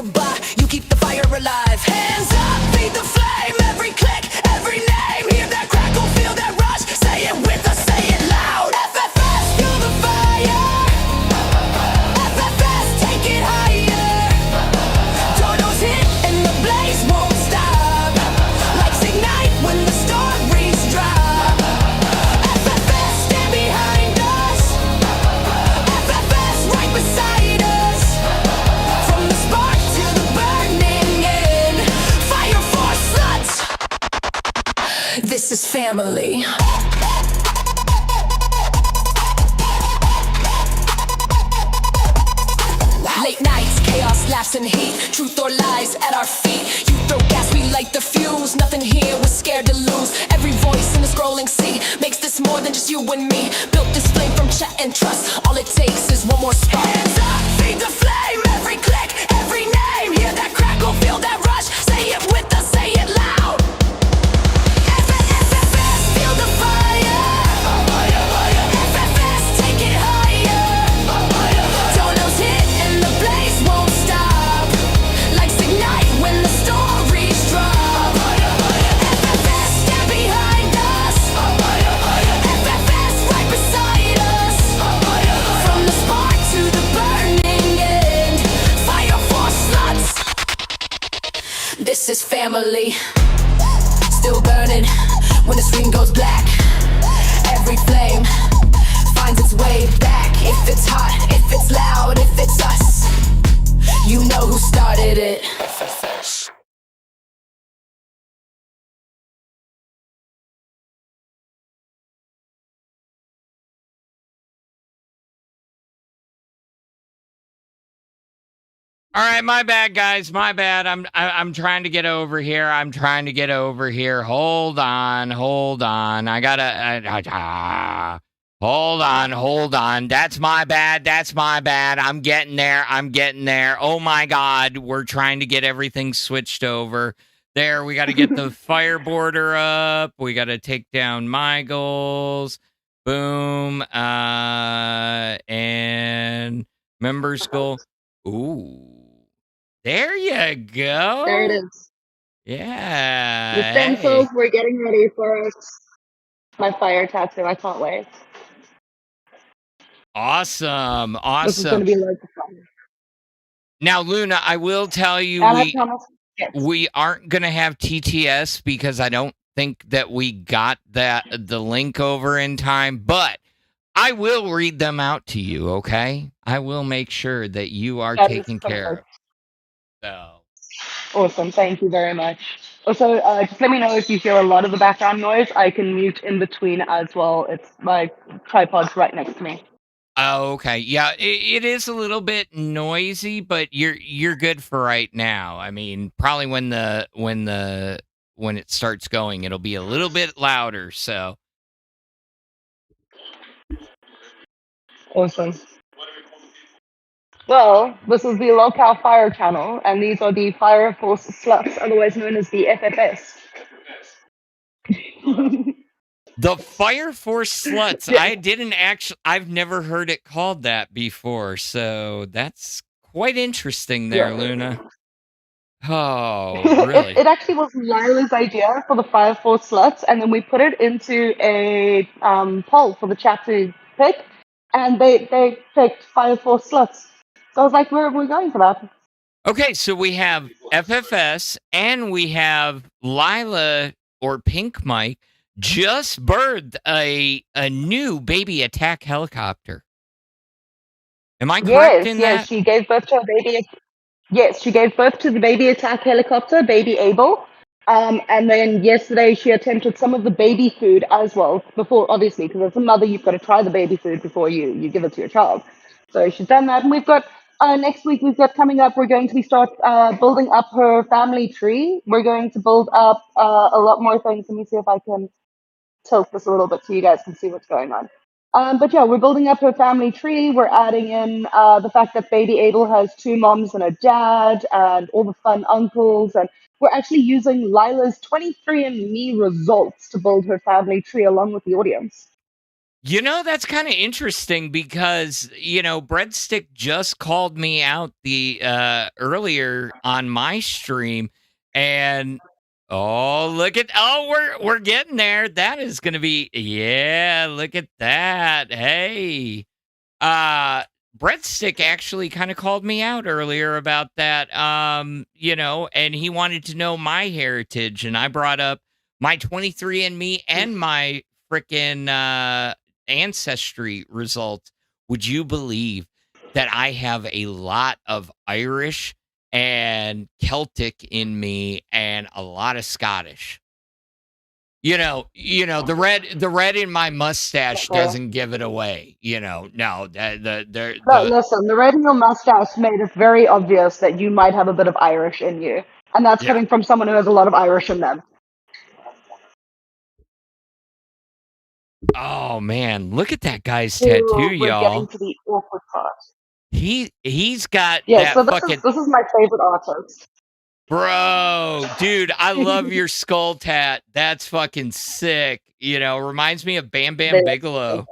goodbye, you keep the fire alive. Hands up, feed the flame, every click, every name. Hear that crackle, feel that rush, say it with us, say it loud. FFS, fuel the fire. FFS, take it higher. Tornadoes hit and the blaze won't stop. Lights ignite when the stories drop. FFS, stand behind us. FFS, right beside us. From the spark to the burning end. Fire for sluts. This is family. Late nights, chaos, laughs and heat. Truth or lies at our feet. You throw gas, we light the fuse. Nothing here, we're scared to lose. Every voice in the scrolling sea makes this more than just you and me. Built this flame from chat and trust. All it takes is one more spark. Hands up, feed the flame. Every click, every name. Hear that crackle, feel that rush. Say it with us, say it loud. FFS, feel the fire. FFS, take it higher. Tornadoes hit and the blaze won't stop. Lights ignite when the stories drop. FFS, stand behind us. FFS, right beside us. From the spark to the burning end. Fire for sluts. This is family. Still burning when the screen goes black. Every flame finds its way back. If it's hot, if it's loud, if it's us, you know who started it. All right, my bad, guys. My bad. I'm trying to get over here. I'm trying to get over here. Hold on. I gotta. Hold on. That's my bad. I'm getting there. Oh my God, we're trying to get everything switched over. There, we got to get the fire border up. We got to take down my goals. Boom. And members goal. Ooh. There you go. There it is. Yeah. The stencils, we're getting ready for my fire tattoo. I can't wait. Awesome. This is going to be like the fun. Now, Luna, I will tell you, And I promise. Yes. we aren't going to have TTS because I don't think that we got the link over in time, but I will read them out to you, okay? I will make sure that you are taken care of. So. Awesome. Thank you very much. Also, just let me know if you hear a lot of the background noise. I can mute in between as well. It's my tripod's right next to me. Oh, okay. Yeah, it is a little bit noisy, but you're good for right now. I mean, probably when it starts going, it'll be a little bit louder. So. Awesome. Well, this is the LolcowFire channel, and these are the Fire Force Sluts, otherwise known as the FFS. The Fire Force Sluts. Yeah. I've never heard it called that before, so that's quite interesting there, yeah. Luna. Oh, really? It actually was Lilah's idea for the Fire Force Sluts, and then we put it into a poll for the chat to pick, and they picked Fire Force Sluts. So I was like, we're going for that. Okay, so we have FFS, and we have Lilah, or Pink Mike, just birthed a new baby attack helicopter. Am I correct in that? Yes, she gave birth to a baby. Yes, she gave birth to the baby attack helicopter, baby Abel. And then yesterday she attempted some of the baby food as well. Before, obviously, because as a mother, you've got to try the baby food before you give it to your child. So she's done that, and we've got next week coming up. We're going to start building up her family tree. We're going to build up a lot more things. Let me see if I can tilt this a little bit so you guys can see what's going on. But yeah, we're building up her family tree. We're adding in the fact that baby Abel has 2 moms and a dad, and all the fun uncles. And we're actually using Lilah's 23andMe results to build her family tree along with the audience. That's kind of interesting because, Breadstick just called me out the earlier on my stream, and we're getting there. That is going to be, yeah, look at that. Hey. Uh Breadstick actually kind of called me out earlier about that. And he wanted to know my heritage, and I brought up my 23andMe and my freaking ancestry results. Would you believe that I have a lot of Irish and Celtic in me and a lot of Scottish? The red in my mustache Okay. doesn't give it away. No, No, listen, the red in your mustache made it very obvious that you might have a bit of Irish in you. And that's yeah. coming from someone who has a lot of Irish in them. Oh man, look at that guy's tattoo, Ooh, we're getting y'all. to the awkward part. He's got Yeah, that so this is fucking this is my favorite artist. bro, dude. I love your skull tat. That's fucking sick. Reminds me of Bam Bam Bigelow.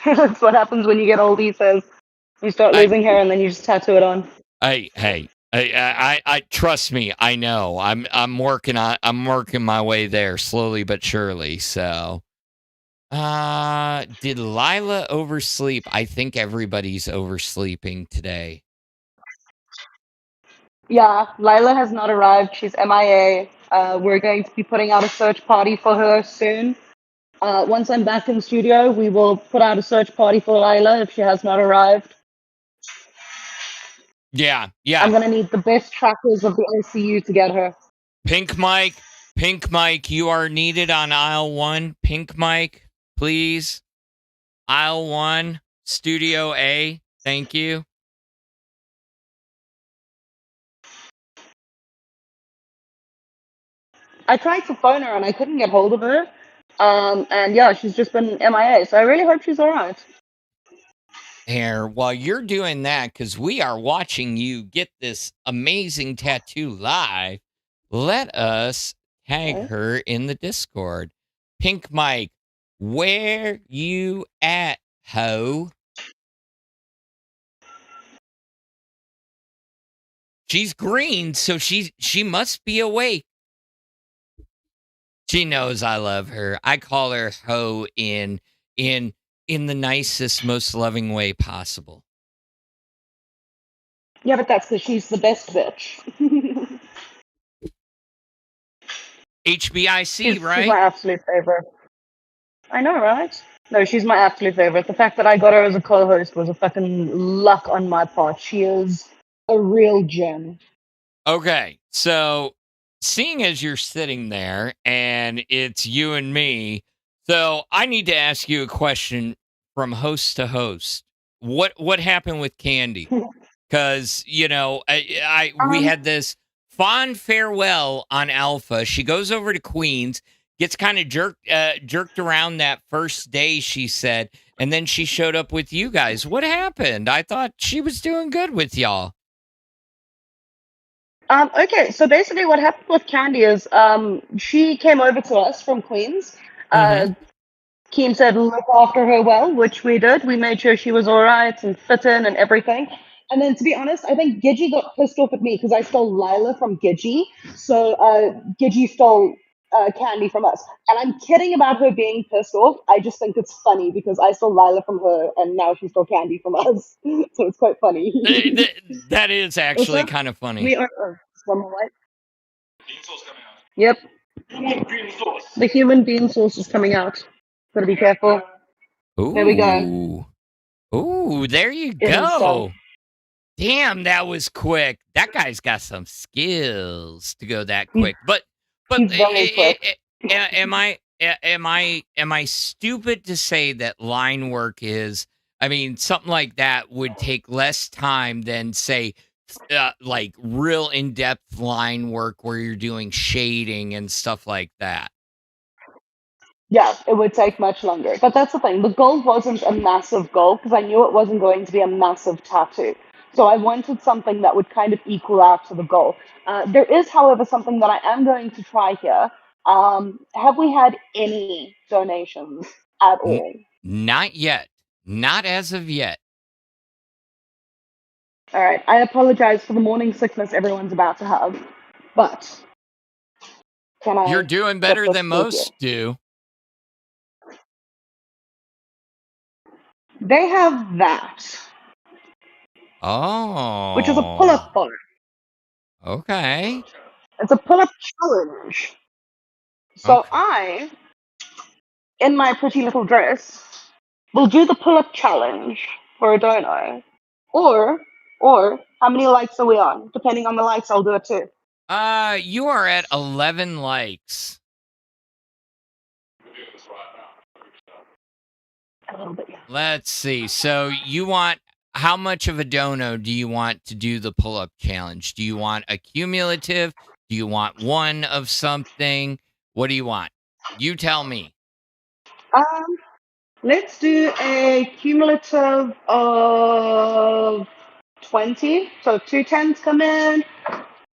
That's what happens when you get old, he says. You start I, losing hair and then you just tattoo it on. hey, I trust me. I know. I'm working my way there slowly but surely. So. Did Lilah oversleep? I think everybody's oversleeping today. Yeah, Lilah has not arrived. She's MIA. We're going to be putting out a search party for her soon. Once I'm back in the studio, we will put out a search party for Lilah if she has not arrived. Yeah. I'm gonna need the best trackers of the ICU to get her. Pink Mike, you are needed on aisle 1. Pink Mike, please. Aisle 1, Studio A. Thank you. I tried to phone her and I couldn't get hold of her. And yeah, she's just been MIA. So I really hope she's alright. Here, while you're doing that, because we are watching you get this amazing tattoo live, let us tag Okay. her in the Discord. Pink Mike, where you at, ho? She's green, so she must be awake. She knows I love her. I call her ho in the nicest, most loving way possible. Yeah, but that's because she's the best bitch. HBIC, She's right? my absolute favorite. I know, right? No, she's my absolute favorite. The fact that I got her as a co-host was a fucking luck on my part. She is a real gem. Okay, so seeing as you're sitting there and it's you and me, so I need to ask you a question from host to host. What happened with Candy? Because we Um, had this fond farewell on Alpha. She goes over to Queens, gets kind of jerked around that first day, she said, and then she showed up with you guys. What happened? I thought she was doing good with y'all. okay, so basically what happened with Candy is she came over to us from Queens. Mm-hmm. Keem said look after her well, which we did. We made sure she was all right and fit in and everything. And then, to be honest, I think Gidgey got pissed off at me because I stole Lilah from Gidgey. So Gidgey stole Candy from us. And I'm kidding about her being pissed off. I just think it's funny because I stole Lilah from her and now she stole Candy from us. So it's quite funny. That is What's actually up? kind of funny. We are. One more white. Yep. The human bean sauce is coming out. Gotta be careful. There we go. Ooh, there you It is done. go. Damn, that was quick. That guy's got some skills to go that quick. But He's very quick. am I stupid to say that line work is? I mean, something like that would take less time than say, like real in-depth line work where you're doing shading and stuff like that. Yeah, it would take much longer. But that's the thing. The goal wasn't a massive goal because I knew it wasn't going to be a massive tattoo. So I wanted something that would kind of equal out to the goal. There is, however, something that I am going to try here. Have we had any donations at N- all? Not yet. Not as of yet. All right. I apologize for the morning sickness everyone's about to have, but can You're I doing put better this than through here? most do. They have that, which is a pull-up Oh, bar. okay. It's a pull-up challenge. So Okay. I, in my pretty little dress, will do the pull-up challenge for a dono. Or, or how many likes are we on? Depending on the likes, I'll do it too. You are at 11 likes. A little bit, yeah. Let's see. So you want how much of a dono do you want to do the pull-up challenge? Do you want a cumulative? Do you want one of something? What do you want? You tell me. Um, let's do a cumulative of 20. So 2 10s come in,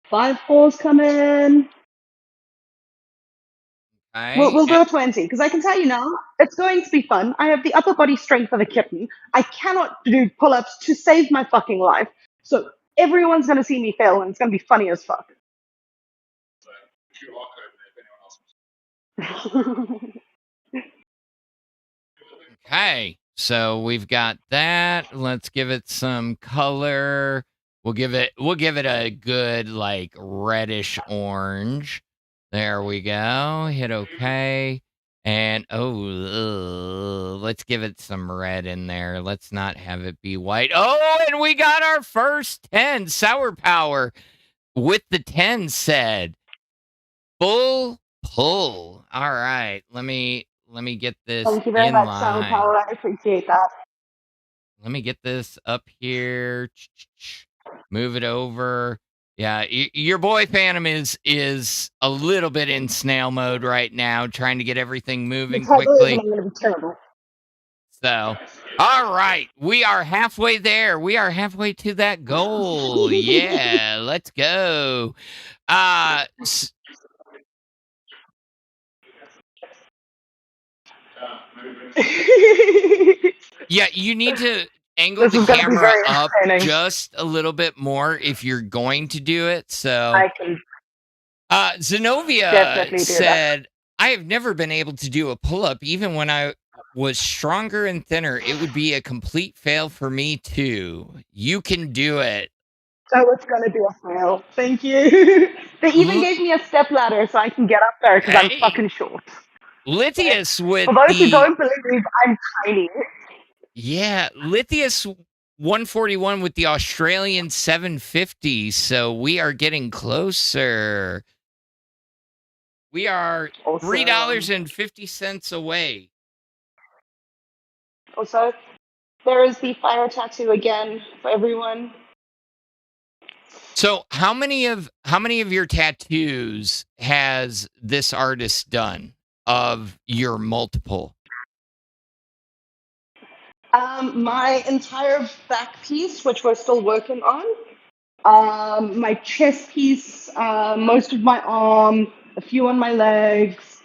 5 4s come in. Okay. We'll do a 20 because I can tell you now, it's going to be fun. I have the upper body strength of a kitten. I cannot do pull ups to save my fucking life. So everyone's going to see me fail and it's going to be funny as fuck. Okay. So we've got that. Let's give it some color. We'll give it a good like reddish orange. There we go. Hit OK. And let's give it some red in there. Let's not have it be white. Oh, and we got our first 10 sour power with the 10 said. Full pull. All right. Let me get this Thank you very in much, Sour line. Power. I appreciate that. Let me get this up here. Move it over. Yeah, your boy Phantom is a little bit in snail mode right now, trying to get everything The moving title is quickly. going to be terrible. So, all right, we are halfway there. We are halfway to that goal. Yeah, let's go. S- yeah, you need to angle This the is going to be camera very up entertaining. just a little bit more if you're going to do it. So, I can Zenovia definitely do that. said, I have never been able to do a pull up, even when I was stronger and thinner. It would be a complete fail for me, too. You can do it. So it's going to be a fail. Thank you. They even L- gave me a step ladder so I can get up there because I'm hey, fucking short. Lithius with For those who the, don't believe, I'm tiny. yeah, Lithius 141 with the Australian 750. So we are getting closer. We are Also, $3.50 away. also, there is the fire tattoo again for everyone. So how many of your tattoos has this artist done of your multiple? My entire back piece, which we're still working on. My chest piece, most of my arm, a few on my legs,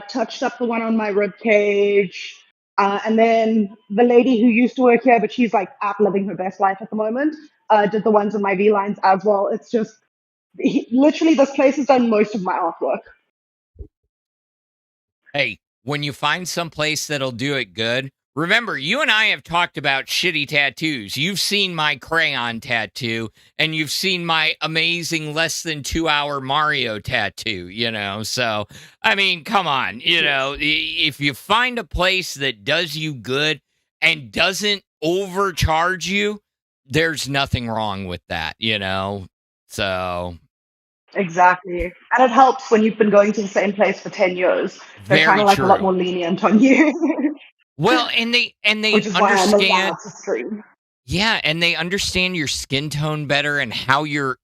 touched up the one on my rib cage, and then the lady who used to work here, but she's like out living her best life at the moment, did the ones on my V lines as well. It's just literally this place has done most of my artwork. Hey, when you find some place that'll do it good, remember, you and I have talked about shitty tattoos. You've seen my crayon tattoo, and you've seen my amazing less than 2 hour Mario tattoo, So, I mean, come on, if you find a place that does you good and doesn't overcharge you, there's nothing wrong with that. So, Exactly. And it helps when you've been going to the same place for 10 years. They're kind very of like a lot true. more lenient on you, Well, and they which is why I'm allowed understand. to stream. Yeah, and they understand your skin tone better and how your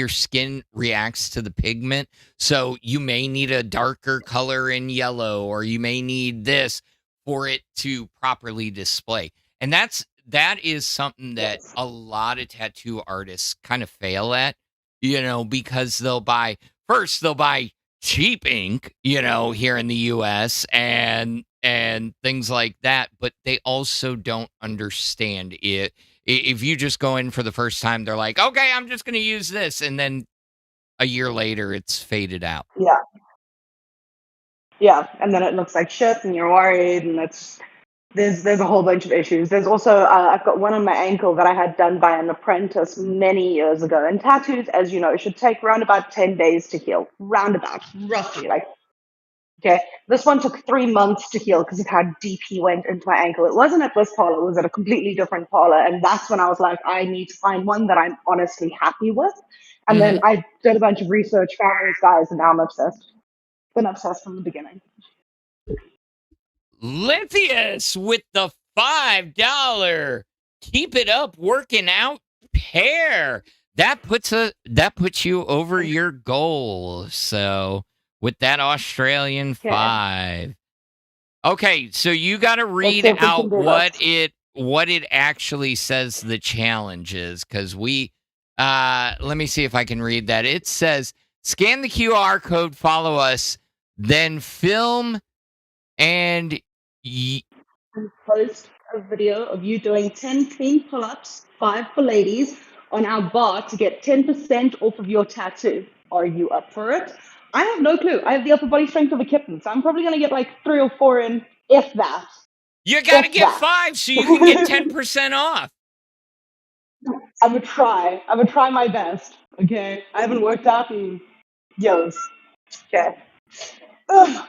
skin reacts to the pigment. So you may need a darker color in yellow, or you may need this for it to properly display. And that is something that Yes. a lot of tattoo artists kind of fail at, because they'll buy cheap ink, here in the US and things like that, but they also don't understand it. If you just go in for the first time, they're like, "Okay, I'm just going to use this." And then a year later it's faded out. Yeah. Yeah, and then it looks like shit, and you're worried, and there's a whole bunch of issues. There's also I've got one on my ankle that I had done by an apprentice many years ago. And tattoos, as you know, should take around about 10 days to heal, roundabout, roughly. Like, okay, this one took 3 months to heal because of how deep he went into my ankle. It wasn't at this parlor; it was at a completely different parlor, and that's when I was like, I need to find one that I'm honestly happy with. And then I did a bunch of research, found these guys, and now I'm obsessed. Been obsessed from the beginning. Lithius with the $5. Keep it up, working out pair. That puts you over your goal. So with that Australian Okay. 5. Okay, so you got to read see if we can out do what it actually says the challenge is, because let me see if I can read that. It says scan the QR code, follow us, then film and Post a video of you doing 10 clean pull-ups, 5 for ladies, on our bar to get 10% off of your tattoo. Are you up for it? I have no clue. I have the upper body strength of a kitten, so I'm probably going to get like 3 or 4 in, if that. you got to If get that. 5 so you can get 10% off. I would try. I would try my best. Okay? I haven't worked out in years. Okay. Ugh.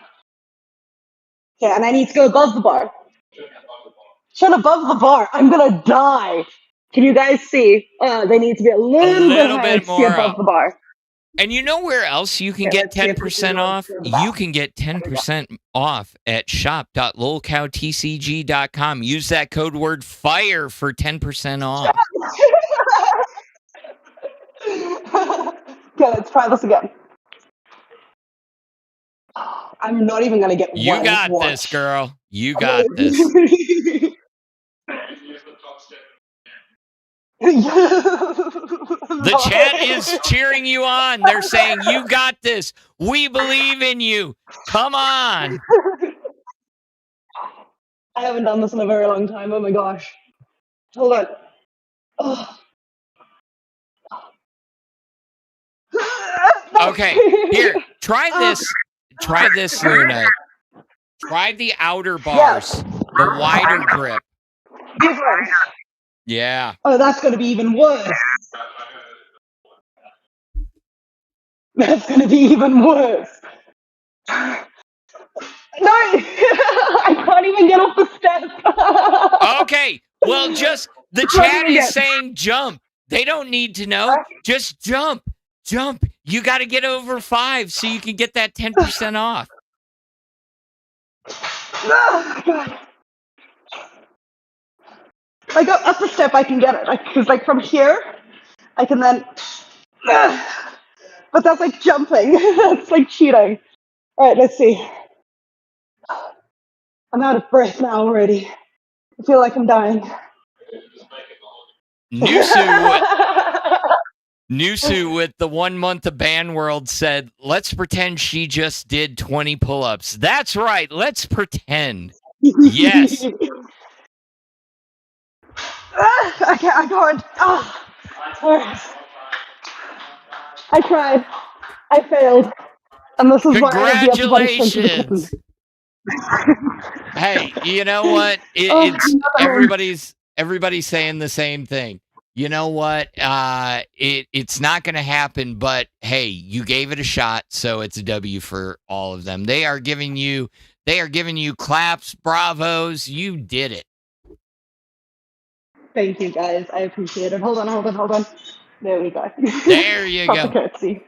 Okay, and I need to go above the bar. Shut above the bar. I'm gonna die. Can you guys see? They need to be a little bit higher bit to see more above up. the bar. And you know where else you can Okay, get let's see if we can 10% go off? to the back. You can get 10% off at shop.lolcowtcg.com. Use that code word FIRE for 10% off. Okay, let's try this again. I'm not even gonna get You one. got watch. this, girl. You got this. The chat is cheering you on. They're saying, you got this. We believe in you. Come on. I haven't done this in a very long time. Oh my gosh. Hold on. Oh. Okay, here, try this. Try this, Luna. Try the outer bars, the wider grip. These ones. Yeah. Oh, that's going to be even worse. That's going to be even worse. No, I can't even get off the steps. Okay, well, the chat is saying jump. They don't need to know. Just jump. Jump. You got to get over 5 so you can get that 10% off. Oh, God. Like up the step, I can get it. Because like from here, I can then. But that's like jumping. That's like cheating. All right, let's see. I'm out of breath now already. I feel like I'm dying. Nusu with the 1 month of Band World said, let's pretend she just did 20 pull-ups. That's right. Let's pretend. Yes. I can't. Oh. I tried. I failed. And this is why I have the upper body strength of a kitten. Hey, you know what? It's everybody's saying the same thing. You know what? It's not going to happen, but hey, you gave it a shot, so it's a W for all of them. They are giving you claps, bravos. You did it. Thank you, guys. I appreciate it. Hold on. There we go. There you go. Curtsy.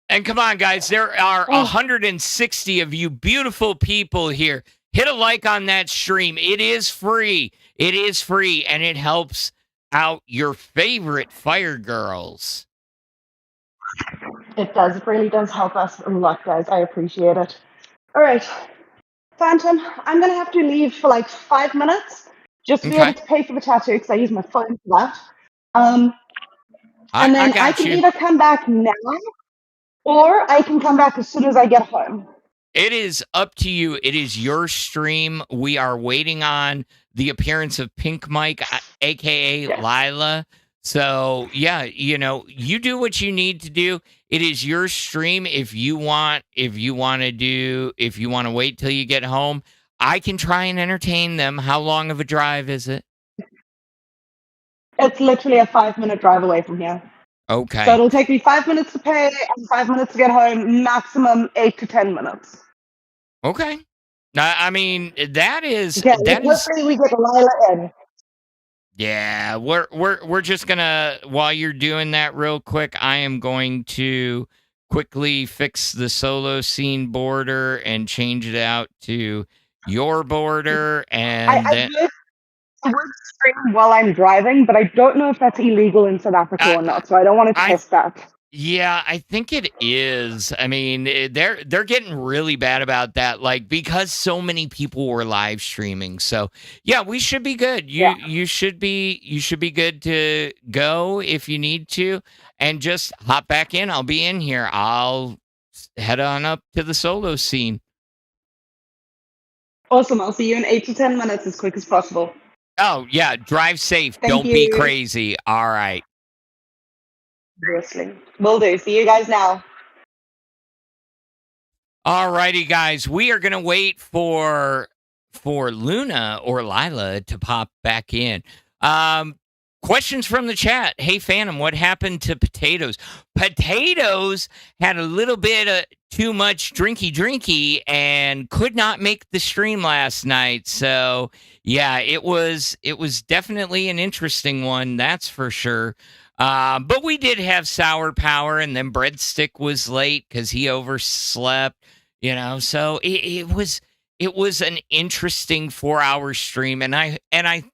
And come on, guys. There are 160 of you beautiful people here. Hit a like on that stream. It is free. It is free, and it helps out your favorite fire girls. It does. It really does help us a lot, guys. I appreciate it. All right. Phantom, I'm going to have to leave for like 5 minutes just to be able to pay for the tattoo because I use my phone for that. And then I can either come back now Or I can come back as soon as I get home. It is up to you. It is your stream. We are waiting on the appearance of Pink Mike, aka Yes. Lilah. So yeah, you do what you need to do. It is your stream. If you want to wait till you get home, I can try and entertain them. How long of a drive is it? It's literally a 5-minute drive away from here. So Okay. it'll take me 5 minutes to pay and 5 minutes to get home, maximum 8 to 10 minutes. Okay. I mean, that is Okay, hopefully we get Lilah in. yeah, we're just gonna while you're doing that real quick, I am going to quickly fix the solo scene border and change it out to your border and then I would stream while I'm driving, but I don't know if that's illegal in South Africa or not, so I don't want to test that. Yeah, I think it is. I mean, they're getting really bad about that, like because so many people were live streaming. So yeah, we should be good. You should be good to go if you need to, and just hop back in. I'll be in here. I'll head on up to the solo scene. Awesome. I'll see you in 8 to 10 minutes as quick as possible. Oh yeah, drive safe. Thank Don't be you. crazy. All right. Seriously. Will do. See you guys now. All righty, guys. We are gonna wait for Luna or Lilah to pop back in. Questions from the chat. Hey, Phantom, what happened to Potatoes? Potatoes had a little bit of too much drinky and could not make the stream last night. So yeah, it was definitely an interesting one, that's for sure. But we did have Sour Power, and then Breadstick was late because he overslept. So it was an interesting 4-hour stream, and I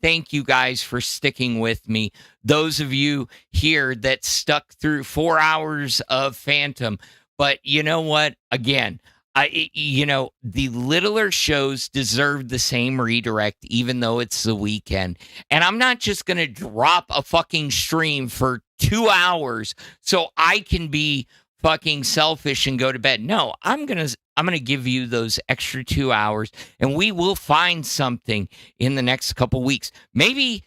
thank you guys for sticking with me. Those of you here that stuck through 4 hours of Phantom. But you know what? Again, the littler shows deserve the same redirect, even though it's the weekend. And I'm not just going to drop a fucking stream for 2 hours so I can be fucking selfish and go to bed. No, I'm going to give you those extra 2 hours, and we will find something in the next couple weeks. Maybe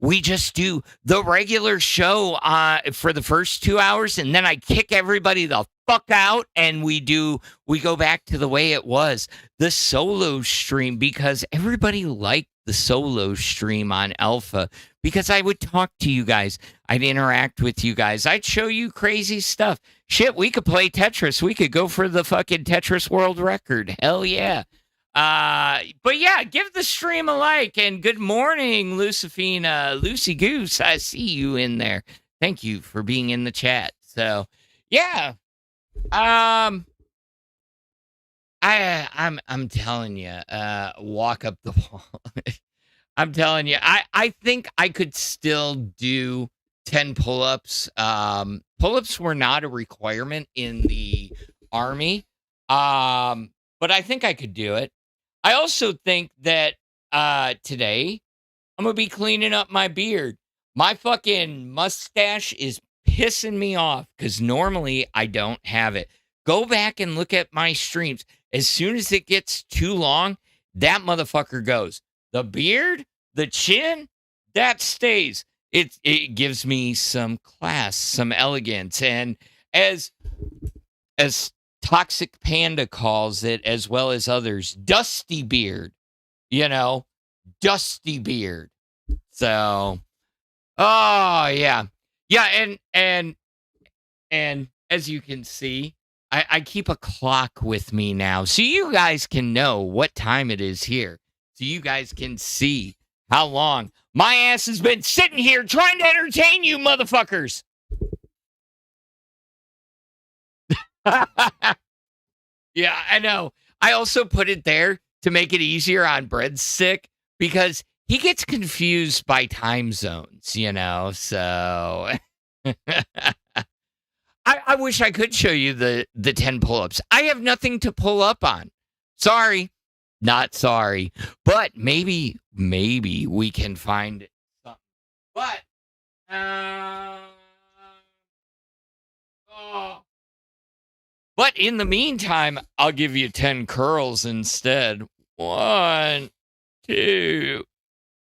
we just do the regular show for the first 2 hours, and then I kick everybody the fuck out, and we go back to the way it was, the solo stream, because everybody liked the solo stream on Alpha, because I would talk to you guys. I'd interact with you guys. I'd show you crazy stuff. Shit, we could play Tetris. We could go for the fucking Tetris world record. Hell yeah. But yeah, give the stream a like, and good morning, Lucifina, Lucy Goose. I see you in there. Thank you for being in the chat. So yeah. I'm telling you, walk up the wall. I'm telling you, I think I could still do 10 pull-ups. Pull-ups were not a requirement in the Army. But I think I could do it. I also think that today I'm going to be cleaning up my beard. My fucking mustache is pissing me off because normally I don't have it. Go back and look at my streams. As soon as it gets too long, that motherfucker goes. The beard, the chin, that stays. It gives me some class, some elegance, and as Toxic Panda calls it, as well as others, dusty beard. Dusty beard. So, oh yeah, and as you can see, I keep a clock with me now, so you guys can know what time it is here. So you guys can see how long my ass has been sitting here trying to entertain you motherfuckers. Yeah, I know. I also put it there to make it easier on Breadstick because he gets confused by time zones, so I wish I could show you the 10 pull-ups. I have nothing to pull up on. Sorry. Not sorry. But maybe we can find something. But oh, But in the meantime, I'll give you 10 curls instead. 1, 2,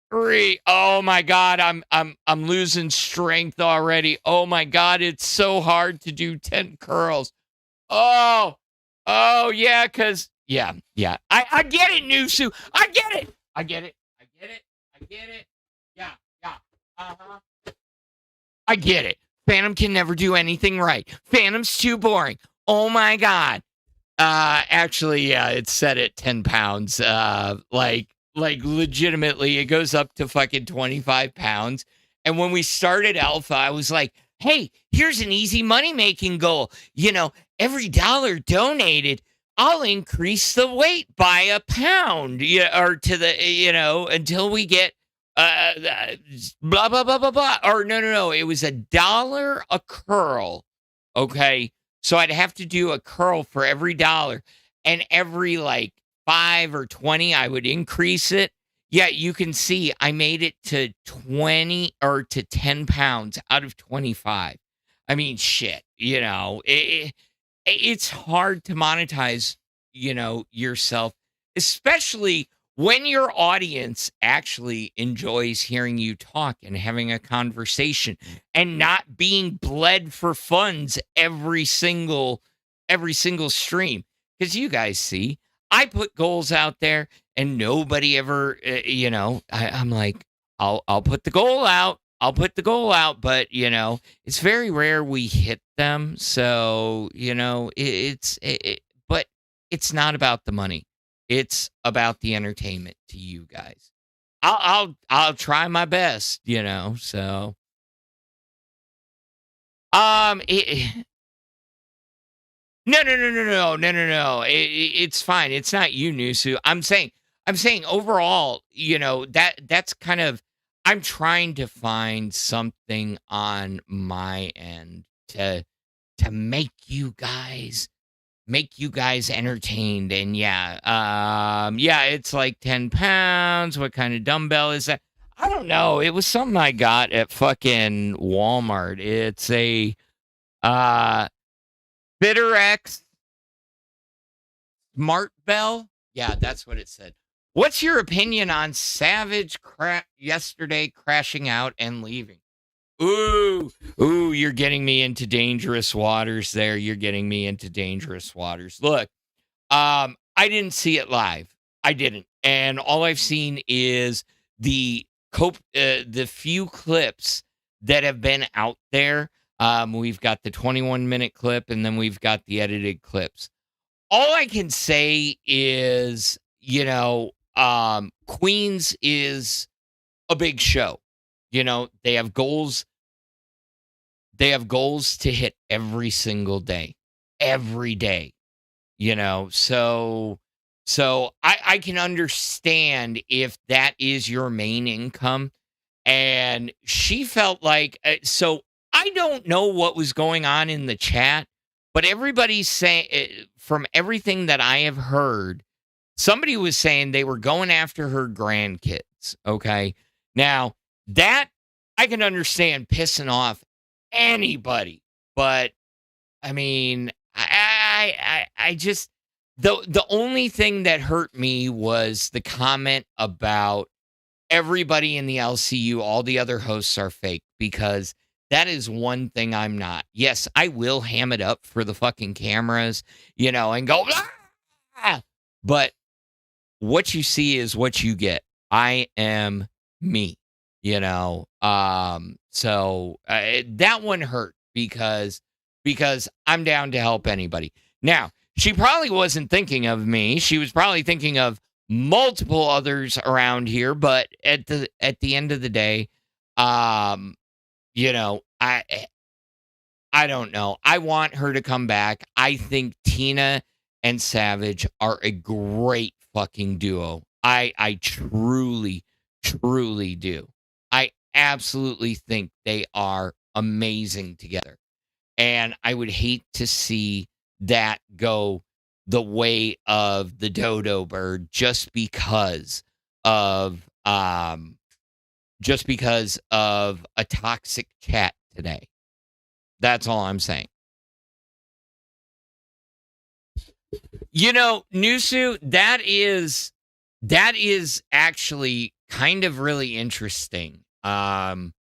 3. Oh my God, I'm losing strength already. Oh my God, it's so hard to do 10 curls. Oh, yeah, because yeah. I get it, Nusu. I get it. I get it. Yeah. Uh-huh. I get it. Phantom can never do anything right. Phantom's too boring. Oh my God. Actually, yeah, it's set at 10 pounds. Like legitimately, it goes up to fucking 25 pounds. And when we started Alpha, I was like, hey, here's an easy money-making goal. Every dollar donated, I'll increase the weight by a pound, or to the, until we get blah, blah, blah, blah, blah. Or no. It was $1 a curl. Okay. So I'd have to do a curl for every dollar, and every like 5 or 20, I would increase it. Yeah, you can see I made it to 20 or to 10 pounds out of 25. I mean, shit, it's hard to monetize, yourself, especially when your audience actually enjoys hearing you talk and having a conversation and not being bled for funds every single stream. Because you guys see, I put goals out there and nobody ever, I'm like, I'll put the goal out. But it's very rare we hit them. So, but it's not about the money. It's about the entertainment to you guys. I'll try my best, so no. It's fine. It's not you, Nusu. I'm saying overall, that's kind of, I'm trying to find something on my end to make you guys entertained. And it's like 10 pounds. What kind of dumbbell is that? I don't know. It was something I got at fucking Walmart. It's a FitterX Smart Bell. Yeah, that's what it said. What's your opinion on Savage yesterday crashing out and leaving? Ooh, you're getting me into dangerous waters there. Look, I didn't see it live. I didn't. And all I've seen is the few clips that have been out there. We've got the 21-minute clip, and then we've got the edited clips. All I can say is, Queens is a big show. They have goals. They have goals to hit every single day, every day. So I can understand if that is your main income. And she felt like, so I don't know what was going on in the chat, but everybody's saying, from everything that I have heard, somebody was saying they were going after her grandkids. Okay. Now that I can understand pissing off anybody, but I mean, I just, the only thing that hurt me was the comment about everybody in the LCU, all the other hosts are fake, because that is one thing I'm not. Yes, I will ham it up for the fucking cameras, and go, ah! But what you see is what you get. I am me, so that one hurt because I'm down to help anybody. Now, she probably wasn't thinking of me. She was probably thinking of multiple others around here, but at the end of the day, I don't know. I want her to come back. I think Tina and Savage are a great fucking duo. I truly do. I absolutely think they are amazing together. And I would hate to see that go the way of the dodo bird just because of a toxic chat today. That's all I'm saying. Nusu, that is actually kind of really interesting. I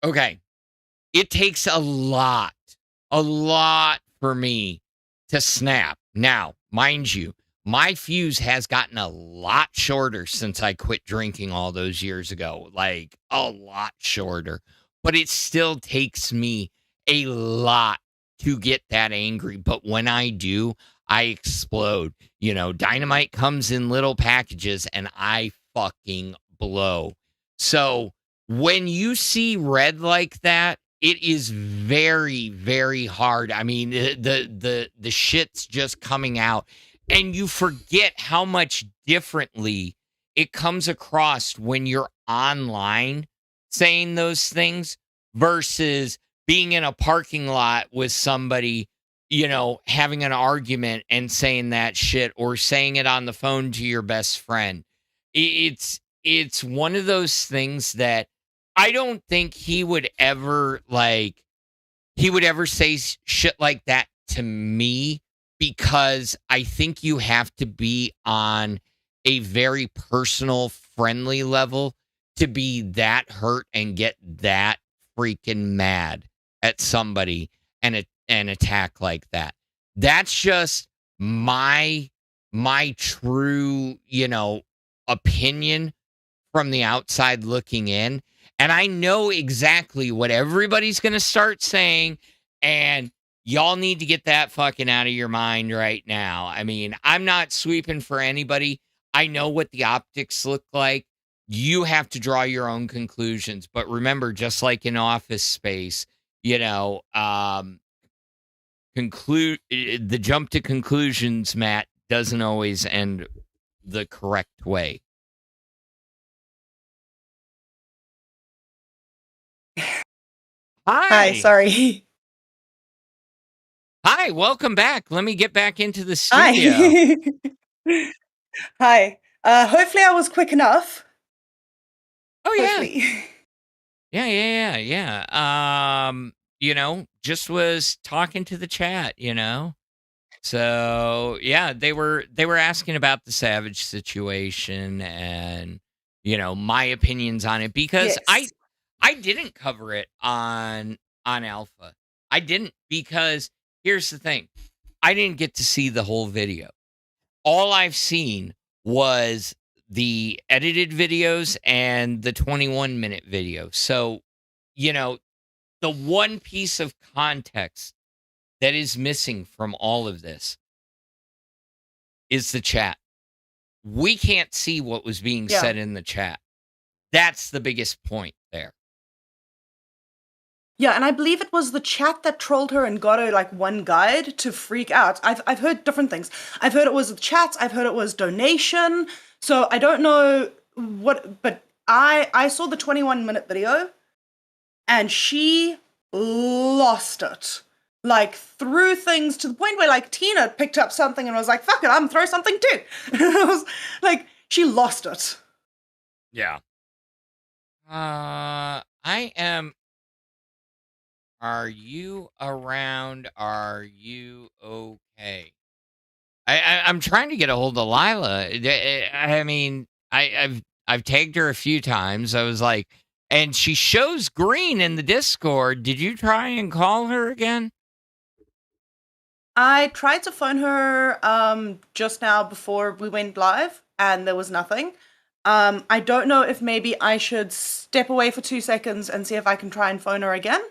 okay. It takes a lot for me to snap. Now, mind you, my fuse has gotten a lot shorter since I quit drinking all those years ago, like a lot shorter. But it still takes me a lot to get that angry. But when I do, I explode. Dynamite comes in little packages and I fucking blow. So when you see red like that, it is very, very hard. I mean, the shit's just coming out, and you forget how much differently it comes across when you're online saying those things versus being in a parking lot with somebody, having an argument and saying that shit, or saying it on the phone to your best friend. It's one of those things that I don't think he would ever say shit like that to me, because I think you have to be on a very personal, friendly level to be that hurt and get that freaking mad at somebody and an attack like that. That's just my true, opinion from the outside looking in. And I know exactly what everybody's going to start saying. And y'all need to get that fucking out of your mind right now. I mean, I'm not sweeping for anybody. I know what the optics look like. You have to draw your own conclusions. But remember, just like in Office Space, the jump to conclusions, Matt, doesn't always end the correct way. Hi, sorry. Hi, welcome back. Let me get back into the Hi. studio. Hi. Hopefully I was quick enough. Oh, yeah. Hopefully. Yeah. Just was talking to the chat, So, yeah, they were asking about the Savage situation and, my opinions on it, because Yes. I didn't cover it on Alpha. I didn't, because here's the thing. I didn't get to see the whole video. All I've seen was the edited videos and the 21-minute video. So, the one piece of context that is missing from all of this is the chat. We can't see what was being said in the chat. That's the biggest point there. Yeah, and I believe it was the chat that trolled her and got her like one guide to freak out. I've heard different things. I've heard it was the chat. I've heard it was donation. So I don't know what, but I saw the 21-minute video, and she lost it. Like, threw things to the point where, like, Tina picked up something and was like, fuck it, I'm gonna throw something too. I was like, she lost it. Yeah. I am. Are you around? Are you okay? I'm trying to get a hold of Lilah. I mean, I've tagged her a few times. I was like, and she shows green in the Discord. Did you try and call her again? I tried to phone her just now before we went live, and there was nothing. I don't know if maybe I should step away for 2 seconds and see if I can try and phone her again.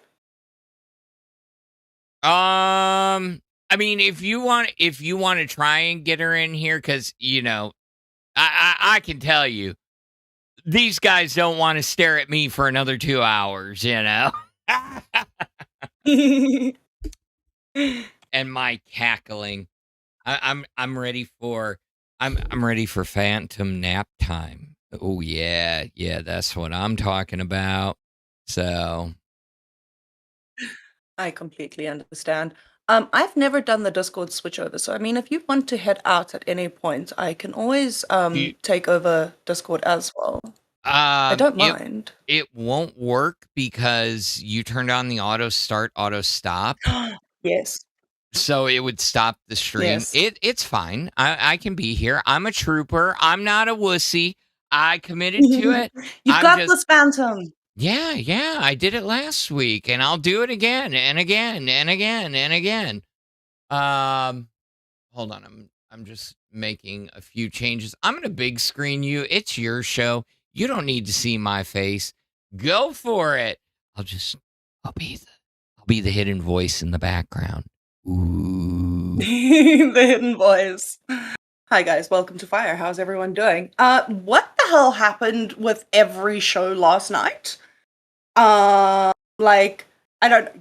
I mean, if you want to try and get her in here, because I can tell you, these guys don't want to stare at me for another 2 hours, and my cackling. I'm ready for phantom nap time. Oh yeah, that's what I'm talking about. So I completely understand. I've never done the Discord switchover, so I mean, if you want to head out at any point, I can always take over Discord as well. I don't mind. It won't work because you turned on the auto start, auto stop. Yes. so it would stop the stream. Yes. It's fine. I can be here. I'm a trooper. I'm not a wussy. I committed to it. You I'm got just this, Phantom. yeah. I did it last week, and I'll do it again and again and again and again. Hold on. I'm just making a few changes. I'm gonna big screen you. It's your show. You don't need to see my face. Go for it. I'll be the hidden voice in the background. Ooh. The hidden voice. Hi guys, welcome to Fire. How's everyone doing? What the hell happened with every show last night?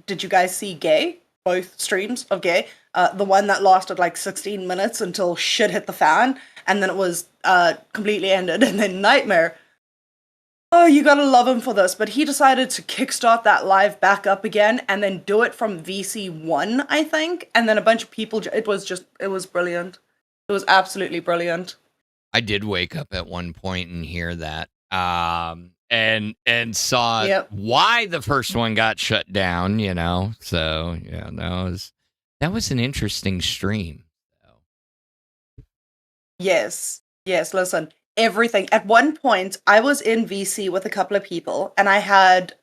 Did you guys see Gay? Both streams of Gay. The one that lasted like 16 minutes until shit hit the fan, and then it was completely ended, and then Nightmare. Oh, you gotta love him for this, but he decided to kickstart that live back up again and then do it from VC1, I think, and then a bunch of people, it was brilliant. It was absolutely brilliant. I did wake up at one point and hear that, and saw why the first one got shut down. So yeah, that was an interesting stream. Yes. Listen, everything. At one point, I was in VC with a couple of people, and I had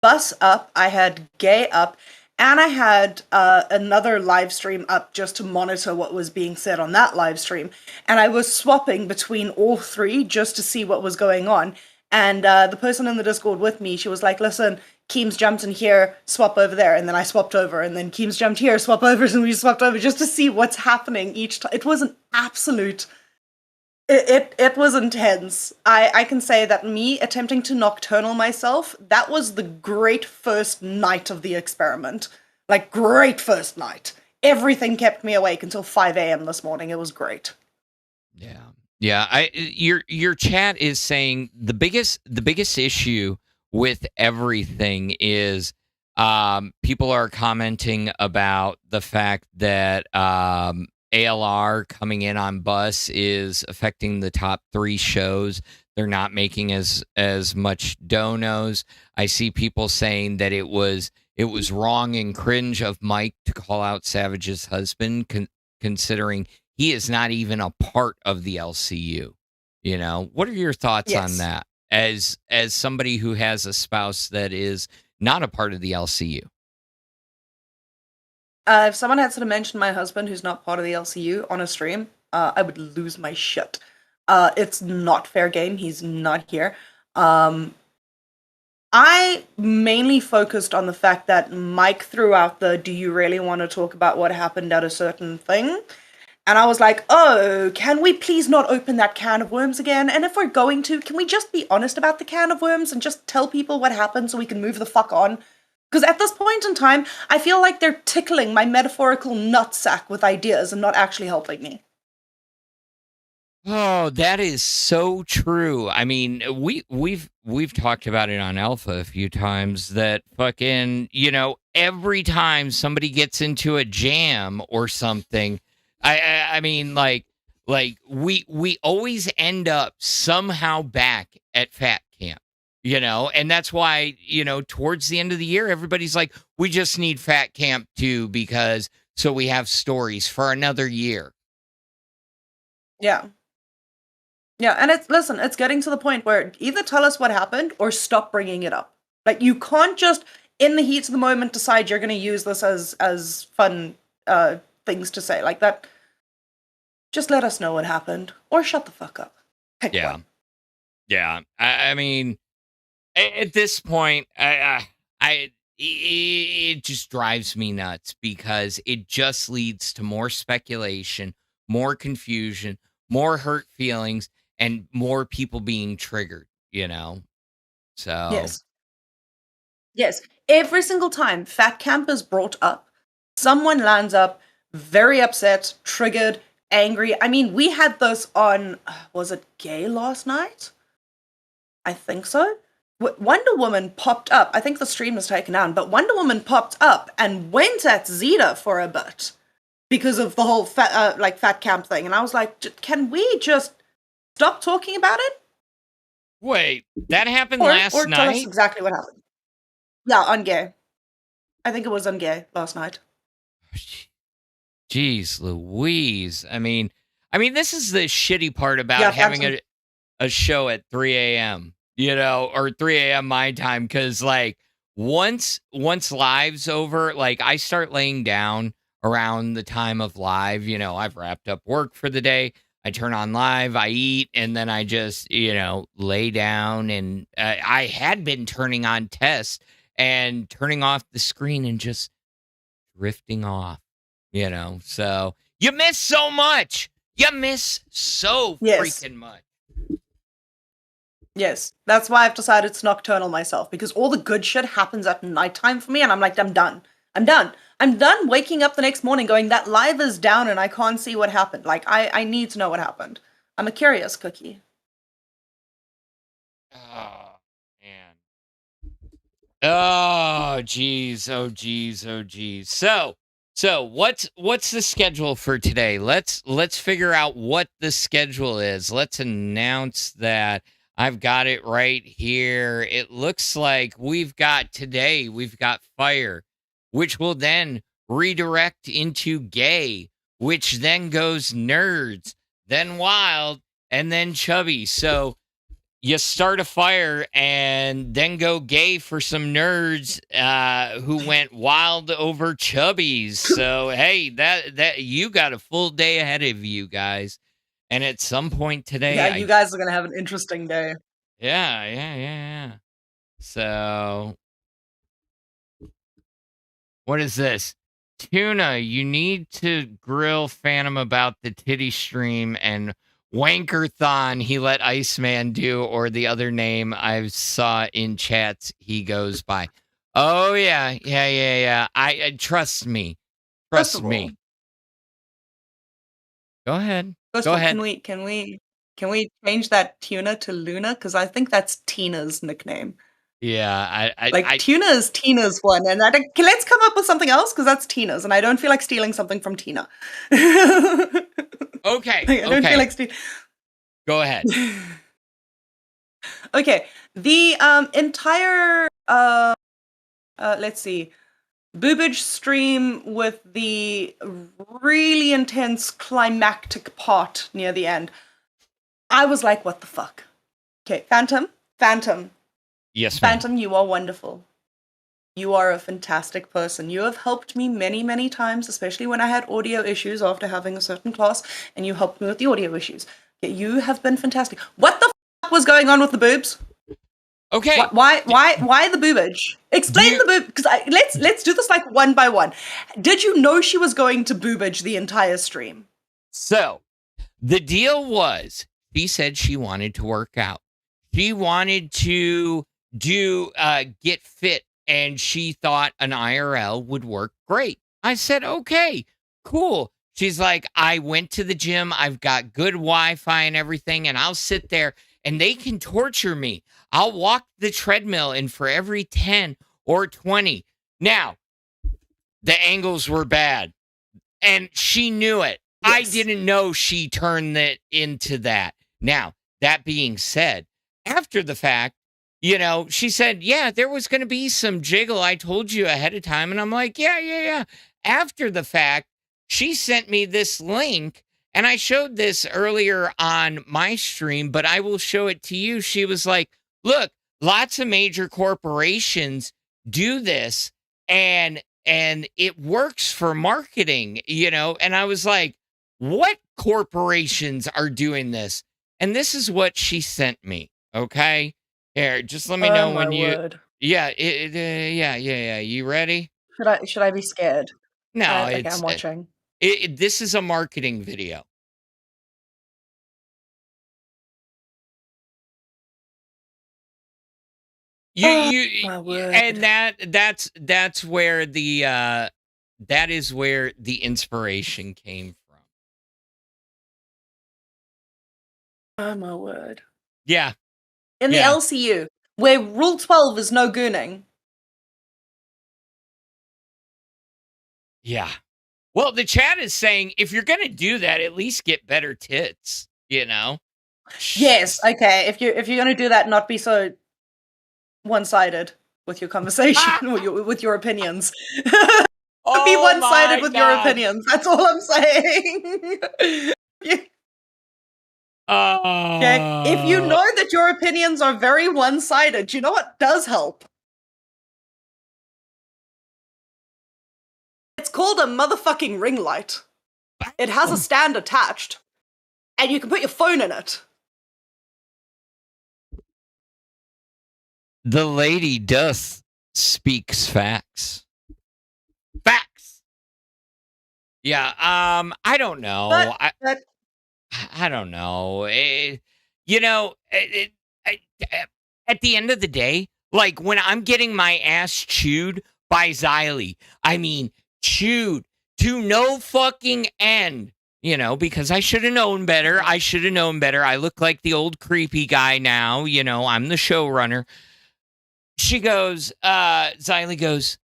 Bus up, I had Gay up, and I had another live stream up just to monitor what was being said on that live stream. And I was swapping between all three just to see what was going on. And the person in the Discord with me, she was like, listen, Keems jumped in here, swap over there. And then I swapped over. And then Keems jumped here, swap over. And we swapped over just to see what's happening each time. It was an absolute... It was intense. I can say that me attempting to nocturnal myself, that was the great first night of the experiment. Like, great first night. Everything kept me awake until 5 a.m. this morning. It was great. Yeah. Your chat is saying the biggest issue with everything is people are commenting about the fact that ALR coming in on Bus is affecting the top 3 shows. They're not making as much donos. I see people saying that it was wrong and cringe of Mike to call out Savage's husband, considering he is not even a part of the LCU. What are your thoughts on that? As somebody who has a spouse that is not a part of the LCU. If someone had to mention my husband who's not part of the LCU on a stream, I would lose my shit. It's not fair game. He's not here. I mainly focused on the fact that Mike threw out the, do you really want to talk about what happened at a certain thing? And I was like, oh, can we please not open that can of worms again? And if we're going to, can we just be honest about the can of worms and just tell people what happened so we can move the fuck on? Because at this point in time, I feel like they're tickling my metaphorical nutsack with ideas and not actually helping me. Oh, that is so true. I mean, we've talked about it on Alpha a few times that fucking, every time somebody gets into a jam or something, I mean, like we always end up somehow back at Fat Camp. And that's why, towards the end of the year, everybody's like, we just need Fat Camp 2 because so we have stories for another year. Yeah. Yeah, and it's getting to the point where either tell us what happened or stop bringing it up. Like, you can't just, in the heat of the moment, decide you're going to use this as fun things to say. Like that, just let us know what happened or shut the fuck up. Pick one. Yeah. I mean... At this point, it just drives me nuts because it just leads to more speculation, more confusion, more hurt feelings, and more people being triggered, So Yes. Every single time Fat Camp is brought up, someone lands up very upset, triggered, angry. I mean, we had this on, was it Gay last night? I think so. Wonder Woman popped up. I think the stream was taken down, but Wonder Woman popped up and went at Zeta for a bit because of the whole Fat Camp thing. And I was like, can we just stop talking about it? Wait, that happened last night? Or tell us exactly what happened. Yeah, on Gay. I think it was on Gay last night. Jeez Louise. I mean, this is the shitty part about Yeah, having Phantom. a show at 3 a.m., or 3 a.m. my time. Cause like once live's over, like I start laying down around the time of live, I've wrapped up work for the day. I turn on live, I eat, and then I just, lay down. And I had been turning on test and turning off the screen and just drifting off, So you miss so much. You miss so Yes. freaking much. Yes, that's why I've decided to nocturnal myself, because all the good shit happens at nighttime for me, and I'm like, I'm done. I'm done. I'm done waking up the next morning going, that live is down and I can't see what happened. Like, I need to know what happened. I'm a curious cookie. Oh, man. Oh, geez. Oh, geez. Oh, geez. So what's the schedule for today? Let's figure out what the schedule is. Let's announce that. I've got it right here. It looks like we've got fire, which will then redirect into gay, which then goes nerds, then wild, and then chubby. So you start a fire and then go gay for some nerds who went wild over chubbies. So hey, that you got a full day ahead of you guys. And at some point today, Yeah, you guys are gonna have an interesting day. yeah. So what is this? Tuna, you need to grill Phantom about the titty stream and Wankerthon he let Iceman do, or the other name I saw in chats he goes by. Oh yeah. I trust me. First Trust of all, me. Go ahead. First Go of all, ahead. can we change that Tuna to Luna? Because I think that's Tina's nickname. Yeah, Like Tuna is Tina's one, and let's come up with something else because that's Tina's, and I don't feel like stealing something from Tina. Okay. I don't feel like stealing. Go ahead. Okay, the entire let's see, boobage stream with the really intense climactic part near the end. I was like, what the fuck? Okay, Phantom. Yes, ma'am. Phantom, you are wonderful. You are a fantastic person. You have helped me many, many times, especially when I had audio issues after having a certain class, and you helped me with the audio issues. You have been fantastic. What the fuck was going on with the boobs? Okay. Why the boobage? Explain the boob, because let's do this like one by one. Did you know she was going to boobage the entire stream? So the deal was, she said she wanted to work out. She wanted to get fit, and she thought an IRL would work great. I said, okay, cool. She's like, I went to the gym. I've got good Wi-Fi and everything, and I'll sit there and they can torture me. I'll walk the treadmill, and for every 10 or 20. Now, the angles were bad, and she knew it. Yes. I didn't know she turned it into that. Now, that being said, after the fact, she said, yeah, there was going to be some jiggle. I told you ahead of time. And I'm like, yeah. After the fact, she sent me this link, and I showed this earlier on my stream, but I will show it to you. She was like, look, lots of major corporations do this, and it works for marketing, and I was like, what corporations are doing this? And this is what she sent me. Okay. Here, just let me know when you. Word. Yeah. Yeah. You ready? Should I be scared? No, Okay, I'm watching. This is a marketing video. My word. And that's where that is where the inspiration came from. Oh my word. Yeah. In the LCU, where Rule 12 is no gooning. Yeah. Well, the chat is saying, if you're going to do that, at least get better tits, Yes, okay. If you're going to do that, not be so one-sided with your conversation, with your opinions. To be Oh one-sided my with your God. opinions. That's all I'm saying. Okay? If you know that your opinions are very one-sided, you know what does help? It's called a motherfucking ring light. It has a stand attached, and you can put your phone in it. The lady doth speaks facts. Facts. Yeah. I don't know. But I don't know. You know, at the end of the day, like when I'm getting my ass chewed by Xylee, I mean, chewed to no fucking end, you know, because I should have known better. I should have known better. I look like the old creepy guy now, you know, I'm the showrunner. She goes, Xylee goes,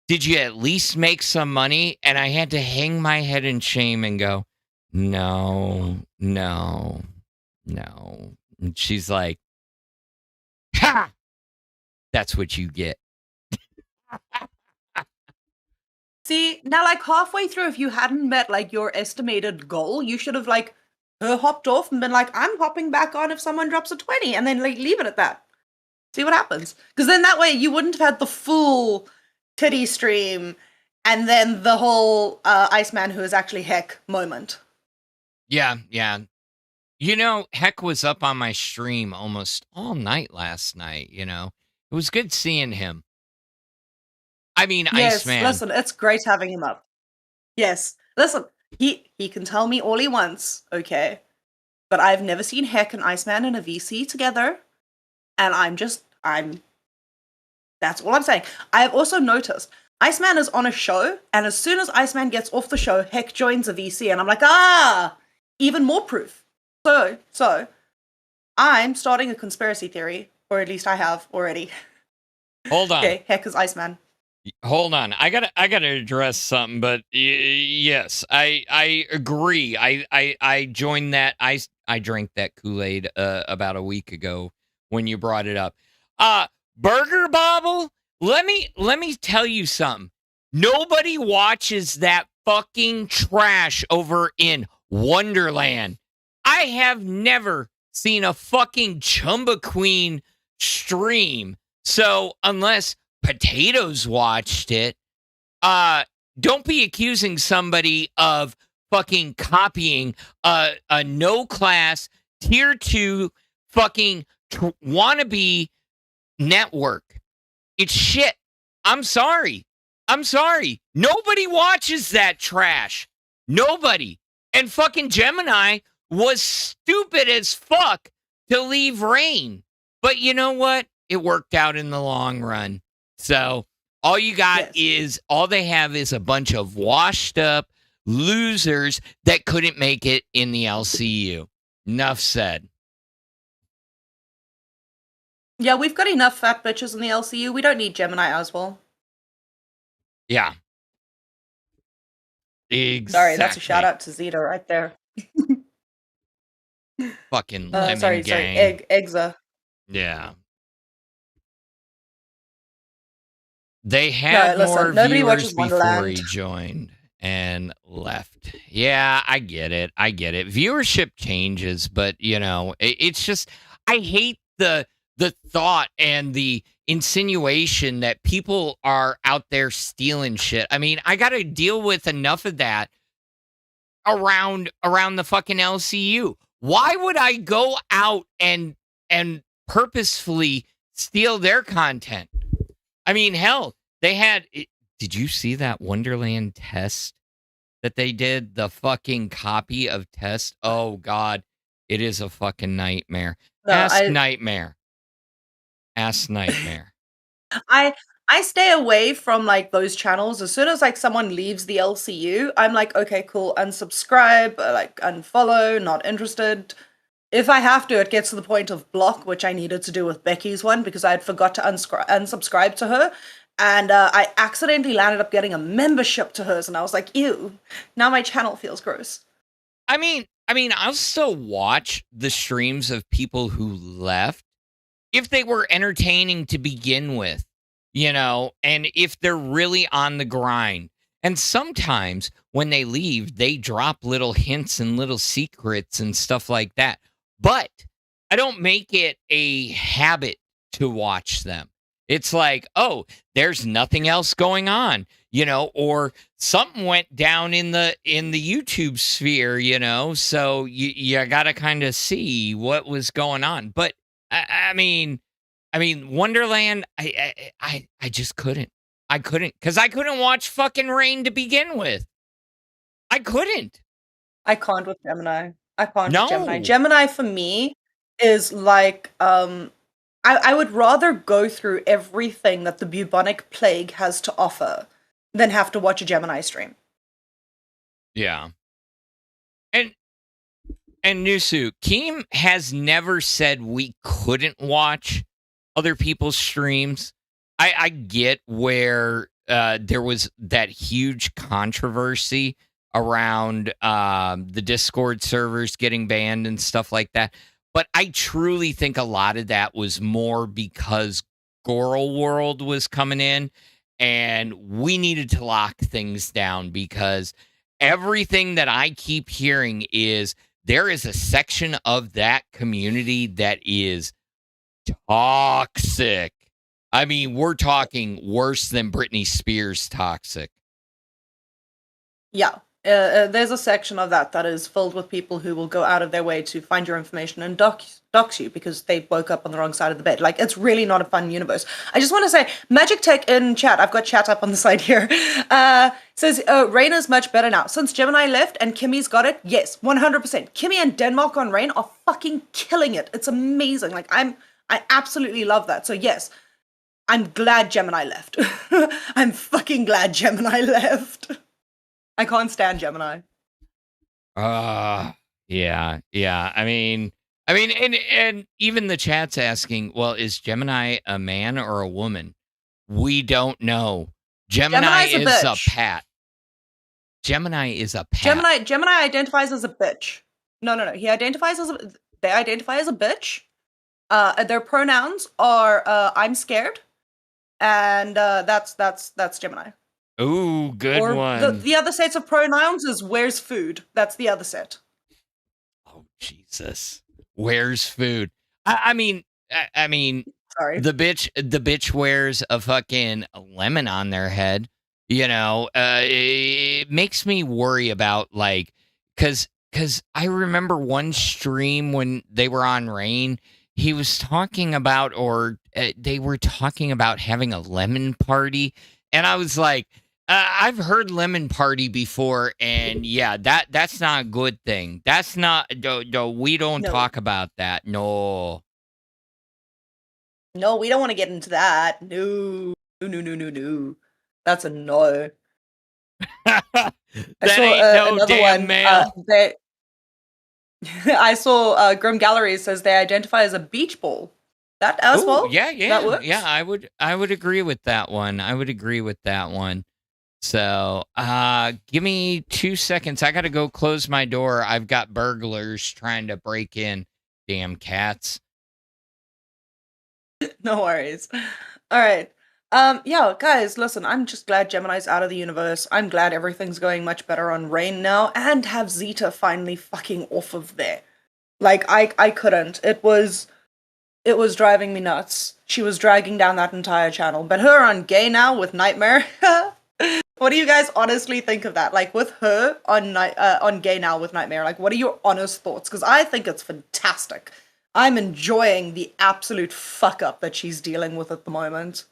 did you at least make some money? And I had to hang my head in shame and go, no. And she's like, ha! That's what you get. see, now like halfway through, if you hadn't met like your estimated goal, you should have like hopped off and been like, I'm hopping back on if someone drops a 20, and then like leave it at that. See what happens. Because then that way you wouldn't have had the full titty stream and then the whole Iceman who is actually Heck moment. Yeah. You know, Heck was up on my stream almost all night last night, you know. It was good seeing him. I mean, Yes, Iceman. listen, it's great having him up. Yes, listen, he can tell me all he wants, okay? But I've never seen Heck and Iceman in a VC together, and that's all I'm saying. I've also noticed Iceman is on a show, and as soon as Iceman gets off the show, Heck joins a VC, and I'm like, even more proof. So, I'm starting a conspiracy theory, or at least I have already. Hold on. Okay, Heck is Iceman. Hold on. I gotta address something, but yes, I agree. I joined that. I drank that Kool-Aid about a week ago when you brought it up. Burger Bobble, let me tell you something. Nobody watches that fucking trash over in Wonderland. I have never seen a fucking Chumba Queen stream. So unless Potatoes watched it, don't be accusing somebody of fucking copying a no class tier 2 fucking wannabe network. It's shit. I'm sorry. Nobody watches that trash. Nobody. And fucking Gemini was stupid as fuck to leave Rain. But you know what? It worked out in the long run. So all you got is, all they have is a bunch of washed up losers that couldn't make it in the LCU. Enough said. Yeah, we've got enough fat bitches in the LCU. We don't need Gemini as well. Yeah. Exactly. Sorry, that's a shout out to Zeta right there. Fucking lemon sorry, gang. Egza. Yeah. They had more nobody viewers watches before Wonderland. he joined and left. Yeah, I get it. Viewership changes, but you know, it's just, I hate the thought and the insinuation that people are out there stealing shit. I mean, I got to deal with enough of that around the fucking LCU. Why would I go out and purposefully steal their content? I mean, hell, they had. Did you see that Wonderland test that they did? The fucking copy of test. Oh God, it is a fucking nightmare. Nightmare. Ass nightmare. I stay away from like those channels. As soon as like someone leaves the LCU, I'm like, okay, cool, unsubscribe, like unfollow, not interested. If I have to, it gets to the point of block, which I needed to do with Becky's one because I had forgot to unsubscribe to her. And I accidentally landed up getting a membership to hers, and I was like, ew, now my channel feels gross. I mean, I'll still watch the streams of people who left if they were entertaining to begin with. and if they're really on the grind. And sometimes when they leave, they drop little hints and little secrets and stuff like that. But I don't make it a habit to watch them. It's like, oh, there's nothing else going on, or something went down in the YouTube sphere, so you got to kind of see what was going on. But I mean, Wonderland, I just couldn't. I couldn't, because I couldn't watch fucking Rain to begin with. I couldn't. I can't with Gemini. I can't with Gemini. No. Gemini for me is like I would rather go through everything that the bubonic plague has to offer than have to watch a Gemini stream. Yeah. And Nusu, Keem has never said we couldn't watch other people's streams. I get where there was that huge controversy around the Discord servers getting banned and stuff like that. But I truly think a lot of that was more because Goral World was coming in and we needed to lock things down, because everything that I keep hearing is there is a section of that community that is toxic. I mean, we're talking worse than Britney Spears toxic. Yeah. There's a section of that is filled with people who will go out of their way to find your information and dox you because they woke up on the wrong side of the bed. Like, it's really not a fun universe. I just want to say, Magic Tech in chat, I've got chat up on the side here, says, Rain is much better now. Since Gemini left and Kimmy's got it, yes, 100%. Kimmy and Denmark on Rain are fucking killing it. It's amazing. Like, I absolutely love that. So yes, I'm glad Gemini left. I'm fucking glad Gemini left. I can't stand Gemini. Yeah. I mean, and even the chat's asking, well, is Gemini a man or a woman? We don't know. Gemini Gemini's a is a bitch. pat. Gemini is a pat. Gemini identifies as a bitch. No. They identify as a bitch. Their pronouns are I'm scared, and that's Gemini. Ooh, good or one. The other sets of pronouns is where's food. That's the other set. Oh, Jesus. Where's food? I mean, Sorry. the bitch wears a fucking lemon on their head. It makes me worry about, like, because I remember one stream when they were on Rain, he was talking about, or they were talking about having a lemon party. And I was like, I've heard lemon party before, and yeah, that's not a good thing. That's not, we don't talk about that. No, we don't want to get into that. No. That's a no. That ain't no damn mail. I saw Grim Gallery says they identify as a beach ball. That as well? Yeah. That works? Yeah, I would agree with that one. So, give me 2 seconds. I got to go close my door. I've got burglars trying to break in. Damn cats. No worries. All right. Yeah, guys, listen, I'm just glad Gemini's out of the universe. I'm glad everything's going much better on Rain now, and have Zeta finally fucking off of there. Like, I couldn't. It was driving me nuts. She was dragging down that entire channel. But her on Gay Now with Nightmare. What do you guys honestly think of that? Like, with her on Gay Now with Nightmare, like, what are your honest thoughts? Because I think it's fantastic. I'm enjoying the absolute fuck up that she's dealing with at the moment.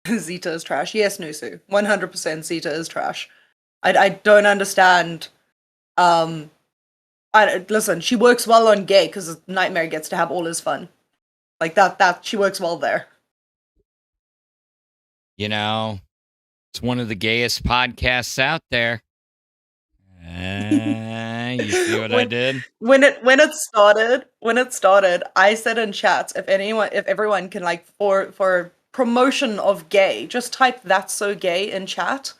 Zeta is trash. Yes, Nusu. 100% Zeta is trash. I don't understand. Listen, she works well on Gay because Nightmare gets to have all his fun. Like, that she works well there. It's one of the gayest podcasts out there. You see what I did? When it started, I said in chats, if everyone can, like, for promotion of Gay, just type "that's so gay" in chat,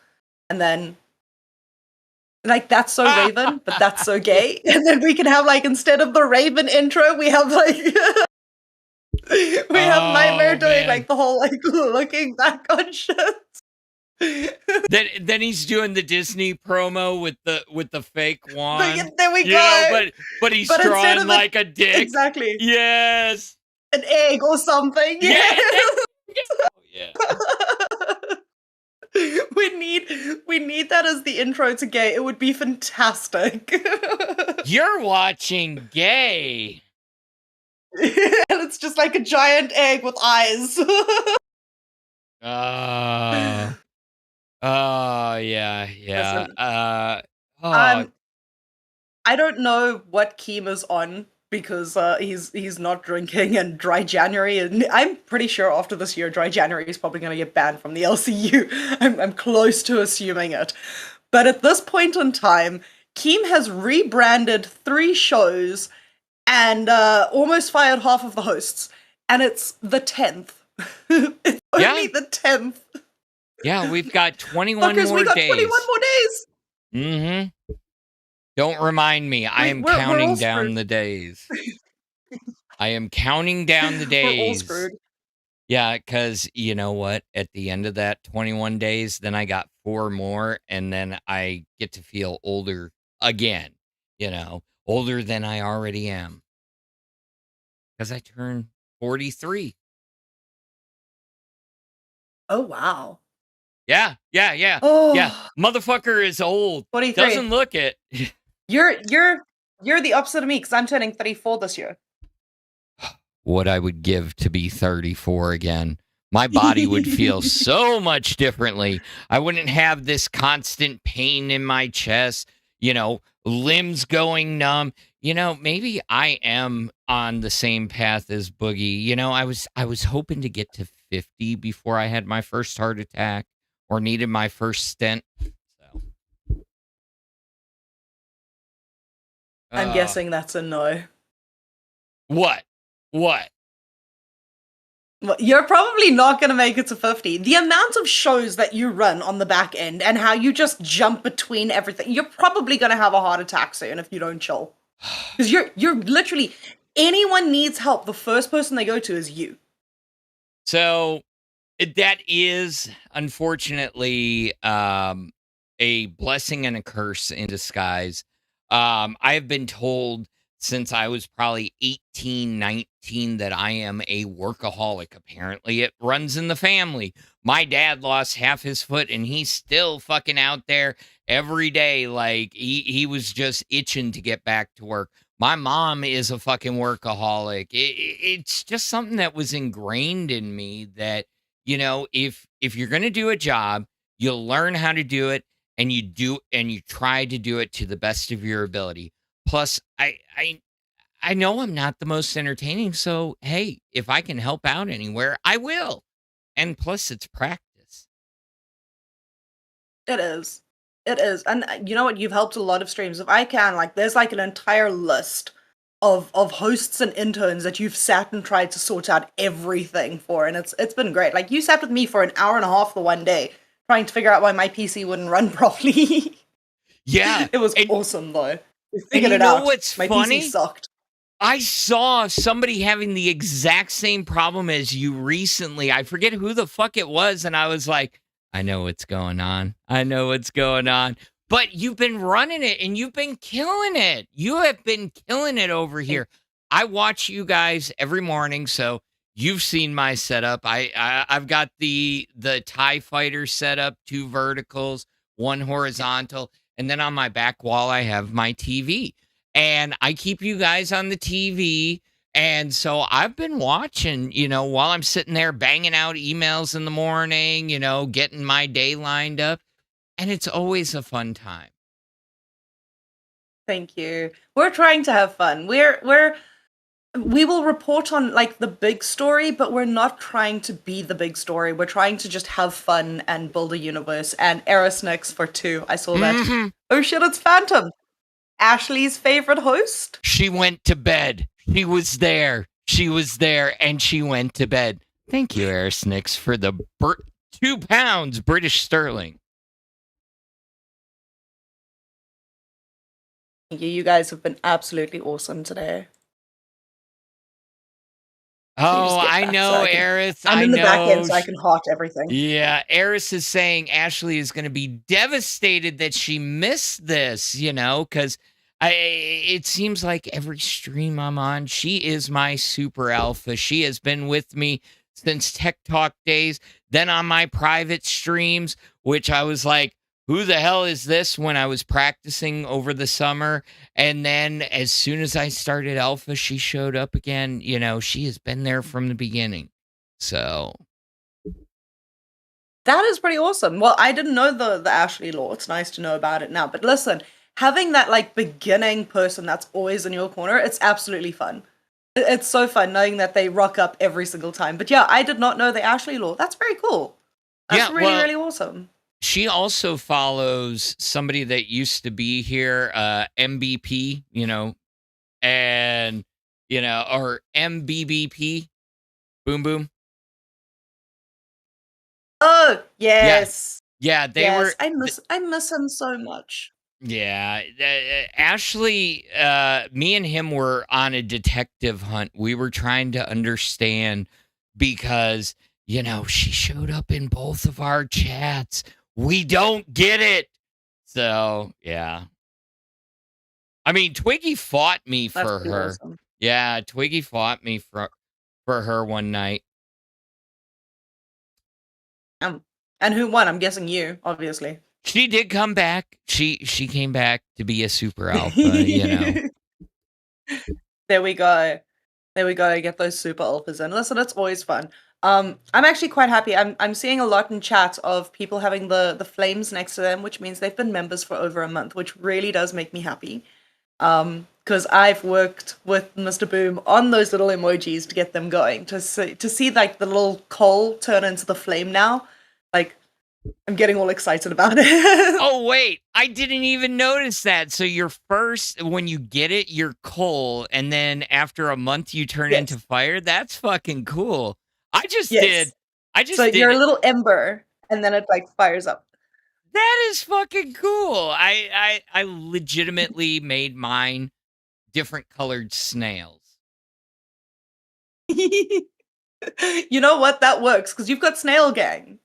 and then, like, "that's so Raven," but "that's so gay," and then we can have, like, instead of the Raven intro, we have, like We have Nightmare Oh, doing man. like the whole like looking back on shit. Then he's doing the Disney promo with the fake wand. There we You go. know, but he's But instead drawing of like a dick. exactly Yes. an egg or something. Yeah. Yeah. Yeah. We need that as the intro to Gay. It would be fantastic. You're watching Gay. And it's just like a giant egg with eyes. Oh, yeah. Listen, I don't know what Keem is on because he's not drinking in dry January, and I'm pretty sure after this year, dry January is probably going to get banned from the LCU. I'm close to assuming it, but at this point in time, Keem has rebranded 3 shows and almost fired half of the hosts, and it's the 10th. It's only the 10th. Yeah, we've got 21 Fuckers, more we got days. 21 more days. Mm-hmm. Don't remind me. I am We're all counting down screwed. the days. I am counting down the days. We're all screwed. Yeah, because you know what? At the end of that 21 days, then I got 4 more, and then I get to feel older again. Older than I already am. Because I turned 43. Oh, wow. Yeah. Oh, Yeah. Motherfucker is old. 43. Doesn't look it. You're the opposite of me because I'm turning 34 this year. What I would give to be 34 again. My body would feel so much differently. I wouldn't have this constant pain in my chest, limbs going numb. Maybe I am on the same path as Boogie. I was hoping to get to 50 before I had my first heart attack or needed my first stent. So I'm guessing that's a no. What? Well, you're probably not going to make it to 50. The amount of shows that you run on the back end and how you just jump between everything, you're probably going to have a heart attack soon if you don't chill. Because you're literally, anyone needs help, the first person they go to is you. So that is, unfortunately, a blessing and a curse in disguise. I have been told since I was probably 18, 19 that I am a workaholic. Apparently, it runs in the family. My dad lost half his foot, and he's still fucking out there every day. Like, he was just itching to get back to work. My mom is a fucking workaholic. It's just something that was ingrained in me that, if you're going to do a job, you'll learn how to do it, and you try to do it to the best of your ability. Plus, I know I'm not the most entertaining, so hey, if I can help out anywhere, I will. And plus, it's practice. It is. It is. And you know what? You've helped a lot of streams. If I can, there's an entire list of hosts and interns that you've sat and tried to sort out everything for, and it's been great. You sat with me for an hour and a half the one day trying to figure out why my PC wouldn't run properly. Yeah. It was awesome, though. We figured it out. What's my funny? PC sucked. I saw somebody having the exact same problem as you recently. I forget who the fuck it was, and I was like, I know what's going on. But you've been running it, and you've been killing it. You have been killing it over here. I watch you guys every morning, so you've seen my setup. I've got the TIE fighter setup, 2 verticals, 1 horizontal, and then on my back wall I have my TV. And I keep you guys on the TV. And so I've been watching, while I'm sitting there banging out emails in the morning, getting my day lined up. And it's always a fun time. Thank you. We're trying to have fun. We will report on the big story, but we're not trying to be the big story. We're trying to just have fun and build a universe. And Aerosnix for 2. I saw that. Mm-hmm. Oh shit, it's Phantom. Ashley's favorite host. She went to bed. She was there, and she went to bed. Thank you, Aerosnix, for the 2 pounds British sterling. Thank you. You guys have been absolutely awesome today. You just Oh, get I that, so know, Eris. I'm I in the back know. end, so I can heart everything. Yeah, Eris is saying Ashley is going to be devastated that she missed this, because it seems like every stream I'm on, she is my super alpha. She has been with me since Tech Talk days, then on my private streams, which I was like, who the hell is this when I was practicing over the summer? And then as soon as I started alpha, she showed up again. She has been there from the beginning. So That is pretty awesome. Well, I didn't know the Ashley lore. It's nice to know about it now. But listen, having that like beginning person that's always in your corner, it's absolutely fun. It's so fun knowing that they rock up every single time. But yeah, I did not know the Ashley lore. That's very cool. That's Yeah, really, well, really awesome. she also follows somebody that used to be here, MBP, and or MBBP, Boom Boom. Oh, Yeah, yes. yeah, they Yes. were. I miss him so much. Yeah, Ashley, me and him were on a detective hunt. We were trying to understand because she showed up in both of our chats. We don't get it. So yeah. I mean, Twiggy fought me That's for pretty her. awesome. Yeah, Twiggy fought me for her one night. And who won? I'm guessing you, obviously. She did come back. She came back to be a super alpha. There we go. There we go. Get those super alphas in. Listen, it's always fun. I'm actually quite happy. I'm seeing a lot in chat of people having the flames next to them, which means they've been members for over a month, which really does make me happy. Because I've worked with Mr. Boom on those little emojis to get them going. To see like the little coal turn into the flame now, like I'm getting all excited about it. Oh wait, I didn't even notice that. So you're first when you get it, you're coal, and then after a month you turn Yes. into fire. That's fucking cool. I just Yes. did. So you're a little ember, and then it like fires up. That is fucking cool. I legitimately made mine different colored snails. You know what? That works because you've got Snail Gang.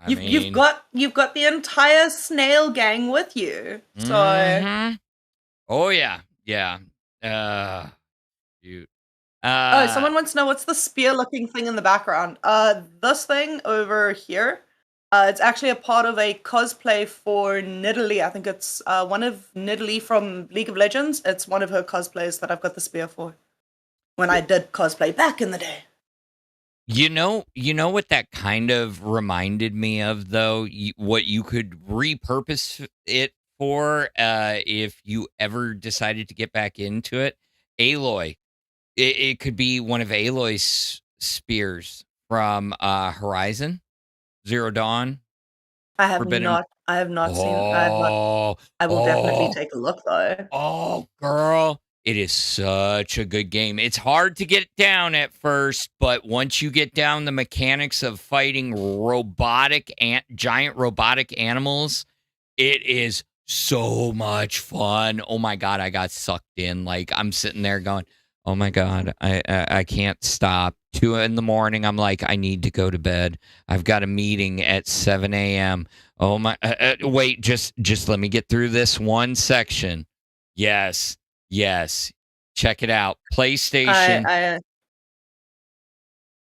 You've got the entire Snail Gang with you. So Mhm. Oh yeah, yeah. Shoot. oh, someone wants to know what's the spear-looking thing in the background. This thing over here. It's actually a part of a cosplay for Nidalee. I think it's one of Nidalee from League of Legends. It's one of her cosplays that I've got the spear for. When I did cosplay back in the day. You know what that kind of reminded me of, though? What you could repurpose it for if you ever decided to get back into it? Aloy. It could be one of Aloy's spears from Horizon Zero Dawn. I have Forbidden. not. I have not seen. I have not. I will definitely take a look though. Oh, girl. It is such a good game. It's hard to get down at first, but once you get down the mechanics of fighting giant robotic animals, it is so much fun. Oh my God, I got sucked in. Like I'm sitting there going, oh my God, I can't stop. 2 a.m, I'm like, I need to go to bed. I've got a meeting at 7 a.m. Oh my, wait, just let me get through this one section. Yes. Check it out. PlayStation.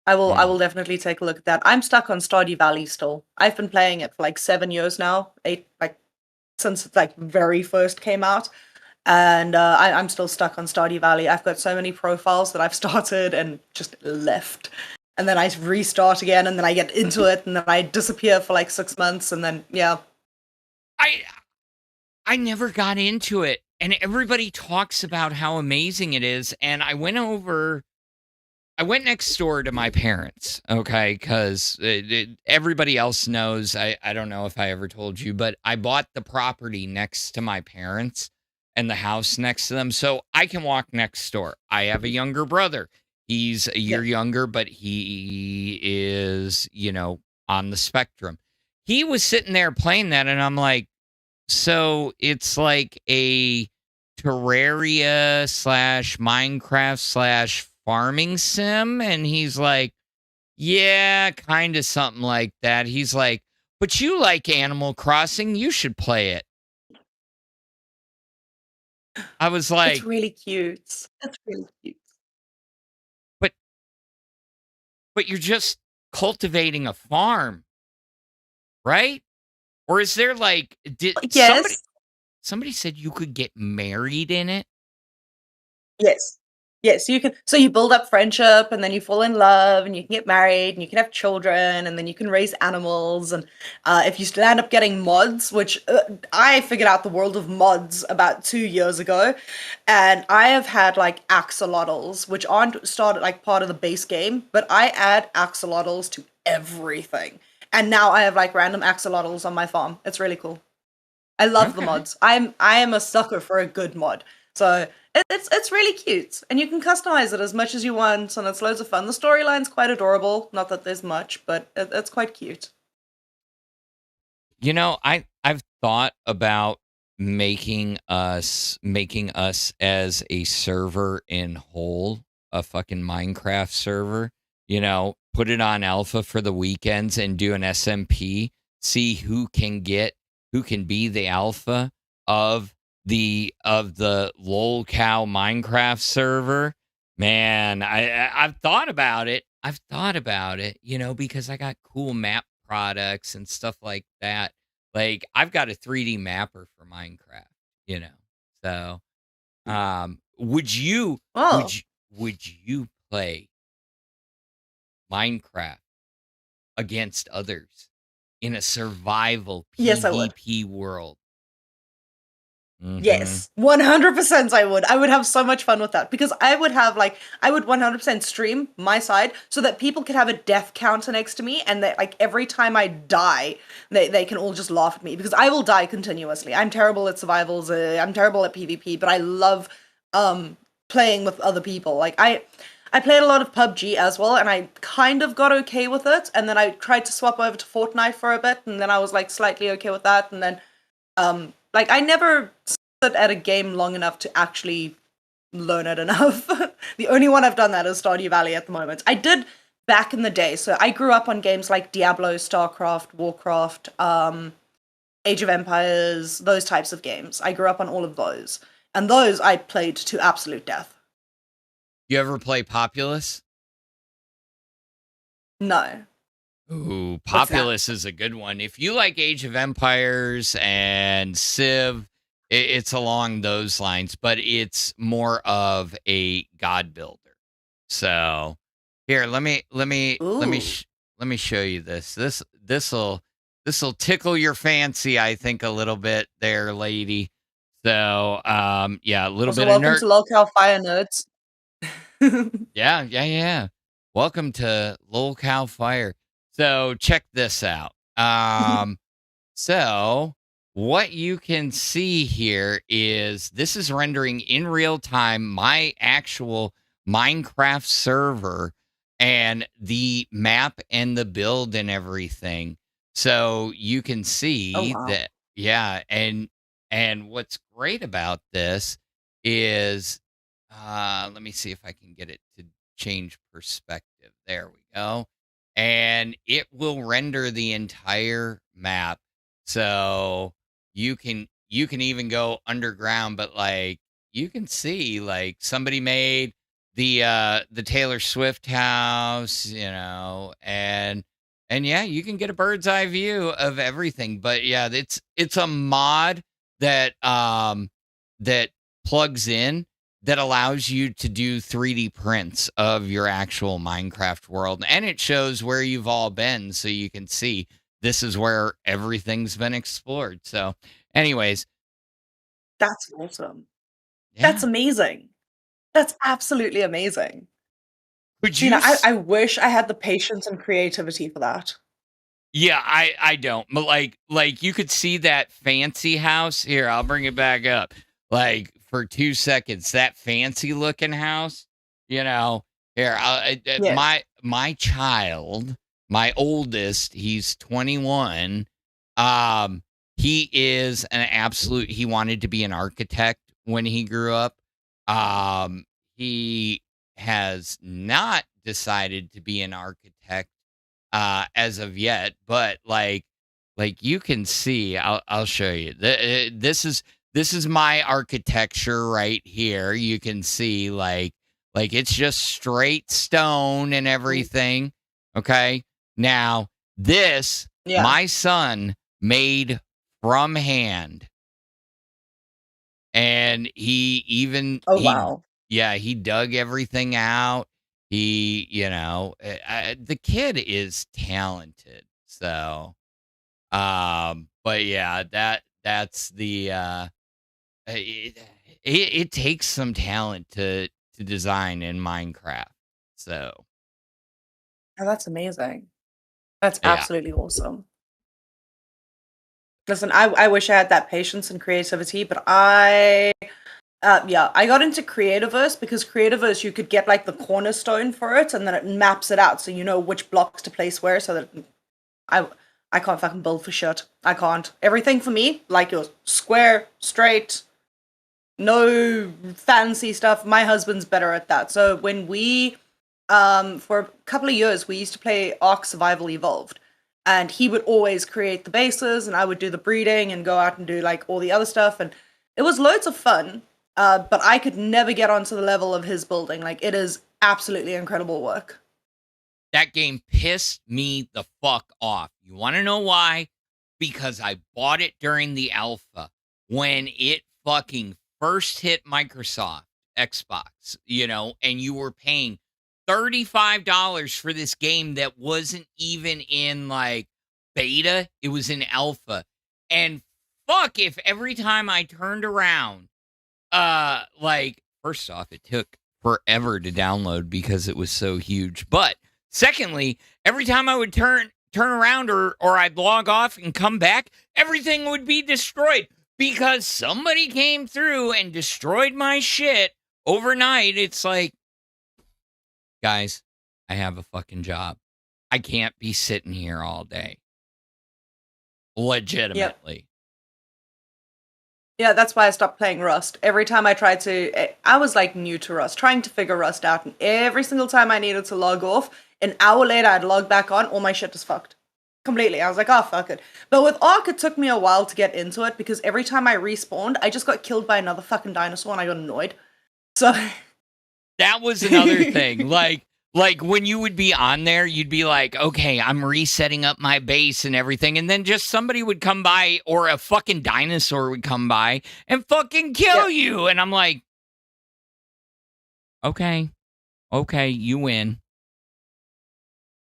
I will definitely take a look at that. I'm stuck on Stardew Valley still. I've been playing it for like 7 years now. 8, like since it like very first came out. And I'm still stuck on Stardew Valley. I've got so many profiles that I've started and just left. And then I restart again, and then I get into it, and then I disappear for like 6 months, and then yeah. I never got into it, and everybody talks about how amazing it is. And I went next door to my parents, okay, because everybody else knows. I don't know if I ever told you, but I bought the property next to my parents and the house next to them, so I can walk next door. I have a younger brother. He's a year younger, but he is, on the spectrum. He was sitting there playing that, and I'm like, so it's like a Terraria / Minecraft / farming sim? And he's like, yeah, kind of something like that. He's like, but you like Animal Crossing. You should play it. I was It's like, really cute. It's really cute. but you're just cultivating a farm, right? Or is there like did Yes. somebody said you could get married in it? Yes. Yes, you can so you build up friendship and then you fall in love and you can get married and you can have children and then you can raise animals and if you land up getting mods, which I figured out the world of mods about 2 years ago, and I have had like axolotls, which aren't started like part of the base game, but I add axolotls to everything. And now I have like random axolotls on my farm. It's really cool. I love the Okay. mods. I am a sucker for a good mod. So it's really cute, and you can customize it as much as you want, and it's loads of fun. The storyline's quite adorable. Not that there's much, but it's quite cute. You know, I've thought about making us as a server in whole, a fucking Minecraft server. You know, put it on alpha for the weekends and do an SMP. See who can be the alpha of the LolCow Minecraft server. Man, I've thought about it. I've thought about it, you know, because I got cool map products and stuff like that. Like I've got a 3D mapper for Minecraft, you know. So, would you Oh, would you play Minecraft against others in a survival yes, I would. PvP world? Mhm. Yes, 100% I would. I would have so much fun with that because I would have like I would 100% stream my side so that people could have a death counter next to me and that like every time I die, they can all just laugh at me because I will die continuously. I'm terrible at survivals, I'm terrible at PvP, but I love playing with other people. Like I played a lot of PUBG as well and I kind of got okay with it and then I tried to swap over to Fortnite for a bit and then I was like slightly okay with that and then like I never sit at a game long enough to actually learn it enough. The only one I've done that is Stardew Valley at the moment. I did back in the day. So I grew up on games like Diablo, StarCraft, Warcraft, Age of Empires, those types of games. I grew up on all of those. And those I played to absolute death. You ever play Populous? No. Ooh, What's that? Populous is a good one. If you like Age of Empires and Civ, it's along those lines, but it's more of a god builder. So, here, Ooh. let me show you this. This'll tickle your fancy, I think, a little bit there, lady. So, yeah, a little Also, bit of welcome nerd. to LolcowFire nerds. Yeah. Welcome to LolcowFire. So check this out. So what you can see here is this is rendering in real time my actual Minecraft server and the map and the build and everything. So you can Oh see wow. that, yeah, and what's great about this is let me see if I can get it to change perspective. There we go. And it will render the entire map. So you can even go underground, but like you can see like somebody made the Taylor Swift house, you know, and yeah, you can get a bird's eye view of everything. But yeah, it's a mod that plugs in that allows you to do 3D prints of your actual Minecraft world. And it shows where you've all been so you can see this is where everything's been explored. So, anyways, That's awesome. That's yeah. amazing. That's absolutely amazing. Could You know, you I wish I had the patience and creativity for that. Yeah, I don't. But like you could see that fancy house. Here, I'll bring it back up. Like for 2 seconds, that fancy looking house, you know. Here, Yes. my child, my oldest, he's 21. Um he is an absolute he wanted to be an architect when he grew up. Um he has not decided to be an architect as of yet, but like you can see, I'll show you. This is my architecture right here. You can see like it's just straight stone and everything. Okay. Now this Yeah. my son made from hand, and Oh wow. he dug everything out. The kid is talented. So, but yeah, that's the it takes some talent to design in Minecraft. So, Oh, that's amazing. That's yeah. absolutely awesome. Listen, I wish I had that patience and creativity, but I got into Creativerse because Creativerse you could get like the cornerstone for it, and then it maps it out so you know which blocks to place where. So that I can't fucking build for shit. I can't. Everything for me, like yours, square, straight, no fancy stuff. My husband's better at that. So when we for a couple of years we used to play Ark Survival Evolved, and he would always create the bases and I would do the breeding and go out and do like all the other stuff, and it was loads of fun. But I could never get onto the level of his building. Like, it is absolutely incredible work. That game pissed me the fuck off. You want to know why? Because I bought it during the alpha when it fucking first hit Microsoft Xbox, and you were paying $35 for this game that wasn't even in like beta, it was in alpha. And fuck if every time I turned around, first off, it took forever to download because it was so huge. But secondly, every time I would turn around or I'd log off and come back, everything would be destroyed because somebody came through and destroyed my shit overnight. It's like, guys, I have a fucking job. I can't be sitting here all day. Legitimately. Yeah, that's why I stopped playing Rust. Every time I tried to, I was like new to Rust, trying to figure Rust out, and every single time I needed to log off, an hour later I'd log back on, all my shit is fucked. Completely. I was like, oh, fuck it. But with Ark, it took me a while to get into it, because every time I respawned, I just got killed by another fucking dinosaur, and I got annoyed. So... That was another thing. Like when you would be on there, you'd be like, okay, I'm resetting up my base and everything. And then just somebody would come by, or a fucking dinosaur would come by and fucking kill you. And I'm like, okay, you win.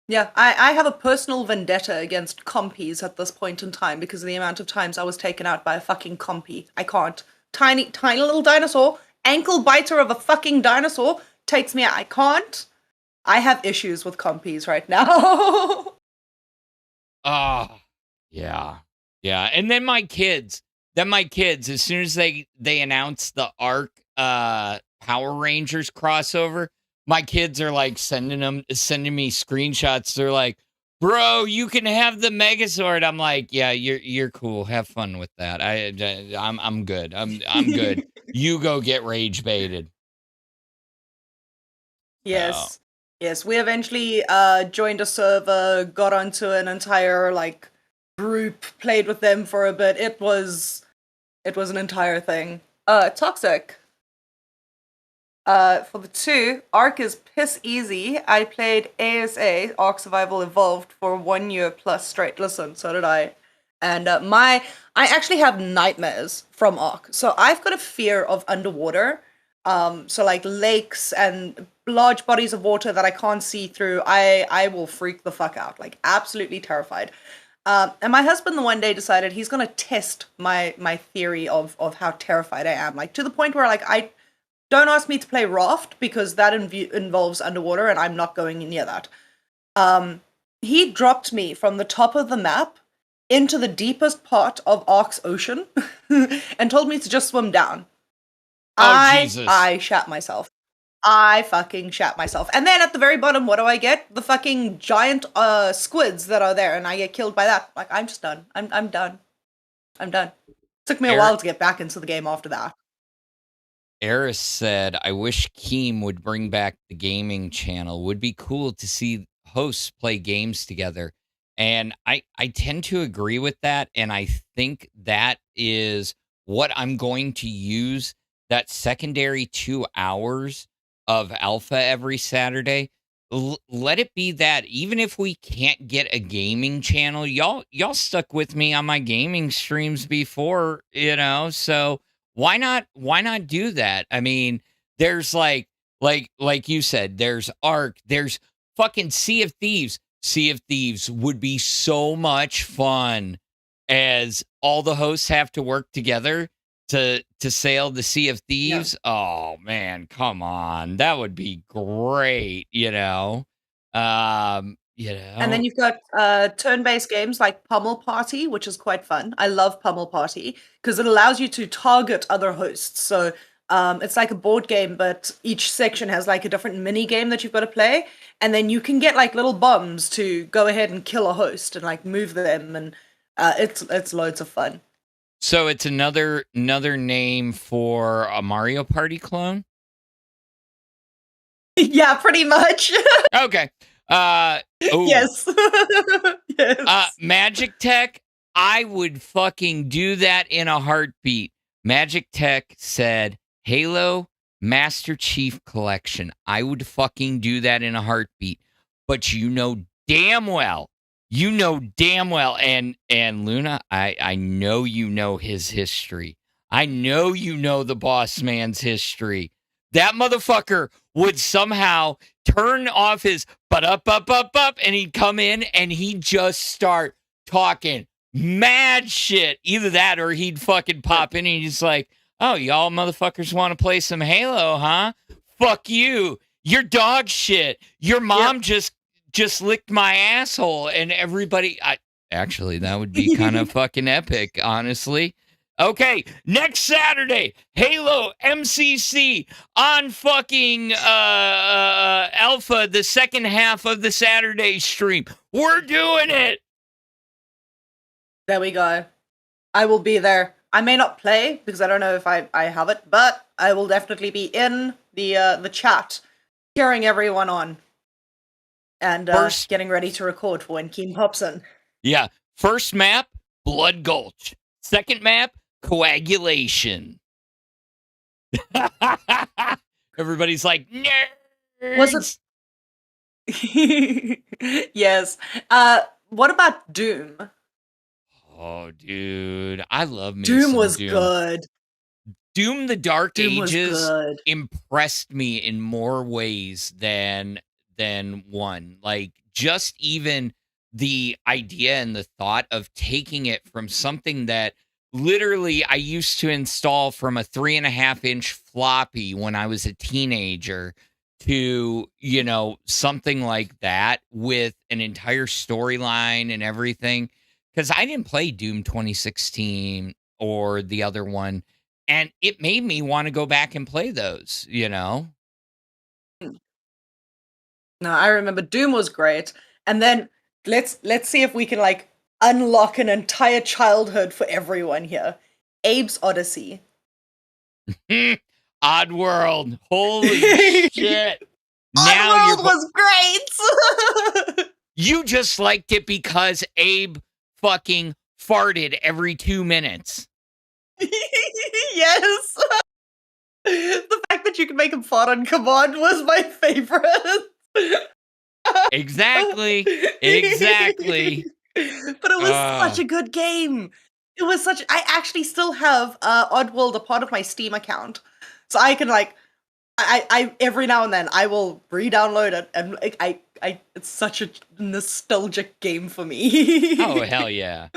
Yeah, I have a personal vendetta against compies at this point in time because of the amount of times I was taken out by a fucking compy. I can't. Tiny little dinosaur, ankle biter of a fucking dinosaur takes me out. I can't. I have issues with compies right now. Oh, yeah. And then my kids, as soon as they announced the Ark Power Rangers crossover, my kids are like sending me screenshots. They're like, bro, you can have the Megazord. I'm like, yeah, you're cool. Have fun with that. I'm good. I'm good. You go get rage baited. Yes. Yes, we eventually joined a server, got onto an entire like group, played with them for a bit. It was an entire thing. Toxic. For the 2, Ark is piss easy. I played ASA, Ark Survival Evolved, for 1 year plus straight. Listen, so did I. And I actually have nightmares from Ark. So I've got a fear of underwater. So like lakes and large bodies of water that I can't see through, I will freak the fuck out. Like, absolutely terrified. And my husband the one day decided he's gonna test my theory of how terrified I am. Like, to the point where like don't ask me to play Raft because that involves underwater and I'm not going near that. He dropped me from the top of the map into the deepest part of Ark's ocean and told me to just swim down. Jesus. I shat myself. I fucking shat myself. And then at the very bottom, what do I get? The fucking giant squids that are there, and I get killed by that. Like, I'm just done. I'm done. I'm done. Took me a while to get back into the game after that. Eris said, I wish Keem would bring back the gaming channel. Would be cool to see hosts play games together. And I tend to agree with that. And I think that is what I'm going to use that secondary 2 hours of alpha every Saturday. Let it be that even if we can't get a gaming channel, y'all stuck with me on my gaming streams before, so why not do that? I mean, there's like you said, there's Ark, there's fucking Sea of Thieves. Sea of Thieves would be so much fun as all the hosts have to work together to sail the Sea of Thieves. Oh man, come on. That would be great, Um, And then you've got turn-based games like Pummel Party, which is quite fun. I love Pummel Party because it allows you to target other hosts. So it's like a board game, but each section has like a different mini game that you've got to play, and then you can get like little bombs to go ahead and kill a host and like move them, and it's loads of fun. So it's another name for a Mario Party clone? Yeah, pretty much. Okay. Ooh. Yes. Yes. Magic Tech, I would fucking do that in a heartbeat. Magic Tech said, Halo Master Chief Collection. I would fucking do that in a heartbeat. But you know damn well, and Luna, I know you know his history. I know you know the boss man's history. That motherfucker would somehow turn off his up, and he'd come in and he'd just start talking mad shit. Either that or he'd fucking pop in and he's like, oh, y'all motherfuckers want to play some Halo, huh? Fuck you. You're dog shit. Your mom just licked my asshole. And everybody, actually, that would be kind of fucking epic, honestly. Okay, next Saturday, Halo MCC on fucking Alpha, the second half of the Saturday stream. We're doing it. There we go. I will be there. I may not play because I don't know if I have it, but I will definitely be in the chat, cheering everyone on, and getting ready to record for when Keem pops in. Yeah, first map, Blood Gulch. Second map, Coagulation. Everybody's like, nerds. Was it? Yes. What about Doom? Oh, dude, I love me Doom some was Doom. good. Doom the Dark Doom was Ages good. impressed me in more ways than one. Like, just even the idea and the thought of taking it from something that literally I used to install from a 3.5-inch floppy when I was a teenager to, something like that with an entire storyline and everything. Because I didn't play Doom 2016 or the other one, and it made me want to go back and play those, No, I remember Doom was great. And then let's see if we can like unlock an entire childhood for everyone here. Abe's Odyssey. Oddworld. Holy shit. Oddworld was great. You just liked it because Abe fucking farted every 2 minutes. Yes. The fact that you could make him fart on command was my favorite. Exactly. But it was such a good game. It was such. I actually still have Oddworld a part of my Steam account, so I can like, I every now and then I will re-download it, and it's such a nostalgic game for me. Oh hell yeah!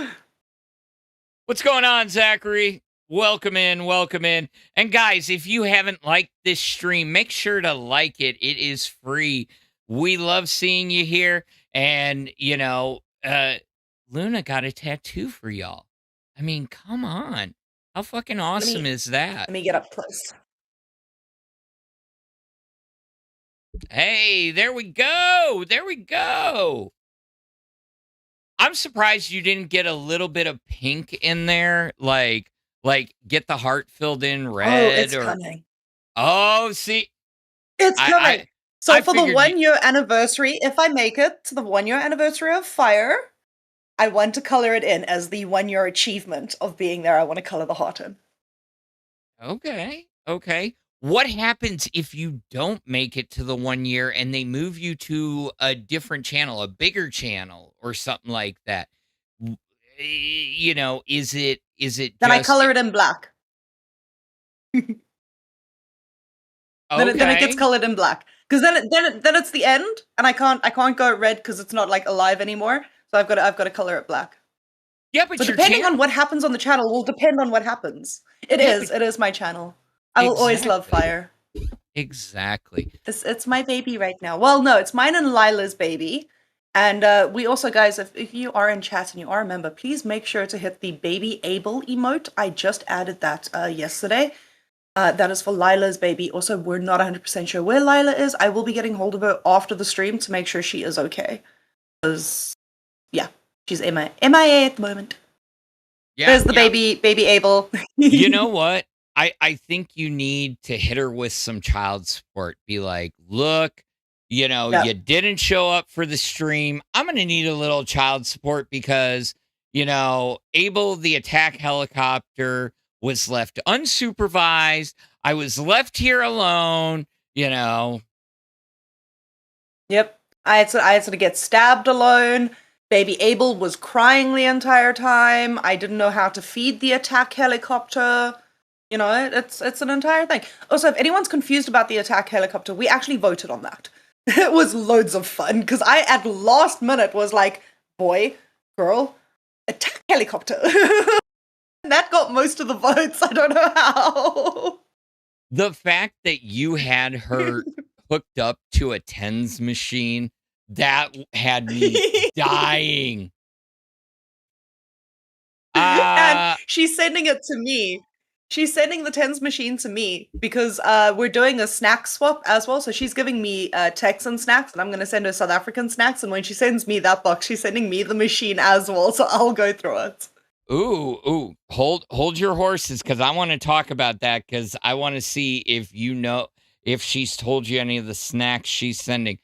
What's going on, Zachary? Welcome in. And guys, if you haven't liked this stream, make sure to like it. It is free. We love seeing you here. And, Luna got a tattoo for y'all. I mean, come on. How fucking awesome is that? Let me get up close. Hey, there we go. I'm surprised you didn't get a little bit of pink in there. Like get the heart filled in red. Oh, it's coming. Oh, see, It's I coming. I So I for the figured you. 1 year anniversary, if I make it to the 1 year anniversary of Fire, I want to color it in as the 1 year achievement of being there. I want to color the heart in. Okay. Okay. What happens if you don't make it to the 1 year and they move you to a different channel, a bigger channel or something like that? Is it Then I just color it in black. Then it gets okay? colored in black. Because then it's the end, and I can't go red because it's not like alive anymore. So I've got to color it black. Yeah, So but your depending on channel. what happens on the channel will depend on what happens. It Yeah, is. but It is my channel. I will always love exactly. Fire. Exactly. It's my baby right now. Well, no, it's mine and Lila's baby. And we also, guys, if you are in chat and you are a member, please make sure to hit the baby Abel emote. I just added that yesterday. That is for Lila's baby. Also, we're not 100% sure where Lilah is. I will be getting hold of her after the stream to make sure she is okay. Because, yeah, she's MIA at the moment. Yeah, There's the yeah. baby Abel. You know what? I think you need to hit her with some child support. Be like, look, Yeah. you didn't show up for the stream. I'm going to need a little child support because, Abel, the attack helicopter, was left unsupervised. I was left here alone, you know. Yep. I had to get stabbed alone. Baby Abel was crying the entire time. I didn't know how to feed the attack helicopter. It's an entire thing. Also, if anyone's confused about the attack helicopter, we actually voted on that. It was loads of fun because I at last minute was like, boy, girl, attack helicopter. That got most of the votes. I don't know how. The fact that you had her hooked up to a tens machine, that had me dying. And Uh, she's sending it to me. She's sending the tens machine to me because we're doing a snack swap as well. So she's giving me Texan snacks, and I'm going to send her South African snacks. And when she sends me that box, she's sending me the machine as well. So I'll go through it. ooh, hold your horses, because I want to talk about that, because I want to see if she's told you any of the snacks she's sending.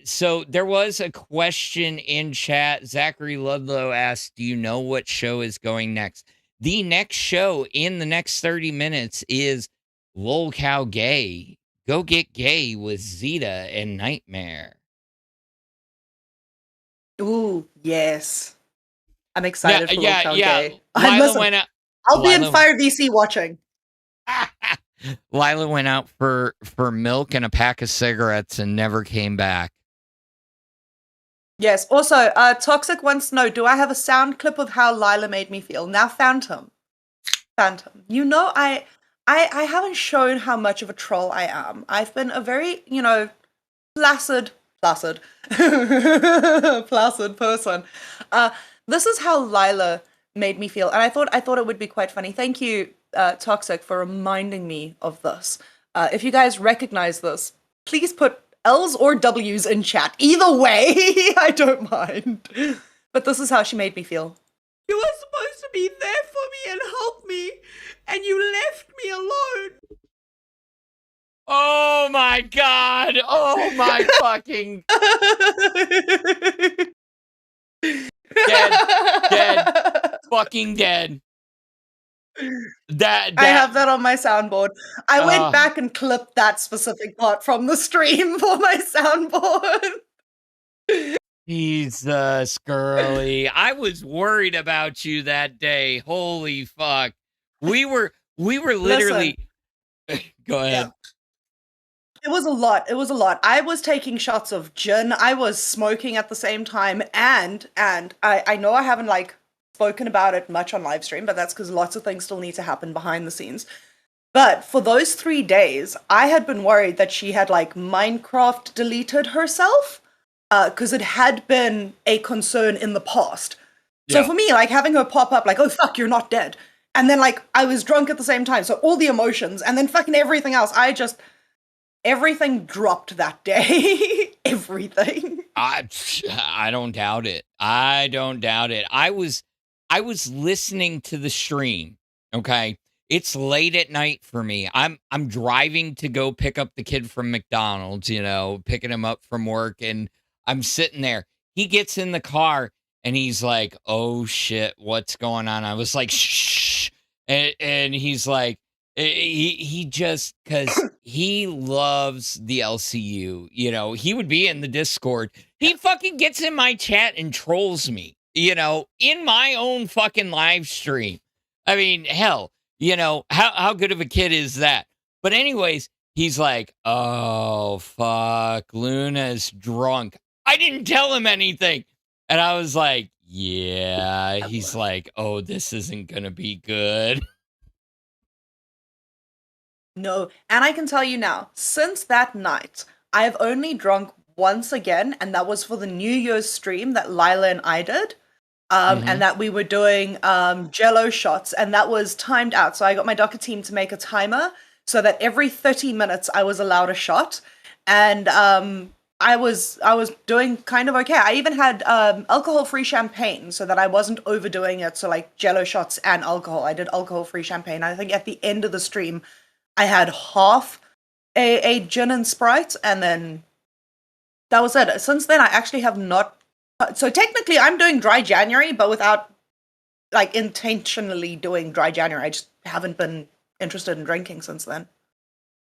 So there was a question in chat. Zachary Ludlow asked, "Do you know what show is going next?" The next show in the next 30 minutes is LolCow Gay. Go get gay with Zeta and Nightmare. Ooh, yes. I'm excited for Local Yeah. Gay. Lilah went out. I'll be in Lilah- Fire VC watching. Lilah went out for milk and a pack of cigarettes and never came back. Yes. Also, Toxic wants to know, do I have a sound clip of how Lilah made me feel? Now, Phantom. I haven't shown how much of a troll I am. I've been a very, placid placid person. This is how Lilah made me feel, and I thought it would be quite funny. Thank you, Toxic, for reminding me of this. If you guys recognize this, please put L's or W's in chat. Either way, I don't mind. But this is how she made me feel. You were supposed to be there for me and help me, and you left me alone. Oh my god! Oh my fucking dead, fucking dead. That I have that on my soundboard. I went Ah. back and clipped that specific part from the stream for my soundboard. Jesus, girly. I was worried about you that day. Holy fuck. We were literally Go ahead. Yeah. It was a lot. I was taking shots of gin. I was smoking at the same time, and I know I haven't spoken about it much on live stream, but that's because lots of things still need to happen behind the scenes. But for those 3 days, I had been worried that she had Minecraft deleted herself, because it had been a concern in the past. So Yeah. for me, having her pop up oh fuck, you're not dead, and then I was drunk at the same time, so all the emotions, and then fucking everything else, everything dropped that day. Everything. I don't doubt it. I was listening to the stream. Okay. it's late at night for me. I'm driving to go pick up the kid from McDonald's, picking him up from work, and I'm sitting there. He gets in the car and he's like, "Oh shit, what's going on?" I was like, "Shh," and he's like, he just because he loves the LCU. He would be in the Discord. He fucking gets in my chat and trolls me. In my own fucking live stream. I mean, hell. How good of a kid is that? But anyways, he's like, "Oh, fuck, Luna's drunk." I didn't tell him anything. And I was like, yeah. He's like, "Oh, this isn't going to be good." No, and I can tell you now, since that night, I have only drunk once again, and that was for the New Year's stream that Lilah and I did. And that we were doing Jello shots, and that was timed out. So I got my Docker team to make a timer so that every 30 minutes I was allowed a shot, and I was doing kind of okay. I even had alcohol-free champagne so that I wasn't overdoing it. So like Jello shots and alcohol. I did alcohol-free champagne. I think at the end of the stream, I had half a gin and Sprite, and then that was it. Since then, I actually have not. So technically, I'm doing dry January, but without like intentionally doing dry January. I just haven't been interested in drinking since then.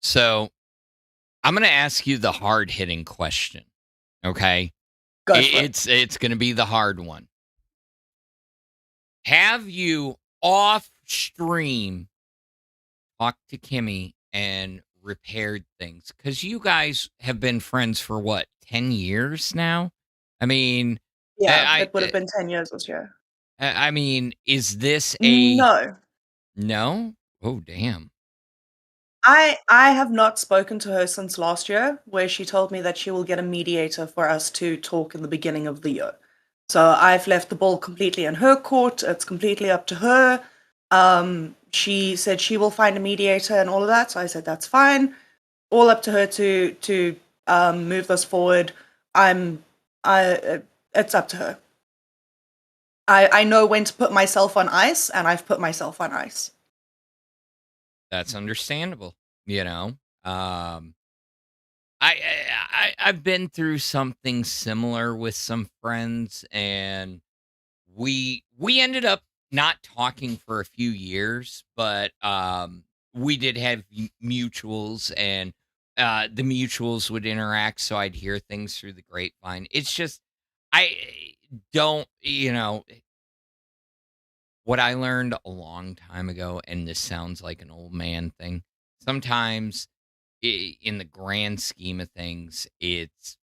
So I'm going to ask you the hard-hitting question, okay? Go for it. It's going to be the hard one. Have you off-stream talked to Kimmy and repaired things? Because you guys have been friends for, 10 years now? I mean... Yeah, it would have been 10 years this year. I mean, is this a... No. No? Oh, damn. I have not spoken to her since last year, where she told me that she will get a mediator for us to talk in the beginning of the year. So I've left the ball completely in her court. It's completely up to her. She said she will find a mediator and all of that. So I said, that's fine. All up to her to move this forward. It's up to her. I know when to put myself on ice, and I've put myself on ice. That's understandable. I've been through something similar with some friends, and we ended up not talking for a few years, but we did have mutuals, and the mutuals would interact, so I'd hear things through the grapevine. It's just I don't, what I learned a long time ago, and this sounds like an old man thing. Sometimes in the grand scheme of things, it's,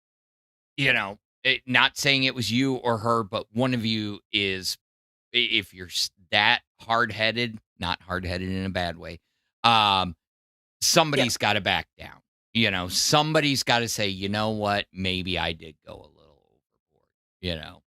not saying it was you or her, but one of you is, if you're that hard-headed, not hard-headed in a bad way, somebody's got to back down. Somebody's got to say, you know what, maybe I did go a little overboard,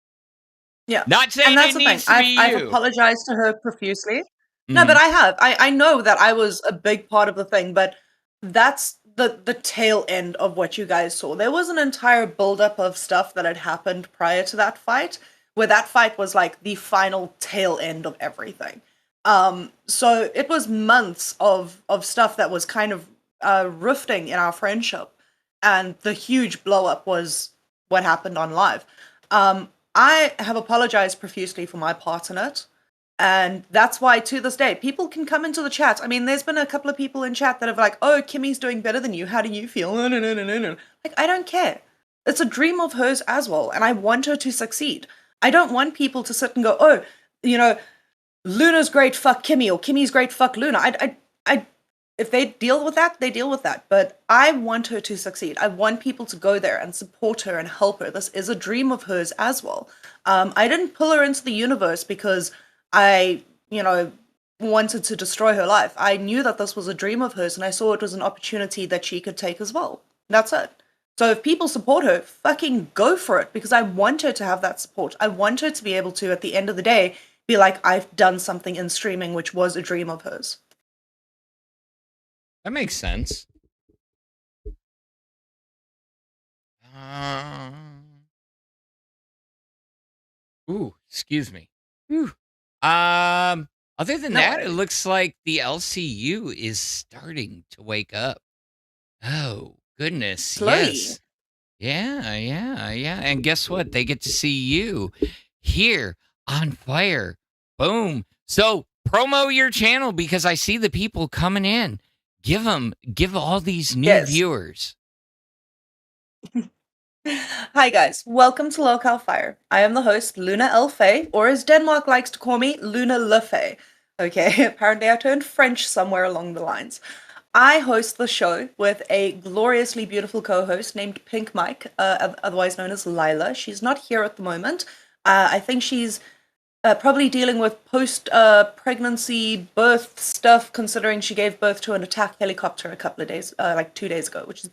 Yeah. Not saying and that's it the thing. needs to be I've you. apologized to her profusely. No, but I have. I know that I was a big part of the thing, but that's the tail end of what you guys saw. There was an entire buildup of stuff that had happened prior to that fight, where that fight was like the final tail end of everything. So it was months of stuff that was kind of rifting in our friendship, and the huge blow up was what happened on live. I have apologized profusely for my part in it. And that's why, to this day, people can come into the chat. I mean, there's been a couple of people in chat that have like, "Oh, Kimmy's doing better than you. How do you feel?" No. Like, I don't care. It's a dream of hers as well, and I want her to succeed. I don't want people to sit and go, "Oh, Luna's great, fuck Kimmy," or "Kimmy's great, fuck Luna." If they deal with that, they deal with that. But I want her to succeed. I want people to go there and support her and help her. This is a dream of hers as well. I didn't pull her into the universe because I, wanted to destroy her life. I knew that this was a dream of hers, and I saw it was an opportunity that she could take as well. That's it. So if people support her, fucking go for it, because I want her to have that support. I want her to be able to, at the end of the day, be like, I've done something in streaming which was a dream of hers. That makes sense. Ooh, excuse me. Ooh. Other than No that, it worries. looks like the LCU is starting to wake up. Oh, goodness. Slowly. Yes. Yeah. And guess what? They get to see you here on Fire. Boom. So promo your channel because I see the people coming in. Give all these new Yes. viewers. Hi guys, welcome to LolcowFire. I am the host, LunaLFae, or as Denmark likes to call me, LunaLFae. Okay, apparently I turned French somewhere along the lines. I host the show with a gloriously beautiful co-host named Pink Mike, otherwise known as Lilah. She's not here at the moment. I think she's probably dealing with post-pregnancy birth stuff, considering she gave birth to an attack helicopter a couple of days, like 2 days ago, which is,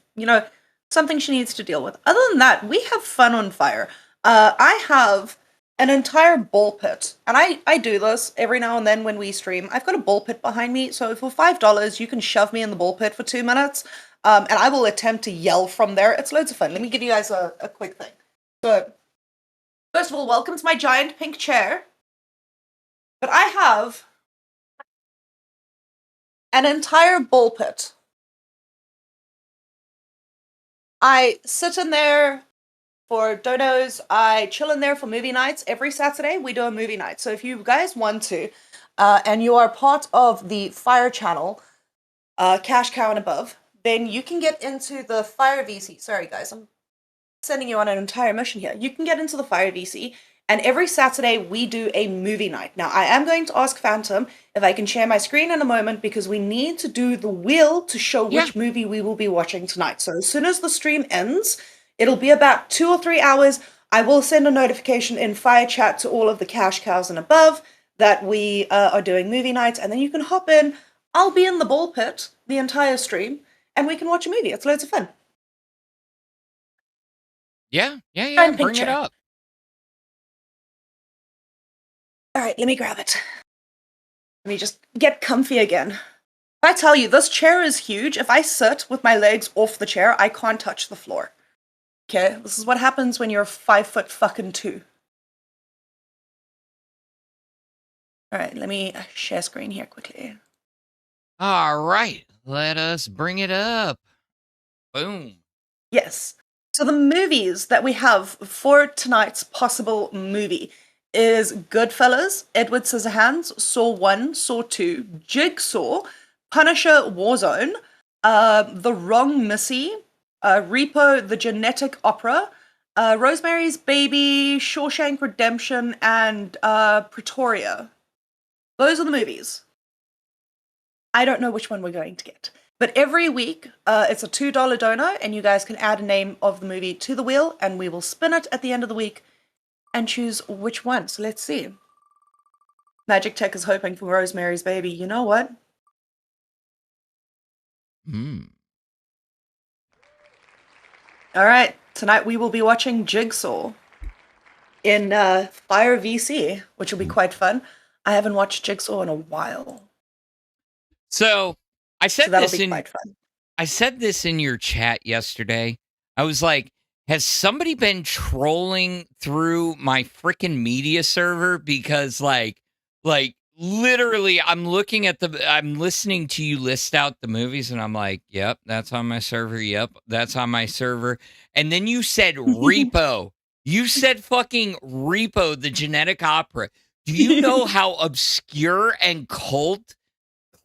something she needs to deal with. Other than that, we have fun on Fire. I have an entire ball pit, and I do this every now and then when we stream. I've got a ball pit behind me, so for $5, you can shove me in the ball pit for 2 minutes, and I will attempt to yell from there. It's loads of fun. Let me give you guys a quick thing. So, first of all, welcome to my giant pink chair. But I have an entire ball pit. I sit in there for donos. I chill in there for movie nights. Every Saturday, we do a movie night. So if you guys want to, and you are part of the Fire channel, Cash Cow and above, then you can get into the Fire VC. Sorry, guys, I'm sending you on an entire mission here. You can get into the Fire VC, and every Saturday we do a movie night. Now, I am going to ask Phantom if I can share my screen in a moment because we need to do the wheel to show which movie we will be watching tonight. So as soon as the stream ends, it'll be about 2 or 3 hours. I will send a notification in Fire Chat to all of the Cash Cows and above that we are doing movie nights, and then you can hop in. I'll be in the ball pit the entire stream, and we can watch a movie. It's loads of fun. Yeah. And Bring it picture. up. All right, let me grab it. Let me just get comfy again. I tell you, this chair is huge. If I sit with my legs off the chair, I can't touch the floor. Okay, this is what happens when you're 5'2". All right, let me share screen here quickly. All right. Let us bring it up. Boom. Yes. So the movies that we have for tonight's possible movie is Goodfellas, Edward Scissorhands, Saw 1, Saw 2, Jigsaw, Punisher Warzone, The Wrong Missy, Repo, The Genetic Opera, Rosemary's Baby, Shawshank Redemption, and Pretoria. Those are the movies. I don't know which one we're going to get. But every week, it's a $2 dono, and you guys can add a name of the movie to the wheel, and we will spin it at the end of the week and choose which one. So let's see. Magic Tech is hoping for Rosemary's Baby. You know what? All right. Tonight we will be watching Jigsaw in Fire VC, which will be quite fun. I haven't watched Jigsaw in a while. So I said that'll this be quite fun. I said this in your chat yesterday. I was like, has somebody been trolling through my freaking media server? Because like literally I'm listening to you list out the movies and I'm like, yep, that's on my server. Yep, that's on my server. And then you said Repo. You said fucking Repo, the Genetic Opera. Do you know how obscure and cult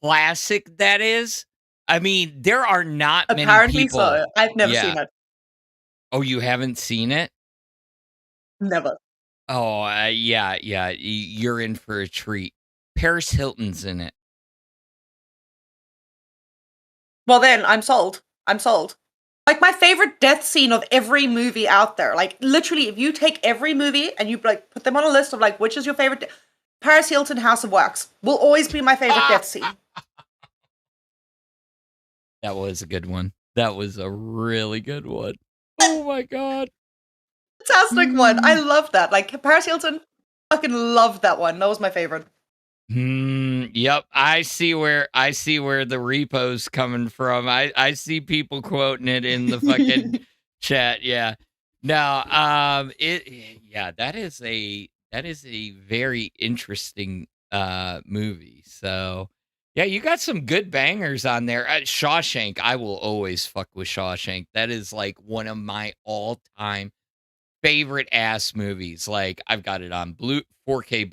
classic that is? I mean, there are not many Apparently people. so. I've never seen it. Oh, you haven't seen it? Never. Oh, yeah. You're in for a treat. Paris Hilton's in it. Well, then I'm sold. Like my favorite death scene of every movie out there. Like literally, if you take every movie and you like put them on a list of like which is your favorite, Paris Hilton, House of Wax will always be my favorite death scene. That was a good one. That was a really good one. Oh my god. Fantastic one. I love that. Like Paris Hilton, fucking loved that one. That was my favorite. Yep. I see where the repo's coming from. I see people quoting it in the fucking chat. Yeah. No, that is a very interesting movie. So yeah, you got some good bangers on there. Shawshank, I will always fuck with Shawshank. That is like one of my all-time favorite ass movies. Like I've got it on 4K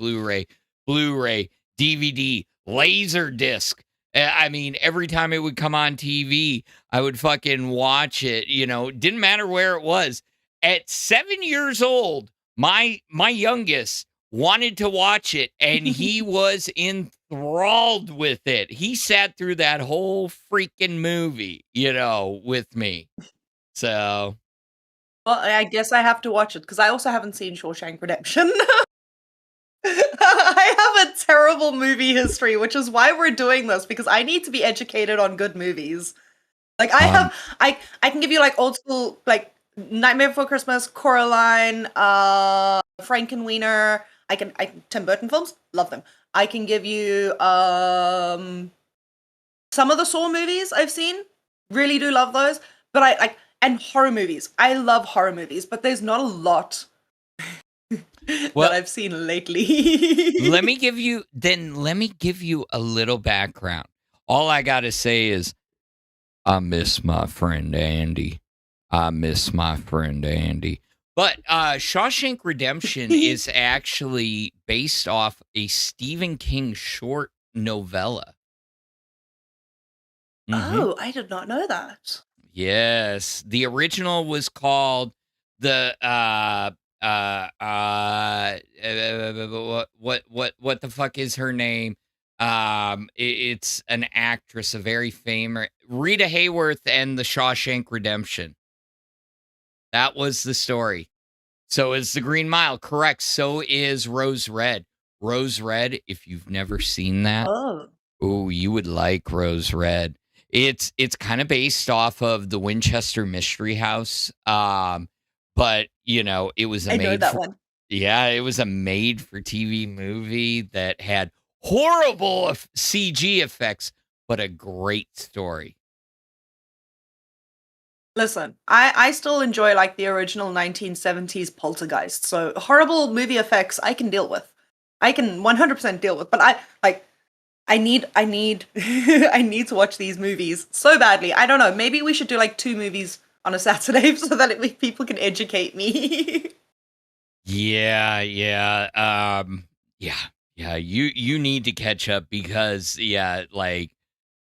Blu-ray, DVD, laser disc. I mean, every time it would come on TV, I would fucking watch it. Didn't matter where it was. At 7 years old, my youngest wanted to watch it, and he was enthralled with it. He sat through that whole freaking movie, with me. So Well, I guess I have to watch it because I also haven't seen Shawshank Redemption. I have a terrible movie history, which is why we're doing this, because I need to be educated on good movies. Like I can give you like old school, like Nightmare Before Christmas, Coraline, Frankenweenie. I Tim Burton films, love them. I can give you some of the Saw movies I've seen, really do love those. But and horror movies. I love horror movies, but there's not a lot Well, that I've seen lately. let me give you a little background. All I gotta say is I miss my friend Andy. But Shawshank Redemption is actually based off a Stephen King short novella. Oh, I did not know that. Yes, the original was called the what the fuck is her name? It's an actress, a very famous Rita Hayworth and the Shawshank Redemption. That was the story. So is the Green Mile, correct? So is Rose Red. Rose Red, if you've never seen that, Oh, you would like Rose Red. It's kind of based off of the Winchester Mystery House. But it was I know that one. it was a made for TV movie that had horrible CG effects, but a great story. Listen, I still enjoy like the original 1970s Poltergeist. So horrible movie effects I can deal with. I can 100% deal with. But I need I need to watch these movies so badly. I don't know. Maybe we should do like 2 movies on a Saturday so that people can educate me. Yeah. You need to catch up because like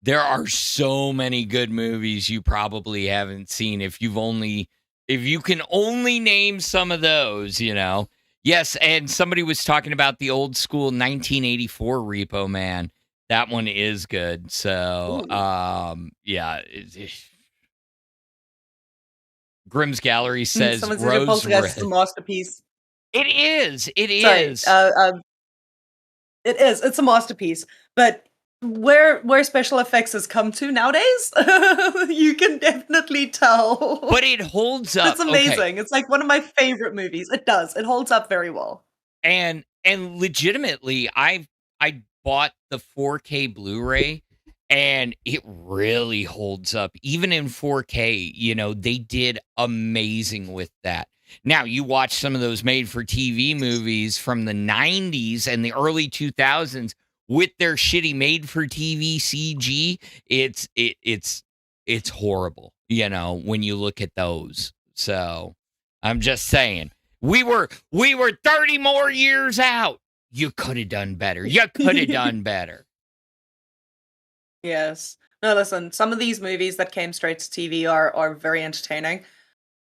there are so many good movies you probably haven't seen if you can only name some of those, Yes, and somebody was talking about the old school 1984 Repo Man. That one is good. So, Ooh. Grimm's Gallery says Someone says your Rose Poltergeist is a Red. masterpiece. It is. It Sorry, is. it is. It's a masterpiece. But where special effects has come to nowadays, you can definitely tell. But it holds up. It's amazing. It's like one of my favorite movies. It does. It holds up very well. And legitimately, I bought the 4K Blu-ray and it really holds up. Even in 4K, they did amazing with that. Now, you watch some of those made-for-TV movies from the 90s and the early 2000s with their shitty made-for-TV CG, it's horrible, when you look at those. So, I'm just saying, we were 30 more years out. You could have done better. Yes. No, listen, some of these movies that came straight to TV are very entertaining.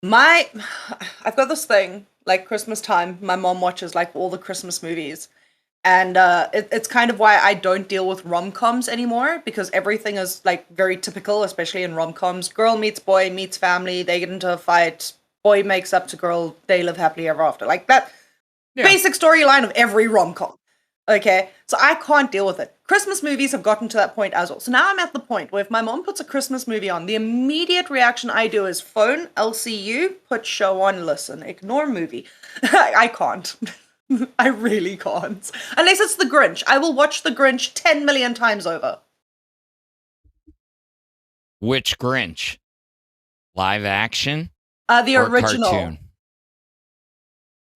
I've got this thing, like Christmas time, my mom watches like all the Christmas movies. And it's kind of why I don't deal with rom-coms anymore, because everything is like very typical, especially in rom-coms. Girl meets boy, meets family, they get into a fight, boy makes up to girl, they live happily ever after. Like that basic storyline of every rom-com. Okay, so I can't deal with it. Christmas movies have gotten to that point as well. So now I'm at the point where if my mom puts a Christmas movie on, the immediate reaction I do is phone, LCU, put show on, listen, ignore movie. I can't. I really can't. Unless it's The Grinch. I will watch The Grinch 10 million times over. Which Grinch? Live action? The or original. cartoon?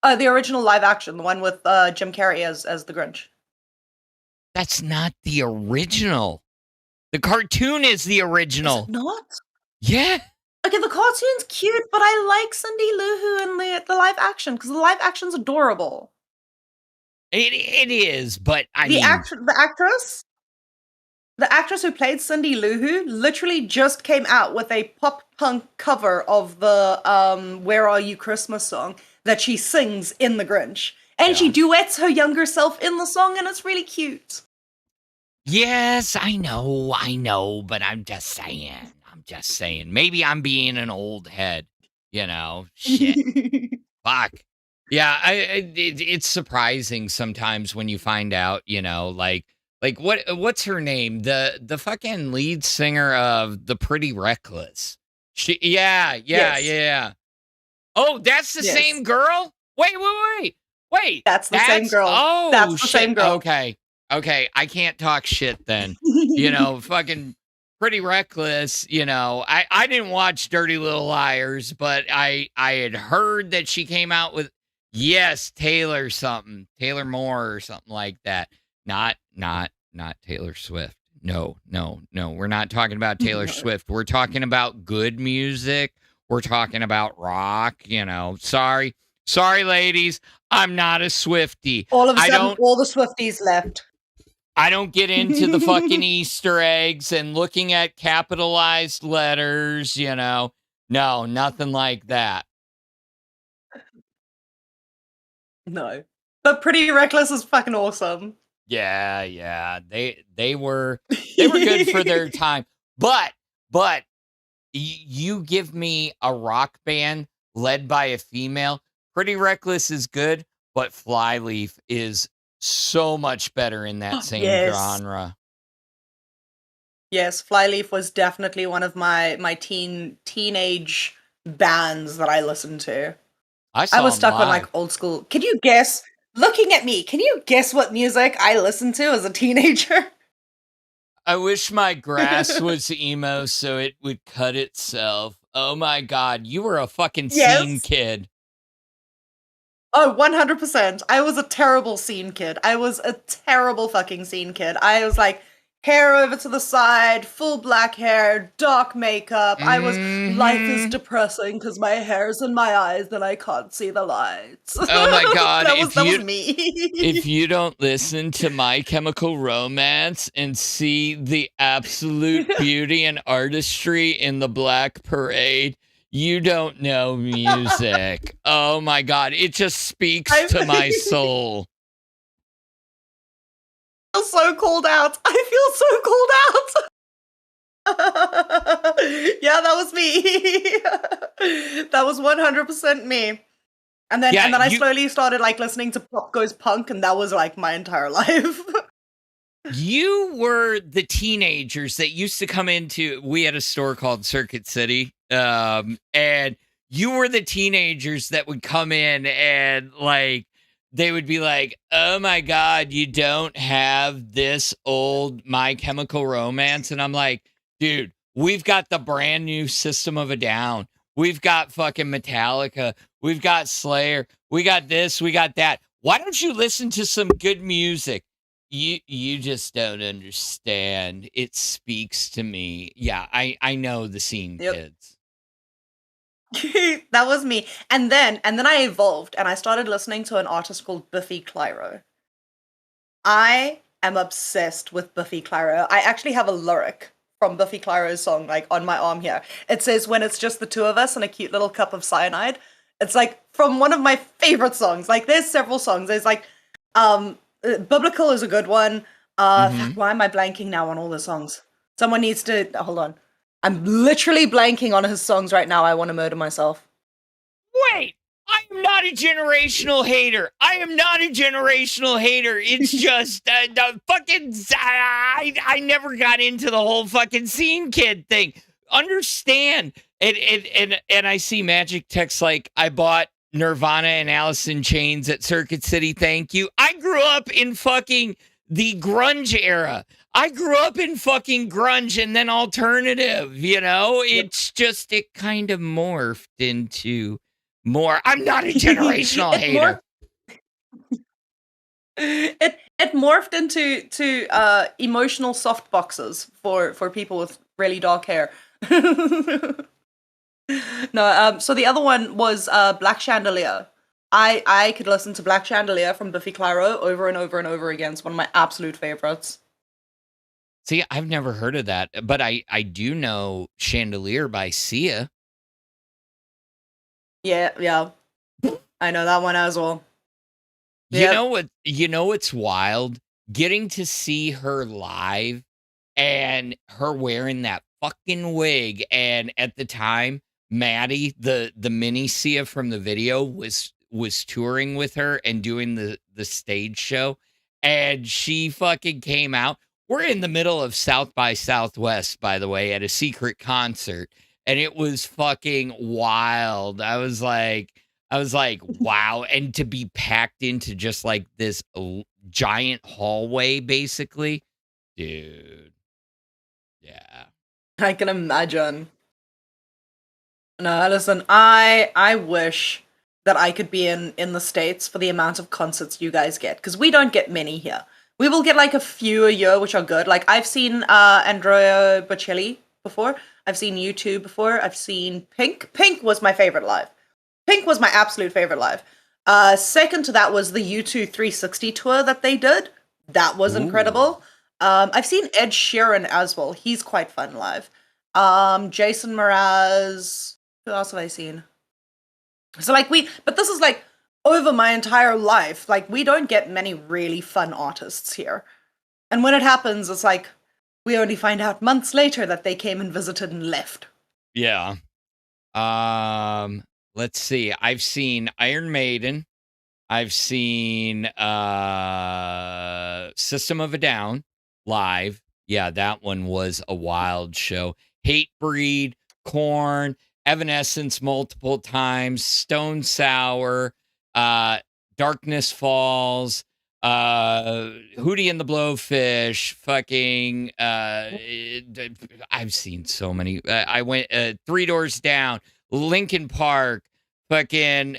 The original live action, the one with Jim Carrey as the Grinch. That's not the original. The cartoon is the Is original. it not? Yeah. Okay, the cartoon's cute, but I like Cindy Lou Who in the live action because the live action's adorable. It is, but I The mean, the actress who played Cindy Lou Who literally just came out with a pop punk cover of the "Where Are You Christmas" song that she sings in The Grinch, and she Yeah. duets her younger self in the song, and it's really cute. yes, I know, but I'm just saying. Maybe I'm being an old head, Shit. Fuck. Yeah, it's surprising sometimes when you find out, like what's her name? The fucking lead singer of The Pretty Reckless. Yeah. Yes. Oh, that's the Yes. same girl? Wait. That's the same girl. Oh, That's the shit. same girl. Okay, I can't talk shit then. Fucking Pretty Reckless, I didn't watch Dirty Little Liars, but I had heard that she came out with Taylor Moore or something like that. Not Taylor Swift. No. We're not talking about Taylor No. Swift. We're talking about good music. We're talking about rock, Sorry, ladies. I'm not a Swiftie. All of a sudden, all the Swifties left. I don't get into the fucking Easter eggs and looking at capitalized letters, No, nothing like that. No. But Pretty Reckless is fucking awesome. Yeah. They were good for their time. But you give me a rock band led by a female, Pretty Reckless is good, but Flyleaf is so much better in that same Yes. genre. Yes, Flyleaf was definitely one of my teenage bands that I listened to. I was stuck on like old school. Can you guess? Looking at me, can you guess what music I listened to as a teenager? I wish my grass was emo so it would cut itself. Oh my God, you were a fucking scene kid. Oh, 100%. I was a terrible scene kid. I was a terrible fucking scene kid. I was like, hair over to the side, full black hair, dark makeup. Life is depressing because my hair's in my eyes and I can't see the lights. Oh my God. that was me. If you don't listen to My Chemical Romance and see the absolute beauty and artistry in the Black Parade, you don't know music. Oh my God. It just speaks to my soul. I feel so called out. Yeah, that was me. That was 100% me. And then I slowly started like listening to Pop Goes Punk, and that was like my entire life. You were the teenagers that used to come into, we had a store called Circuit City, and you were the teenagers that would come in and like, they would be like, oh my God, you don't have this old My Chemical Romance. And I'm like, dude, we've got the brand new System of a Down. We've got fucking Metallica. We've got Slayer. We got this. We got that. Why don't you listen to some good music? You just don't understand. It speaks to me. Yeah, I know the scene kids. That was me. And then I evolved and I started listening to an artist called Biffy Clyro. I am obsessed with Biffy Clyro. I actually have a lyric from Biffy Clyro's song like on my arm here. It says, "When it's just the two of us and a cute little cup of cyanide." It's like from one of my favorite songs. Like there's several songs. There's like Biblical is a good one. Why am I blanking now on all the songs? Someone needs to hold on. I'm literally blanking on his songs right now. I want to murder myself. Wait, I am not a generational hater. It's just the fucking, I never got into the whole fucking scene kid thing. Understand. And I see Magic text like, I bought Nirvana and Alice in Chains at Circuit City. Thank you. I grew up in fucking the grunge era. I grew up in fucking grunge and then alternative, It's just, it kind of morphed into more. I'm not a generational hater. It morphed into emotional soft boxes for people with really dark hair. No, so the other one was Black Chandelier. I could listen to Black Chandelier from Biffy Clyro over and over and over again. It's one of my absolute favorites. See, I've never heard of that, but I do know Chandelier by Sia. Yeah. I know that one as well. You Yep. know what? You know what's wild? Getting to see her live and her wearing that fucking wig. And at the time, Maddie, the mini Sia from the video, was touring with her and doing the stage show. And she fucking came out. We're in the middle of South by Southwest, by the way, at a secret concert. And it was fucking wild. I was like, wow. And to be packed into just like this giant hallway, basically. Dude. Yeah. I can imagine. No, listen, I wish that I could be in the States for the amount of concerts you guys get, because we don't get many here. We will get like a few a year, which are good. Like I've seen Andrea Bocelli before. I've seen U2 before. I've seen Pink. Pink was my favorite live. Pink was my absolute favorite live. Second to that was the U2 360 tour that they did. That was incredible. I've seen Ed Sheeran as well. He's quite fun live. Jason Mraz. Who else have I seen? So like but this is like over my entire life. Like we don't get many really fun artists here. And when it happens, it's like we only find out months later that they came and visited and left. Yeah. Let's see. I've seen Iron Maiden. I've seen System of a Down live. Yeah, that one was a wild show. Hatebreed, Korn, Evanescence multiple times, Stone Sour, Darkness Falls, Hootie and the Blowfish, fucking I've seen so many. I went Three Doors Down, Linkin Park, fucking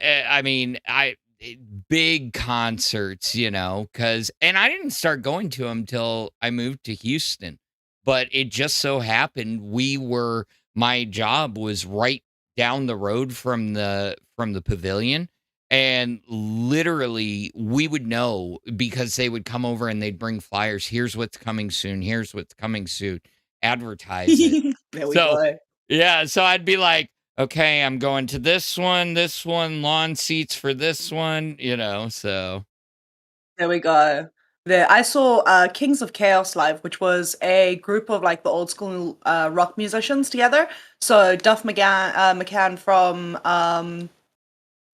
big concerts, you know, and I didn't start going to them till I moved to Houston. But it just so happened my job was right down the road from the pavilion. And literally we would know because they would come over and they'd bring flyers. Here's what's coming soon. Here's what's coming soon. Advertise it. There we So, go. yeah. So I'd be like, okay, I'm going to this one, lawn seats for this one, you know, so. There we go. There, I saw Kings of Chaos live, which was a group of like the old school rock musicians together. So Duff McCann from I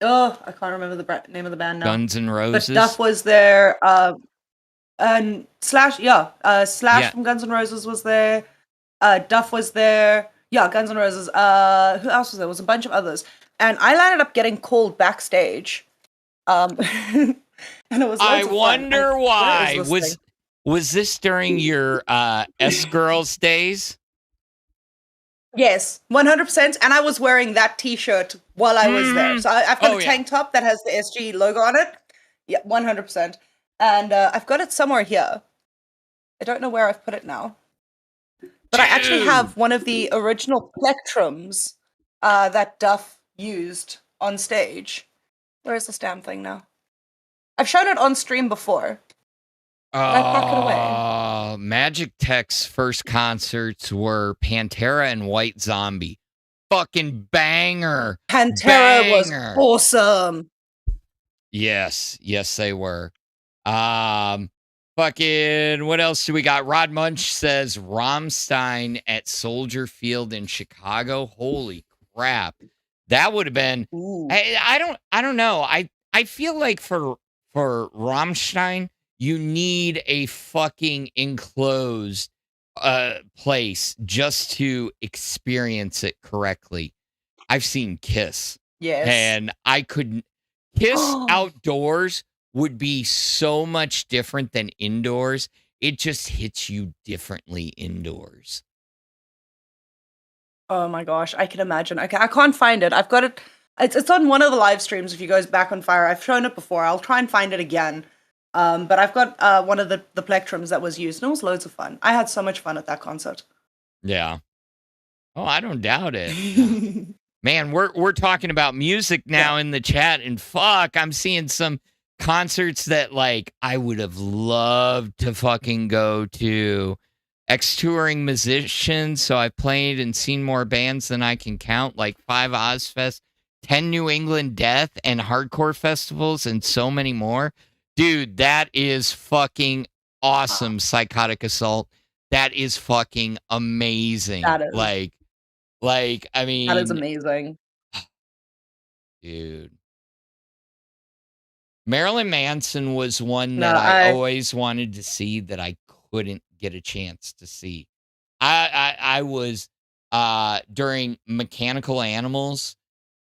can't remember the name of the band now. Guns N' Roses. But Duff was there. And Slash from Guns N' Roses was there. Duff was there. Yeah, Guns N' Roses. Who else was there? There was a bunch of others. And I landed up getting called backstage. And it was I loads of fun. wonder And why. what is this thing? Was this during your S-Girls days? Yes, 100%. And I was wearing that T-shirt while I was there. So I've got a yeah. tank top that has the SG logo on it. Yeah, 100%. And I've got it somewhere here. I don't know where I've put it now. But I actually have one of the original plectrums that Duff used on stage. Where is this damn thing now? I've shown it on stream before. I pack it away. Magic Tech's first concerts were Pantera and White Zombie. Fucking banger. Pantera was awesome. Yes, they were. Fucking, what else do we got? Rod Munch says Rammstein at Soldier Field in Chicago. Holy crap. That would have been, I don't know. I feel like for Rammstein, you need a fucking enclosed place just to experience it correctly. I've seen Kiss. Yes. And I couldn't. Kiss outdoors would be so much different than indoors. It just hits you differently indoors. Oh my gosh, I can imagine. Okay, I can't find it. I've got it. It's on one of the live streams. If you guys back on Fire, I've shown it before. I'll try and find it again. But I've got one of the plectrums that was used, and it was loads of fun. I had so much fun at that concert. Yeah. Oh, I don't doubt it. Man, we're talking about music now in the chat, and fuck, I'm seeing some concerts that like I would have loved to fucking go to. Ex-touring musicians, so I've played and seen more bands than I can count, like 5 Ozfest, 10 New England Death and hardcore festivals, and so many more. Dude, that is fucking awesome, Psychotic Assault. That is fucking amazing. That is. I mean, That is amazing. dude. Marilyn Manson was one No, that I always wanted to see that I couldn't get a chance to see. I was during Mechanical Animals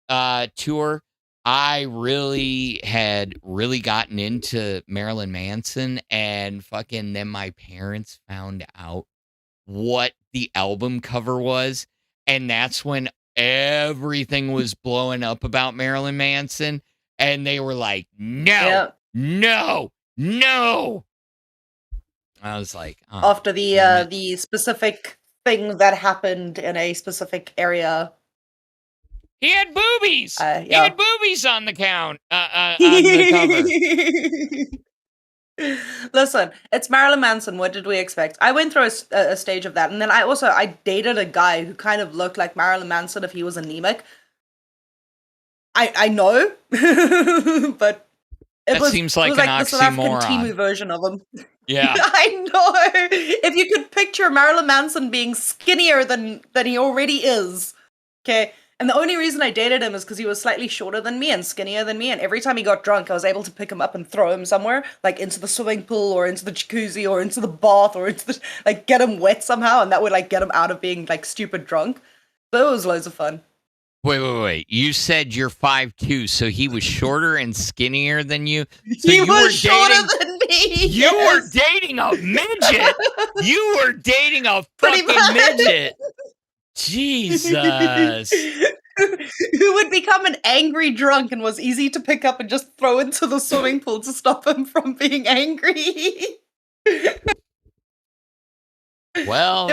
tour. I really had gotten into Marilyn Manson, and fucking then my parents found out what the album cover was, and that's when everything was blowing up about Marilyn Manson, and they were like, no, no, no. I was like, oh, after the specific thing that happened in a specific area. He had boobies. He Yeah. had boobies on the count on the cover. Listen, it's Marilyn Manson. What did we expect? I went through a stage of that, and then I dated a guy who kind of looked like Marilyn Manson if he was anemic. I know, but it seems like an the South African oxymoron. Timu version of him. Yeah, I know. If you could picture Marilyn Manson being skinnier than he already is, okay. And the only reason I dated him is because he was slightly shorter than me and skinnier than me. And every time he got drunk, I was able to pick him up and throw him somewhere, like into the swimming pool or into the jacuzzi or into the bath or into the, like, get him wet somehow. And that would, like, get him out of being, like, stupid drunk. So it was loads of fun. Wait. You said you're 5'2", so he was shorter and skinnier than you? So he was shorter than me. You were dating a midget. You were dating a fucking midget. Jesus. Who would become an angry drunk and was easy to pick up and just throw into the swimming pool to stop him from being angry. Well,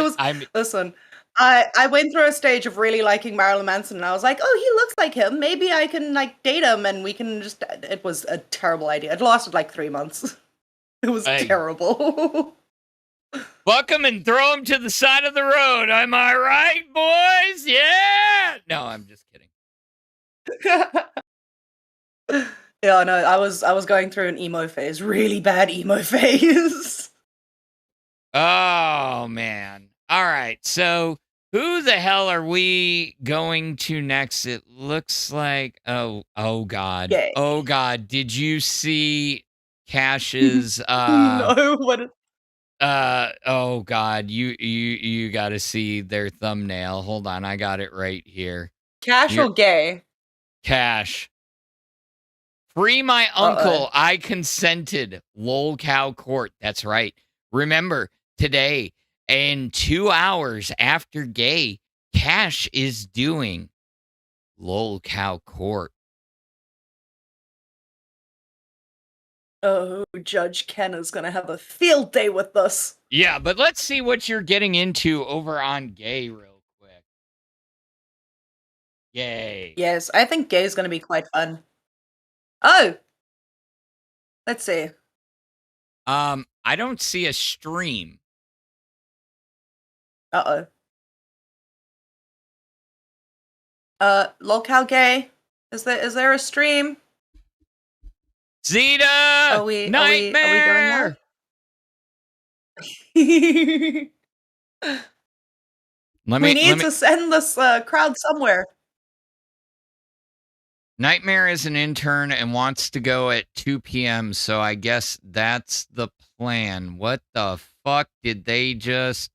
listen, I went through a stage of really liking Marilyn Manson, and I was like, oh, he looks like him. Maybe I can, like, date him, and we can just... It was a terrible idea. It lasted, like, 3 months. It was terrible. Fuck him and throw him to the side of the road. Am I right, boys? Yeah. No, I'm just kidding. Yeah, no, I was going through an emo phase, really bad emo phase. Oh man. All right. So who the hell are we going to next? It looks like oh god. Yay. Oh god. Did you see Cash's No, what? Oh god, you got to see their thumbnail. Hold on, I got it right here. Cash or gay? Cash. Free my uncle. I consented. LolCow Court. That's right. Remember, today, in 2 hours after gay, Cash is doing LolCow Court. Oh, Judge Ken is going to have a field day with this. Yeah, but let's see what you're getting into over on gay real quick. Yay. Yes, I think gay is going to be quite fun. Oh. Let's see. I don't see a stream. Uh-oh. LolCow gay? Is there a stream? Zeta! Are we Nightmare! we need to send this crowd somewhere. Nightmare is an intern and wants to go at 2 p.m., so I guess that's the plan. What the fuck did they just...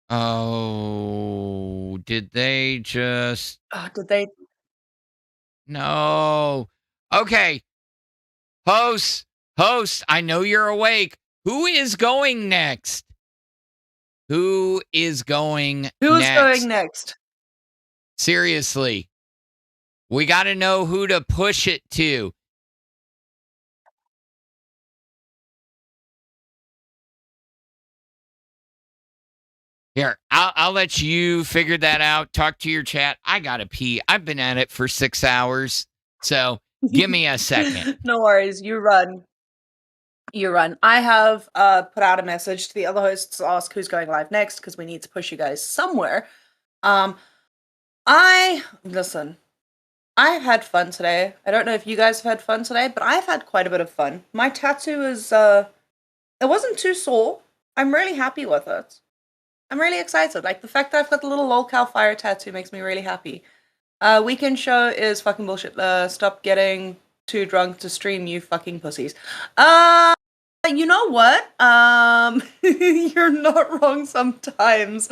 Oh, did they just... Oh, did they... No. Okay. Host, I know you're awake. Who is going next? Who is going next? Seriously. We got to know who to push it to. Here, I'll let you figure that out. Talk to your chat. I gotta pee. I've been at it for 6 hours, so give me a second. No worries. You run. You run. I have put out a message to the other hosts to ask who's going live next because we need to push you guys somewhere. Listen. I've had fun today. I don't know if you guys have had fun today, but I've had quite a bit of fun. My tattoo is it wasn't too sore. I'm really happy with it. I'm really excited. Like the fact that I've got the little LolcowFire tattoo makes me really happy. Weekend show is fucking bullshit. Stop getting too drunk to stream, you fucking pussies. You know what? You're not wrong sometimes.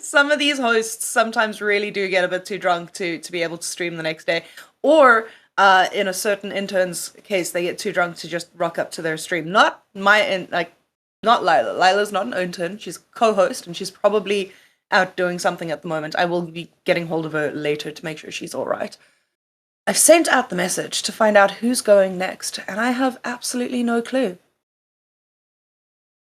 Some of these hosts sometimes really do get a bit too drunk to be able to stream the next day. Or, in a certain intern's case, they get too drunk to just rock up to their stream. Not Lilah. Lilah's not an intern. She's a co-host, and she's probably out doing something at the moment. I will be getting hold of her later to make sure she's all right. I've sent out the message to find out who's going next, and I have absolutely no clue.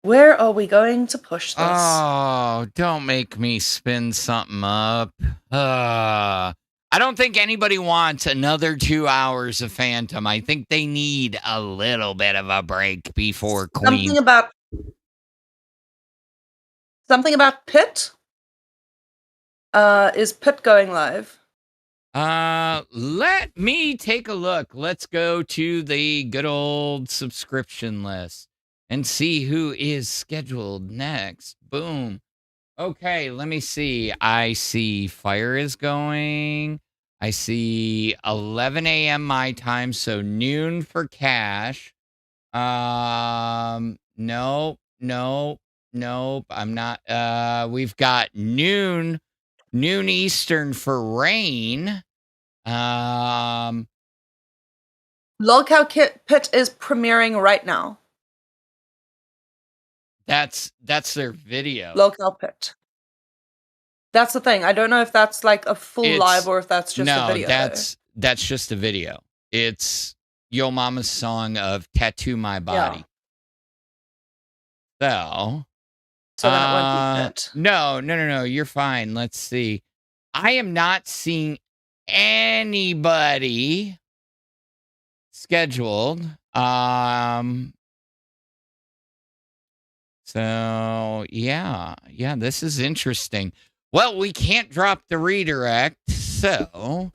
Where are we going to push this? Oh, don't make me spin something up. I don't think anybody wants another 2 hours of Phantom. I think they need a little bit of a break before Queen. Something about Pit? Is Pit going live? Let me take a look. Let's go to the good old subscription list and see who is scheduled next. Boom. Okay, let me see. I see Fire is going. I see 11 a.m. my time, so noon for Cash. Nope. I'm not. We've got noon Eastern for Rain. Lolcow Pit is premiering right now. That's their video. Lolcow Pit. That's the thing. I don't know if that's like a full live or if that's just a video. No, that's just a video. It's Yo Mama's song of Tattoo My Body. Yeah. So then it won't be Pit. No. You're fine. Let's see. I am not seeing anybody scheduled. So yeah, this is interesting. Well, we can't drop the redirect, so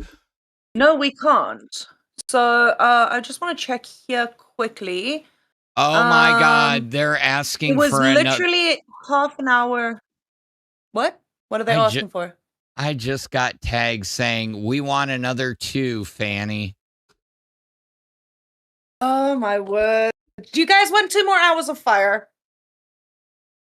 no, we can't. So I just want to check here quickly. Oh my God, they're asking for another. It was literally half an hour. What? What are they asking for? I just got tagged saying we want another 2, Fanny. Oh my word! Do you guys want 2 more hours of Fire?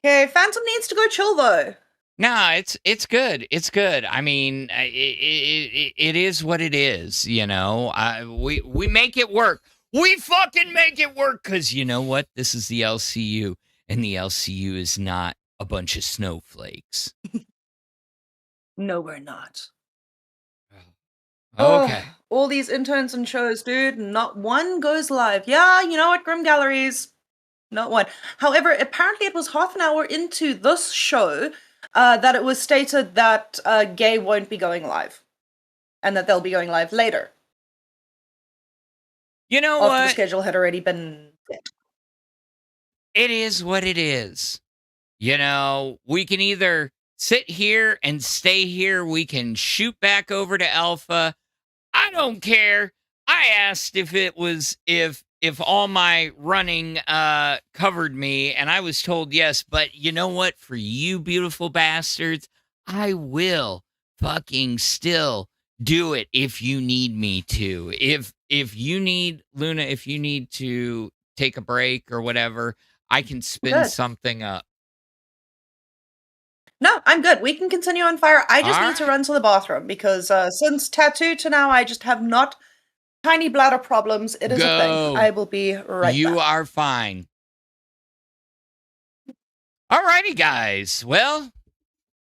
Okay, Phantom needs to go chill though. No, it's good. It's good. I mean, it is what it is. You know, we make it work. We fucking make it work because you know what? This is the LCU, and the LCU is not a bunch of snowflakes. No, we're not. Okay. All these interns and shows, dude. Not one goes live. Yeah, you know what? Grim Galleries. Not one. However, apparently it was half an hour into this show that it was stated that Gay won't be going live. And that they'll be going live later. You know after what? The schedule had already been set. It is what it is. You know, we can either sit here and stay here. We can shoot back over to Alpha. I don't care. I asked if it was if all my running covered me, and I was told yes. But you know what? For you beautiful bastards, I will fucking still do it if you need me to. If you need, Luna, if you need to take a break or whatever, I can spin something up. No, I'm good. We can continue on Fire. I just need to run to the bathroom because since Tattoo to now, I just have not tiny bladder problems. It is a thing. I will be right back. You are fine. Alrighty, guys. Well,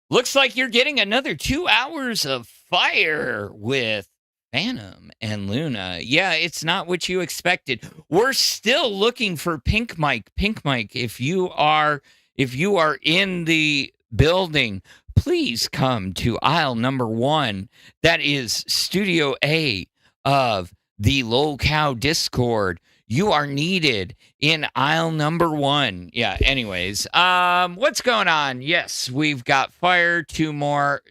looks like you're getting another 2 hours of Fire with Phantom and Luna. Yeah, it's not what you expected. We're still looking for Pink Mike. Pink Mike, if you are in the building, please come to aisle number 1. That is Studio A of the LolCow Discord. You are needed in aisle number 1. Yeah, anyways. What's going on? Yes, we've got fire. Two more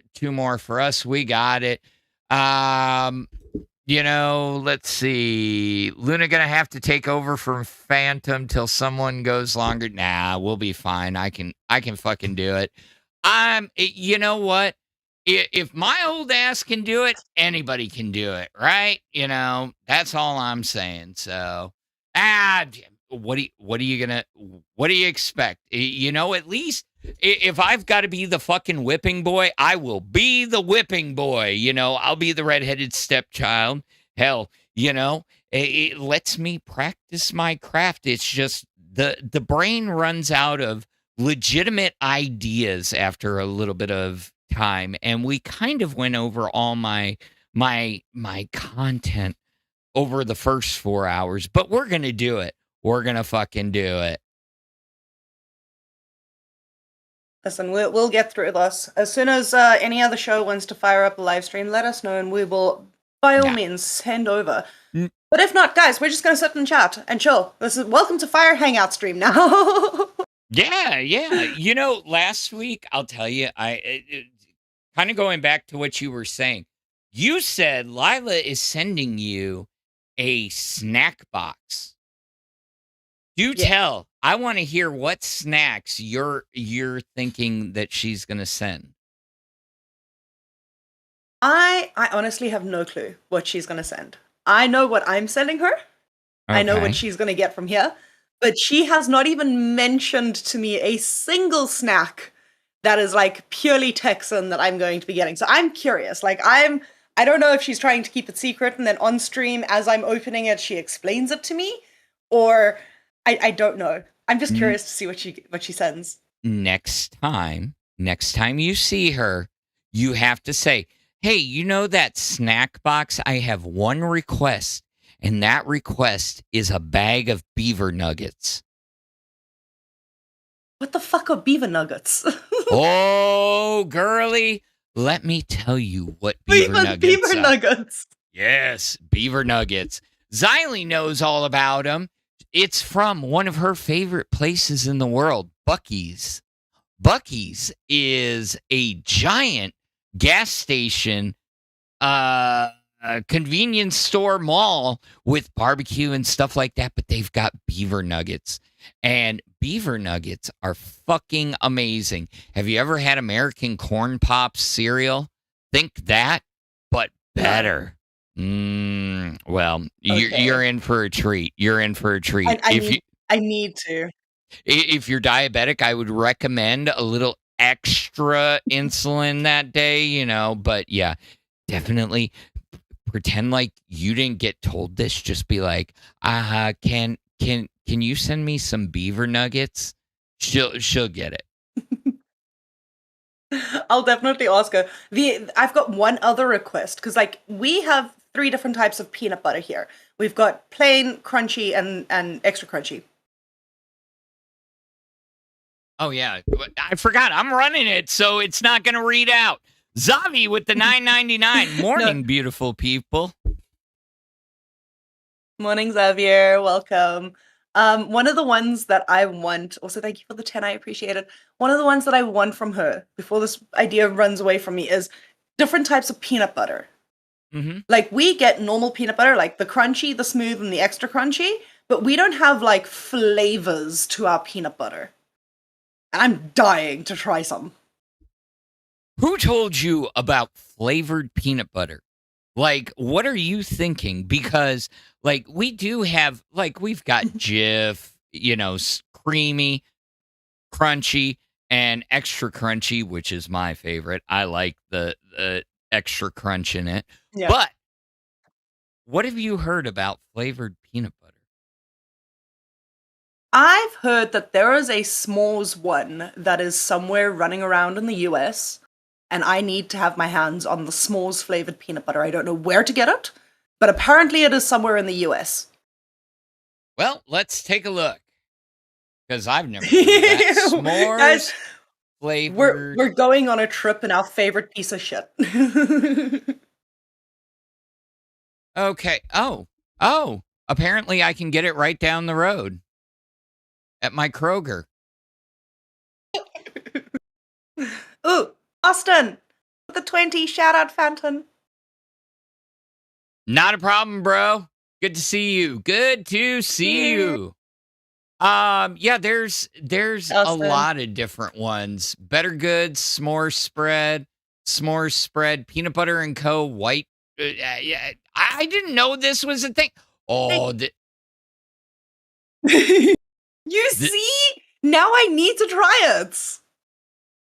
for us. We got it. Let's see. Luna gonna have to take over from Phantom till someone goes longer. Nah, we'll be fine. I can fucking do it. You know what? If my old ass can do it, anybody can do it, right? That's all I'm saying. So, what do you expect? At least if I've got to be the fucking whipping boy, I will be the whipping boy. I'll be the redheaded stepchild. Hell, it lets me practice my craft. It's just the brain runs out of legitimate ideas after a little bit of time, and we kind of went over all my content over the first 4 hours, but we're gonna do it. We're gonna fucking do it. Listen, we'll get through this. As soon as any other show wants to fire up a live stream, let us know, and we will, by all means, send over. But if not, guys, we're just going to sit and chat and chill. Welcome to Fire Hangout stream now. Yeah. Last week, I'll tell you, kind of going back to what you were saying, you said Lilah is sending you a snack box. Do tell. I want to hear what snacks you're thinking that she's going to send. I honestly have no clue what she's going to send. I know what I'm sending her. Okay. I know what she's going to get from here. But she has not even mentioned to me a single snack that is like purely Texan that I'm going to be getting. So I'm curious. I don't know if she's trying to keep it secret and then on stream as I'm opening it, she explains it to me, or I don't know. I'm just curious to see what she sends. Next time you see her, you have to say, hey, that snack box? I have one request, and that request is a bag of beaver nuggets. What the fuck are beaver nuggets? Oh, girly, let me tell you what beaver nuggets are. Beaver nuggets. Yes, beaver nuggets. Xylee knows all about them. It's from one of her favorite places in the world, Buc-ee's. Buc-ee's is a giant gas station, convenience store mall with barbecue and stuff like that, but they've got beaver nuggets. And beaver nuggets are fucking amazing. Have you ever had American Corn Pops cereal? Think that, but better. Well, you're in for a treat. You're in for a treat. I need to. If you're diabetic, I would recommend a little extra insulin that day, but yeah, definitely pretend like you didn't get told this. Just be like, can you send me some beaver nuggets? She'll get it. I'll definitely ask her. I've got one other request, because we have 3 different types of peanut butter here. We've got plain, crunchy, and extra crunchy. Oh, yeah. I forgot. I'm running it, so it's not going to read out. Zavi with the $9.99. Morning, beautiful people. Morning, Xavier. Welcome. One of the ones that I want, also thank you for the 10, I appreciate it. One of the ones that I want from her, before this idea runs away from me, is different types of peanut butter. Mm-hmm. We get normal peanut butter, like the crunchy, the smooth, and the extra crunchy, but we don't have flavors to our peanut butter. And I'm dying to try some. Who told you about flavored peanut butter? What are you thinking? Because, we do have, we've got Jif, creamy, crunchy, and extra crunchy, which is my favorite. I like the extra crunch in it. Yeah. But what have you heard about flavored peanut butter? I've heard that there is a s'mores one that is somewhere running around in the US, and I need to have my hands on the s'mores flavored peanut butter. I don't know where to get it, but apparently it is somewhere in the US. Well, let's take a look, because I've never heard that. S'mores flavored. We're going on a trip in our favorite piece of shit. Okay. Oh. Apparently, I can get it right down the road at my Kroger. Ooh, Austin, with the 20 shout out Phantom. Not a problem, bro. Good to see you. Good to see you. Yeah, there's a Austin. lot of different ones. Better Goods, s'more spread, peanut butter and co. White. Yeah, I didn't know this was a thing. Oh, You see? Now I need to try it.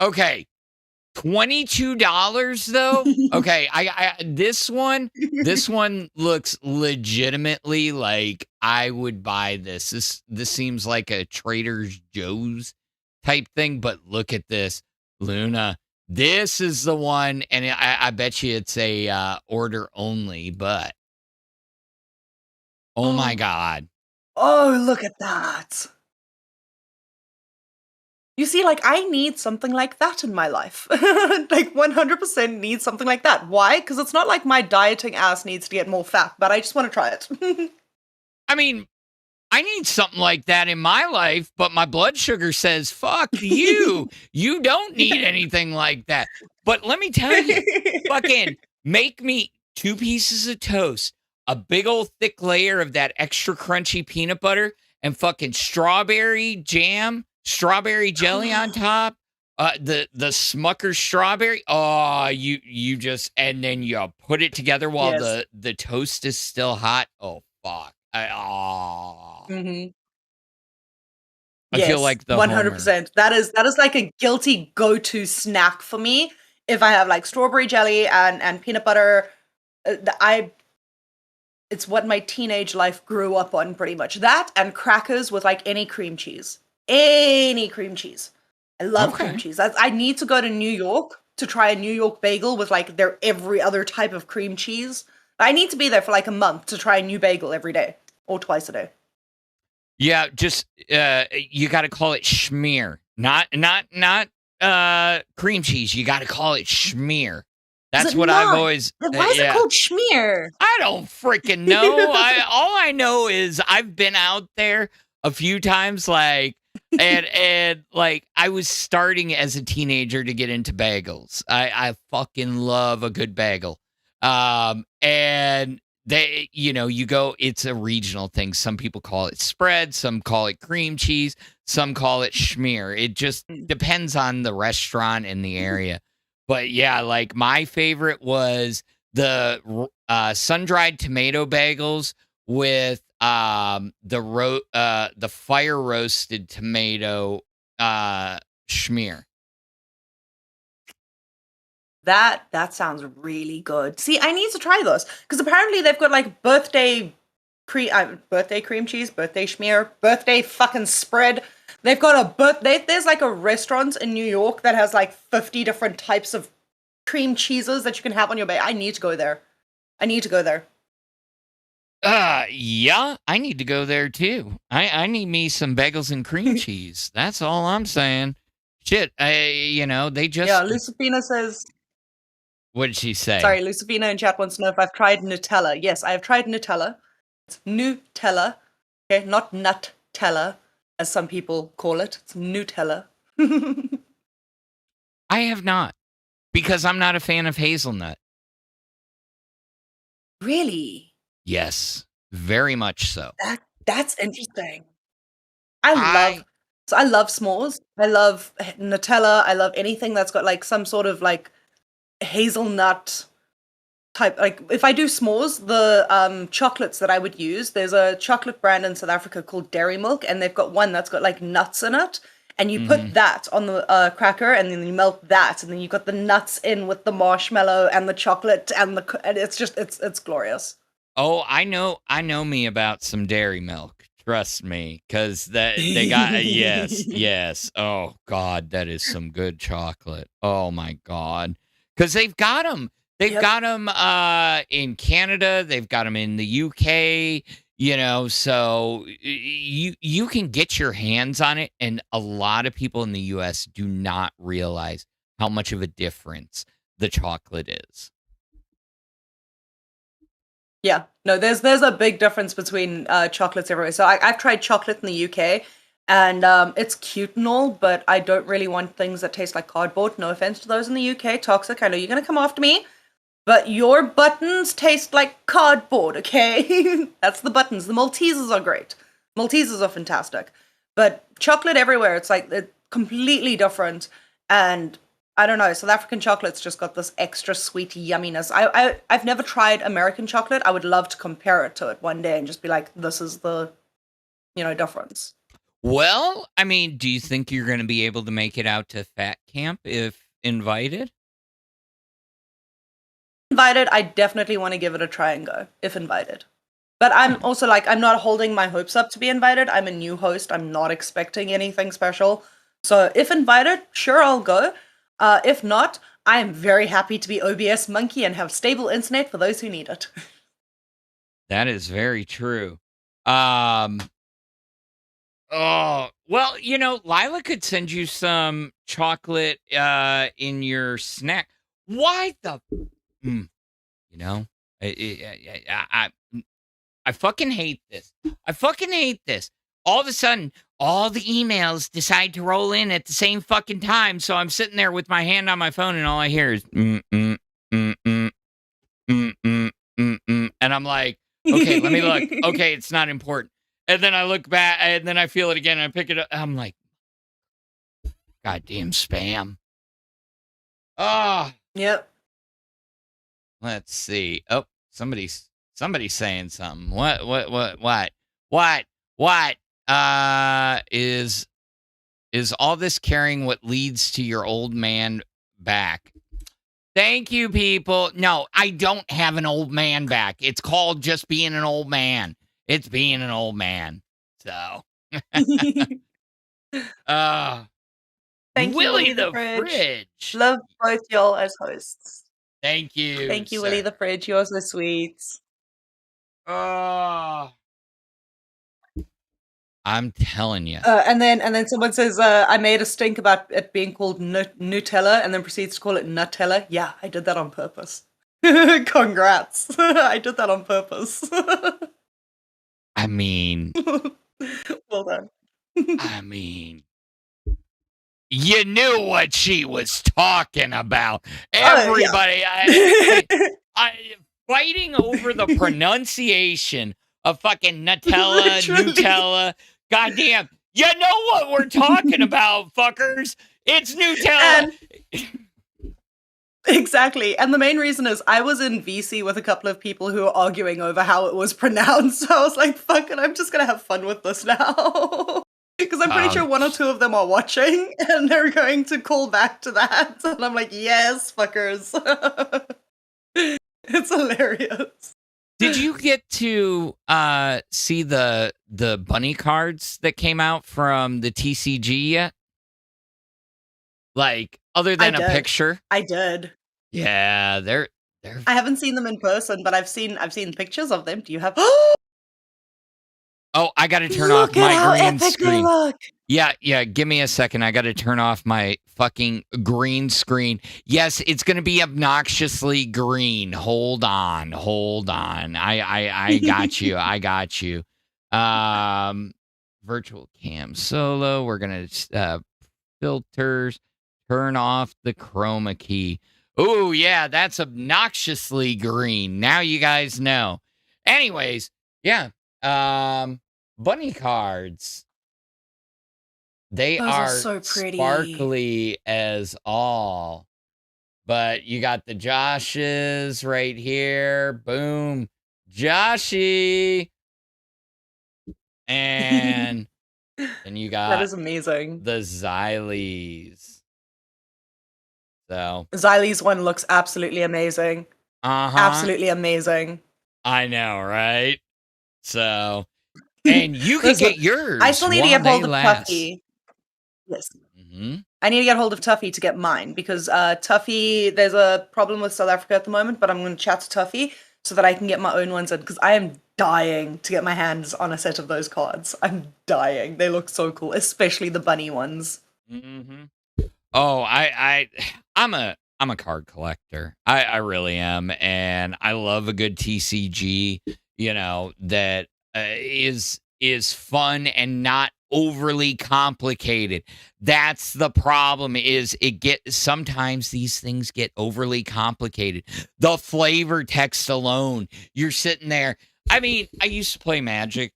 okay. $22 though. Okay, I this one looks legitimately like I would buy this. This seems like a Trader Joe's type thing, but look at this, Luna. This is the one, and I bet you it's a order only. But oh my god, Oh, look at that. You see, like, I need something like that in my life. Like, 100% need something like that. Why? Because it's not like my dieting ass needs to get more fat, but I just want to try it. I mean, I need something like that in my life, but my blood sugar says, fuck you. You don't need anything like that. But let me tell you, fucking make me 2 pieces of toast, a big old thick layer of that extra crunchy peanut butter, and fucking strawberry jam, strawberry jelly on top. The Smucker's strawberry. Oh, you just, and then you put it together while Yes. the toast is still hot. Oh, fuck. I Mm-hmm. feel like the 100%. That is like a guilty go-to snack for me. If I have like strawberry jelly and peanut butter, it's what my teenage life grew up on pretty much. That and crackers with like any cream cheese. Any cream cheese. I love Okay. cream cheese. I need to go to New York to try a New York bagel with like their every other type of cream cheese. I need to be there for like a month to try a new bagel every day or twice a day. Yeah, just you got to call it schmear, not cream cheese. You got to call it schmear. That's what I've always. Why is it called schmear? I don't freaking know. All I know is I've been out there a few times, like, and like I was starting as a teenager to get into bagels. I fucking love a good bagel. And they, you go, it's a regional thing. Some people call it spread, some call it cream cheese, some call it schmear. It just depends on the restaurant and the area. But yeah, like my favorite was the sun-dried tomato bagels with the fire roasted tomato schmear. That sounds really good. See, I need to try those because apparently they've got like birthday cream cheese, birthday schmear, birthday fucking spread. They've got there's like a restaurant in New York that has like 50 different types of cream cheeses that you can have on your I need to go there. Yeah, I need to go there too. I need me some bagels and cream cheese. That's all I'm saying. Shit, they just. Yeah, Lucifina says. What did she say? Sorry, Lucifina in chat wants to know if I've tried Nutella. Yes, I have tried Nutella. It's Nutella. Okay, not Nutella, as some people call it. It's Nutella. I have not, because I'm not a fan of hazelnut. Really? Yes, very much so. That's interesting. I love s'mores. I love Nutella. I love anything that's got like some sort of like hazelnut type. Like if I do s'mores, the chocolates that I would use, there's a chocolate brand in South Africa called Dairy Milk, and they've got one that's got like nuts in it, and you put that on the cracker, and then you melt that, and then you got the nuts in with the marshmallow and the chocolate and it's just it's glorious. Oh, I know me about some Dairy Milk. Trust me, because they got yes. Oh God, that is some good chocolate. Oh my God, because they've got them. They've got them in Canada. They've got them in the UK. So you can get your hands on it, and a lot of people in the US do not realize how much of a difference the chocolate is. Yeah, no, there's a big difference between chocolates everywhere. So I've tried chocolate in the UK, and it's cute and all, but I don't really want things that taste like cardboard. No offense to those in the UK, toxic. I know you're gonna come after me, but your buttons taste like cardboard. Okay, that's the buttons. The Maltesers are great. Maltesers are fantastic, but chocolate everywhere, it's like it's completely different. And I don't know, South African chocolate's just got this extra sweet yumminess. I've never tried American chocolate. I would love to compare it to it one day and just be like, this is the, difference. Well, I mean, do you think you're going to be able to make it out to Fat Camp if invited? Invited, I definitely want to give it a try and go, if invited. But I'm also like, I'm not holding my hopes up to be invited. I'm a new host. I'm not expecting anything special. So if invited, sure, I'll go. If not, I am very happy to be OBS monkey and have stable internet for those who need it. That is very true. Oh, well, Lilah could send you some chocolate in your snack. Why the... I fucking hate this. All of a sudden, all the emails decide to roll in at the same fucking time. So I'm sitting there with my hand on my phone, and all I hear is and I'm like, okay, let me look. Okay, it's not important. And then I look back, and then I feel it again, and I pick it up. I'm like, goddamn spam. Oh. Yep. Let's see. Oh, somebody's saying something. What? Is all this caring what leads to your old man back? Thank you, people. No, I don't have an old man back. It's called just being an old man. It's being an old man. So, Thank you, Willie the Fridge. Love both y'all as hosts. Thank you. Thank you, sir. Willie the Fridge. You're so sweet. Oh. I'm telling you. And then someone says, I made a stink about it being called Nutella, and then proceeds to call it Nutella. Yeah, I did that on purpose. Congrats. I did that on purpose. I mean. Well done. I mean. You knew what she was talking about. Everybody, I fighting over the pronunciation of fucking Nutella, Nutella. Goddamn, you know what we're talking about, fuckers. It's Nutella. Exactly. And the main reason is I was in VC with a couple of people who were arguing over how it was pronounced. So I was like, fuck it, I'm just going to have fun with this now. Because I'm pretty sure one or two of them are watching and they're going to call back to that. And I'm like, yes, fuckers. It's hilarious. Did you get to see the bunny cards that came out from the TCG yet? Like, other than a picture? I did. Yeah, they're I haven't seen them in person, but I've seen pictures of them. Do you have Oh, I got to turn off my green screen. Look. Yeah, give me a second. I got to turn off my fucking green screen. Yes, it's going to be obnoxiously green. Hold on. I got you. Virtual cam solo. We're going to filters, turn off the chroma key. Oh, yeah, that's obnoxiously green. Now you guys know. Anyways, yeah. Bunny cards. They Those are so pretty. Sparkly as all. But you got the Joshes right here. Boom. Joshy. And then you got that is amazing. The Xylees. So Xylees one looks absolutely amazing. Absolutely amazing. I know, right? So, and you can get yours. I still need to get hold of Tuffy. Yes. Mm-hmm. I need to get hold of Tuffy to get mine because Tuffy, there's a problem with South Africa at the moment, but I'm going to chat to Tuffy so that I can get my own ones in because I am dying to get my hands on a set of those cards. I'm dying. They look so cool, especially the bunny ones. Mm-hmm. Oh, I'm a card collector. I really am, and I love a good TCG. That is fun and not overly complicated. That's the problem. Sometimes these things get overly complicated. The flavor text alone, you're sitting there. I mean, I used to play Magic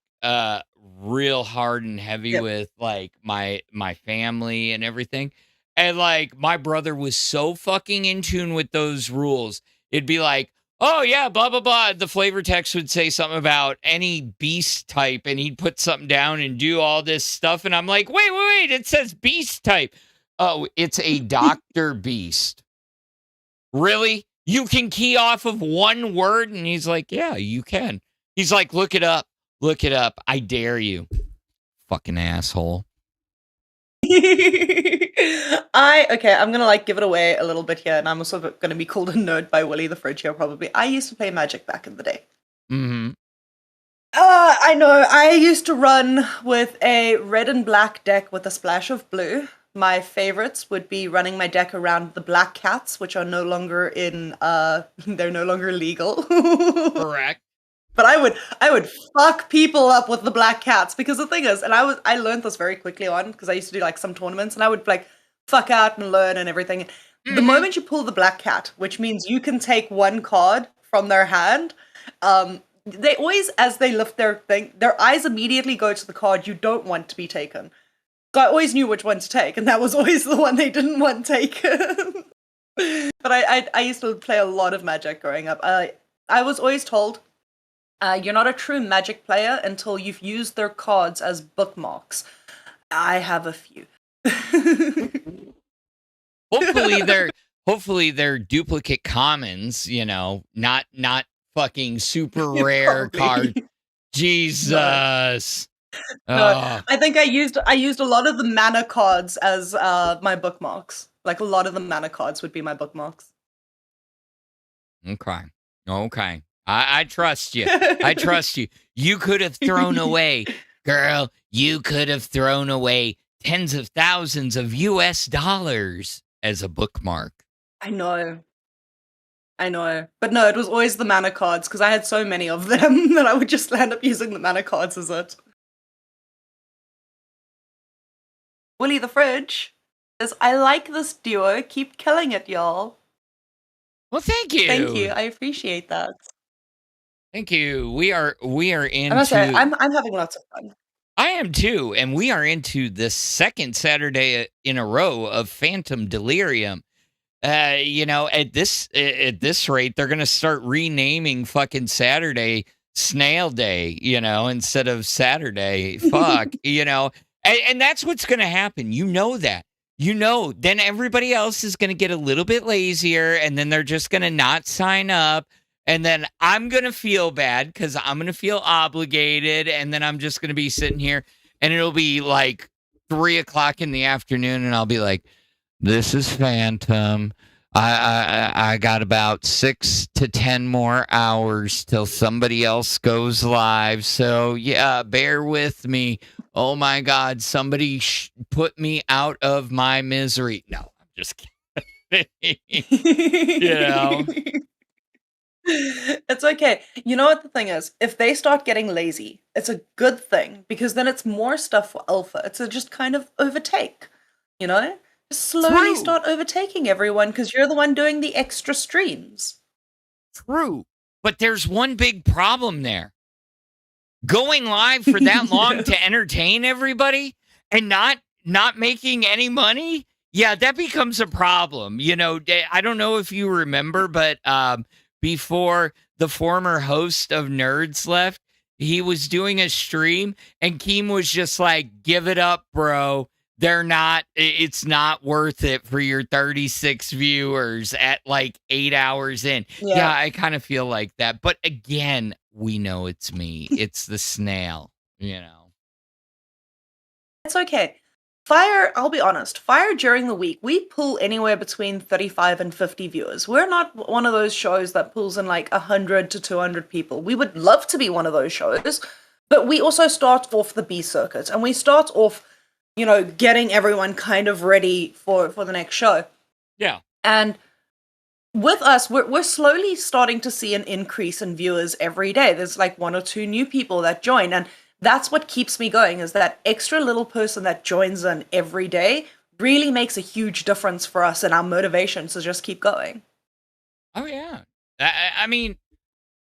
real hard and heavy with like my family and everything. And like my brother was so fucking in tune with those rules. It'd be like, oh yeah, blah blah blah. The flavor text would say something about any beast type, and he'd put something down and do all this stuff. And I'm like, wait, it says beast type. Oh, it's a Dr. Beast. Really? You can key off of one word? And he's like, yeah, you can. He's like, look it up. I dare you. Fucking asshole. I'm gonna like give it away a little bit here, and I'm also gonna be called a nerd by Willie the Fridge here probably. I used to play Magic back in the day. Mm-hmm. I know. I used to run with a red and black deck with a splash of blue. My favorites would be running my deck around the black cats, which are no longer in they're no longer legal. Correct. But I would fuck people up with the black cats, because the thing is, and I learned this very quickly on, because I used to do like some tournaments, and I would like fuck out and learn and everything. Mm-hmm. The moment you pull the black cat, which means you can take one card from their hand, they always, as they lift their thing, their eyes immediately go to the card you don't want to be taken. So I always knew which one to take, and that was always the one they didn't want taken. But I used to play a lot of Magic growing up. I was always told, you're not a true Magic player until you've used their cards as bookmarks. I have a few. Hopefully they're duplicate commons, not fucking super rare card. Jesus. No, I think I used a lot of the mana cards as my bookmarks. Like a lot of the mana cards would be my bookmarks. Okay. I trust you. I trust you. You could have thrown away, girl, tens of thousands of US dollars as a bookmark. I know. But no, it was always the mana cards, because I had so many of them that I would just end up using the mana cards as it. Willie the Fridge says, I like this duo. Keep killing it, y'all. Well, thank you. Thank you. I appreciate that. Thank you. We are into. I must say, I'm having lots of fun. I am too, and we are into the second Saturday in a row of Phantom Delirium. At this rate, they're gonna start renaming fucking Saturday Snail Day, instead of Saturday. Fuck, and that's what's gonna happen. You know that. Then everybody else is gonna get a little bit lazier, and then they're just gonna not sign up. And then I'm going to feel bad because I'm going to feel obligated. And then I'm just going to be sitting here and it'll be like 3:00 in the afternoon. And I'll be like, this is Phantom. I got about 6 to 10 more hours till somebody else goes live. So yeah, bear with me. Oh my God, somebody put me out of my misery. No, I'm just kidding. It's okay. You know what the thing is? If they start getting lazy, it's a good thing, because then it's more stuff for Alpha. It's a just kind of overtake, Just slowly start overtaking everyone, because you're the one doing the extra streams. True. But there's one big problem there. Going live for that long to entertain everybody and not making any money? Yeah, that becomes a problem. I don't know if you remember, but before the former host of Nerds left, he was doing a stream and Keem was just like, give it up, bro. It's not worth it for your 36 viewers at like 8 hours in. Yeah, I kind of feel like that. But again, we know it's me. It's the snail, It's okay. Fire, I'll be honest, Fire during the week, we pull anywhere between 35 and 50 viewers. We're not one of those shows that pulls in like 100 to 200 people. We would love to be one of those shows, but we also start off the B circuit and we start off, getting everyone kind of ready for the next show. Yeah. And with us, we're slowly starting to see an increase in viewers every day. There's like 1 or 2 new people that join, and that's what keeps me going, is that extra little person that joins in every day really makes a huge difference for us and our motivation to just keep going. Oh, yeah. I mean,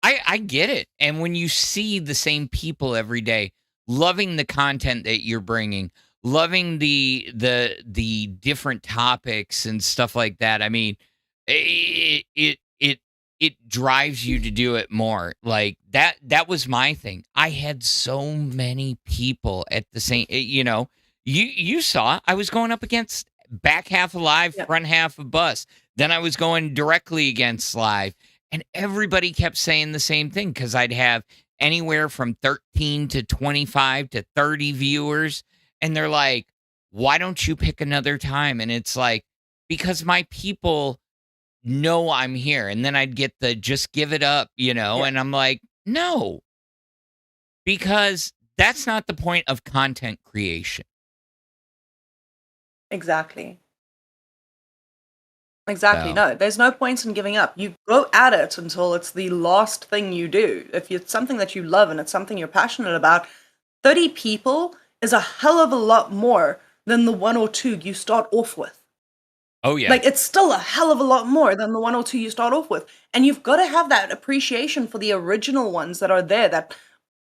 I get it. And when you see the same people every day, loving the content that you're bringing, loving the different topics and stuff like that, I mean, it drives you to do it more. Like that was my thing. I had so many people at the same, you saw I was going up against back half of live, Yep. front half of bus. Then I was going directly against live, and everybody kept saying the same thing because I'd have anywhere from 13 to 25 to 30 viewers. And they're like, why don't you pick another time? And it's like, because my people know I'm here. And then I'd get the just give it up, Yeah. and I'm like, no, because that's not the point of content creation. Exactly. So, No, there's no point in giving up. You go at it until it's the last thing you do. If it's something that you love and it's something you're passionate about, 30 people is a hell of a lot more than the 1 or 2 you start off with. oh, yeah. Like, it's still a hell of a lot more than the 1 or 2 you start off with. And you've got to have that appreciation for the original ones that are there, that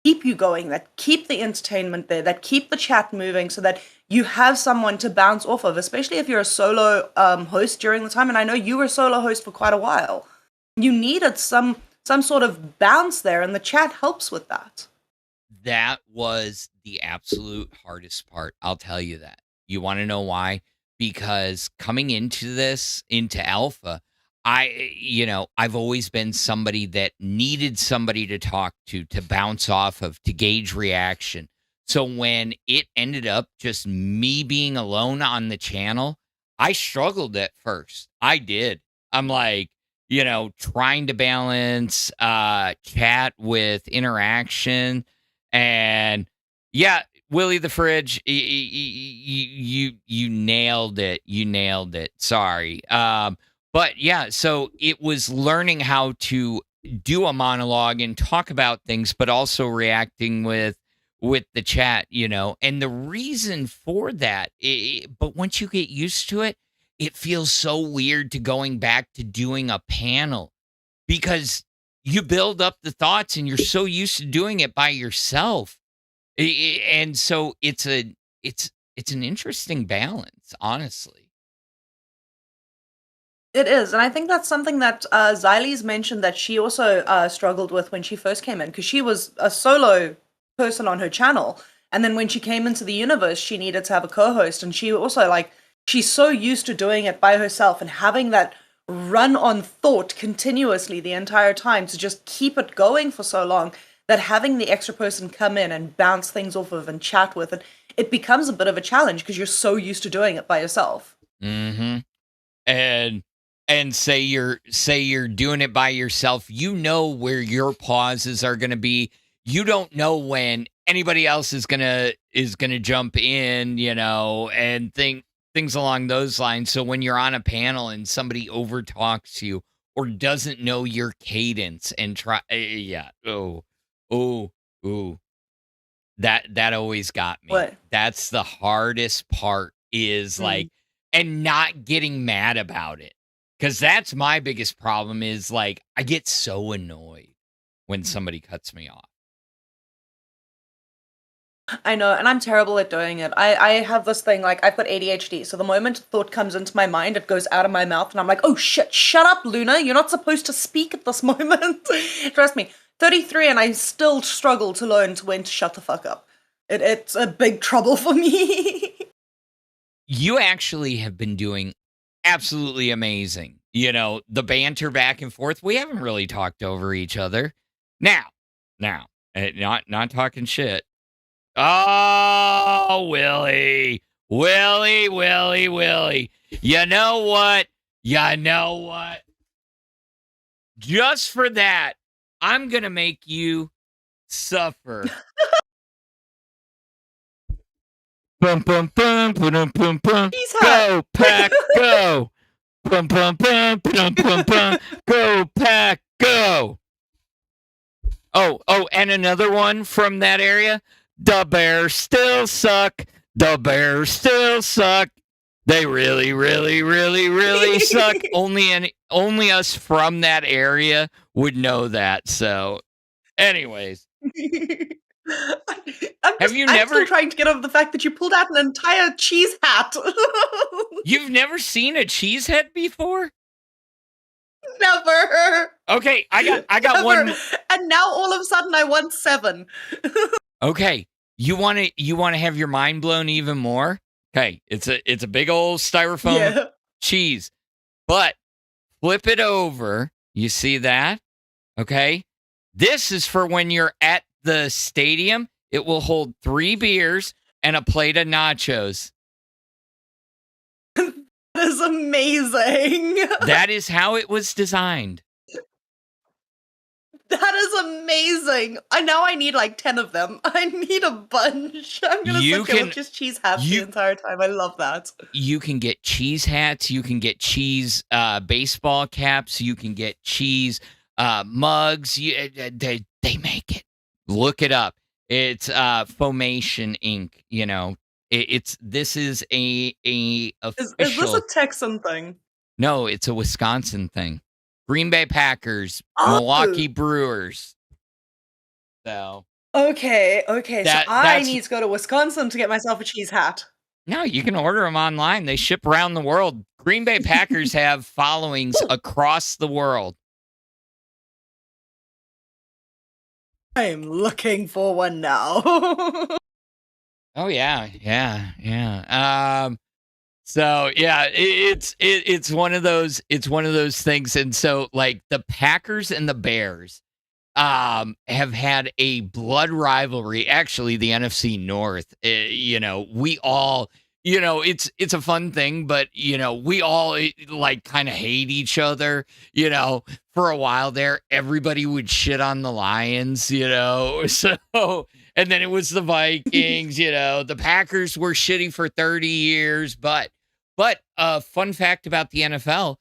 keep you going, that keep the entertainment there, that keep the chat moving, so that you have someone to bounce off of, especially if you're a solo host during the time. And I know you were a solo host for quite a while. You needed some sort of bounce there, and the chat helps with that. That was the absolute hardest part. I'll tell you that. You want to know why? Because coming into alpha, I've always been somebody that needed somebody to talk to bounce off of, to gauge reaction. So when it ended up just me being alone on the channel, I struggled at first. I did. I'm like, trying to balance chat with interaction. And yeah, Willie the Fridge, you nailed it. You nailed it. Sorry. But yeah, so it was learning how to do a monologue and talk about things, but also reacting with the chat, and the reason for that. But once you get used to it, it feels so weird to going back to doing a panel, because you build up the thoughts and you're so used to doing it by yourself. And so it's an interesting balance, honestly. It is, and I think that's something that Xylee's mentioned that she also struggled with when she first came in, because she was a solo person on her channel, and then when she came into the universe, she needed to have a co-host, and she also, she's so used to doing it by herself and having that run-on thought continuously the entire time to just keep it going for so long, that having the extra person come in and bounce things off of and chat with it becomes a bit of a challenge because you're so used to doing it by yourself. Mm-hmm. And say you're doing it by yourself, where your pauses are going to be. You don't know when anybody else is gonna jump in, and things along those lines. So when you're on a panel and somebody overtalks you or doesn't know your cadence and that always got me. What? That's the hardest part, is and not getting mad about it. Because that's my biggest problem, is I get so annoyed when somebody cuts me off. I know, and I'm terrible at doing it. I have this thing, I've got ADHD, so the moment a thought comes into my mind, it goes out of my mouth, and I'm like, oh shit, shut up, Luna, you're not supposed to speak at this moment. Trust me, 33, and I still struggle to learn when to shut the fuck up. It's a big trouble for me. You actually have been doing absolutely amazing. The banter back and forth, we haven't really talked over each other. Now, not talking shit. Oh, Willie, Willie, Willie, Willie. You know what? You know what? Just for that, I'm going to make you suffer. Bum, bum, bum, bum, bum, bum. Cheese hat. Go, Pack, go. Bum, bum, bum, bum, bum, bum. Go, Pack, go. Oh, and another one from that area. The Bears still suck. The Bears still suck. They really, really, really, really suck. Only us from that area would know that. So, anyways, I'm still trying to get over the fact that you pulled out an entire cheese hat. You've never seen a cheese head before? Never. Okay, I got Never. one. And now all of a sudden I want 7. Okay, you want to have your mind blown even more? Okay, it's a big old styrofoam cheese, but flip it over. You see that? Okay, this is for when you're at the stadium. It will hold 3 beers and a plate of nachos. That is amazing. That is how it was designed. That is amazing. Now I need like 10 of them. I need a bunch. I'm going to sit here with just cheese hats the entire time. I love that. You can get cheese hats. You can get cheese baseball caps. You can get cheese mugs. They make it. Look it up. It's Foamation Inc. You know, this is a official. Is this a Texan thing? No, it's a Wisconsin thing. Green Bay Packers, Milwaukee Brewers. So okay. So I need to go to Wisconsin to get myself a cheese hat. No, you can order them online. They ship around the world. Green Bay Packers have followings across the world. I'm looking for one now. Oh yeah. So yeah, it's one of those things, and so like the Packers and the Bears have had a blood rivalry. Actually, the NFC North, we all, it's a fun thing, but we all like kind of hate each other. For a while there, everybody would shit on the Lions. So. And then it was the Vikings, the Packers were shitty for 30 years. But fun fact about the NFL,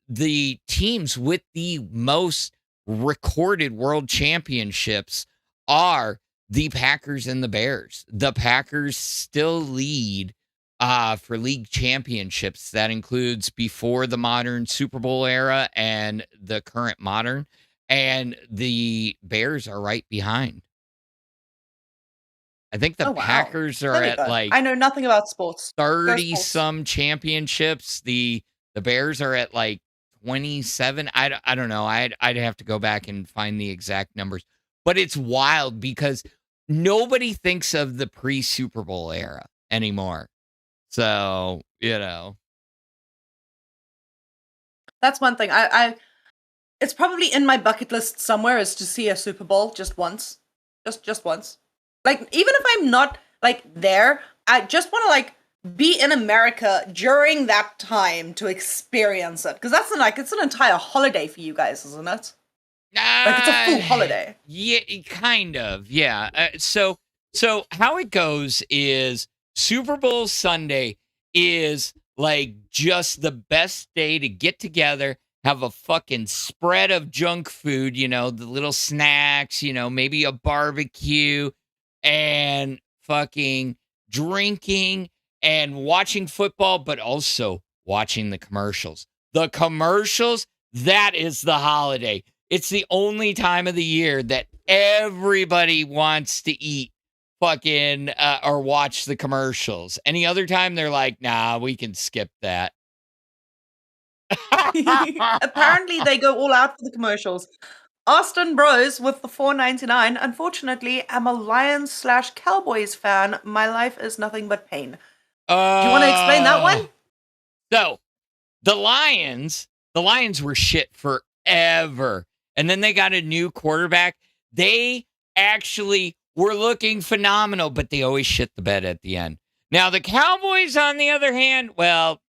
the teams with the most recorded world championships are the Packers and the Bears. The Packers still lead for league championships. That includes before the modern Super Bowl era and the current modern. And the Bears are right behind. I think the Packers are at like I know nothing about sports. 30 some championships. The Bears are at like 27. I don't know. I'd have to go back and find the exact numbers. But it's wild because nobody thinks of the pre-Super Bowl era anymore. So, That's one thing. I it's probably in my bucket list somewhere is to see a Super Bowl just once. Just once. Like, even if I'm not, like, there, I just want to, like, be in America during that time to experience it. Because that's, like, it's an entire holiday for you guys, isn't it? Like, it's a full holiday. Yeah, kind of, yeah. So how it goes is Super Bowl Sunday is, like, just the best day to get together, have a fucking spread of junk food, the little snacks, maybe a barbecue, and fucking drinking and watching football, but also watching the commercials. The commercials, that is the holiday. It's the only time of the year that everybody wants to eat fucking or watch the commercials. Any other time, they're like, nah, we can skip that. Apparently, they go all out for the commercials. Austin Bros with the $4.99. Unfortunately, I'm a Lions/Cowboys fan. My life is nothing but pain. Do you want to explain that one? So, the Lions were shit forever. And then they got a new quarterback. They actually were looking phenomenal, but they always shit the bed at the end. Now the Cowboys, on the other hand, well,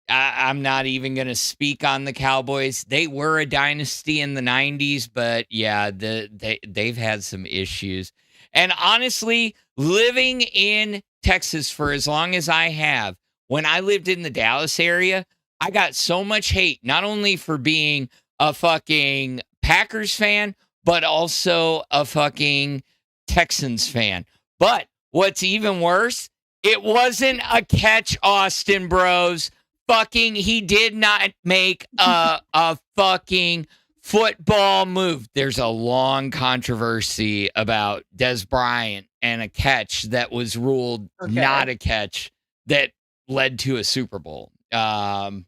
I'm not even going to speak on the Cowboys. They were a dynasty in the 90s, but yeah, they've had some issues. And honestly, living in Texas for as long as I have, when I lived in the Dallas area, I got so much hate, not only for being a fucking Packers fan, but also a fucking Texans fan. But what's even worse, it wasn't a catch, Austin Bros. Fucking, he did not make a fucking football move. There's a long controversy about Des Bryant and a catch that was ruled not a catch that led to a Super Bowl. But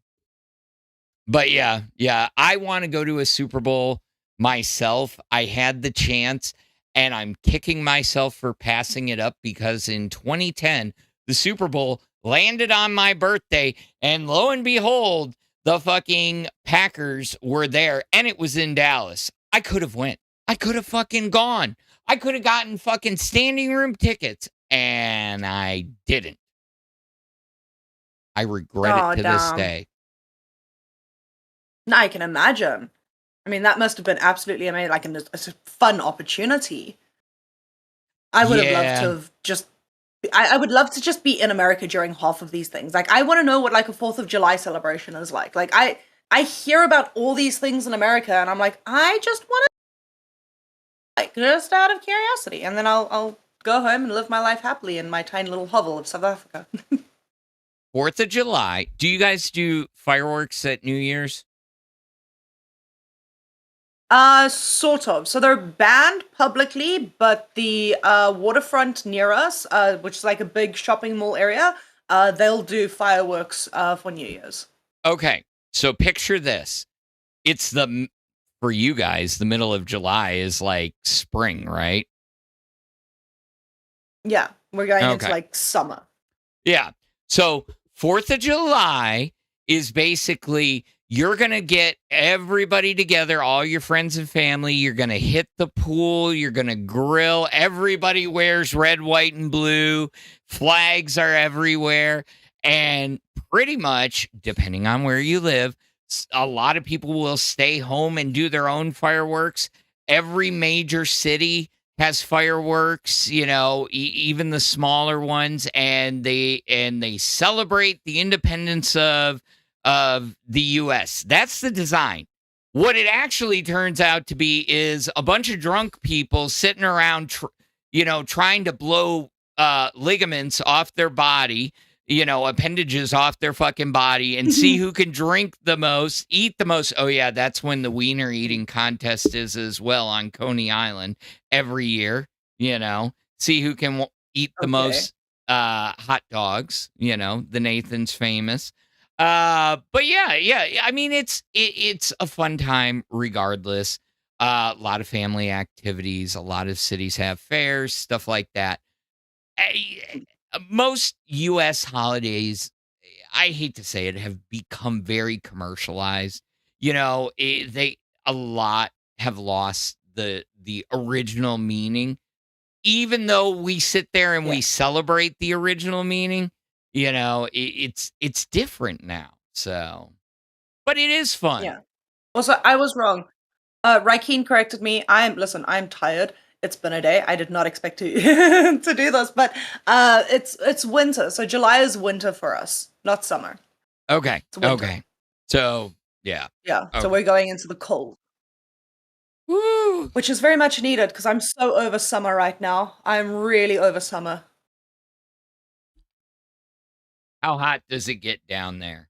yeah, I want to go to a Super Bowl myself. I had the chance, and I'm kicking myself for passing it up because in 2010, the Super Bowl landed on my birthday, and lo and behold, the fucking Packers were there, and it was in Dallas. I could have went. I could have fucking gone. I could have gotten fucking standing room tickets, and I didn't. I regret it to this day. No, I can imagine. I mean, that must have been absolutely amazing, like a fun opportunity. I would have loved to have just... I would love to just be in America during half of these things. Like, I want to know what like a 4th of July celebration is like. Like, I hear about all these things in America, and I'm like, I just want to, like, just out of curiosity, and then I'll go home and live my life happily in my tiny little hovel of South Africa. 4th of July. Do you guys do fireworks at New Year's? Sort of. So they're banned publicly, but the waterfront near us, which is like a big shopping mall area, they'll do fireworks for New Year's. Okay, so picture this. It's for you guys, the middle of July is like spring, right? Yeah, we're going into like summer. Yeah. So 4th of July is basically... You're going to get everybody together, all your friends and family. You're going to hit the pool. You're going to grill. Everybody wears red, white, and blue. Flags are everywhere. And pretty much, depending on where you live, a lot of people will stay home and do their own fireworks. Every major city has fireworks, you know, even the smaller ones. And they celebrate the independence of the U.S. That's the design. What it actually turns out to be is a bunch of drunk people sitting around, trying to blow ligaments off their body, appendages off their fucking body, and see who can drink the most, eat the most. Oh, yeah, that's when the wiener eating contest is as well on Coney Island every year, see who can eat the most hot dogs, the Nathan's famous. But yeah. I mean, it's a fun time regardless. A lot of family activities. A lot of cities have fairs, stuff like that. Most U.S. holidays, I hate to say it, have become very commercialized. A lot have lost the original meaning. Even though we sit there and we celebrate the original meaning. It's different now. So, but it is fun. Yeah. Also, I was wrong. Raikeen corrected me. I'm tired. It's been a day. I did not expect to to do this, but it's winter. So July is winter for us, not summer. Okay. Okay. So yeah. Yeah. Okay. So we're going into the cold. Woo! Which is very much needed because I'm so over summer right now. I'm really over summer. How hot does it get down there?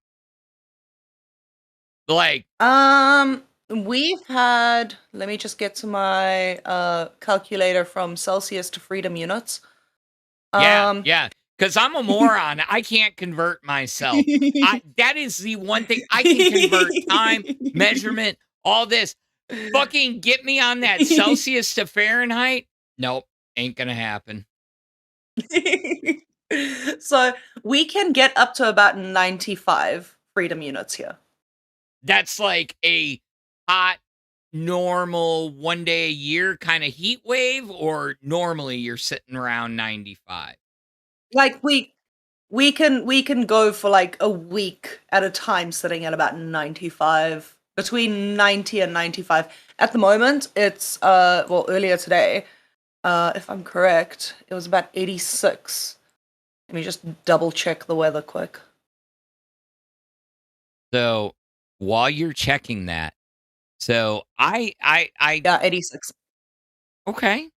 Like, we've had, let me just get to my calculator from Celsius to freedom units. Yeah. Because I'm a moron. I can't convert myself. That is the one thing I can convert: time, measurement, all this. Fucking get me on that Celsius to Fahrenheit. Nope, ain't gonna happen. So we can get up to about 95 freedom units here. That's like a hot, normal, 1 day a year kind of heat wave, or normally you're sitting around 95? Like we can go for like a week at a time sitting at about 95, between 90 and 95. At the moment, it's well, earlier today, if I'm correct, it was about 86. Let me just double check the weather quick. So while you're checking that, so Yeah, 86. okay,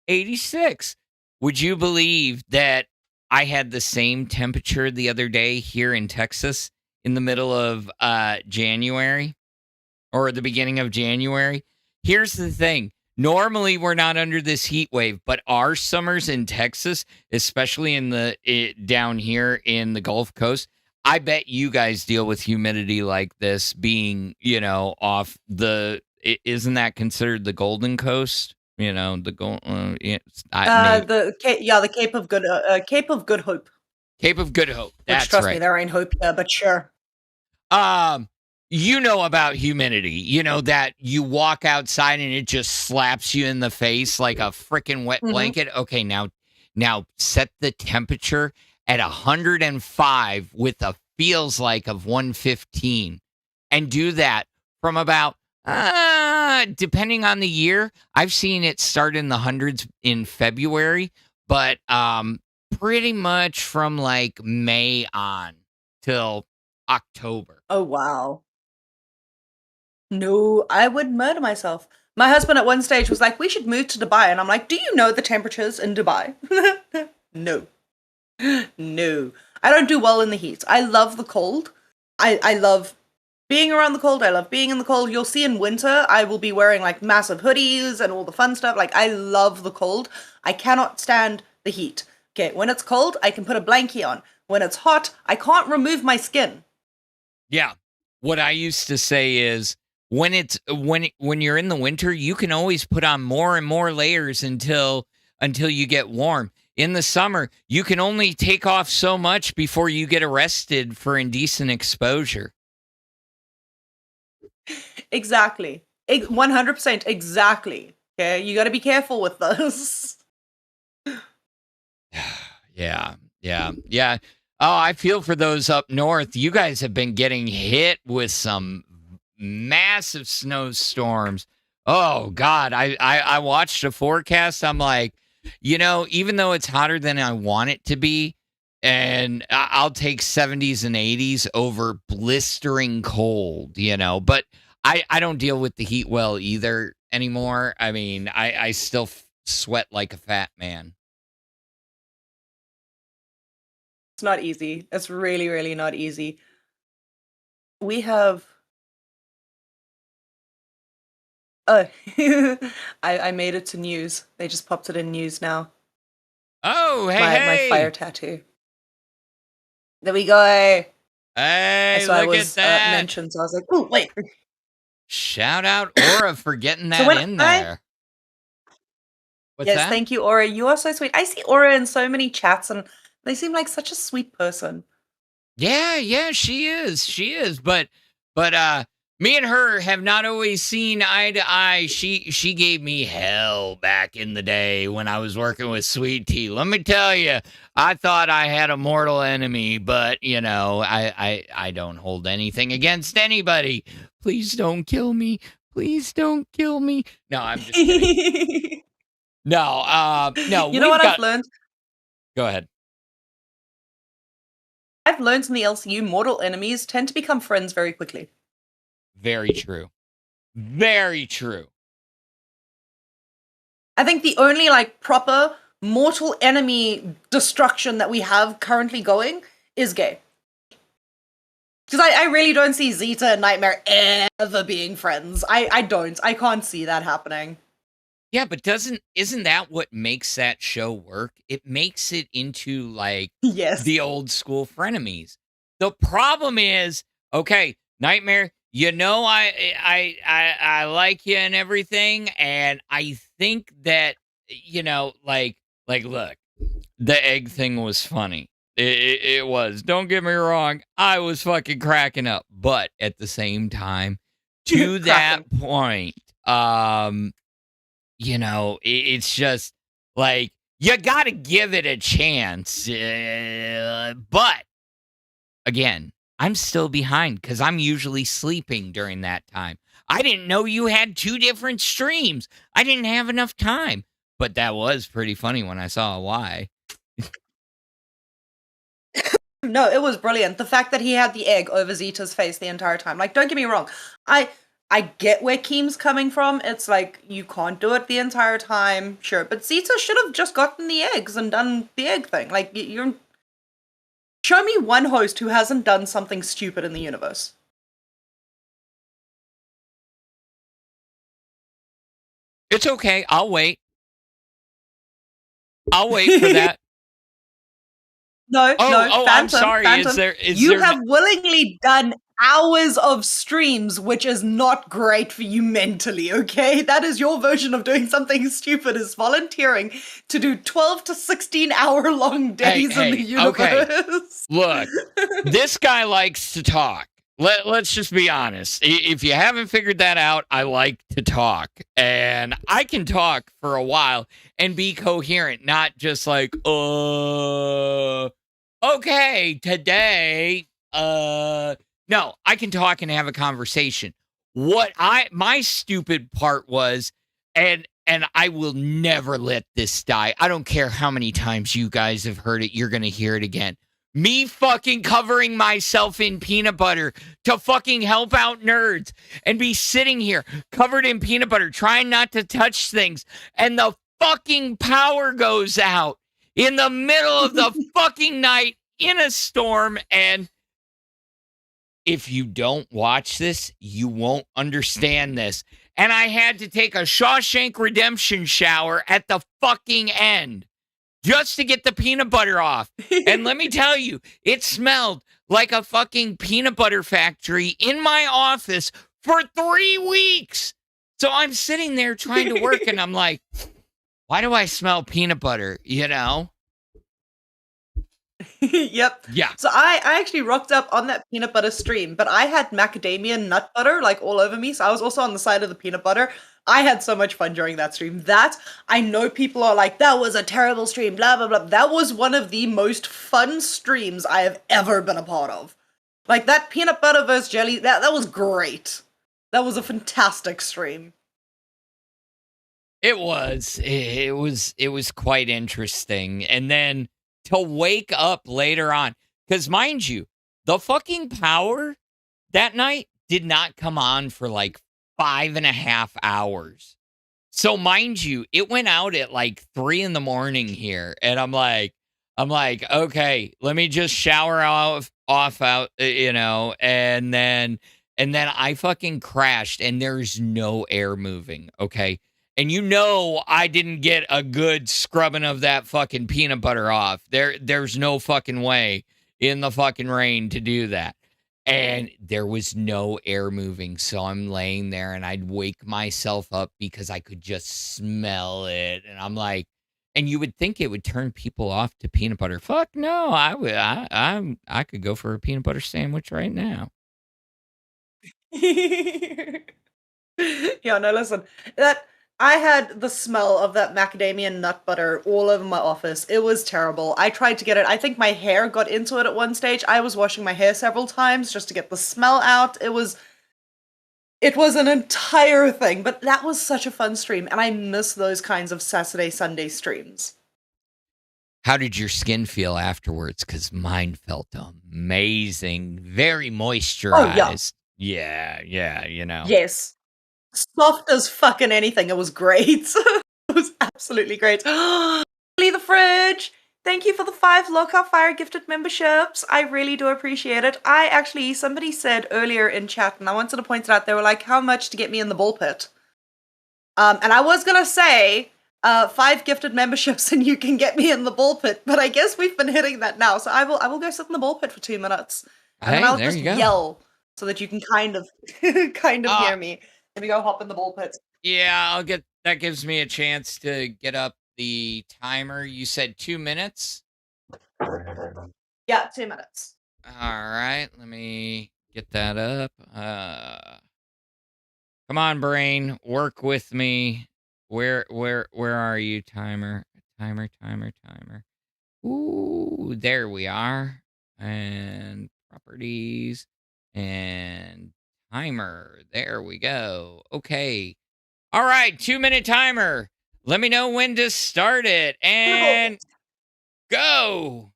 86. Would you believe that I had the same temperature the other day here in Texas in the middle of January or the beginning of January? Here's the thing. Normally we're not under this heat wave, but our summers in Texas, especially down here in the Gulf Coast, I bet you guys deal with humidity like this being, off isn't that considered the Golden Coast? The gold. The Cape of Good Hope. Cape of Good Hope. Which, That's trust right. me, there ain't hope here, but sure. You know about humidity. You know that you walk outside and it just slaps you in the face like a freaking wet blanket. Okay, now set the temperature at 105 with a feels like of 115, and do that from about depending on the year. I've seen it start in the hundreds in February, but pretty much from like May on till October. Oh, wow. No, I would murder myself. My husband at one stage was like, we should move to Dubai. And I'm like, do you know the temperatures in Dubai? No. No. I don't do well in the heat. I love the cold. I love being around the cold. I love being in the cold. You'll see in winter, I will be wearing like massive hoodies and all the fun stuff. Like, I love the cold. I cannot stand the heat. Okay, when it's cold, I can put a blankie on. When it's hot, I can't remove my skin. Yeah. What I used to say is when you're in the winter, you can always put on more and more layers until you get warm. In the summer, you can only take off so much before you get arrested for indecent exposure. Exactly. 100% exactly. Okay, you got to be careful with this. Yeah. Oh, I feel for those up north. You guys have been getting hit with some massive snowstorms. Oh God, I watched a forecast. I'm like, even though it's hotter than I want it to be, and I'll take 70s and 80s over blistering cold, but I don't deal with the heat well either anymore. I mean, I still sweat like a fat man. It's not easy. It's really, really not easy. We have. Oh, I made it to news. They just popped it in news now. Oh, hey, My fire tattoo. There we go. Hey, So I look was at that. mentioned. So I was like, oh, wait. Shout out Aura for getting that when in there. What's Yes, that? thank you, Aura. You are so sweet. I see Aura in so many chats, and they seem like such a sweet person. Yeah, she is. But me and her have not always seen eye to eye. She gave me hell back in the day when I was working with Sweet Tea. Let me tell you, I thought I had a mortal enemy, but I don't hold anything against anybody. Please don't kill me. Please don't kill me. No, I'm just kidding. No. You know what I've learned? Go ahead. I've learned in the LCU, mortal enemies tend to become friends very quickly. Very true. Very true. I think the only like proper mortal enemy destruction that we have currently going is gay. Because I really don't see Zeta and Nightmare ever being friends. I don't. I can't see that happening. Yeah, but isn't that what makes that show work? It makes it into like Yes. the old school frenemies. The problem is, okay, Nightmare, I like you and everything, and I think that like look, the egg thing was funny. It was. Don't get me wrong. I was fucking cracking up, but at the same time, to that point, it's just like You got to give it a chance. But again, I'm still behind because I'm usually sleeping during that time. I didn't know you had 2 different streams. I didn't have enough time. But that was pretty funny when I saw why. No, it was brilliant. The fact that he had the egg over Zeta's face the entire time. Like, don't get me wrong. I get where Keem's coming from. It's like, you can't do it the entire time. Sure. But Zeta should have just gotten the eggs and done the egg thing. Like, you're... Show me one host who hasn't done something stupid in the universe. It's okay. I'll wait. I'll wait for that. No, Oh, Phantom, I'm sorry. Phantom. You have willingly done hours of streams, which is not great for you mentally, okay? That is your version of doing something stupid, is volunteering to do 12 to 16 hour long days in the universe. Okay. Look, this guy likes to talk. Let's just be honest. If you haven't figured that out, I like to talk. And I can talk for a while and be coherent, not just like, okay, today, no, I can talk and have a conversation. My stupid part was, and I will never let this die. I don't care how many times you guys have heard it, you're going to hear it again. Me fucking covering myself in peanut butter to fucking help out nerds and be sitting here covered in peanut butter trying not to touch things, and the fucking power goes out in the middle of the fucking night in a storm. And if you don't watch this, you won't understand this. And I had to take a Shawshank Redemption shower at the fucking end just to get the peanut butter off. And let me tell you, it smelled like a fucking peanut butter factory in my office for 3 weeks. So I'm sitting there trying to work and I'm like, why do I smell peanut butter? You know? Yep. Yeah. So I actually rocked up on that peanut butter stream, but I had macadamia nut butter like all over me. So I was also on the side of the peanut butter. I had so much fun during that stream. That, I know people are like, that was a terrible stream, blah, blah, blah. That was one of the most fun streams I have ever been a part of. Like, that peanut butter versus jelly, that was great. That was a fantastic stream. It was quite interesting. And then to wake up later on, because mind you, the fucking power that night did not come on for like 5.5 hours. So mind you, it went out at like 3 a.m. here. And I'm like, okay, let me just shower off out, and then I fucking crashed and there's no air moving. Okay. And I didn't get a good scrubbing of that fucking peanut butter off. There's no fucking way in the fucking rain to do that. And there was no air moving. So I'm laying there and I'd wake myself up because I could just smell it. And I'm like, and you would think it would turn people off to peanut butter. Fuck no, I could go for a peanut butter sandwich right now. Yeah, no, listen. I had the smell of that macadamia nut butter all over my office. It was terrible. I tried to get it. I think my hair got into it at one stage. I was washing my hair several times just to get the smell out. It was an entire thing, but that was such a fun stream, and I miss those kinds of Saturday, Sunday streams. How did your skin feel afterwards? Because mine felt amazing. Very moisturized. Oh, yeah. Yeah, Yes. Soft as fucking anything. It was great. It was absolutely great. Lee the Fridge! Thank you for the 5 LolcowFire gifted memberships. I really do appreciate it. Somebody said earlier in chat, and I wanted to point it out, they were like, how much to get me in the ball pit? And I was gonna say, 5 gifted memberships and you can get me in the ball pit, but I guess we've been hitting that now, so I will go sit in the ball pit for 2 minutes. And then I'll just yell so that you can kind of hear me. Let me go hop in the ball pit. Yeah, that gives me a chance to get up the timer. You said 2 minutes? Yeah, 2 minutes. All right, let me get that up. Come on, brain, work with me. Where are you, timer? Timer. Ooh, there we are. And properties and timer. There we go. Okay. All right, 2-minute timer. Let me know when to start it. And go.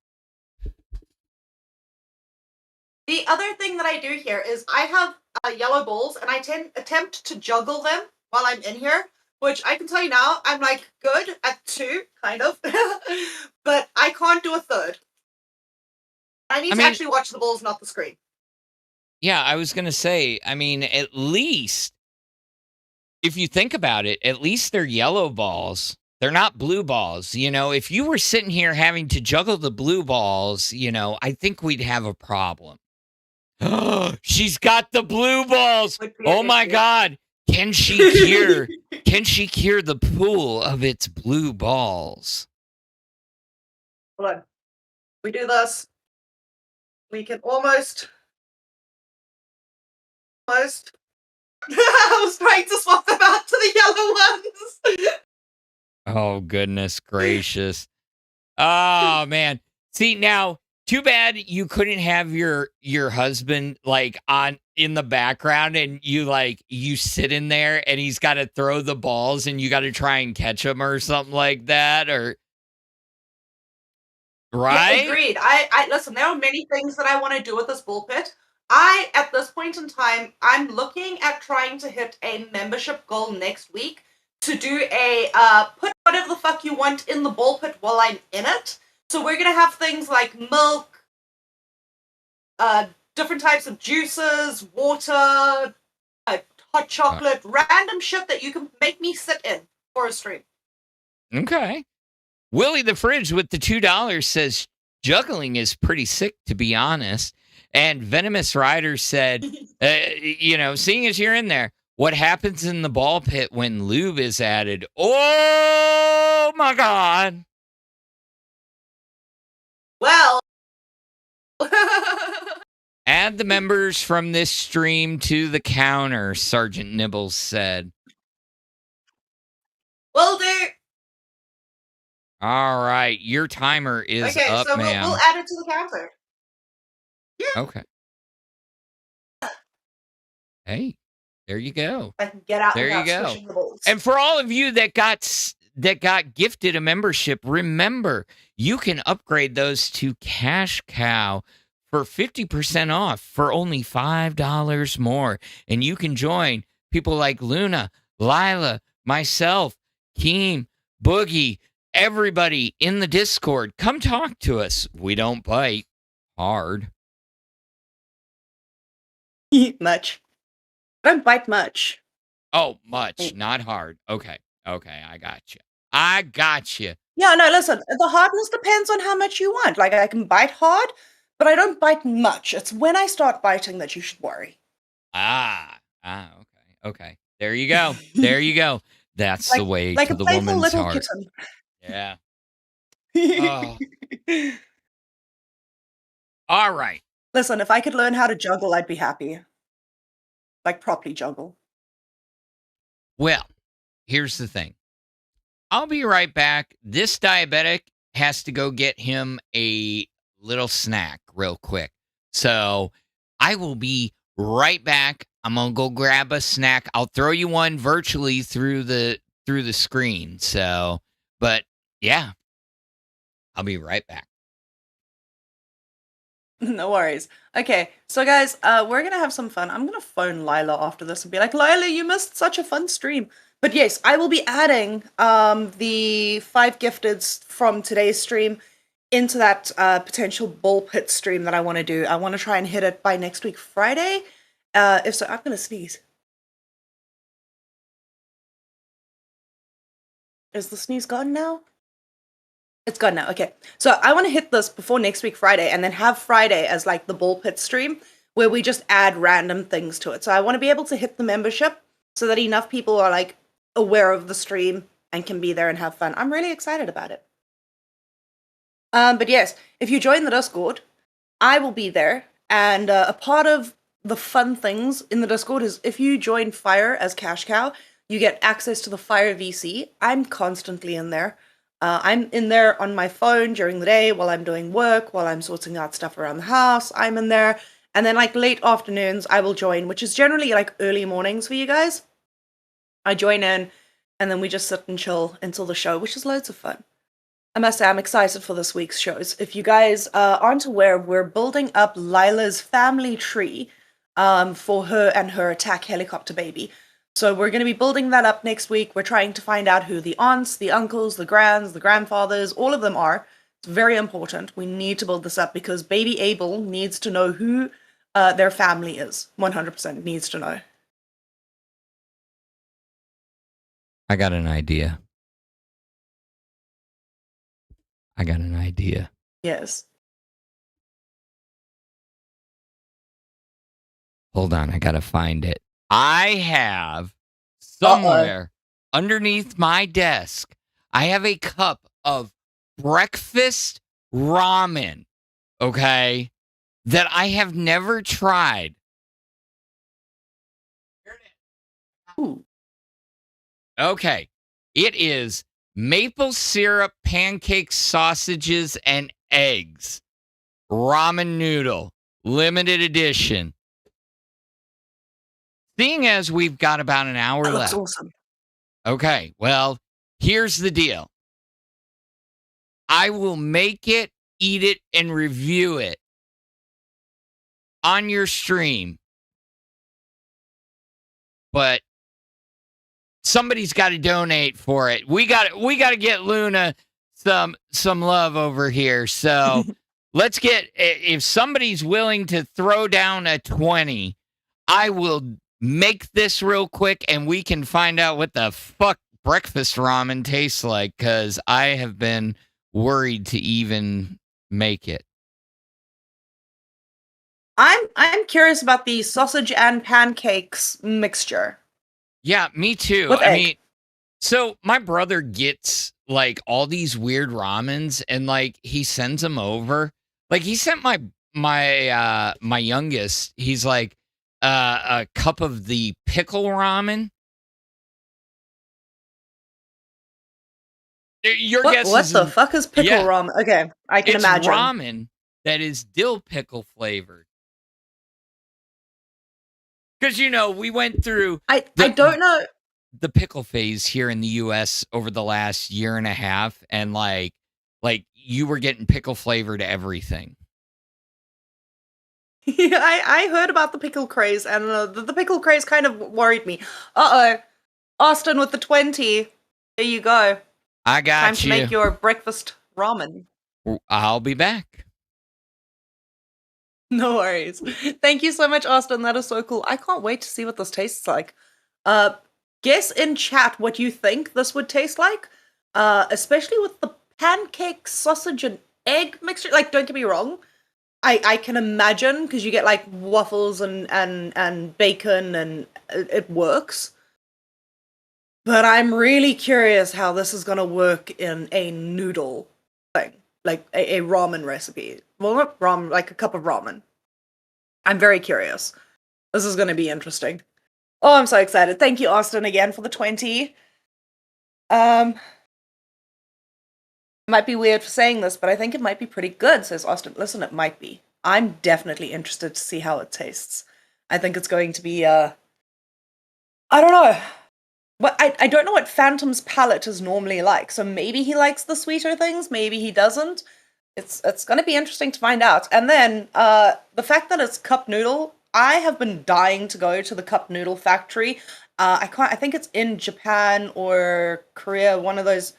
The other thing that I do here is I have yellow balls, and I attempt to juggle them while I'm in here, which I can tell you now, I'm like good at 2, kind of, but I can't do a third. I need to actually watch the balls, not the screen. Yeah, I was going to say, I mean, at least, if you think about it, at least they're yellow balls. They're not blue balls. You know, if you were sitting here having to juggle the blue balls, you know, I think we'd have a problem. She's got the blue balls. Oh my God. Can she cure the pool of its blue balls? Hold on. We do this. We can almost. I was trying to swap them out to the yellow ones. Oh, goodness gracious. Oh, man. See, now, too bad you couldn't have your husband like in the background, and you sit in there and he's got to throw the balls and you got to try and catch them or something like that, or right? Yeah, agreed. I listen, there are many things that I want to do with this ball pit. At this point in time, I'm looking at trying to hit a membership goal next week to do a put whatever the fuck you want in the ball pit while I'm in it. So we're gonna have things like milk, different types of juices, water, hot chocolate, random shit that you can make me sit in for a stream. Okay. Willie the Fridge with the $2 says, juggling is pretty sick, to be honest. And Venomous Rider said, seeing as you're in there, what happens in the ball pit when lube is added? Oh, my God. Well. Add the members from this stream to the counter, Sergeant Nibbles said. Will do. All right, your timer is up, so ma'am. we'll add it to the counter. Yeah. Okay. Hey, there you go. I can get out there you go. The balls. And for all of you that got gifted a membership, remember, you can upgrade those to Cash Cow for 50% off for only $5 more. And you can join people like Luna, Lilah, myself, Keem, Boogie, everybody in the Discord. Come talk to us. We don't bite hard. Much. I don't bite much. Oh, much, not hard. Okay, I got you. Yeah, no, listen, the hardness depends on how much you want. Like, I can bite hard, but I don't bite much. It's when I start biting that you should worry. Okay. There you go. That's the way to the woman's heart. Kitten. Yeah. Oh. All right. Listen, if I could learn how to juggle, I'd be happy. Like, properly juggle. Well, here's the thing. I'll be right back. This diabetic has to go get him a little snack real quick. So I will be right back. I'm going to go grab a snack. I'll throw you one virtually through the screen. So, but yeah, I'll be right back. No worries. Okay, so guys, we're going to have some fun. I'm going to phone Lilah after this and be like, Lilah, you missed such a fun stream. But yes, I will be adding the 5 gifteds from today's stream into that potential ball pit stream that I want to do. I want to try and hit it by next week, Friday. If so, I'm going to sneeze. Is the sneeze gone now? It's gone now. Okay. So I want to hit this before next week, Friday, and then have Friday as like the ball pit stream where we just add random things to it. So I want to be able to hit the membership so that enough people are like aware of the stream and can be there and have fun. I'm really excited about it. But yes, if you join the Discord, I will be there. And a part of the fun things in the Discord is if you join Fire as Cash Cow, you get access to the Fire VC. I'm constantly in there. I'm in there on my phone during the day while I'm doing work, while I'm sorting out stuff around the house. I'm in there. And then like late afternoons, I will join, which is generally like early mornings for you guys. I join in and then we just sit and chill until the show, which is loads of fun. I must say, I'm excited for this week's shows. If you guys aren't aware, we're building up Lilah's family tree for her and her attack helicopter baby. So we're going to be building that up next week. We're trying to find out who the aunts, the uncles, the grands, the grandfathers, all of them are. It's very important. We need to build this up because baby Abel needs to know who their family is. 100% needs to know. I got an idea. Yes. Hold on, I gotta find it. I have somewhere underneath my desk, I have a cup of breakfast ramen, okay, that I have never tried. Ooh. Okay, it is maple syrup, pancakes, sausages, and eggs. Ramen noodle, limited edition. Seeing as we've got about an hour That looks left. awesome. Okay, well, here's the deal. I will make it, eat it, and review it on your stream. But somebody's got to donate for it. We got to get Luna some love over here. So let's get, if somebody's willing to throw down a 20, I will make this real quick and we can find out what the fuck breakfast ramen tastes like, because I have been worried to even make it. I'm curious about the sausage and pancakes mixture. Yeah, me too. With I egg. mean, so my brother gets like all these weird ramens and like he sends them over. Like he sent my youngest, he's like a cup of the pickle ramen. Your guess What is the fuck is pickle yeah. ramen? Okay, I can It's imagine. ramen that is dill pickle flavored. Because, you know, we went through I don't know. the pickle phase here in the U.S. over the last year and a half, and like you were getting pickle flavored everything. Yeah, I heard about the pickle craze, and the pickle craze kind of worried me. Uh-oh. Austin with the 20. There you go. I got Time you. to make your breakfast ramen. I'll be back. No worries. Thank you so much, Austin. That is so cool. I can't wait to see what this tastes like. Guess in chat what you think this would taste like. Especially with the pancake, sausage, and egg mixture. Like, don't get me wrong. I can imagine, because you get like waffles and bacon, and it works. But I'm really curious how this is gonna work in a noodle thing. Like a ramen recipe. Well, not ramen, like a cup of ramen. I'm very curious. This is going to be interesting. Oh, I'm so excited. Thank you, Austin, again for the 20. Might be weird for saying this, but I think it might be pretty good, says Austin. Listen, it might be. I'm definitely interested to see how it tastes. I think it's going to be, I don't know. But I don't know what Phantom's palate is normally like, so maybe he likes the sweeter things, maybe he doesn't. It's going to be interesting to find out. And then, the fact that it's cup noodle, I have been dying to go to the cup noodle factory. I think it's in Japan or Korea, one of those,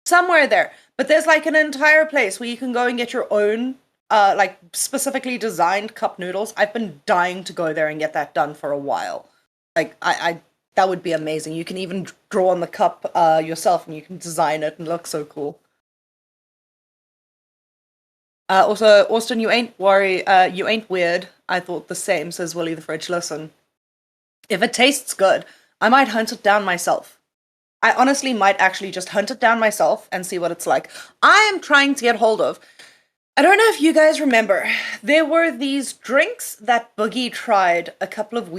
somewhere there. But there's like an entire place where you can go and get your own, like specifically designed cup noodles. I've been dying to go there and get that done for a while. Like, that would be amazing. You can even draw on the cup yourself and you can design it and look so cool. Also, Austin, you ain't weird. I thought the same, says Willie the Fridge. Listen, if it tastes good, I might hunt it down myself. I honestly might actually just hunt it down myself and see what it's like. I am trying to get hold of, I don't know if you guys remember, there were these drinks that Boogie tried a couple of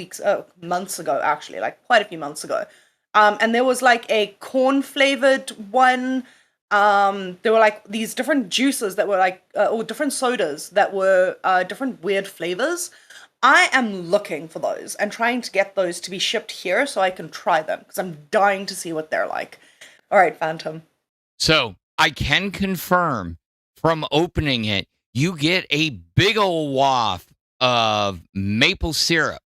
months ago, actually, like quite a few months ago. And there was like a corn-flavored one, there were like these different juices that were like, or different sodas that were different weird flavors. I am looking for those and trying to get those to be shipped here so I can try them because I'm dying to see what they're like. All right, Phantom. So I can confirm from opening it, you get a big old waft of maple syrup.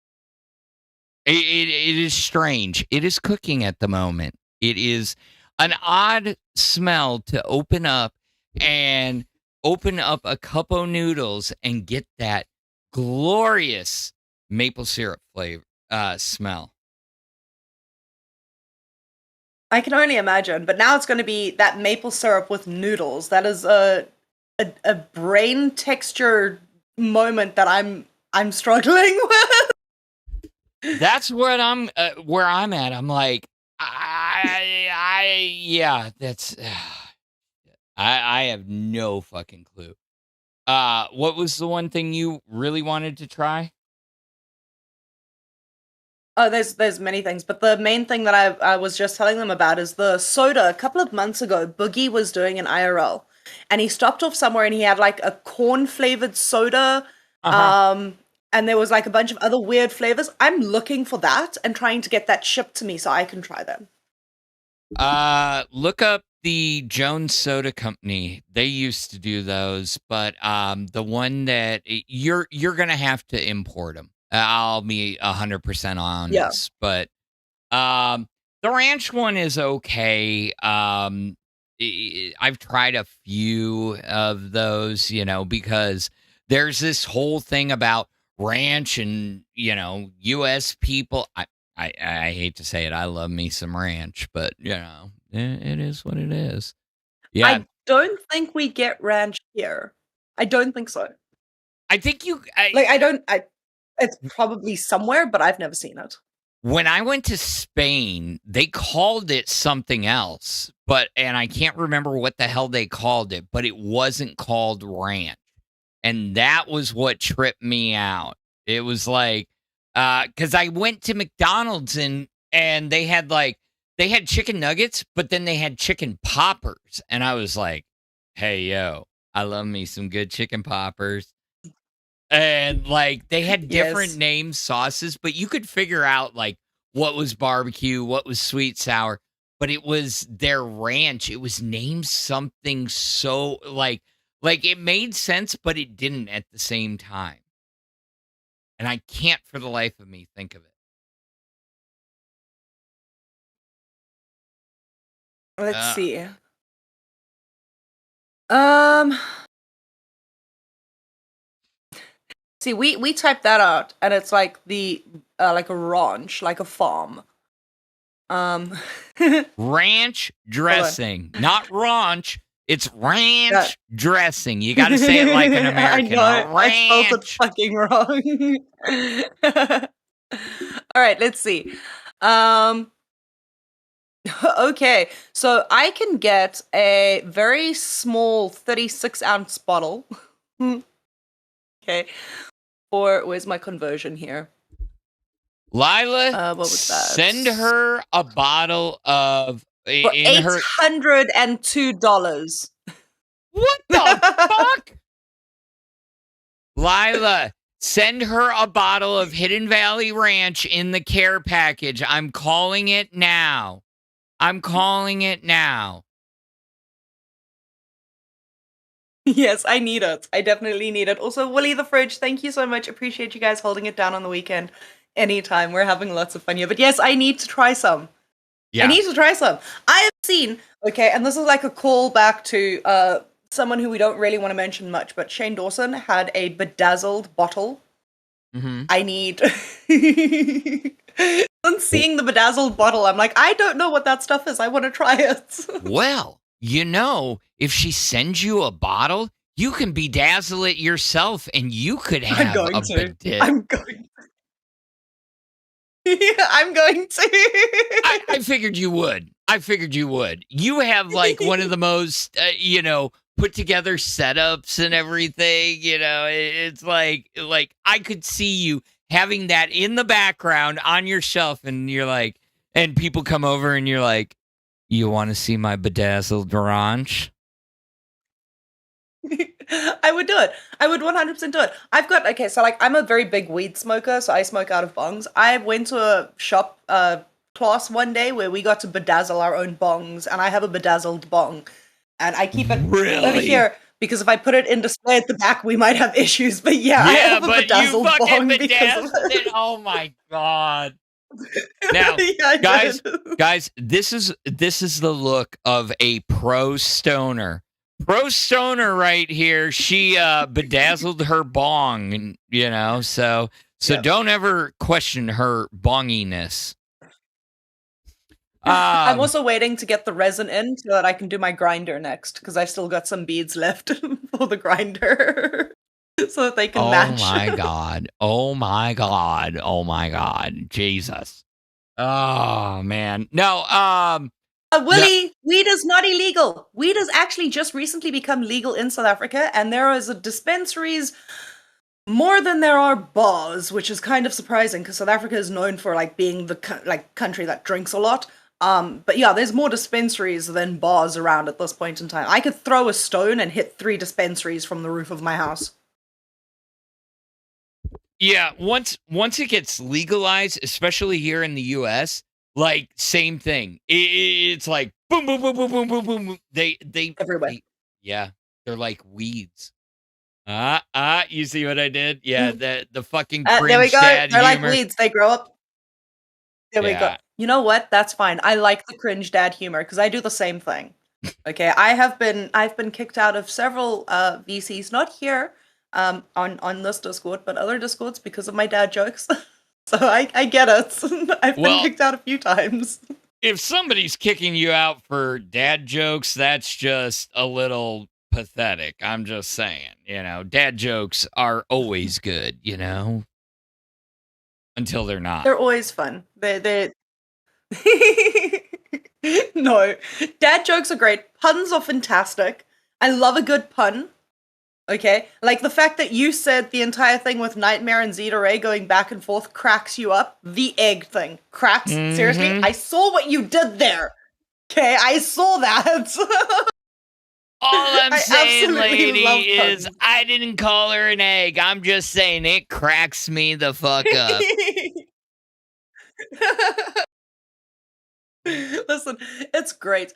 It is strange. It is cooking at the moment. It is an odd smell to open up a cup of noodles and get that glorious maple syrup flavor smell. I can only imagine, but now it's going to be that maple syrup with noodles. That is a brain texture moment that I'm struggling with. That's what where I'm at. I'm like, yeah, that's. I have no fucking clue. What was the one thing you really wanted to try? Oh, there's many things, but the main thing that I was just telling them about is the soda. A couple of months ago, Boogie was doing an IRL, and he stopped off somewhere and he had like a corn flavored soda. And there was like a bunch of other weird flavors. I'm looking for that and trying to get that shipped to me so I can try them. Look up the Jones Soda Company. They used to do those, but the one that you're gonna have to import them. I'll be 100% honest, but the ranch one is okay. I've tried a few of those, because there's this whole thing about ranch and U.S. people. I hate to say it. I love me some ranch, but it is what it is. Yeah, I don't think we get ranch here. I don't think so. I think It's probably somewhere, but I've never seen it. When I went to Spain, they called it something else, and I can't remember what the hell they called it, but it wasn't called ranch. And that was what tripped me out. It was like, because I went to McDonald's and they had chicken nuggets, but then they had chicken poppers. And I was like, hey, yo, I love me some good chicken poppers. And like they had different names, sauces, but you could figure out like what was barbecue, what was sweet, sour, but it was their ranch. It was named something so like it made sense, but it didn't at the same time. And I can't for the life of me think of it. Let's see. See, we typed that out, and it's like the like a ranch, like a farm. Ranch dressing, not raunch. It's ranch dressing. You got to say it like an American. I know. I spelled it fucking wrong. All right, let's see. Okay, so I can get a very small 36-ounce bottle. Okay. Or where's my conversion here? Lilah, what was that? Send her a bottle of $802. What the fuck? Lilah, send her a bottle of Hidden Valley Ranch in the care package. I'm calling it now. Yes, I need it. I definitely need it. Also, Willie the Fridge, thank you so much. Appreciate you guys holding it down on the weekend. Anytime. We're having lots of fun here. But yes, I need to try some. Yeah. I need to try some. I have seen, okay, and this is like a callback to someone who we don't really want to mention much, but Shane Dawson had a bedazzled bottle. Mm-hmm. I need... Seeing the bedazzled bottle, I'm like, I don't know what that stuff is. I want to try it. Well, if she sends you a bottle, you can bedazzle it yourself, and you could have I'm going to. I figured you would. You have like one of the most, put together setups and everything. It's like I could see you having that in the background on your shelf, and you're like, and people come over, and you're like, You want to see my bedazzled ranch? I would do it. I would 100% do it. I've got, okay, so like I'm a very big weed smoker, so I smoke out of bongs. I went to a shop class one day where we got to bedazzle our own bongs, and I have a bedazzled bong. And I keep it over Really? here because if I put it in display at the back, we might have issues. But yeah, I Yeah, have a but you bedazzled fucking bong because of bedazzled it. it. Oh my god. Now, Yeah, I guys, did. guys, this is the look of a pro stoner. Pro stoner right here. She bedazzled her bong, and so Yeah. don't ever question her bonginess. I'm also waiting to get the resin in so that I can do my grinder next because I've still got some beads left for the grinder so that they can Oh match. my god. Oh my god. Oh my god. Jesus. Oh man. No, Willie, weed is not illegal. Weed has actually just recently become legal in South Africa, and there is dispensaries more than there are bars, which is kind of surprising because South Africa is known for like being the country that drinks a lot. But yeah, there's more dispensaries than bars around at this point in time. I could throw a stone and hit 3 dispensaries from the roof of my house. yeah, once it gets legalized, especially here in the US, like same thing. It's like boom boom boom boom boom boom boom. Boom. They Everywhere. yeah, they're like weeds. You see what I did? Yeah, the fucking There we cringe go. dad They're like humor. weeds. They grow up. There we go. Yeah. You know what? That's fine. I like the cringe dad humor because I do the same thing. Okay, I've been kicked out of several VCs, not here, on this Discord, but other Discords because of my dad jokes. So I get it. I've been Well- kicked out a few times. If somebody's kicking you out for dad jokes, that's just a little pathetic. I'm just saying, dad jokes are always good, until they're not. They're always fun. They No, dad jokes are great. Puns are fantastic. I love a good pun. Okay, like the fact that you said the entire thing with Nightmare and Zeta Ray going back and forth cracks you up. The egg thing cracks. Seriously, Mhm. I saw what you did there. Okay, I saw that. All I'm I saying, absolutely love lady, is puns. I didn't call her an egg. I'm just saying it cracks me the fuck up. Listen, it's great.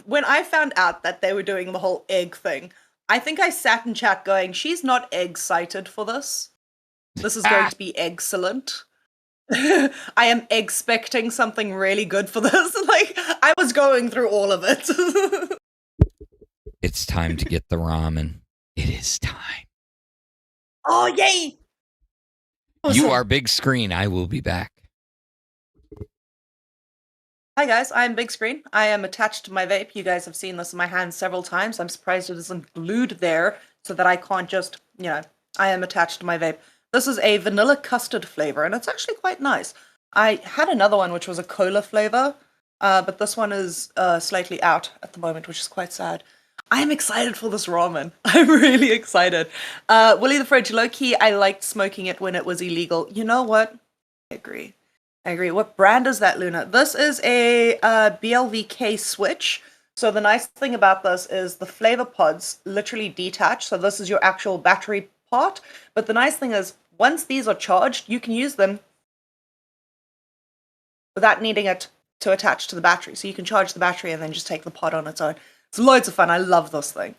When I found out that they were doing the whole egg thing, I think I sat in chat going, "She's not egg-cited for this. This is going to be excellent." I am expecting something really good for this. Like, I was going through all of it. It's time to get the ramen. It is time. Oh, yay! You Awesome. are big screen. I will be back. Hi guys, I am Big Screen. I am attached to my vape. You guys have seen this in my hand several times. I'm surprised it isn't glued there so that I can't just, I am attached to my vape. This is a vanilla custard flavor, and it's actually quite nice. I had another one which was a cola flavor, but this one is slightly out at the moment, which is quite sad. I'm excited for this ramen. I'm really excited. Willie the Fridge, low-key, I liked smoking it when it was illegal. You know what? I agree. What brand is that, Luna? This is a BLVK switch. So the nice thing about this is the flavor pods literally detach. So this is your actual battery part. But the nice thing is, once these are charged, you can use them without needing it to attach to the battery. So you can charge the battery and then just take the pod on its own. It's loads of fun. I love this thing.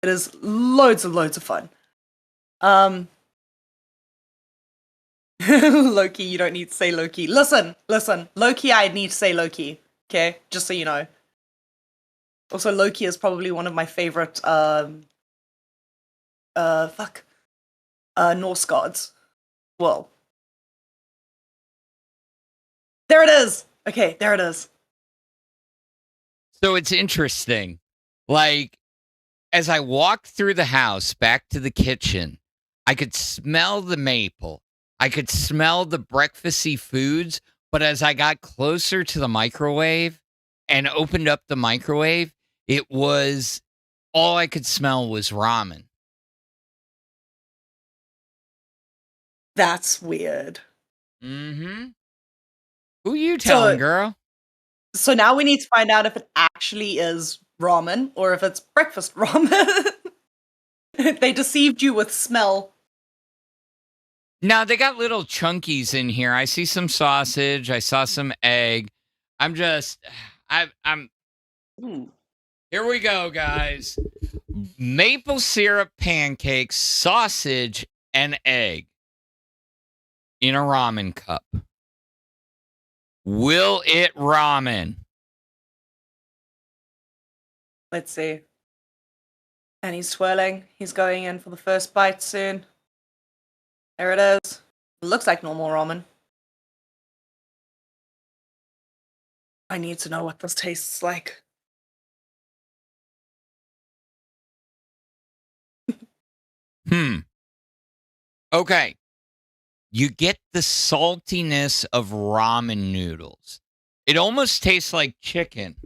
It is loads of fun. Loki, you don't need to say Loki. Listen. Loki, I need to say Loki. Okay? Just so you know. Also, Loki is probably one of my favorite, Norse gods. Well. There it is! Okay, there it is. So it's interesting. Like, as I walked through the house back to the kitchen, I could smell the maple. I could smell the breakfasty foods, but as I got closer to the microwave and opened up the microwave, it was all I could smell was ramen. That's weird. Mm-hmm. Who you telling, girl? So now we need to find out if it actually is ramen or if it's breakfast ramen. They deceived you with smell. No, they got little chunkies in here. I see some sausage. I saw some egg. I'm Ooh. here we go, guys. Maple syrup pancakes, sausage, and egg in a ramen cup. Will it ramen? Let's see. And he's swirling. He's going in for the first bite soon. There it is. It looks like normal ramen. I need to know what this tastes like. Okay. You get the saltiness of ramen noodles. It almost tastes like chicken,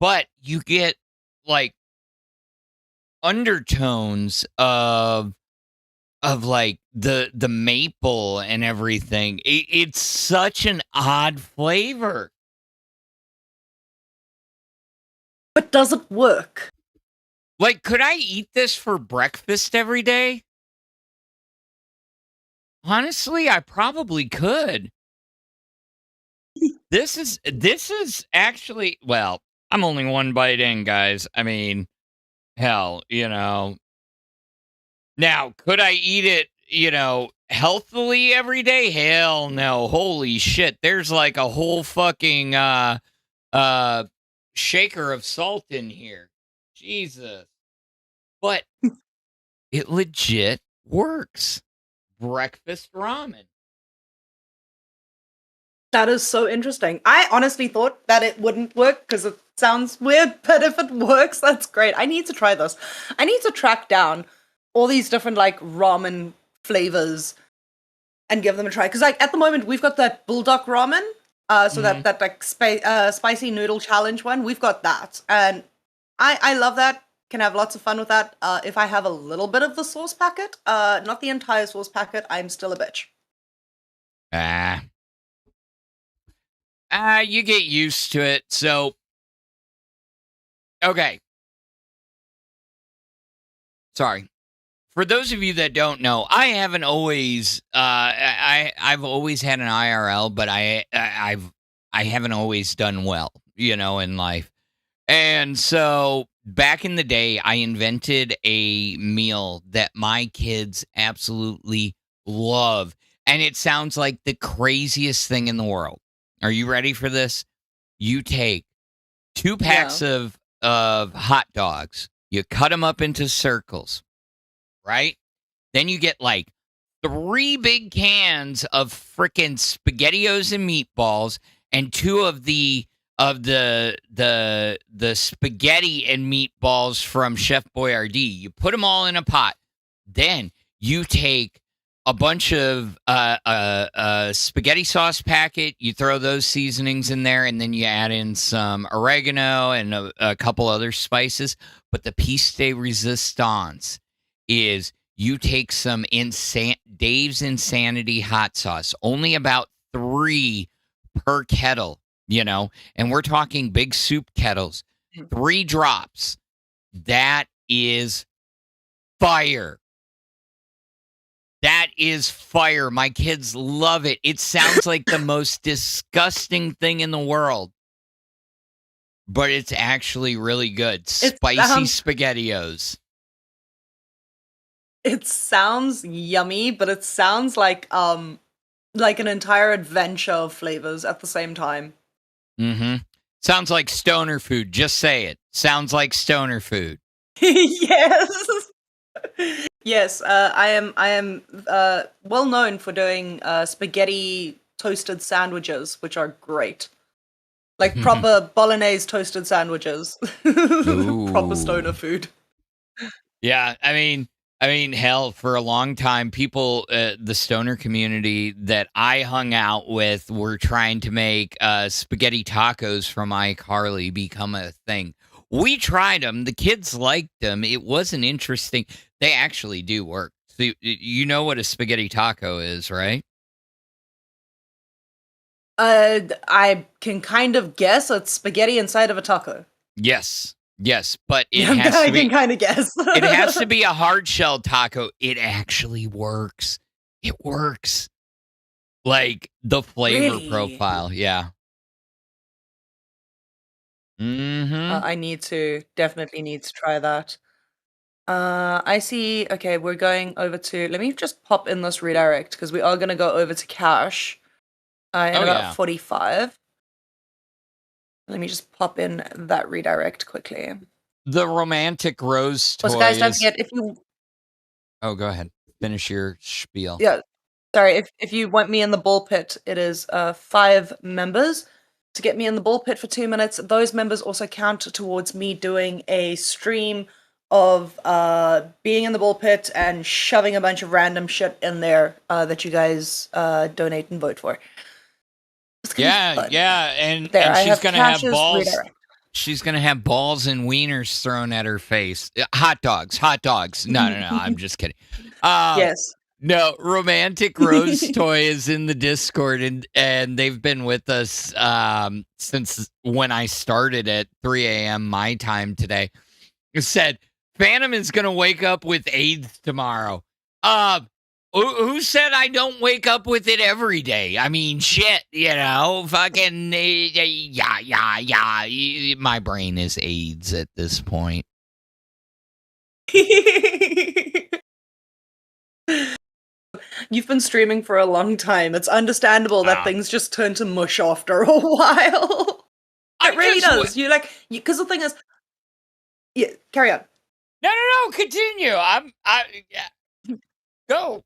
but you get like undertones of like the maple and everything. It's such an odd flavor. But does it work? Like, could I eat this for breakfast every day? Honestly, I probably could. This is actually, well, I'm only one bite in, guys. I mean, hell, Now, could I eat it, healthily every day? Hell no. Holy shit. There's like a whole fucking shaker of salt in here. Jesus. But it legit works. Breakfast ramen. That is so interesting. I honestly thought that it wouldn't work because it sounds weird, but if it works, that's great. I need to try this. I need to track down all these different like ramen flavors and give them a try. Because like at the moment we've got that bulldog ramen, that like spicy noodle challenge one. We've got that, and I love that. Can have lots of fun with that. If I have a little bit of the sauce packet, not the entire sauce packet, I'm still a bitch. You get used to it. So, okay. Sorry. For those of you that don't know, I haven't always, I've always had an IRL, but I haven't always done well, in life. And so back in the day, I invented a meal that my kids absolutely love. And it sounds like the craziest thing in the world. Are you ready for this? You take 2 packs of hot dogs. You cut them up into circles, right? Then you get like 3 big cans of frickin' SpaghettiOs and meatballs and 2 of the spaghetti and meatballs from Chef Boyardee. You put them all in a pot. Then you take a bunch of spaghetti sauce packet. You throw those seasonings in there, and then you add in some oregano and a couple other spices. But the piece de resistance is you take some Dave's Insanity hot sauce, only about 3 per kettle, and we're talking big soup kettles, 3 drops. That is fire. That is fire. My kids love it. It sounds like the most disgusting thing in the world, but it's actually really good. Spicy SpaghettiOs. It sounds yummy, but it sounds like an entire adventure of flavors at the same time. Mm-hmm. Sounds like stoner food. Just say it. Sounds like stoner food. Yes. Yes, I am well known for doing spaghetti toasted sandwiches, which are great. Like proper bolognese toasted sandwiches. Proper stoner food. Yeah, I mean, hell, for a long time, people, the stoner community that I hung out with were trying to make spaghetti tacos from iCarly become a thing. We tried them. The kids liked them. It wasn't interesting. They actually do work. So you know what a spaghetti taco is, right? I can kind of guess it's spaghetti inside of a taco. Yes, but it I has to can be. kind of guess. It has to be a hard shell taco. It actually works. It works. Like the flavor Really? profile. Yeah. Mm-hmm. I definitely need to try that. I see. Okay, we're going over to. Let me just pop in this redirect because we are going to go over to cash in Oh, about yeah. 45. Let me just pop in that redirect quickly. The romantic rose toy Also, guys, don't is. forget if you. Oh, go ahead. Finish your spiel. Yeah, sorry. If you want me in the ball pit, it is 5 members. To get me in the ball pit for 2 minutes, those members also count towards me doing a stream of being in the ball pit and shoving a bunch of random shit in there that you guys donate and vote for. It's gonna be fun. And There, I she's have gonna have Cash's balls. redirect. She's gonna have balls and wieners thrown at her face. Hot dogs. No. I'm just kidding. Yes. No, romantic rose toy is in the Discord, and they've been with us since when I started at 3 a.m. my time today. It said Phantom is gonna wake up with AIDS tomorrow. Who said I don't wake up with it every day? I mean, shit, fucking yeah. My brain is AIDS at this point. You've been streaming for a long time. It's understandable that things just turn to mush after a while. It really does. Because the thing is, yeah. Carry on. No. Continue. Go.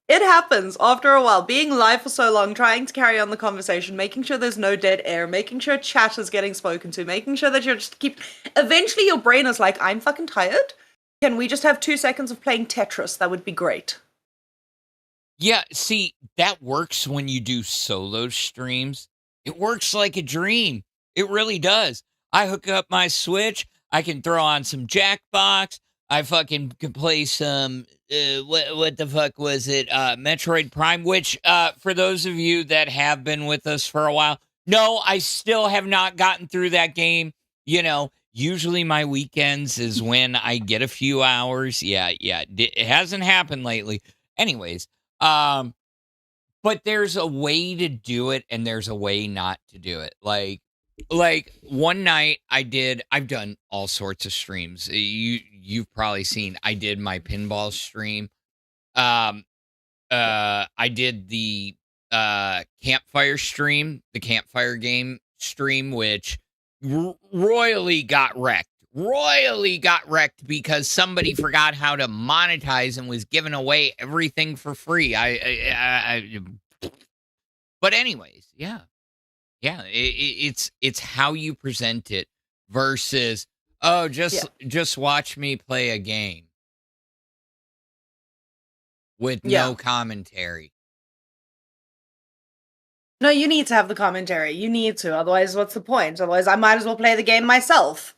It happens after a while. Being live for so long, trying to carry on the conversation, making sure there's no dead air, making sure chat is getting spoken to, making sure that you're just eventually your brain is like, I'm fucking tired. Can we just have 2 seconds of playing Tetris? That would be great. Yeah, see, that works when you do solo streams. It works like a dream. It really does. I hook up my Switch. I can throw on some Jackbox. I fucking can play some, what the fuck was it? Metroid Prime, which, for those of you that have been with us for a while, no, I still have not gotten through that game. Usually my weekends is when I get a few hours. Yeah. It hasn't happened lately. Anyways, but there's a way to do it and there's a way not to do it. Like one night I've done all sorts of streams. You've probably seen, I did my pinball stream. I did the campfire stream, the campfire game stream, which royally got wrecked because somebody forgot how to monetize and was giving away everything for free. But anyways, yeah, it's how you present it versus just watch me play a game with no commentary. No, you need to have the commentary. You need to. Otherwise, what's the point? Otherwise, I might as well play the game myself.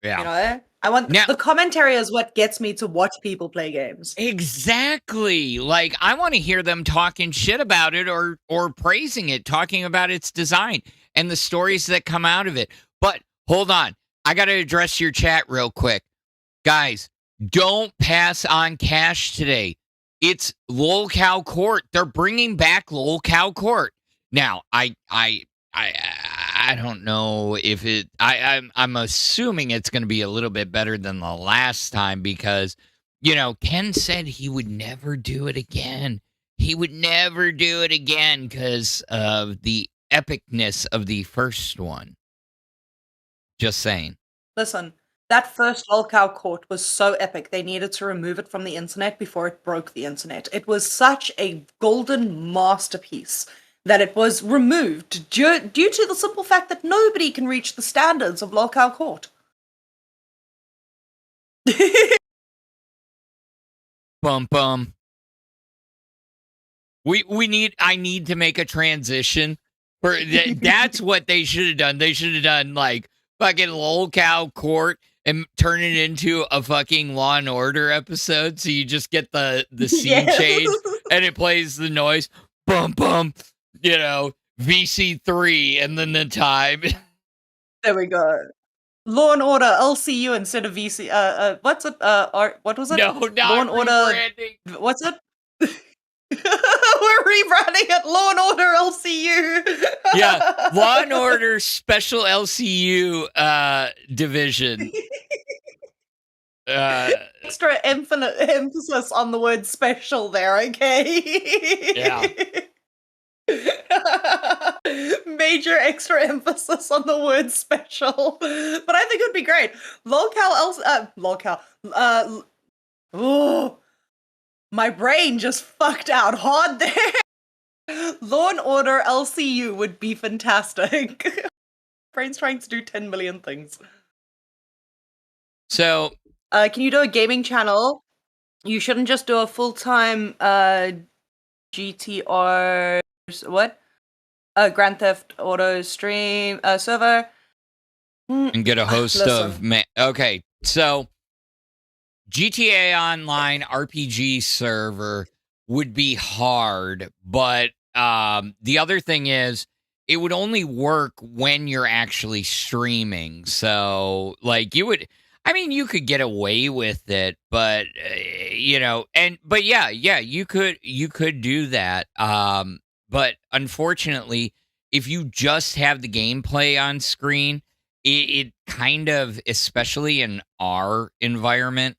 Yeah. I want the commentary is what gets me to watch people play games. Exactly. Like, I want to hear them talking shit about it or praising it, talking about its design and the stories that come out of it. But hold on. I got to address your chat real quick. Guys, don't pass on cash today. It's LolCow Court. They're bringing back LolCow Court. Now, I don't know if it. I'm assuming it's going to be a little bit better than the last time because, Ken said he would never do it again. He would never do it again because of the epicness of the first one. Just saying. Listen, that first LolCow Court was so epic. They needed to remove it from the internet before it broke the internet. It was such a golden masterpiece that it was removed due to the simple fact that nobody can reach the standards of LolCow Court. Bum. I need to make a transition. That's what they should have done. They should have done like fucking LolCow Court and turn it into a fucking Law and Order episode. So you just get the scene change and it plays the noise. Bum. VC3 and then the time. There we go. Law and Order LCU instead of VC. What's it? What was it? No, not Law and Order. rebranding. What's it? We're rebranding it Law and Order LCU. Yeah, Law and Order Special LCU division. Extra emphasis on the word special there, okay? Yeah. Major extra emphasis on the word special. But I think it would be great. My brain just fucked out hard there. Law and Order LCU would be fantastic. Brain's trying to do 10 million things. So, can you do a gaming channel? You shouldn't just do a full-time GTR what? Grand Theft Auto stream server. and get a host of okay, so GTA Online RPG server would be hard, but the other thing is it would only work when you're actually streaming. So like you could get away with it, but but yeah, you could do that. But unfortunately, if you just have the gameplay on screen, it kind of, especially in our environment,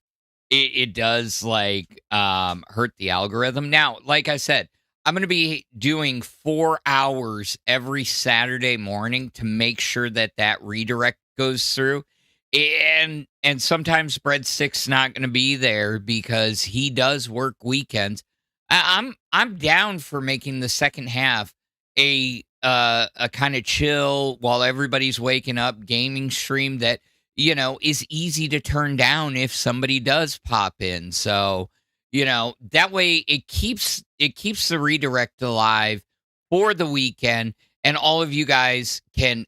it does like hurt the algorithm. Now, like I said, I'm going to be doing 4 hours every Saturday morning to make sure that redirect goes through. And sometimes Breadstick's not going to be there because he does work weekends. I'm down for making the second half a kind of chill while everybody's waking up gaming stream that is easy to turn down if somebody does pop in. So that way it keeps the redirect alive for the weekend, and all of you guys can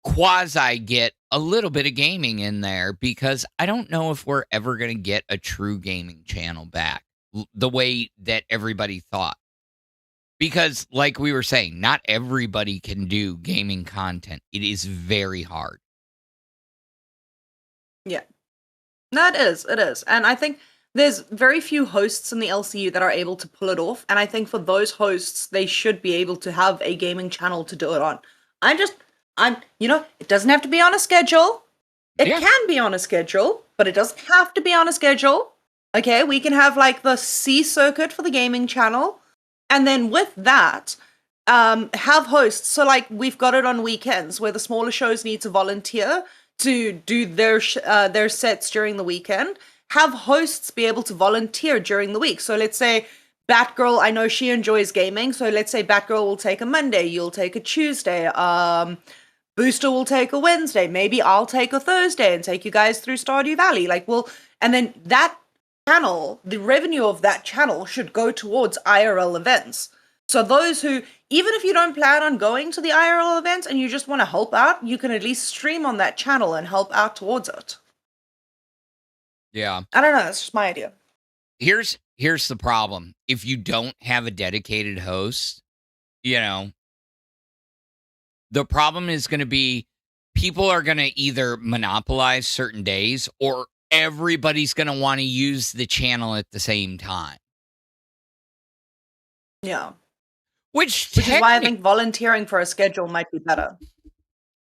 quasi get a little bit of gaming in there, because I don't know if we're ever going to get a true gaming channel back the way that everybody thought. Because like we were saying, not everybody can do gaming content. It is very hard. Yeah. No, it is. It is. And I think there's very few hosts in the LCU that are able to pull it off. And I think for those hosts, they should be able to have a gaming channel to do it on. It doesn't have to be on a schedule. It can be on a schedule, but it doesn't have to be on a schedule. Okay, we can have like the C circuit for the gaming channel. And then with that, have hosts. So like we've got it on weekends where the smaller shows need to volunteer to do their sets during the weekend. Have hosts be able to volunteer during the week. So let's say Batgirl, I know she enjoys gaming. So let's say Batgirl will take a Monday, you'll take a Tuesday. Booster will take a Wednesday. Maybe I'll take a Thursday and take you guys through Stardew Valley. And then that channel, the revenue of that channel should go towards IRL events. So those who, even if you don't plan on going to the IRL events and you just want to help out, you can at least stream on that channel and help out towards it. Yeah. I don't know. That's just my idea. Here's the problem. If you don't have a dedicated host, the problem is going to be people are going to either monopolize certain days, or everybody's going to want to use the channel at the same time. Yeah. Which is why I think volunteering for a schedule might be better.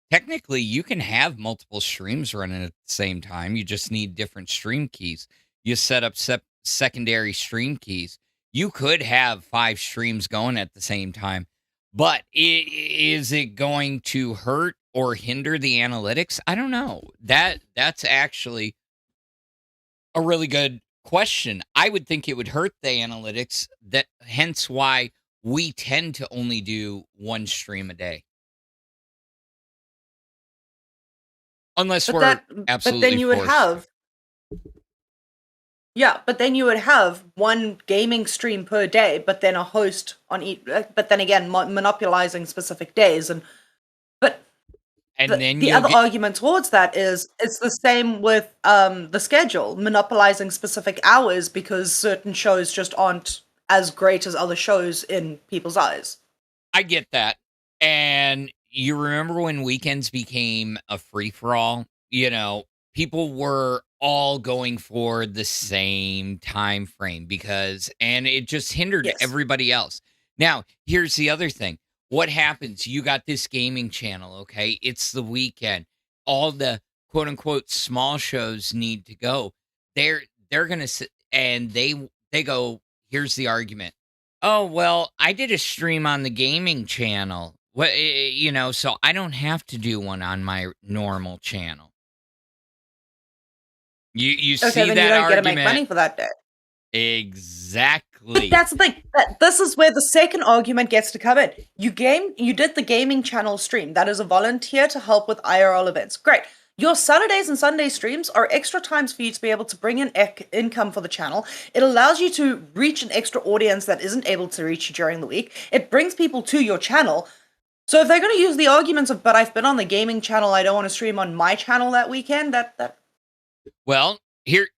Technically, you can have multiple streams running at the same time. You just need different stream keys. You set up secondary stream keys. You could have 5 streams going at the same time. But is it going to hurt or hinder the analytics? I don't know. That's actually a really good question. I would think it would hurt the analytics. Hence why we tend to only do 1 stream a day. Unless we're absolutely But then you would forced. have... Yeah, but then you would have 1 gaming stream per day, but then a host on each... But then again, monopolizing specific days. The other argument towards that is it's the same with the schedule, monopolizing specific hours because certain shows just aren't as great as other shows in people's eyes. I get that. And you remember when weekends became a free-for-all? People were all going for the same time frame and it just hindered Yes. everybody else. Now, here's the other thing. What happens? You got this gaming channel, okay? It's the weekend. All the quote unquote small shows need to go. They're gonna sit and they go, here's the argument. Oh, well, I did a stream on the gaming channel. So I don't have to do one on my normal channel. You Okay, see then you that don't get to argument? make money for that day. Exactly. But that's the thing. This is where the second argument gets to come in. You did the gaming channel stream. That is a volunteer to help with IRL events. Great. Your Saturdays and Sunday streams are extra times for you to be able to bring in income for the channel. It allows you to reach an extra audience that isn't able to reach you during the week. It brings people to your channel. So if they're going to use the arguments of, but I've been on the gaming channel, I don't want to stream on my channel that weekend, Well, here,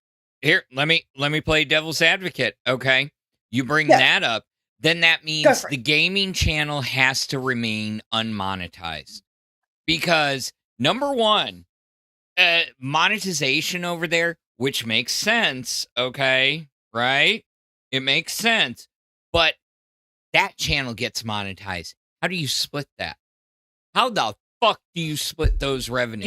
let me play devil's advocate, okay? You bring Yeah. that up, then that Go means for the it. gaming channel has to remain unmonetized. Because number one, monetization over there, which makes sense, okay? Right? It makes sense. But that channel gets monetized. How do you split that? How the fuck do you split those revenues?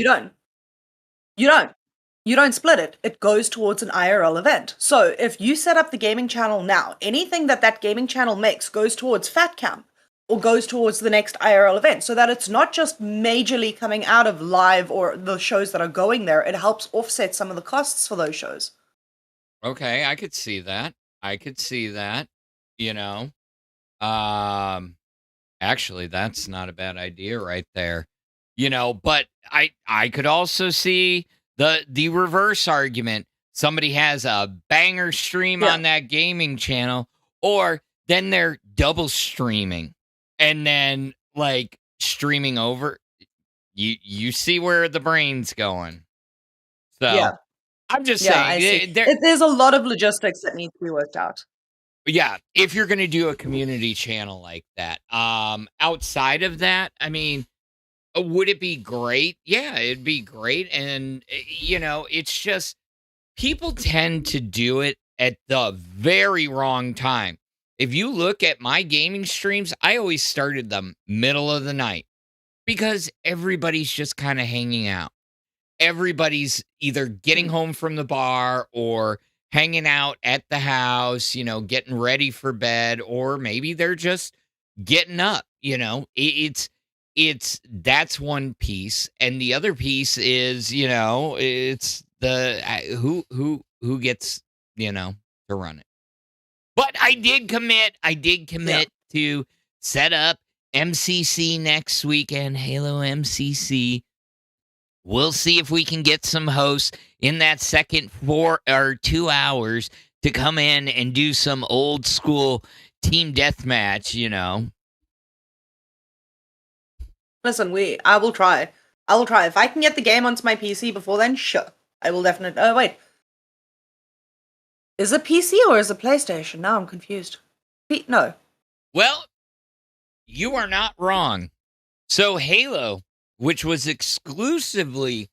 You don't split it. It goes towards an IRL event. So if you set up the gaming channel now, anything that gaming channel makes goes towards Fat Camp or goes towards the next IRL event, so that it's not just majorly coming out of live or the shows that are going there. It helps offset some of the costs for those shows. Okay, I could see that. Actually, that's not a bad idea right there. But I could also see the reverse argument. Somebody has a banger stream Yeah. on that gaming channel, or then they're double streaming and then like streaming over. You see where the brain's going. So Yeah. I'm just Yeah, I saying see. There's a lot of logistics that need to be worked out. yeah, if you're going to do a community channel like that. Outside of that, I mean, would it be great? Yeah, it'd be great. And, it's just people tend to do it at the very wrong time. If you look at my gaming streams, I always started them middle of the night because everybody's just kind of hanging out. Everybody's either getting home from the bar or hanging out at the house, getting ready for bed, or maybe they're just getting up, it's that's one piece. And the other piece is, it's the who gets, to run it. But I did commit to set up MCC next weekend, Halo MCC. We'll see if we can get some hosts in that second 4 or 2 hours to come in and do some old school team deathmatch, Listen, I will try. If I can get the game onto my PC before then, sure. I will definitely. Oh, wait. Is it PC or is it PlayStation? Now I'm confused. No. Well, you are not wrong. So Halo, which was exclusively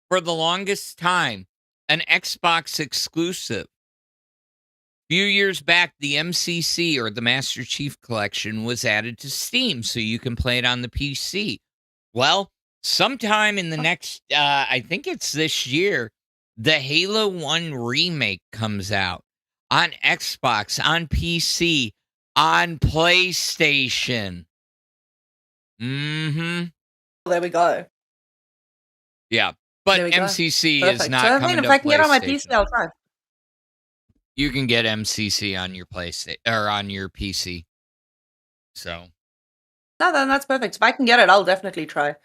for the longest time an Xbox exclusive. A few years back, the MCC, or the Master Chief Collection, was added to Steam, so you can play it on the PC. Well, sometime in the next, I think it's this year, the Halo 1 remake comes out on Xbox, on PC, on PlayStation. Mm-hmm. There we go. Yeah, but There we go. MCC Perfect. is not So coming if to I can get it on my PlayStation. PC, I'll try. You can get MCC on your PlayStation or on your PC. So No, then that's perfect. If I can get it, I'll definitely try.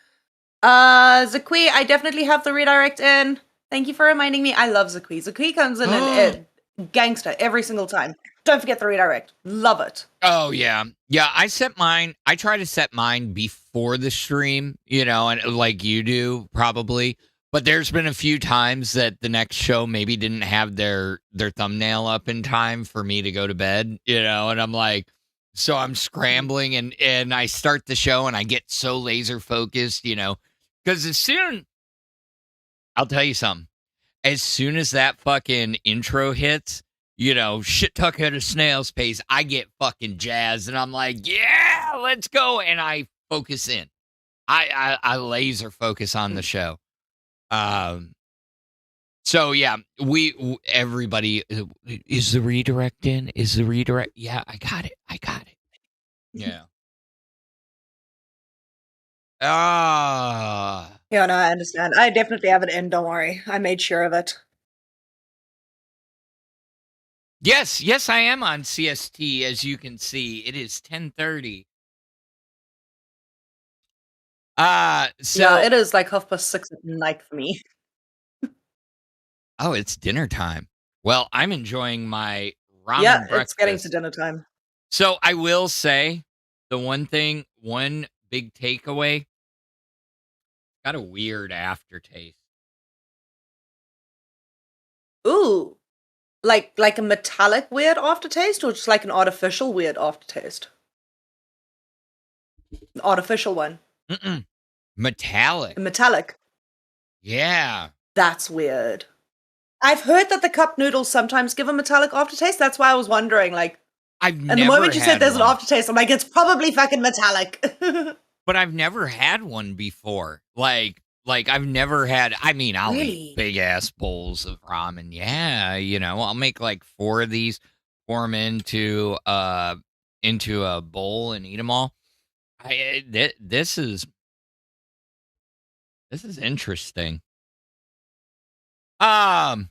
Zakui, I definitely have the redirect in. Thank you for reminding me. I love Zakui. Zakui comes in and gangster every single time. Don't forget the redirect. Love it. Oh yeah. Yeah, I try to set mine before the stream, and like you do probably. But there's been a few times that the next show maybe didn't have their thumbnail up in time for me to go to bed, and I'm like, So I'm scrambling and I start the show and I get so laser focused, because I'll tell you something. As soon as that fucking intro hits, shit tuck at a snail's pace, I get fucking jazzed and I'm like, yeah, let's go. And I focus in. I laser focus on the show. So yeah, everybody, is the redirect in? Is the redirect? Yeah, I got it. Yeah. Yeah, no, I understand. I definitely have it in, don't worry. I made sure of it. Yes, I am on CST, as you can see. It is 10:30. So Yeah, it is like 6:30 at night for me. oh, it's dinner time. Well, I'm enjoying my ramen Yeah, breakfast. it's getting to dinner time. So I will say the one big takeaway, got a weird aftertaste. Ooh. Like a metallic weird aftertaste, or just like an artificial weird aftertaste? An artificial one. Metallic. Metallic. Yeah. That's weird. I've heard that the cup noodles sometimes give a metallic aftertaste. That's why I was wondering, And the moment you said there's an aftertaste, I'm like, it's probably fucking metallic. But I've never had one before. Like I've never had, I'll Really? eat big ass bowls of ramen. Yeah, I'll make like 4 of these, pour them into a bowl and eat them all. This is interesting. Have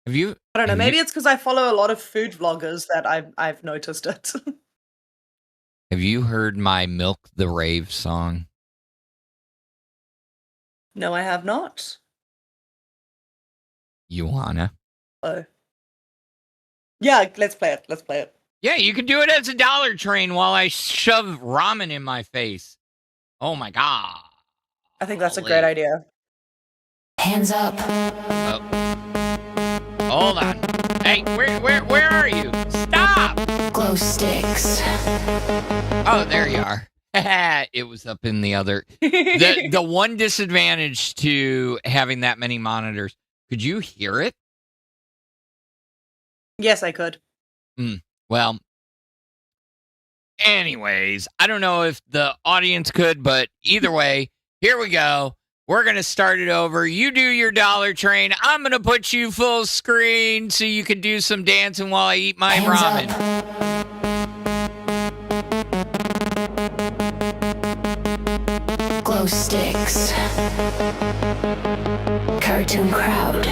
you? I don't know. Maybe it's because I follow a lot of food vloggers that I've noticed it. Have you heard my Milk the Rave song? No, I have not. You wanna? Oh. Yeah, let's play it. Yeah, you can do it as a Dollar Train while I shove ramen in my face. Oh my god. I think that's a great idea. Hands up. Oh. Hold on. Hey, where are you? Stop! Glow sticks. Oh, there you are. It was up in the other. The one disadvantage to having that many monitors, could you hear it? Yes, I could. Well, anyways, I don't know if the audience could, but either way, here we go. We're going to start it over. You do your Dollar Train. I'm going to put you full screen so you can do some dancing while I eat my ramen. Glow sticks. Cartoon crowd.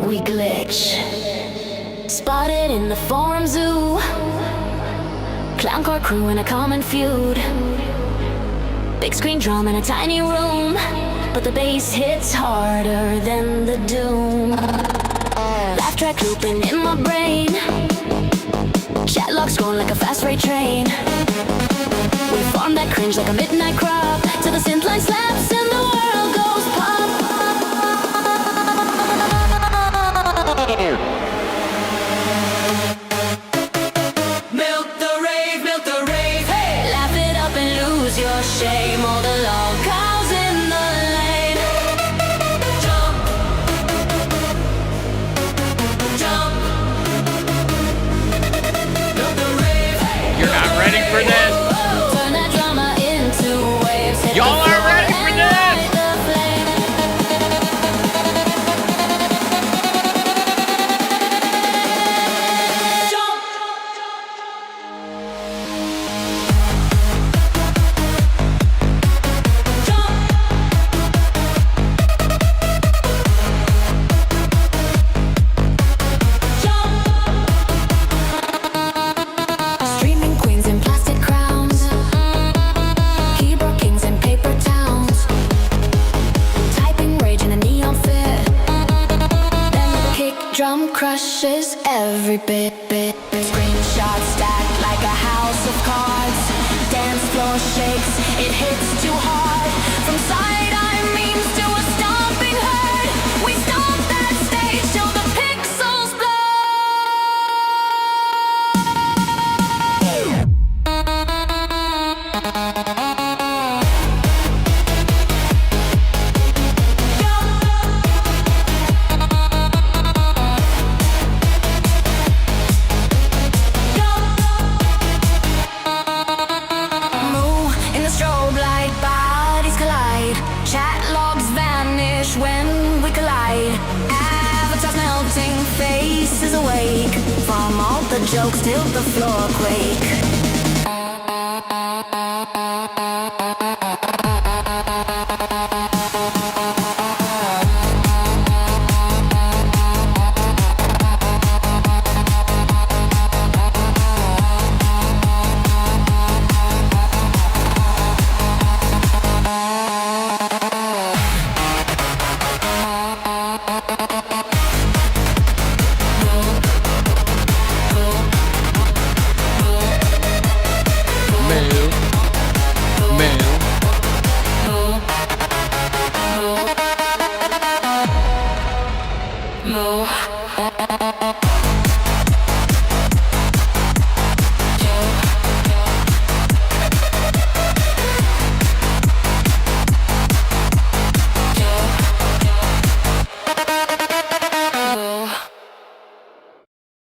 We glitch. Spotted in the forum zoo. Clown car crew in a common feud. Big screen drum in a tiny room, but the bass hits harder than the doom. Laugh track looping in my brain. Chat logs scrolling like a fast freight train. We farm that cringe like a midnight crop till the synth line slaps and the world goes pop. Milk the rave, hey! Laugh it up and lose your shame. All the long cows in the lane. Jump, jump. Milk the rave, hey! You're not ready for this? Turn that drama into waves. Hit Y'all the aren't floor ready for and this? light the flame. Jump. Streaming queens in plastic crowns, keyboard kings in paper towns, typing rage in a neon fit. Then the kick drum crushes every bit. Screenshots stacked like a house of cards. Dance floor shakes, it hits too hard. From side-eye memes to a stomping herd, we stomp that stage till the pixels blur. jokes till the floor quake.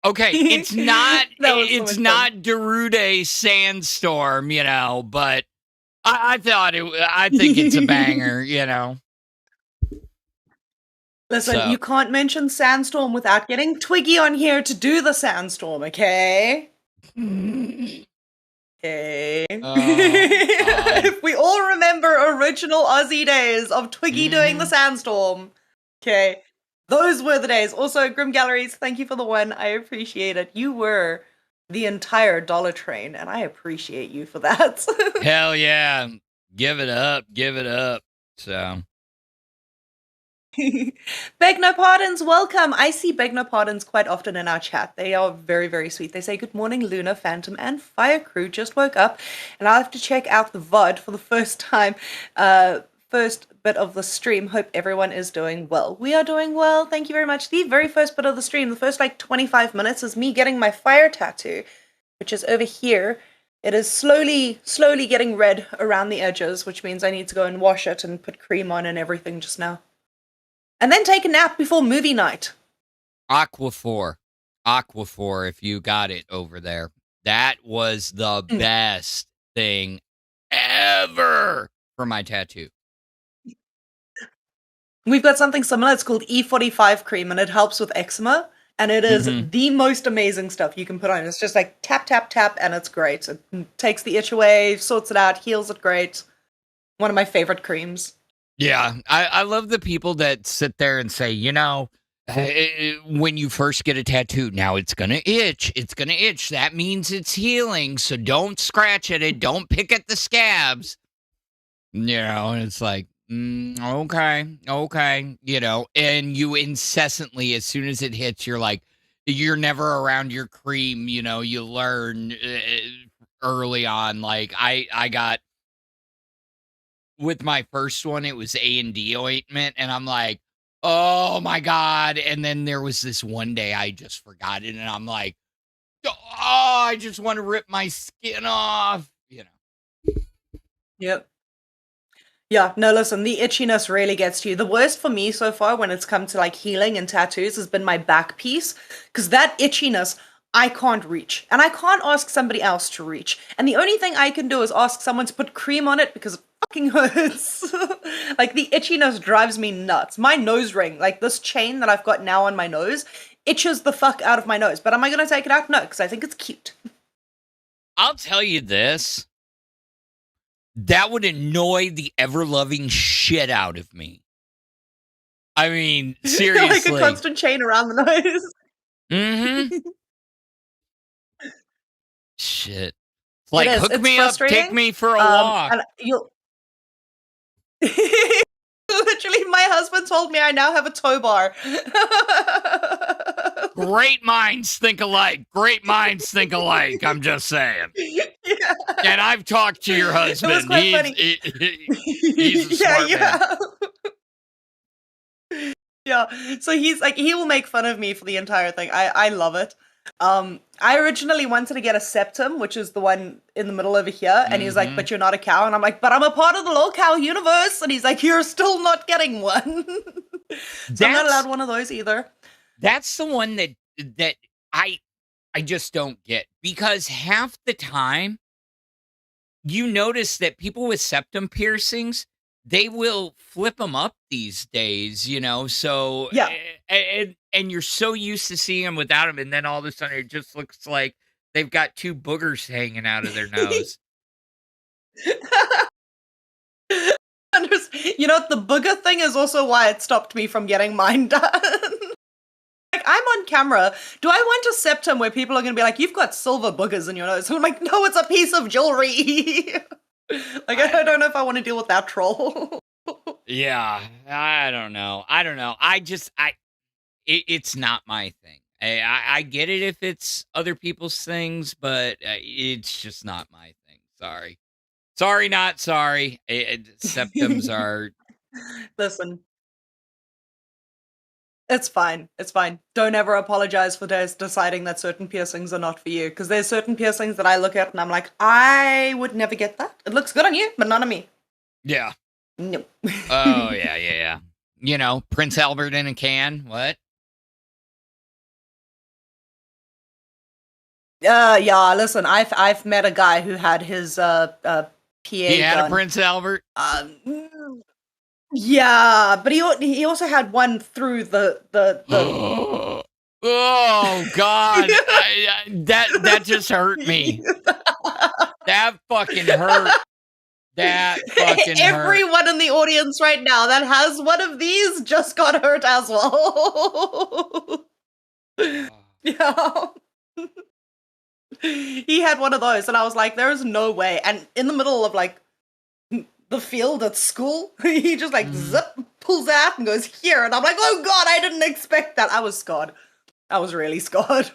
Okay, it's not That was so it's much not Derude Sandstorm, but I think it's a banger, Listen, So- you can't mention Sandstorm without getting Twiggy on here to do the Sandstorm, okay? Okay. If we all remember original Aussie days of Twiggy doing the Sandstorm, okay? Those were the days. Also, Grim Galleries, thank you for the one. I appreciate it. You were the entire Dollar Train, and I appreciate you for that. Hell yeah. Give it up. So Beg no pardons, welcome. I see beg no pardons quite often in our chat. They are very, very sweet. They say, good morning, Luna, Phantom, and Fire Crew. Just woke up, and I'll have to check out the VOD for the first time. First bit of the stream. Hope everyone is doing well. We are doing well. Thank you very much. The very first bit of the stream, the first 25 minutes, is me getting my fire tattoo, which is over here. It is slowly getting red around the edges, which means I need to go and wash it and put cream on and everything just now. And then take a nap before movie night. Aquaphor, if you got it over there. That was the best thing ever for my tattoo. We've got something similar. It's called E45 cream, and it helps with eczema. And it is the most amazing stuff you can put on. It's just like tap, tap, tap, and it's great. It takes the itch away, sorts it out, heals it great. One of my favorite creams. Yeah, I love the people that sit there and say, when you first get a tattoo, now it's going to itch. It's going to itch. That means it's healing. So don't scratch at it. Don't pick at the scabs. And it's like, okay. And you incessantly, as soon as it hits, you're like, you're never around your cream. You learn early on. Like I got, with my first one, it was A&D ointment, and I'm like, oh my God. And then there was this one day I just forgot it, and I'm like, oh, I just want to rip my skin off, Yep. Yeah, no, listen, the itchiness really gets to you. The worst for me so far when it's come to healing and tattoos has been my back piece, because that itchiness, I can't reach. And I can't ask somebody else to reach. And the only thing I can do is ask someone to put cream on it because it fucking hurts. The itchiness drives me nuts. My nose ring, this chain that I've got now on my nose, itches the fuck out of my nose. But am I going to take it out? No, because I think it's cute. I'll tell you this. That would annoy the ever-loving shit out of me. I mean, seriously. Like a constant chain around the nose. Mm-hmm. Shit. Hook it's me up, take me for a walk. And you'll... Literally, my husband told me I now have a tow bar. Great minds think alike. I'm just saying. Yeah. And I've talked to your husband. It was quite funny. He's a smart man. Yeah. So he's he will make fun of me for the entire thing. I love it. I originally wanted to get a septum, which is the one in the middle over here, and he's like, but you're not a cow, and I'm like, but I'm a part of the LolcowFire universe, and he's like, you're still not getting one. So I'm not allowed one of those either. That's the one that I just don't get, because half the time you notice that people with septum piercings, they will flip them up these days, so Yeah. and you're so used to seeing them without them, and then all of a sudden it just looks like they've got two boogers hanging out of their nose. You know, the booger thing is also why it stopped me from getting mine done. Like, I'm on camera. Do I want a septum where people are going to be like, you've got silver boogers in your nose? And I'm like, no, it's a piece of jewelry. Like, I don't know if I want to deal with that troll. Yeah, I don't know. It's not my thing. I get it if it's other people's things, but it's just not my thing. Sorry. Sorry, not sorry. Septums are... Listen. It's fine. It's fine. Don't ever apologize for deciding that certain piercings are not for you. Because there's certain piercings that I look at and I'm like, I would never get that. It looks good on you, but not on me. Yeah. No. Oh, yeah. You know, Prince Albert in a can. What? Yeah, listen, I've met a guy who had his PA He had done. a Prince Albert? Yeah, but he also had one through the Oh, God. That just hurt me. That fucking hurt. That fucking hurt. Everyone in the audience right now that has one of these just got hurt as well. Yeah. He had one of those, and I was like, there is no way. And in the middle of, like, the field at school, he just, like, zip, pulls out and goes here. And I'm like, oh, God, I didn't expect that. I was scarred. I was really scarred.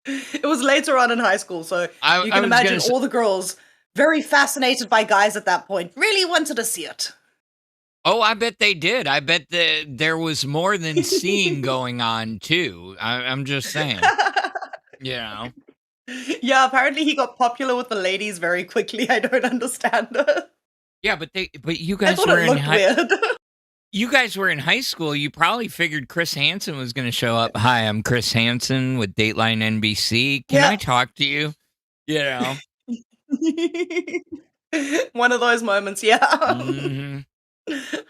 It was later on in high school, so you can imagine all the girls, very fascinated by guys at that point, really wanted to see it. Oh, I bet they did. I bet there was more than seeing going on, too. I'm just saying. You know. Yeah, apparently he got popular with the ladies very quickly. I don't understand it. Yeah, but you guys were in weird. You guys were in high school. You probably figured Chris Hansen was going to show up. Hi, I'm Chris Hansen with Dateline NBC. Can I talk to you? You know. One of those moments, yeah. Mm-hmm.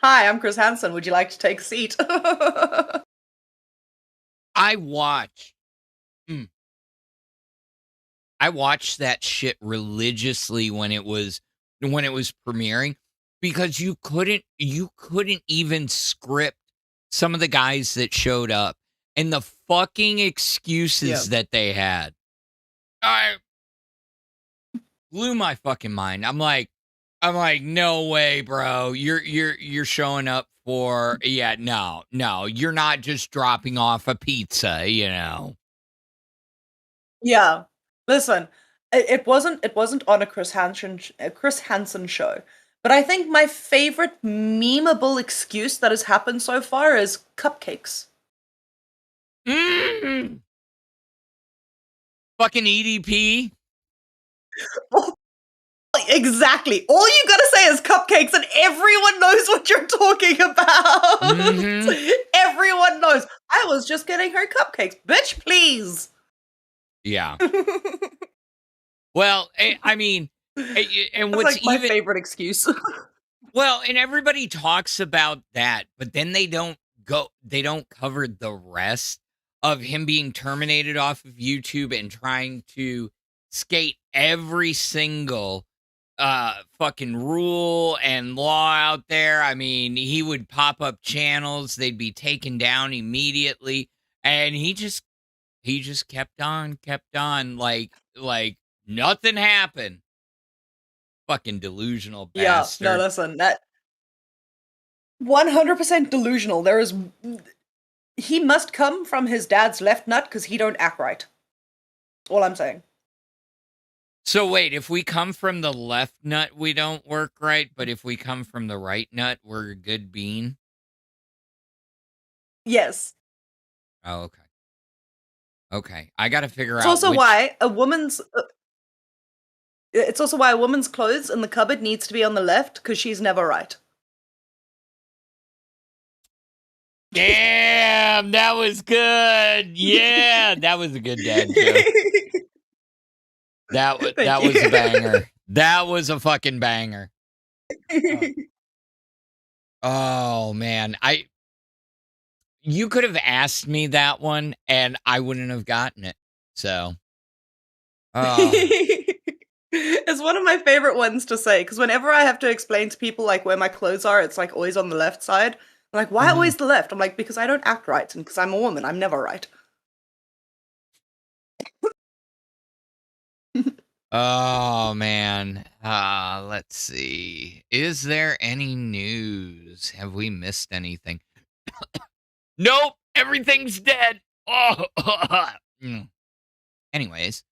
Hi, I'm Chris Hansen. Would you like to take a seat? I watched that shit religiously when it was premiering, because you couldn't even script some of the guys that showed up and the fucking excuses that they had. I blew my fucking mind. I'm like, no way, bro. You're showing up for no, you're not just dropping off a pizza, you know. Yeah. Listen, it wasn't on a Chris Hansen show. But I think my favorite memeable excuse that has happened so far is cupcakes. Fucking EDP. Exactly. All you gotta say is cupcakes and everyone knows what you're talking about. Mm-hmm. Everyone knows. I was just getting her cupcakes. Bitch, please. Yeah. Well, I mean, and what's like my favorite excuse. Well, and everybody talks about that, but then they don't cover the rest of him being terminated off of YouTube and trying to skate every single fucking rule and law out there. I mean, he would pop up channels, they'd be taken down immediately, and he just kept on like nothing happened. Fucking delusional bastard. Yeah, no, listen, that 100% delusional. He must come from his dad's left nut because he don't act right. All I'm saying. So wait, if we come from the left nut, we don't work right, but if we come from the right nut, we're a good bean? Yes. Oh, okay. Okay, I gotta figure out. It's also why a woman's clothes in the cupboard needs to be on the left because she's never right. Damn, that was good. Yeah, that was a good dad joke. That was a banger. That was a fucking banger. Oh man, you could have asked me that one, and I wouldn't have gotten it. So, It's one of my favorite ones to say because whenever I have to explain to people like where my clothes are, it's like always on the left side. I'm like, why always the left? I'm like, because I don't act right, and because I'm a woman, I'm never right. oh man. Let's see. Is there any news? Have we missed anything? Nope. Everything's dead. Oh. Anyways,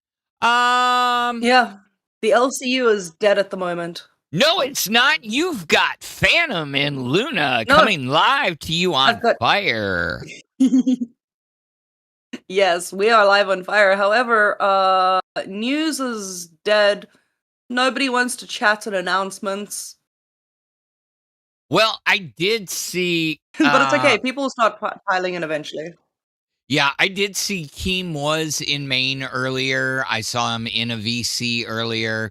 Yeah, the LCU is dead at the moment. no, it's not. You've got Phantom and Luna No. coming live to you on I've got- Fire. Yes, we are live on Fire. However, news is dead. Nobody wants to chat at announcements. Well, I did see, But it's okay. People will start piling in eventually. yeah, I did see Keem was in Maine earlier. I saw him in a VC earlier,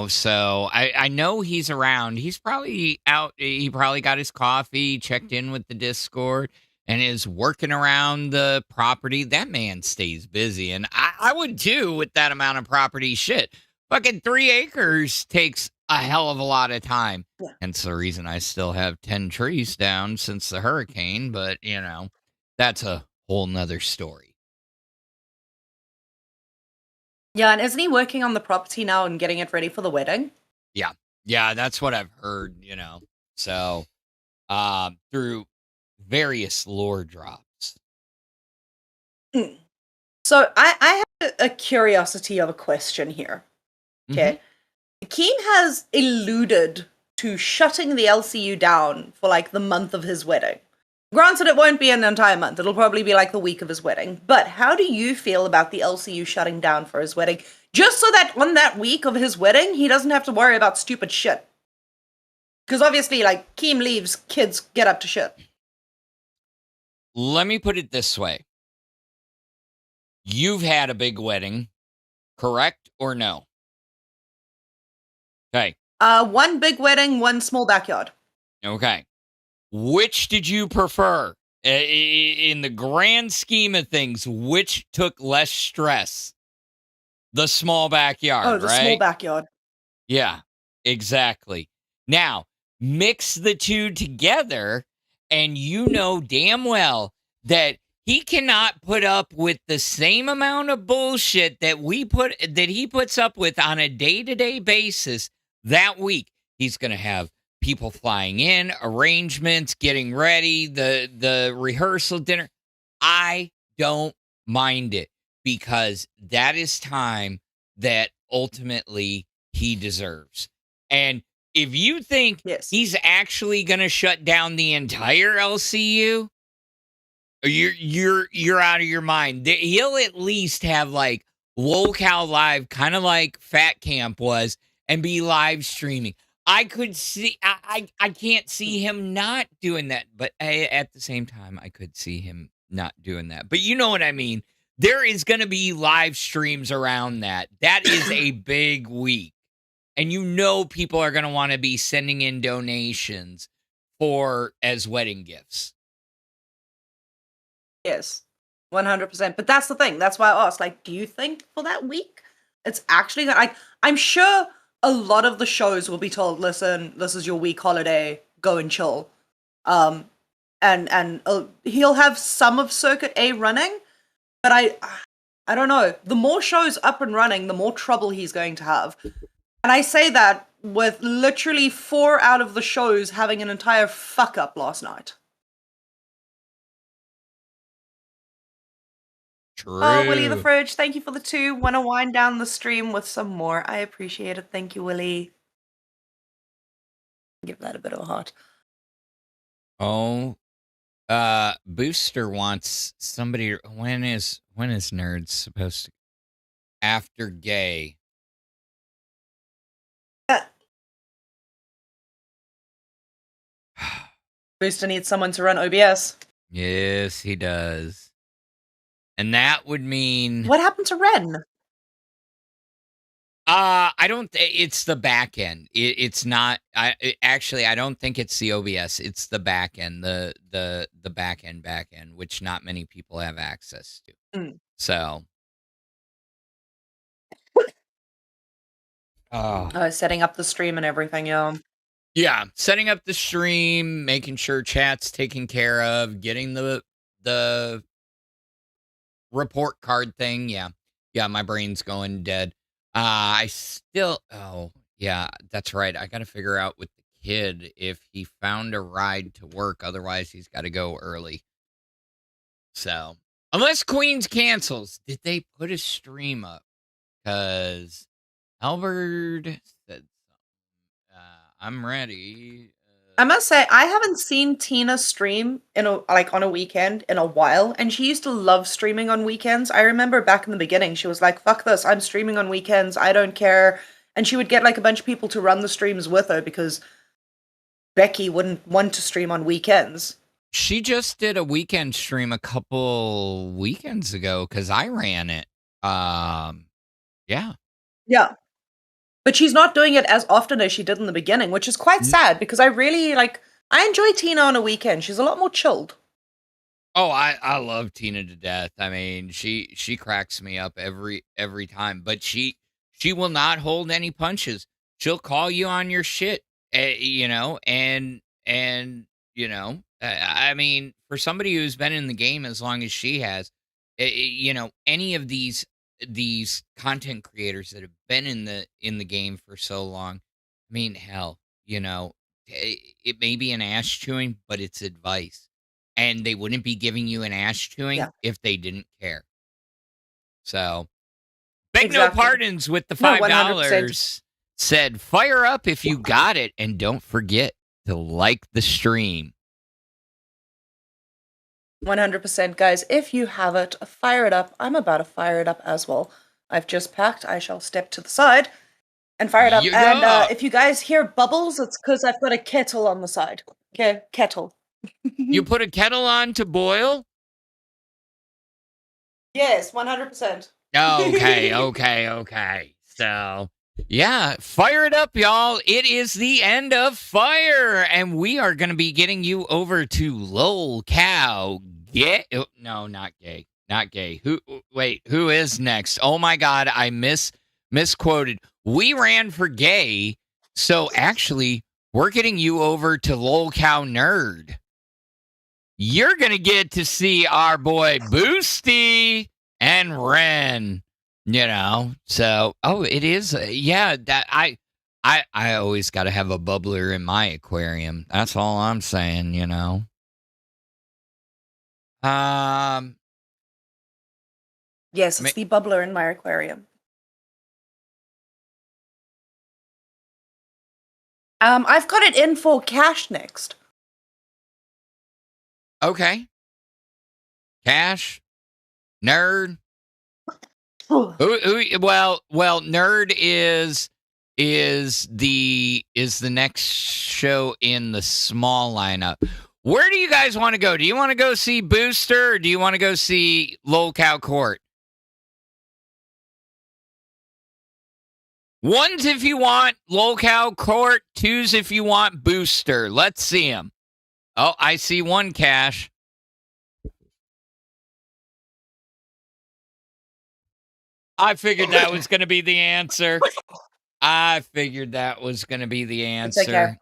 so I know he's around. He's probably out. He probably got his coffee, checked in with the Discord, and is working around the property. That man stays busy, and I would too with that amount of property. Shit, fucking 3 acres takes a hell of a lot of time. Yeah. Hence the reason I still have 10 trees down since the hurricane, but, that's a whole nother story. Yeah, and isn't he working on the property now and getting it ready for the wedding? Yeah, that's what I've heard, So, through various lore drops. So I have a curiosity of a question here. Okay. Keem has alluded to shutting the LCU down for like the month of his wedding. Granted, it won't be an entire month. It'll probably be like the week of his wedding. But how do you feel about the LCU shutting down for his wedding? Just so that on that week of his wedding, he doesn't have to worry about stupid shit. Because obviously, like, Keem leaves, kids get up to shit. Let me put it this way. You've had a big wedding, correct or no? Okay. One big wedding, one small backyard. Okay. Which did you prefer? In the grand scheme of things, which took less stress? The small backyard, Oh, the right? small backyard. Yeah, exactly. Now, mix the two together, and you know damn well that he cannot put up with the same amount of bullshit that he puts up with on a day-to-day basis that week. He's going to have people flying in, arrangements, getting ready, the rehearsal dinner. I don't mind it because that is time that ultimately he deserves. And if you think Yes. he's actually going to shut down the entire LCU, you're out of your mind. He'll at least have like LolcowFire Live, kind of like Fat Camp was, and be live streaming. I could see, I can't see him not doing that, but at the same time, I could see him not doing that. But you know what I mean? There is going to be live streams around that. That is a big week. And people are going to want to be sending in donations as wedding gifts. Yes, 100%. But that's the thing. That's why I asked, like, do you think for that week it's actually like, I'm sure a lot of the shows will be told, listen, this is your week holiday, go and chill. And he'll have some of Circuit A running, but I don't know. The more shows up and running, the more trouble he's going to have. And I say that with literally 4 out of the shows having an entire fuck up last night. True. Oh, Willie the Fridge, thank you for the 2. Want to wind down the stream with some more. I appreciate it. Thank you, Willie. Give that a bit of a heart. Oh, Booster wants somebody. When is Nerds supposed to? After gay. Booster needs someone to run OBS. Yes, he does. And that would mean What happened to Ren? I don't. It's the back end. It's not. Actually, I don't think it's the OBS. It's the back end. The back end, which not many people have access to. Mm. So. Oh. Setting up the stream and everything, yeah. Yeah, setting up the stream, making sure chat's taken care of, getting the report card thing. Yeah. Yeah, my brain's going dead. I still oh, yeah, that's right. I got to figure out with the kid if he found a ride to work, otherwise he's got to go early. So, unless Queens cancels, did they put a stream up? Cuz Albert said I'm ready. I must say, I haven't seen Tina stream on a weekend in a while, and she used to love streaming on weekends. I remember back in the beginning, she was like, "Fuck this! I'm streaming on weekends. I don't care." And she would get like a bunch of people to run the streams with her because Becky wouldn't want to stream on weekends. She just did a weekend stream a couple weekends ago because I ran it. Yeah. Yeah. But she's not doing it as often as she did in the beginning, which is quite sad because I really I enjoy Tina on a weekend. She's a lot more chilled. Oh, I love Tina to death. I mean, she cracks me up every time, but she will not hold any punches. She'll call you on your shit, you know, and you know, I mean, for somebody who's been in the game as long as she has, you know, any of these content creators that have been in the game for so long, I mean, hell, you know, it may be an ass chewing, but it's advice. And they wouldn't be giving you an ass chewing if they didn't care. So, beg no pardons with the $5. Said, fire up if you got it, and don't forget to like the stream. 100%, guys. If you have it, fire it up. I'm about to fire it up as well. I've just packed. I shall step to the side and fire it up. And if you guys hear bubbles, it's because I've got a kettle on the side. Okay, kettle. You put a kettle on to boil? Yes, 100%. Okay. So, yeah, fire it up, y'all. It is the end of Fire, and we are going to be getting you over to LolCow. No, not gay. Not gay. Who is next? Oh my God, I misquoted. We ran for gay, so actually, we're getting you over to LolCow Nerd. You're going to get to see our boy Boosty and Ren, you know. So, it is. Yeah, that I always got to have a bubbler in my aquarium. That's all I'm saying, you know. Yes, it's the bubbler in my aquarium. I've got it in for cash next. Okay. Cash, Nerd. Well, Nerd is the next show in the small lineup. Where do you guys want to go? Do you want to go see Booster, or do you want to go see LolCow Court? Ones if you want LolCow Court, twos if you want Booster. Let's see him. Oh, I see one, Cash. I figured that was going to be the answer. Okay.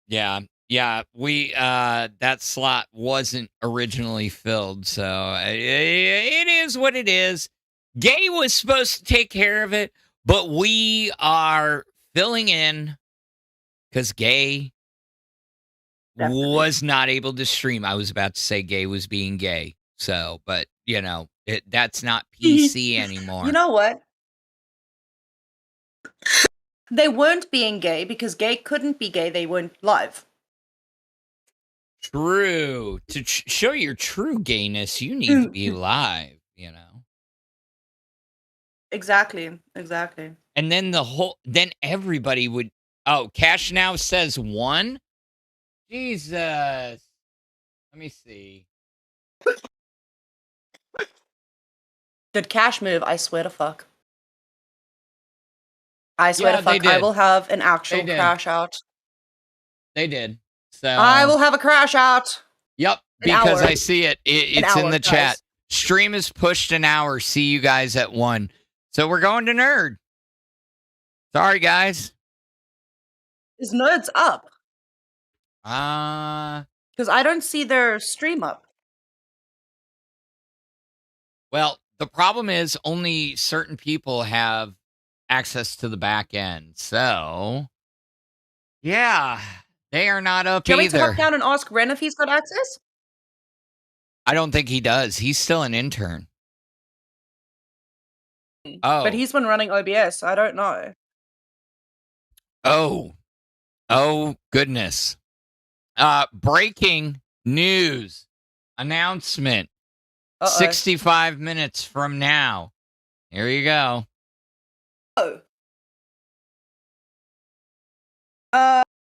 Yeah. We that slot wasn't originally filled, so it is what it is. Gay was supposed to take care of it, but we are filling in because Gay was not able to stream. I was about to say Gay was being gay, so but you know that's not PC anymore. You know what? They weren't being gay because Gay couldn't be gay. They weren't live. True. To show your true gayness, you need to be live, you know. Exactly. And then then everybody would. Oh, Cash now says 1. Jesus. Let me see. Good Cash move, I swear to fuck. I swear Yeah, to they fuck, I did. will have an actual They did. crash out. They did. So I will have a crash out. Yep, An because hour. I see it. It's in hour, the guys. chat. Stream is pushed an hour. See you guys at 1. So we're going to Nerd. Sorry, guys. Is Nerds up? Well, Because I don't see their stream up. the problem is only certain people have access to the back end. So, yeah, they are not up Do you want me to either. hop down and ask Ren if he's got access? I don't think he does. He's still an intern. Oh, But he's been running OBS, so I don't know. oh, goodness. Breaking news announcement. Uh-oh. 65 minutes from now. Here you go.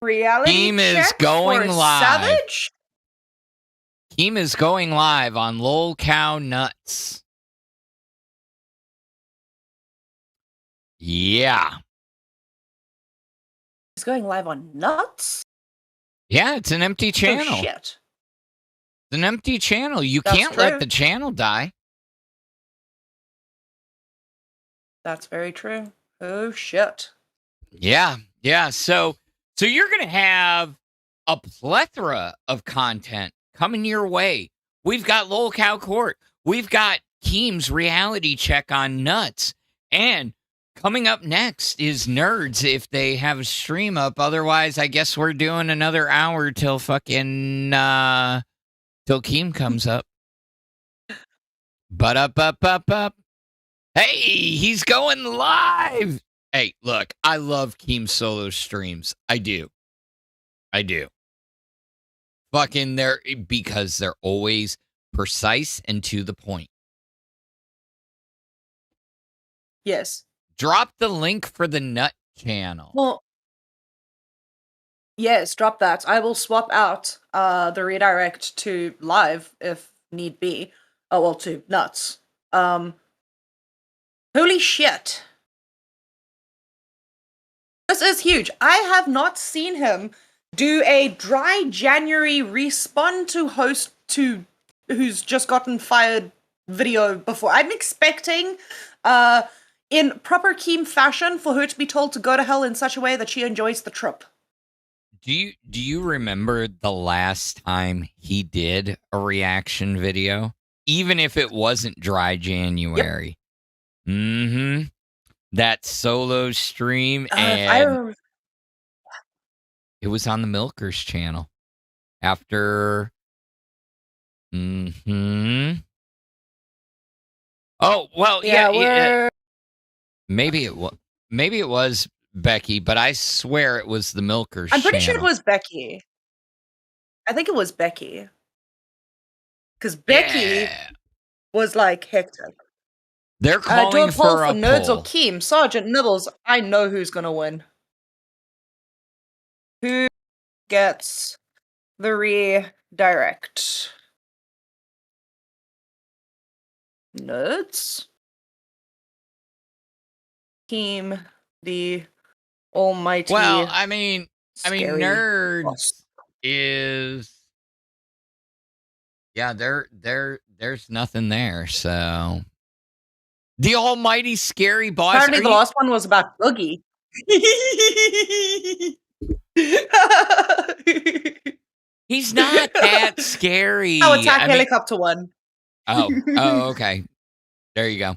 Reality Team is check going for live. Savage? Team is going live on LolCow Nuts. Yeah. He's going live on Nuts? Yeah, it's an empty channel. Oh, shit. It's an empty channel. You That's can't true. let the channel die. That's very true. Oh, shit. Yeah. So you're going to have a plethora of content coming your way. We've got LolCow Court. We've got Keem's reality check on Nuts. And coming up next is Nerds if they have a stream up. Otherwise, I guess we're doing another hour till fucking till Keem comes up. But up. Hey, he's going live. Hey, look, I love Keem solo streams. I do. Fucking because they're always precise and to the point. Yes. Drop the link for the Nut channel. Well, yes, drop that. I will swap out the redirect to live if need be. Oh, well, to Nuts. Holy shit. This is huge. I have not seen him do a dry January respond to host to who's just gotten fired video before. I'm expecting in proper Keem fashion for her to be told to go to hell in such a way that she enjoys the trip. Do you remember the last time he did a reaction video? Even if it wasn't dry January. Yep. Mm-hmm. That solo stream and it was on the Milkers channel. After Oh, well, yeah, maybe it was Becky, but I swear it was the Milkers I'm pretty channel. sure it was Becky. I think it was Becky. Because Becky was like hectic. They're calling do a poll for a Nerds poll. or Keem. Sergeant Nibbles, I know who's gonna win. Who gets the redirect? Nerds? Keem, the almighty. Well, I mean, scary Nerds boss. is there's nothing there, so the almighty scary boss. Apparently the last one was about Boogie. He's not that scary. Oh, Attack Helicopter one. Oh, okay. There you go.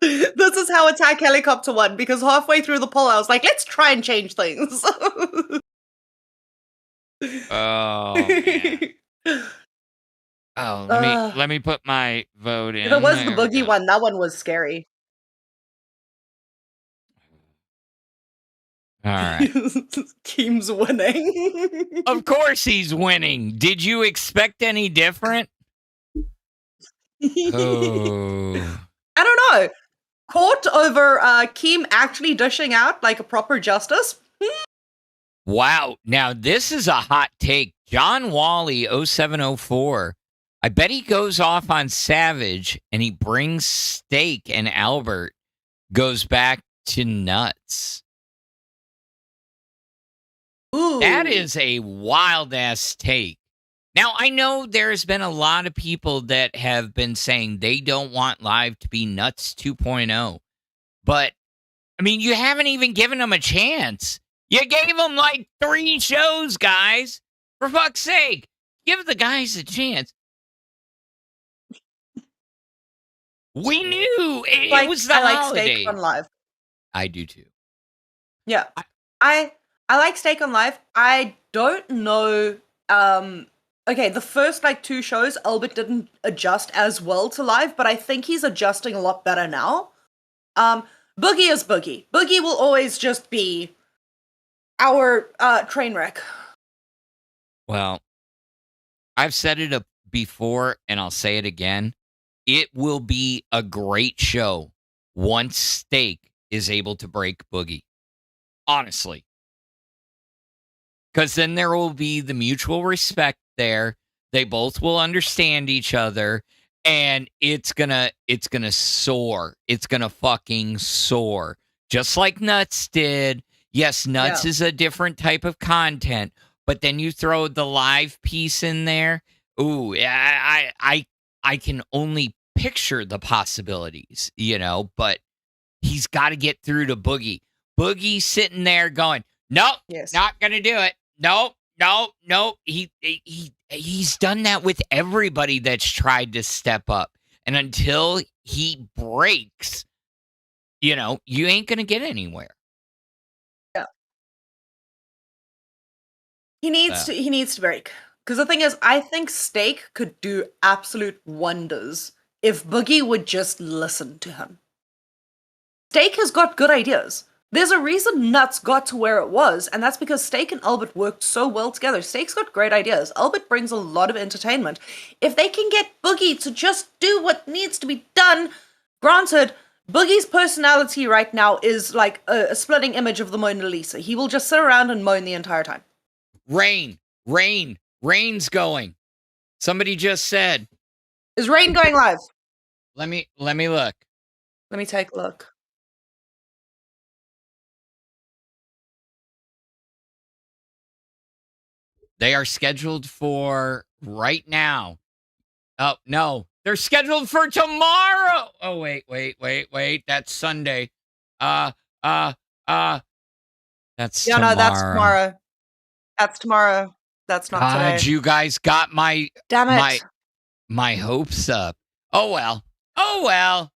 This is how Attack Helicopter won, because halfway through the poll I was like, let's try and change things. Oh, man. Oh, let me put my vote in. If it was the There we Boogie go. one, that one was scary. All right. Keem's winning. Of course he's winning. Did you expect any different? Oh. I don't know. Court over Keem actually dishing out like a proper justice. Wow. Now, this is a hot take. John Wally, 0704. I bet he goes off on Savage and he brings Steak and Albert goes back to nuts. Ooh. That is a wild ass take. Now, I know there's been a lot of people that have been saying they don't want Live to be Nuts 2.0. But, I mean, you haven't even given them a chance. You gave them like 3 shows, guys. For fuck's sake, give the guys a chance. We knew it was the I like holiday. Steak on Live. I do too. Yeah. I like Steak on Live. I don't know. Okay, the first like 2 shows, Albert didn't adjust as well to Live, but I think he's adjusting a lot better now. Boogie is Boogie. Boogie will always just be our train wreck. Well, I've said it before, and I'll say it again. It will be a great show once Steak is able to break Boogie. Honestly. Because then there will be the mutual respect there. They both will understand each other. And it's gonna soar. It's gonna fucking soar. Just like Nuts did. Yes, Nuts is a different type of content. But then you throw the live piece in there. Ooh, I can only picture the possibilities, but he's got to get through to Boogie. Boogie's sitting there going, nope, not going to do it. Nope. He's done that with everybody that's tried to step up. And until he breaks, you ain't going to get anywhere. Yeah. He needs to break. Because the thing is, I think Steak could do absolute wonders if Boogie would just listen to him. Steak has got good ideas. There's a reason Nuts got to where it was, and that's because Steak and Albert worked so well together. Steak's got great ideas. Albert brings a lot of entertainment. If they can get Boogie to just do what needs to be done, granted, Boogie's personality right now is like a splitting image of the Mona Lisa. He will just sit around and moan the entire time. Rain's going. Somebody just said. Is Rain going live? Let me look. Let me take a look. They are scheduled for right now. Oh, no. They're scheduled for tomorrow. Oh, wait. That's Sunday. That's Yeah, tomorrow. no, that's tomorrow. That's tomorrow. That's not God, today. you guys got Damn it. my hopes up. Oh, well.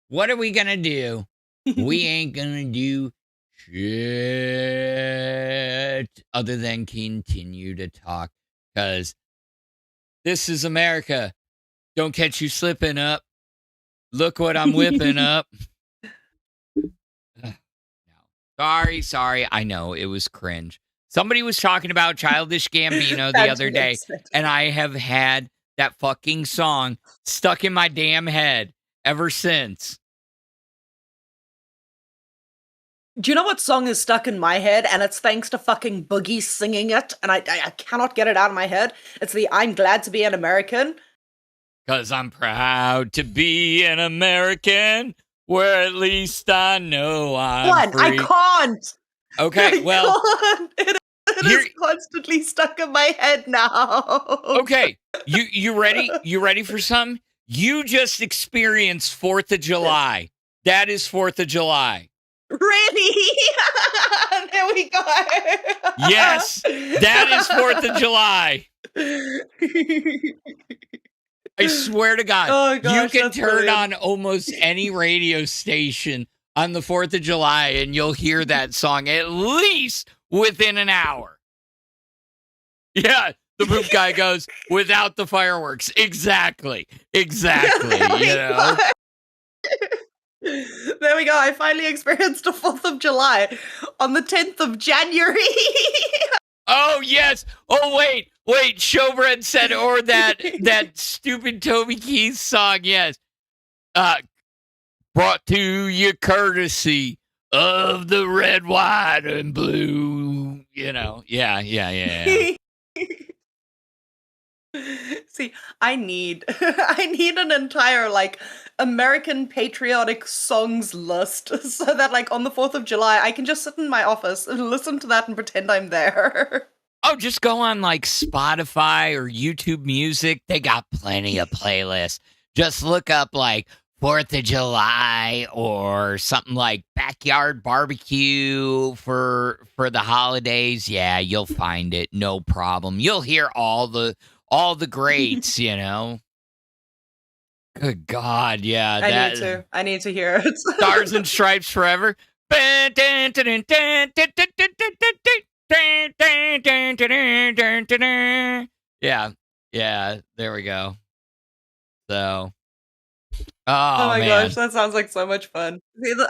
What are we going to do? We ain't going to do shit other than continue to talk, because this is America. Don't catch you slipping up. Look what I'm whipping up. No. Sorry. I know it was cringe. Somebody was talking about Childish Gambino the other day, and I have had that fucking song stuck in my damn head ever since. Do you know what song is stuck in my head? And it's thanks to fucking Boogie singing it, and I cannot get it out of my head. It's the I'm Glad to Be an American. 'Cause I'm proud to be an American, where at least I know I'm free. I can't! Okay, well... It is constantly stuck in my head now. Okay, you ready? You ready for some? You just experienced 4th of July. That is 4th of July. Really? There we go. Yes, that is 4th of July. I swear to God, oh gosh, you can turn brilliant. on almost any radio station on the 4th of July and you'll hear that song at least within an hour. Yeah, the poop guy goes, without the fireworks. Exactly. You know? There we go. I finally experienced a 4th of July on the 10th of January. Oh, yes. Oh, wait. Showbread said, or that stupid Toby Keith song. Yes. Brought to you courtesy of the red, white, and blue. Yeah. See, I need I need an entire like American patriotic songs list so that like on the 4th of July I can just sit in my office and listen to that and pretend I'm there. Oh, just go on like Spotify or YouTube Music. They got plenty of playlists. Just look up like 4th of July or something like backyard barbecue for the holidays. Yeah, you'll find it. No problem. You'll hear all the greats, you know. Good God, yeah. I need to hear it. Stars and Stripes Forever. Yeah, yeah, there we go. So, Oh my man. gosh, that sounds like so much fun.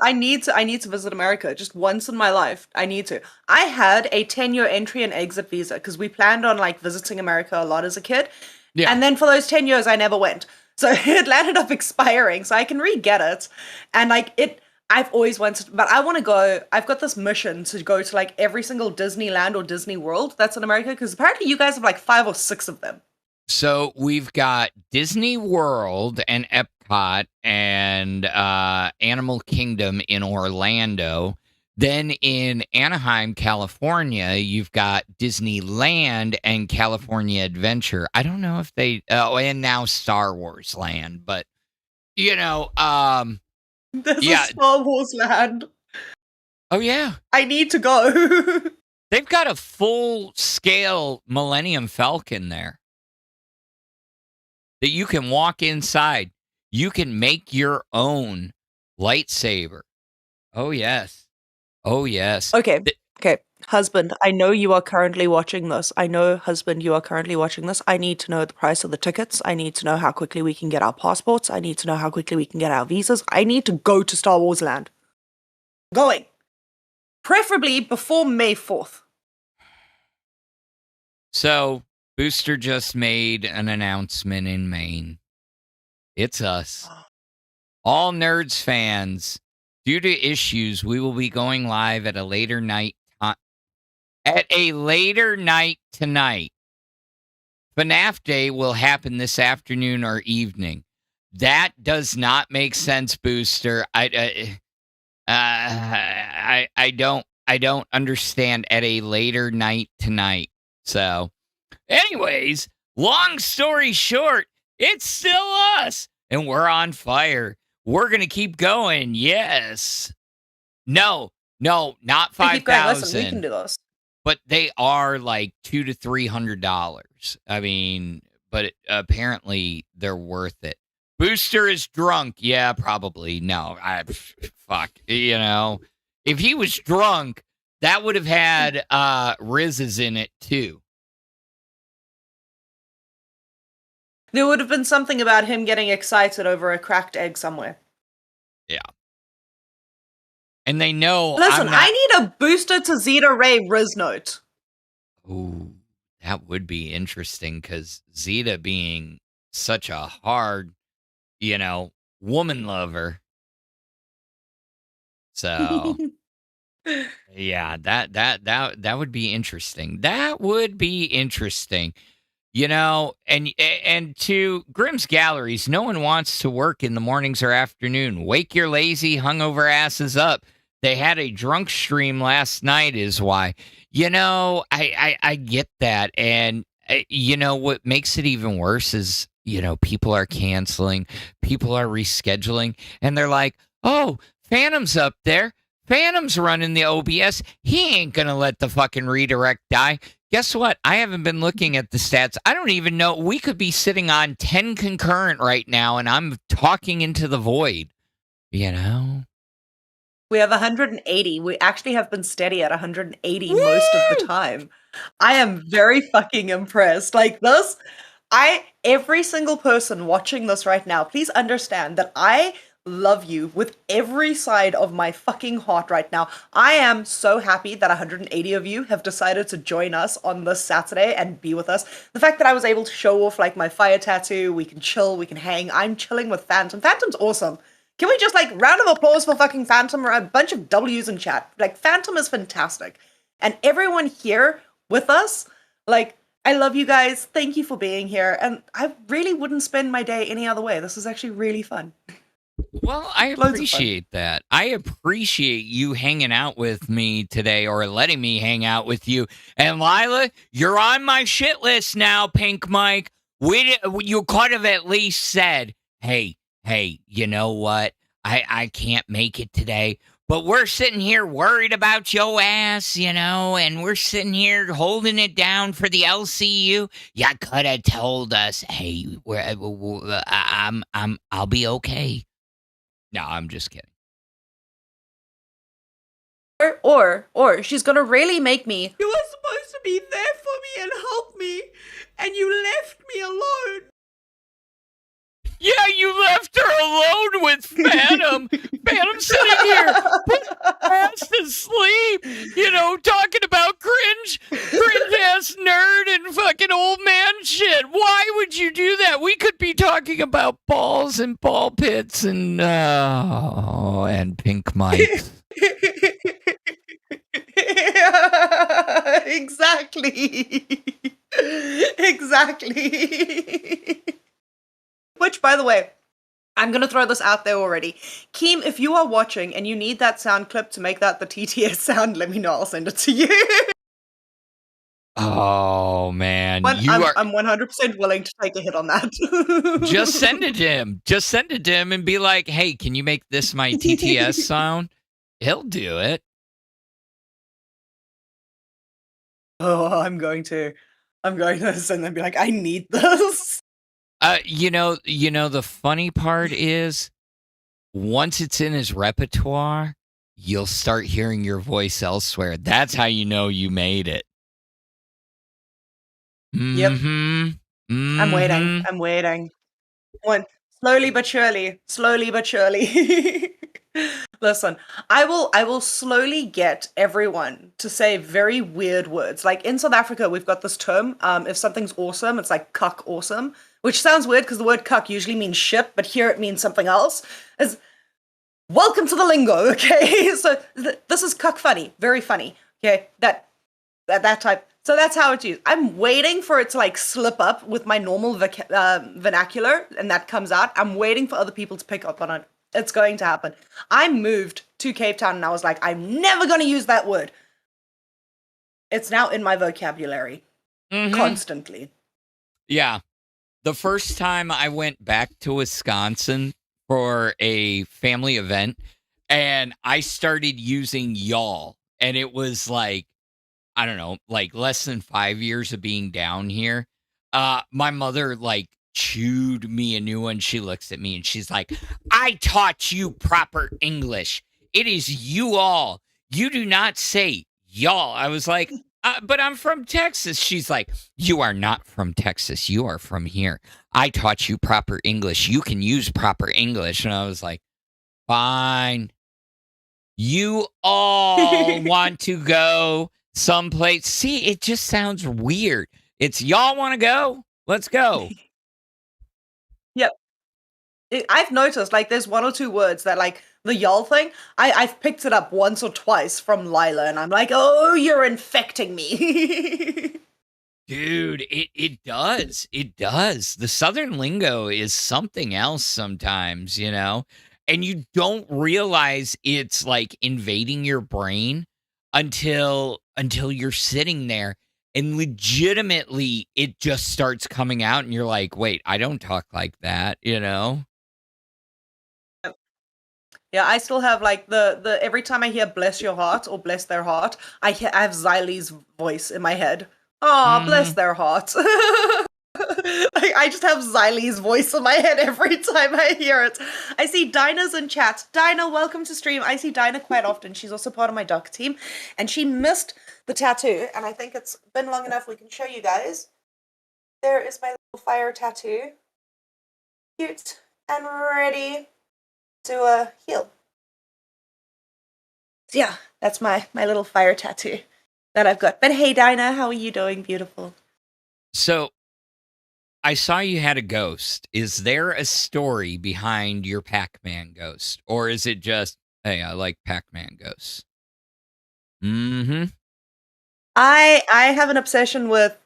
I need to visit America just once in my life. I need to. I had a 10-year entry and exit visa because we planned on like visiting America a lot as a kid. Yeah. And then for those 10 years I never went. So it landed up expiring, so I can re-get it. And like I've always wanted, but I want to go. I've got this mission to go to like every single Disneyland or Disney World that's in America because apparently you guys have like 5 or 6 of them. So we've got Disney World and Epcot and Animal Kingdom in Orlando. Then in Anaheim, California, you've got Disneyland and California Adventure. I don't know if they and now Star Wars Land, but you know, There's yeah. a Star Wars land. Oh yeah. I need to go. They've got a full-scale Millennium Falcon there that you can walk inside. You can make your own lightsaber. Oh, yes. Oh, yes. Okay. Okay. Husband, I know you are currently watching this. I need to know the price of the tickets. I need to know how quickly we can get our passports. I need to know how quickly we can get our visas. I need to go to Star Wars Land. Going. Preferably before May 4th. So, Booster just made an announcement in Maine. It's us. All Nerds fans, due to issues, we will be going live at a later night tonight. FNAF Day will happen this afternoon or evening. That does not make sense, Booster. I don't understand at a later night tonight. So, anyways, long story short, it's still us, and we're on fire. We're gonna keep going. Yes. No, not $5,000. Listen, we can do this. But they are like $200 to $300. I mean, but apparently they're worth it. Booster is drunk. Yeah, probably. No, fuck. You know, if he was drunk, that would have had Riz's in it too. There would have been something about him getting excited over a cracked egg somewhere. Yeah. And they know. Listen, I need a Booster to Zeta Ray Riz note. Ooh, that would be interesting because Zeta being such a hard, woman lover. So, yeah, that would be interesting. That would be interesting. And to Grimm's Galleries, no one wants to work in the mornings or afternoon. Wake your lazy, hungover asses up. They had a drunk stream last night is why. I get that. And, what makes it even worse is, people are canceling. People are rescheduling. And they're like, oh, Phantom's up there. Phantom's running the OBS. He ain't going to let the fucking redirect die. Guess what? I haven't been looking at the stats. I don't even know. We could be sitting on 10 concurrent right now, and I'm talking into the void. We have 180. We actually have been steady at 180 most of the time. I am very fucking impressed. Like this, every single person watching this right now, please understand that I love you with every side of my fucking heart right now. I am so happy that 180 of you have decided to join us on this Saturday and be with us. The fact that I was able to show off like my fire tattoo, we can chill, we can hang. I'm chilling with Phantom. Phantom's awesome. Can we just round of applause for fucking Phantom or a bunch of W's in chat? Phantom is fantastic. And everyone here with us, I love you guys. Thank you for being here. And I really wouldn't spend my day any other way. This is actually really fun. Well, I Loads of fun. appreciate that. I appreciate you hanging out with me today, or letting me hang out with you. And Lilah, you're on my shit list now, Pink Mike. You could have at least said, hey, you know what? I can't make it today. But we're sitting here worried about your ass, and we're sitting here holding it down for the LCU. You could have told us, hey, I'll be okay. No, I'm just kidding. Or she's gonna really make me. You were supposed to be there for me and help me, and you left me alone. Yeah, you left her alone with Phantom. Phantom sitting here, fast asleep, talking about cringe ass nerd and fucking old man shit. Why would you do that? We could be talking about balls and ball pits and Pink Mike. Exactly. Which, by the way, I'm going to throw this out there already. Keem, if you are watching and you need that sound clip to make that the TTS sound, let me know. I'll send it to you. Oh, man. But I'm 100% willing to take a hit on that. Just send it to him. Just send it to him and be like, hey, can you make this my TTS sound? He'll do it. Oh, I'm going to send them and be like, I need this. The funny part is, once it's in his repertoire, you'll start hearing your voice elsewhere. That's how you know you made it. Yep. Mm-hmm. I'm waiting. Slowly but surely. Listen, I will slowly get everyone to say very weird words. Like in South Africa, we've got this term. If something's awesome, it's like cuck awesome, which sounds weird because the word cuck usually means shit, but here it means something else. Is welcome to the lingo, okay? So this is cuck funny, very funny, okay? That type. So that's how it's used. I'm waiting for it to like slip up with my normal vernacular, and that comes out. I'm waiting for other people to pick up on it. It's going to happen. I moved to Cape Town and I was like, I'm never going to use that word. It's now in my vocabulary constantly. Yeah. The first time I went back to Wisconsin for a family event, and I started using y'all, and it was like, I don't know, like less than 5 years of being down here. My mother like chewed me a new one. She looks at me and she's like, I taught you proper English. It is you all. You do not say y'all. I was like, but I'm from Texas. She's like, you are not from Texas. You are from here. I taught you proper English. You can use proper English. And I was like, fine. You all want to go someplace. See, it just sounds weird. It's y'all want to go? Let's go. Yep. I've noticed like there's one or two words that like the y'all thing. I've picked it up once or twice from Lilah, and I'm like, oh, you're infecting me. Dude, it does. It does. The Southern lingo is something else sometimes, and you don't realize it's like invading your brain until you're sitting there and legitimately it just starts coming out and you're like, wait, I don't talk like that, Yeah, I still have like the every time I hear bless your heart or bless their heart, I have Xylie's voice in my head. Oh, bless their heart. Like, I just have Xylie's voice in my head every time I hear it. I see Dinah's in chat. Dinah, welcome to stream. I see Dinah quite often. She's also part of my duck team. And she missed the tattoo. And I think it's been long enough we can show you guys. There is my little fire tattoo. Cute and ready to heal. So yeah, that's my little fire tattoo that I've got. But hey, Dinah, how are you doing? Beautiful. So I saw you had a ghost. Is there a story behind your Pac-Man ghost? Or is it just, hey, I like Pac-Man ghosts? Mm-hmm. I have an obsession with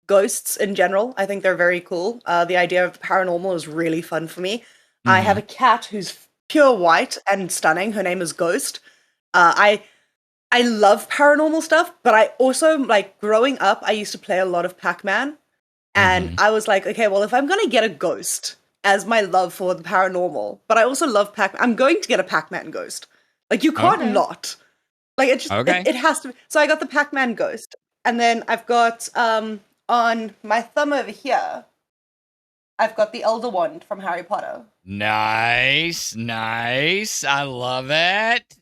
ghosts in general. I think they're very cool. The idea of the paranormal is really fun for me. I have Mhm. a cat who's pure white and stunning. Her name is Ghost. I love paranormal stuff, but I also like growing up. I used to play a lot of Pac-Man, and Mhm. I was like, okay, well, if I'm gonna get a ghost as my love for the paranormal, but I also love I'm going to get a Pac-Man ghost. Like you can't Okay. not. Like it just Okay. it has to be. So I got the Pac-Man ghost. And then I've got on my thumb over here, I've got the Elder Wand from Harry Potter. Nice. Nice. I love it.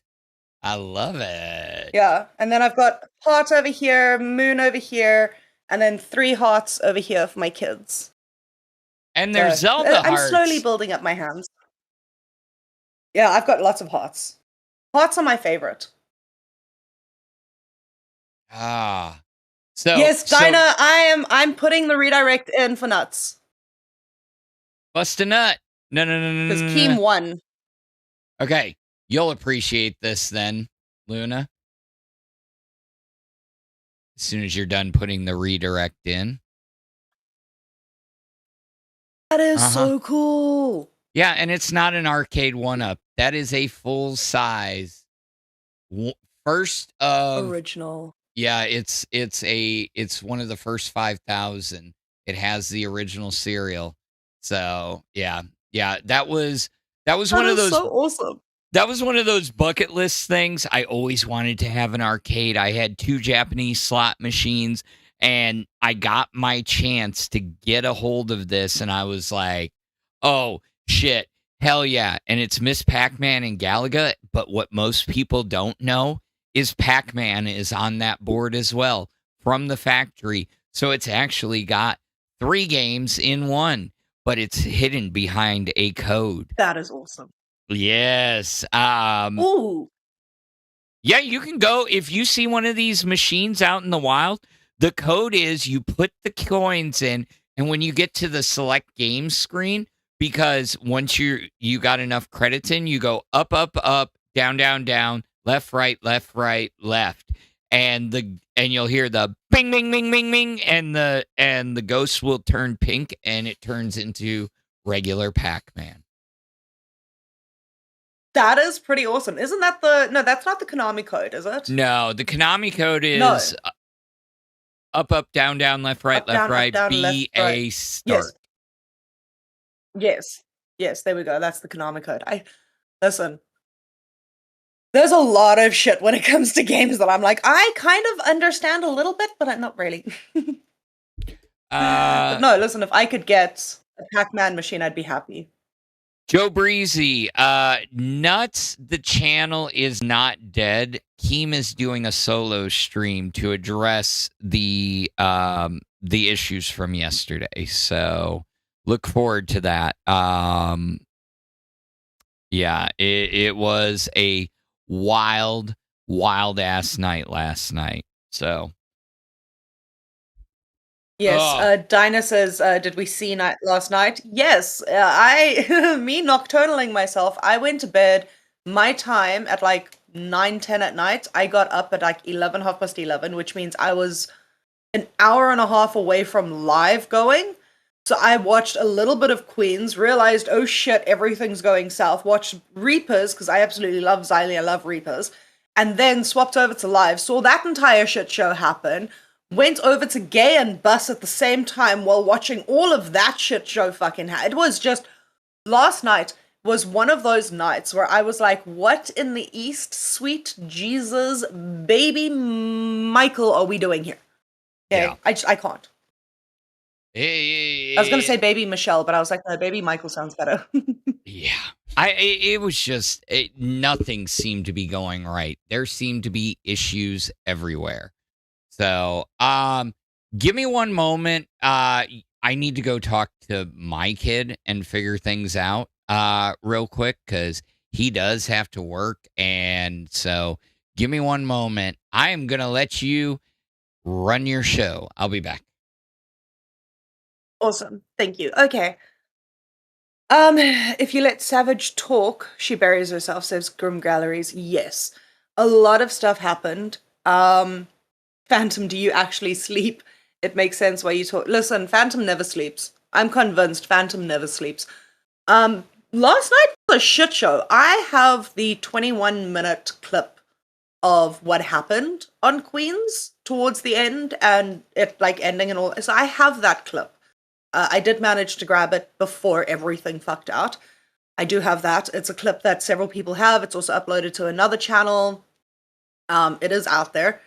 I love it. Yeah. And then I've got heart over here, moon over here, and then 3 hearts over here for my kids. And So there's Zelda I'm slowly hearts. building up my hands. Yeah, I've got lots of hearts. Hearts are my favorite. Ah. So Yes, Dinah, I'm putting the redirect in for nuts. bust a nut. No, no, no, no, Because no, no, Keem no. won. Okay. You'll appreciate this then, Luna. As soon as you're done putting the redirect in. That is Uh-huh. so cool. Yeah, and it's not an arcade one-up. That is a full size first of Original. yeah, it's one of the first 5,000. It has the original serial. So, yeah. Yeah, that was That one of is those so awesome. that was one of those bucket list things. I always wanted to have an arcade. I had 2 Japanese slot machines and I got my chance to get a hold of this and I was like, "Oh, shit. Hell yeah." And it's Miss Pac-Man and Galaga, but what most people don't know is Pac-Man is on that board as well from the factory. So it's actually got 3 games in one, but it's hidden behind a code. That is awesome. Yes. Ooh. Yeah, you can go if you see one of these machines out in the wild. The code is you put the coins in, and when you get to the select game screen, because once you got enough credits in, you go up, up, up, down, down, down, left, right, left, and you'll hear the bing, bing, bing, bing, bing, and the ghost will turn pink, and it turns into regular Pac-Man. That is pretty awesome. Isn't that no, that's not the Konami code, is it? No, the Konami code No. is up, up, down, down, left, right, Up, down, left, B, right. A, start. Yes, there we go. That's the Konami code. Listen. There's a lot of shit when it comes to games that I'm like, I kind of understand a little bit, but I'm not really. But no, listen, if I could get a Pac-Man machine, I'd be happy. Joe Breezy, Nuts, the channel is not dead. Keem is doing a solo stream to address the issues from yesterday. So look forward to that. Yeah, it was a wild ass night last night. So Yes, Dinah says, did we see night last night? Yes, me nocturnaling myself, I went to bed my time at like 9, 10 at night. I got up at like 11, 11:30, which means I was an hour and a half away from live going. So I watched a little bit of Queens, realized, oh shit, everything's going south. Watched Reapers, because I absolutely love Xylee, I love Reapers. And then swapped over to live, saw that entire shit show happen, went over to Gay and Bus at the same time while watching all of that shit show fucking It was just, last night was one of those nights where I was like, what in the East, sweet Jesus, baby Michael are we doing here? Okay, yeah. I can't. I was going to say baby Michelle, but I was like, no, baby Michael sounds better. Yeah. It was just nothing seemed to be going right. There seemed to be issues everywhere. So, give me one moment. I need to go talk to my kid and figure things out real quick cuz he does have to work, and so give me one moment. I am going to let you run your show. I'll be back. Awesome. Thank you. Okay. If you let Savage talk, she buries herself, says Grim Galleries. Yes. A lot of stuff happened. Phantom, do you actually sleep? It makes sense why you talk. Listen, Phantom never sleeps. I'm convinced Phantom never sleeps. Last night was a shit show. I have the 21-minute clip of what happened on Queens towards the end and it like ending and all. So I have that clip. I did manage to grab it before everything fucked out. I do have that. It's a clip that several people have. It's also uploaded to another channel. It is out there.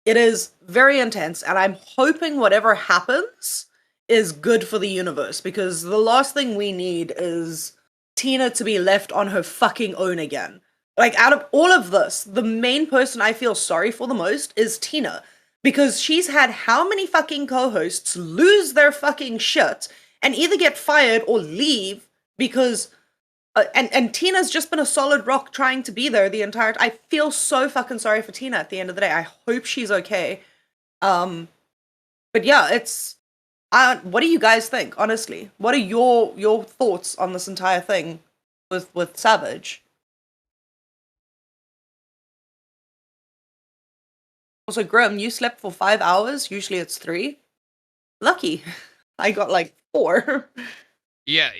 It is very intense, and I'm hoping whatever happens is good for the universe, because the last thing we need is Tina to be left on her fucking own again. Like, out of all of this, the main person I feel sorry for the most is Tina, because she's had how many fucking co-hosts lose their fucking shit and either get fired or leave because... and Tina's just been a solid rock trying to be there the entire time. I feel so fucking sorry for Tina at the end of the day. I hope she's okay. But yeah, it's... what do you guys think, honestly? What are your thoughts on this entire thing with Savage? Also, Grim, you slept for 5 hours. Usually it's 3. Lucky. I got like 4. Yeah,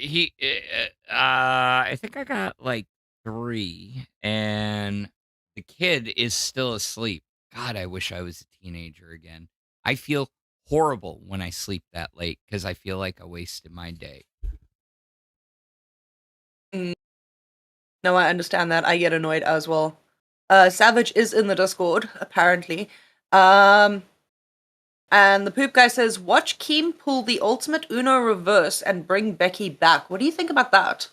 I think I got like 3, and the kid is still asleep. God, I wish I was a teenager again. I feel horrible when I sleep that late because I feel like I wasted my day. No, I understand that. I get annoyed as well. Savage is in the Discord, apparently. And the poop guy says, watch Keem pull the ultimate Uno reverse and bring Becky back. What do you think about that?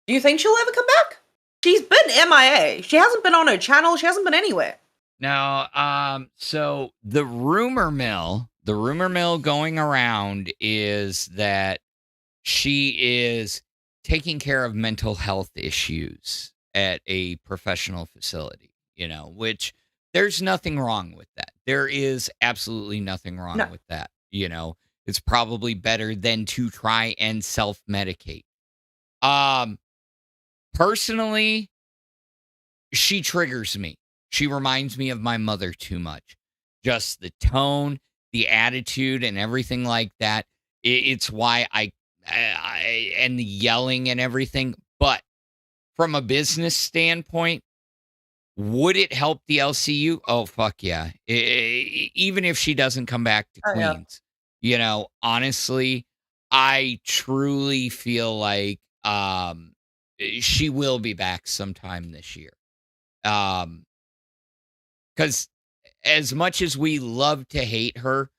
Do you think she'll ever come back? She's been MIA. She hasn't been on her channel. She hasn't been anywhere. Now, so the rumor mill going around is that she is taking care of mental health issues at a professional facility, which there's nothing wrong with that. There is absolutely nothing wrong with that. It's probably better than to try and self-medicate. Personally, she triggers me. She reminds me of my mother too much. Just the tone, the attitude, and everything like that. It's why I and the yelling and everything. But from a business standpoint, would it help the LCU? Oh, fuck yeah. Even if she doesn't come back to Queens, honestly, I truly feel like she will be back sometime this year. Because as much as we love to hate her,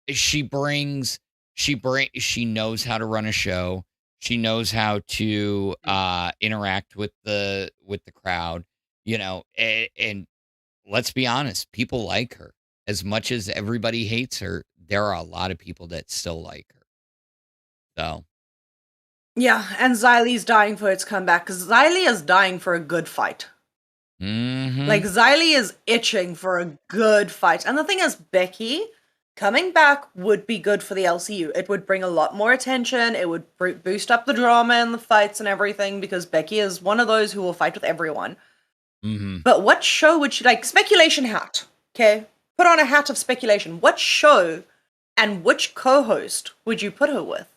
she knows how to run a show. She knows how to interact with the crowd, and let's be honest, people like her. As much as everybody hates her, there are a lot of people that still like her. So. Yeah, and Xylie's dying for its comeback, because Xylie is dying for a good fight. Mm-hmm. Like, Xylie is itching for a good fight. And the thing is, Becky coming back would be good for the LCU. It would bring a lot more attention. It would boost up the drama and the fights and everything, because Becky is one of those who will fight with everyone. Mm-hmm. But what show would she, like, speculation hat, okay? Put on a hat of speculation. What show and which co-host would you put her with?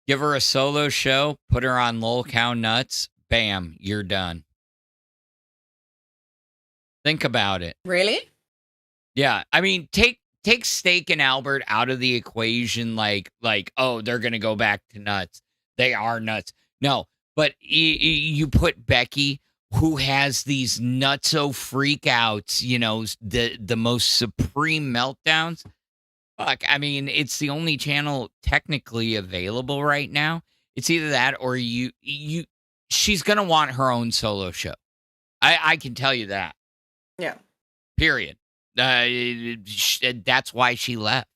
Give her a solo show, put her on LolCow Nuts, bam, you're done. Think about it. Really? Yeah, I mean, take Steak and Albert out of the equation, like, oh, they're going to go back to Nuts. They are Nuts. No, but you put Becky, who has these nutso freakouts, the most supreme meltdowns. Fuck, I mean, it's the only channel technically available right now. It's either that or she's going to want her own solo show. I can tell you that. Yeah. Period. That's why she left.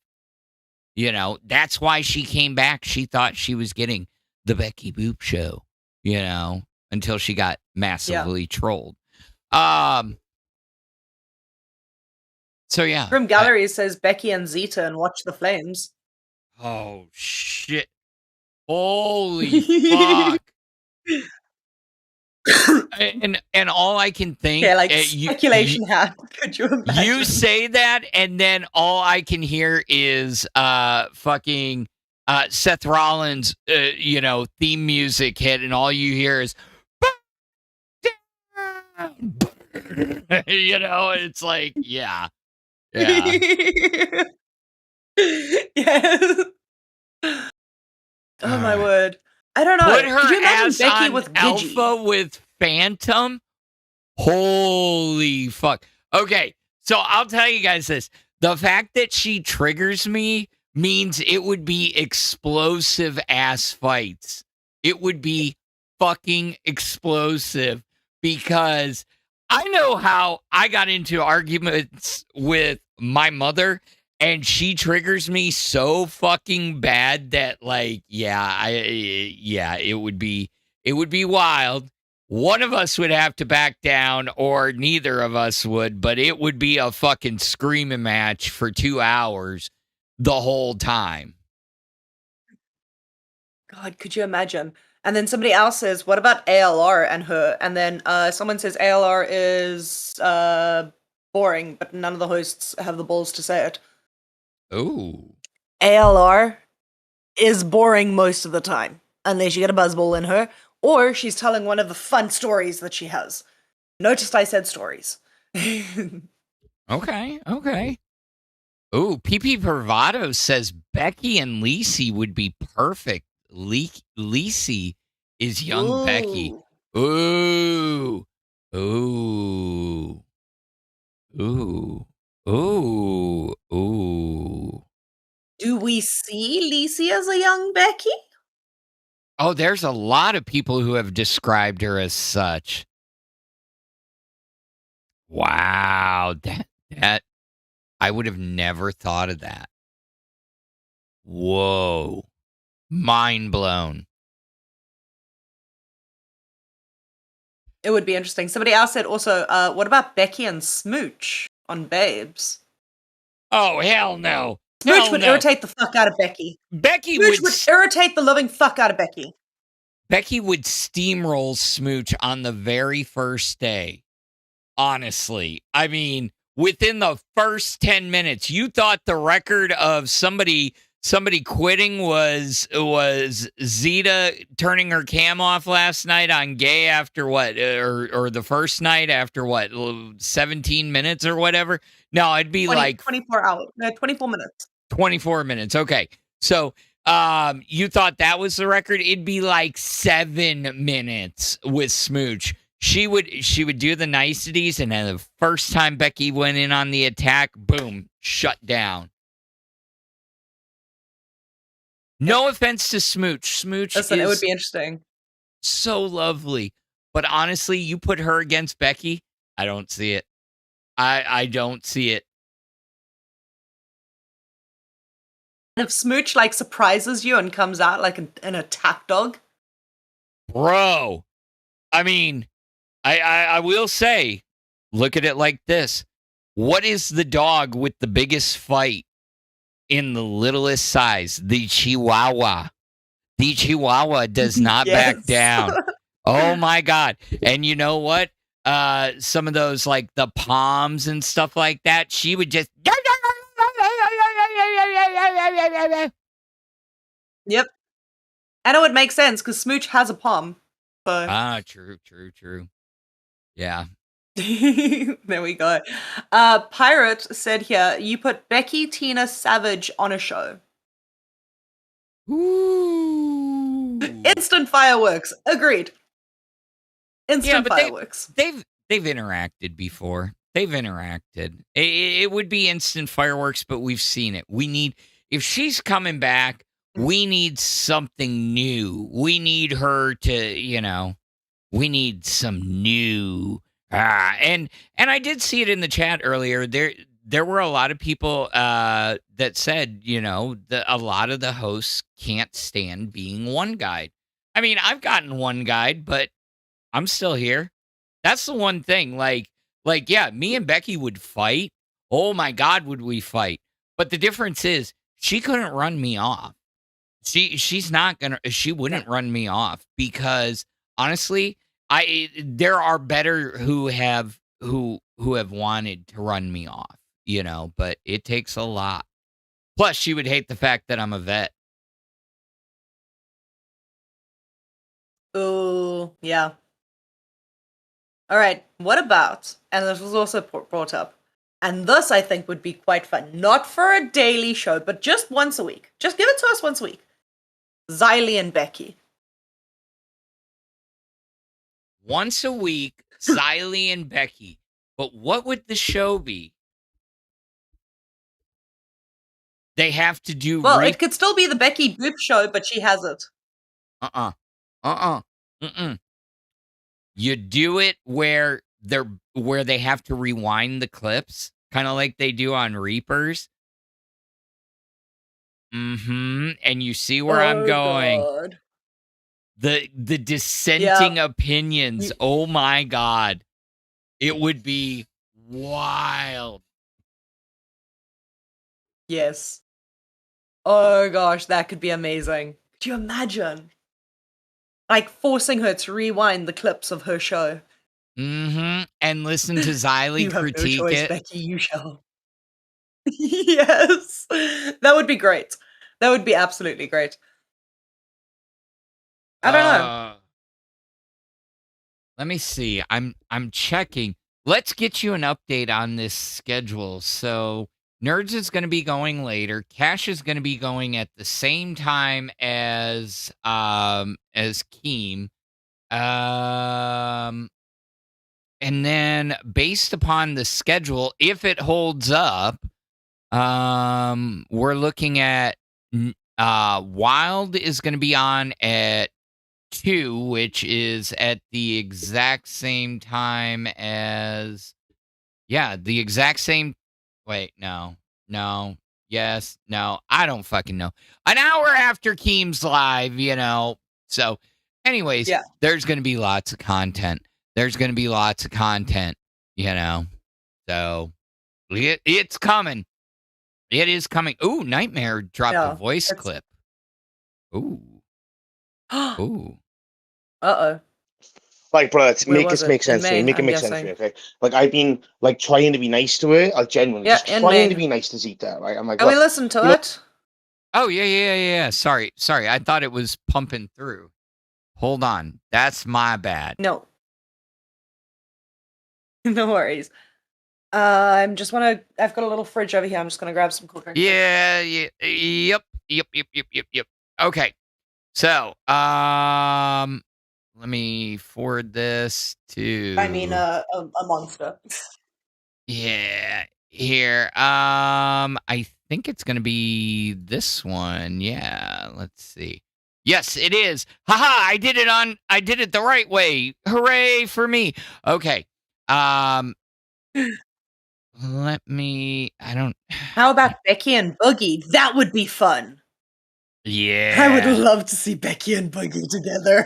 That's why she came back. She thought she was getting the Becky Boop show, until she got massively trolled. So yeah. Grim Gallery says Becky and Zeta and Watch the Flames. Oh shit. Holy fuck. And all I can think, Yeah, like speculation hat. Could you imagine? you say that, and then all I can hear is fucking Seth Rollins, theme music hit, and all you hear is, it's like, yeah. Yes. Oh my word. I don't know. Put Could her you imagine ass Becky on with Gigi? Alpha with Phantom. Holy fuck. Okay, so I'll tell you guys this. The fact that she triggers me means it would be explosive ass fights. It would be fucking explosive because I know how I got into arguments with my mother, and she triggers me so fucking bad that, like, it would be wild. One of us would have to back down, or neither of us would, but it would be a fucking screaming match for 2 hours the whole time. God, could you imagine? And then somebody else says, what about ALR and her? And then someone says ALR is boring, but none of the hosts have the balls to say it. Ooh. ALR is boring most of the time, unless you get a buzzball in her, or she's telling one of the fun stories that she has. Noticed I said stories. Okay. Ooh, PP Bravado says Becky and Lacey would be perfect. Lacey is young Becky. Ooh. Do we see Lacey as a young Becky? Oh, there's a lot of people who have described her as such. Wow, that I would have never thought of that. Whoa. Mind blown. It would be interesting. Somebody else said also, what about Becky and Smooch on Babes? Oh, hell no. Smooch would irritate the fuck out of Becky. Smooch would irritate the living fuck out of Becky. Becky would steamroll Smooch on the very first day. Honestly. I mean, within the first 10 minutes, you thought the record of somebody quitting was Zeta turning her cam off last night on Gay after what, or the first night after what, 17 minutes or whatever? No, it'd be like 24 hours. No, 24 minutes. 24 minutes. Okay. So you thought that was the record? It'd be like 7 minutes with Smooch. She would do the niceties, and then the first time Becky went in on the attack, boom, shut down. No offense to Smooch. Smooch Listen, it would be interesting. So lovely. But honestly, you put her against Becky, I don't see it. I don't see it. If Smooch like surprises you and comes out like an attack dog. Bro. I mean, I will say, look at it like this. What is the dog with the biggest fight in the littlest size? The Chihuahua. The Chihuahua does not back down. Oh my God. And you know what? Some of those, like the palms and stuff like that, she would just. Yep. And it would make sense because Smooch has a palm. So. True. Yeah. There we go. Pirate said here, you put Becky, Tina, Savage on a show. Ooh. Instant fireworks. Agreed. Instant fireworks. They've interacted before. They've interacted. It would be instant fireworks, but we've seen it. If she's coming back, we need something new. We need her to, we need some new. And I did see it in the chat earlier. There were a lot of people that said, a lot of the hosts can't stand being one guide. I mean, I've gotten one guide, but I'm still here. That's the one thing. Like, yeah, me and Becky would fight. Oh my God, would we fight? But the difference is she couldn't run me off. She wouldn't run me off because honestly, There are better who have wanted to run me off, but it takes a lot. Plus, she would hate the fact that I'm a vet. Oh, yeah. All right, what about, and this was also brought up, and this I think would be quite fun, not for a daily show, but just once a week. Just give it to us once a week. Lilah and Becky. Once a week, Lilah and Becky. But what would the show be? They have to do... Well, it could still be the Becky Boop show, but she has it. You do it where they have to rewind the clips, kind of like they do on Reapers. And you see where I'm going. God. The dissenting opinions. Oh my God. It would be wild. Yes. Oh gosh, that could be amazing. Could you imagine? Like forcing her to rewind the clips of her show. And listen to Lilah critique no choice, it. Becky, you shall. Yes. That would be great. That would be absolutely great. I don't know. Let me see. I'm checking. Let's get you an update on this schedule. So Nerds is going to be going later. Cash is going to be going at the same time as Keem. And then based upon the schedule, if it holds up, we're looking at Wild is going to be on at 2, which is at the exact same time as the exact same. Wait, no, yes, no, I don't fucking know. An hour after Keem's live, So, anyways, there's going to be lots of content. So it's coming. It is coming. Ooh, Nightmare dropped a voice clip. Ooh. Ooh. Uh-oh. Like, bro, make this make sense to me. Make it make sense to me, okay? Like, I've been, like, trying to be nice to her. Like, genuinely. Just trying to be nice to Zita, right? I'm like, can we listen to it? Oh, yeah. Sorry. I thought it was pumping through. Hold on. That's my bad. No. No worries. I've got a little fridge over here. I'm just gonna grab some cool drinks. Yeah. Yep. Okay. So, let me forward this to... I mean, a monster. Yeah. Here. I think it's gonna be this one. Yeah. Let's see. Yes, it is. Haha, I did it the right way. Hooray for me. Okay. Let me... How about Becky and Boogie? That would be fun. Yeah. I would love to see Becky and Boogie together.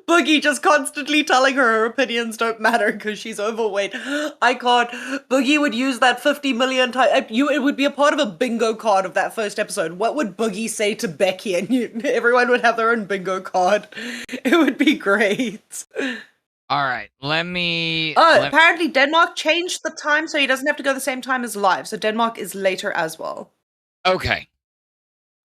Boogie just constantly telling her opinions don't matter because she's overweight. I can't. Boogie would use that 50 million times. It would be a part of a bingo card of that first episode. What would Boogie say to Becky? And everyone would have their own bingo card. It would be great. All right, let me... apparently Denmark changed the time so he doesn't have to go the same time as live. So Denmark is later as well. Okay.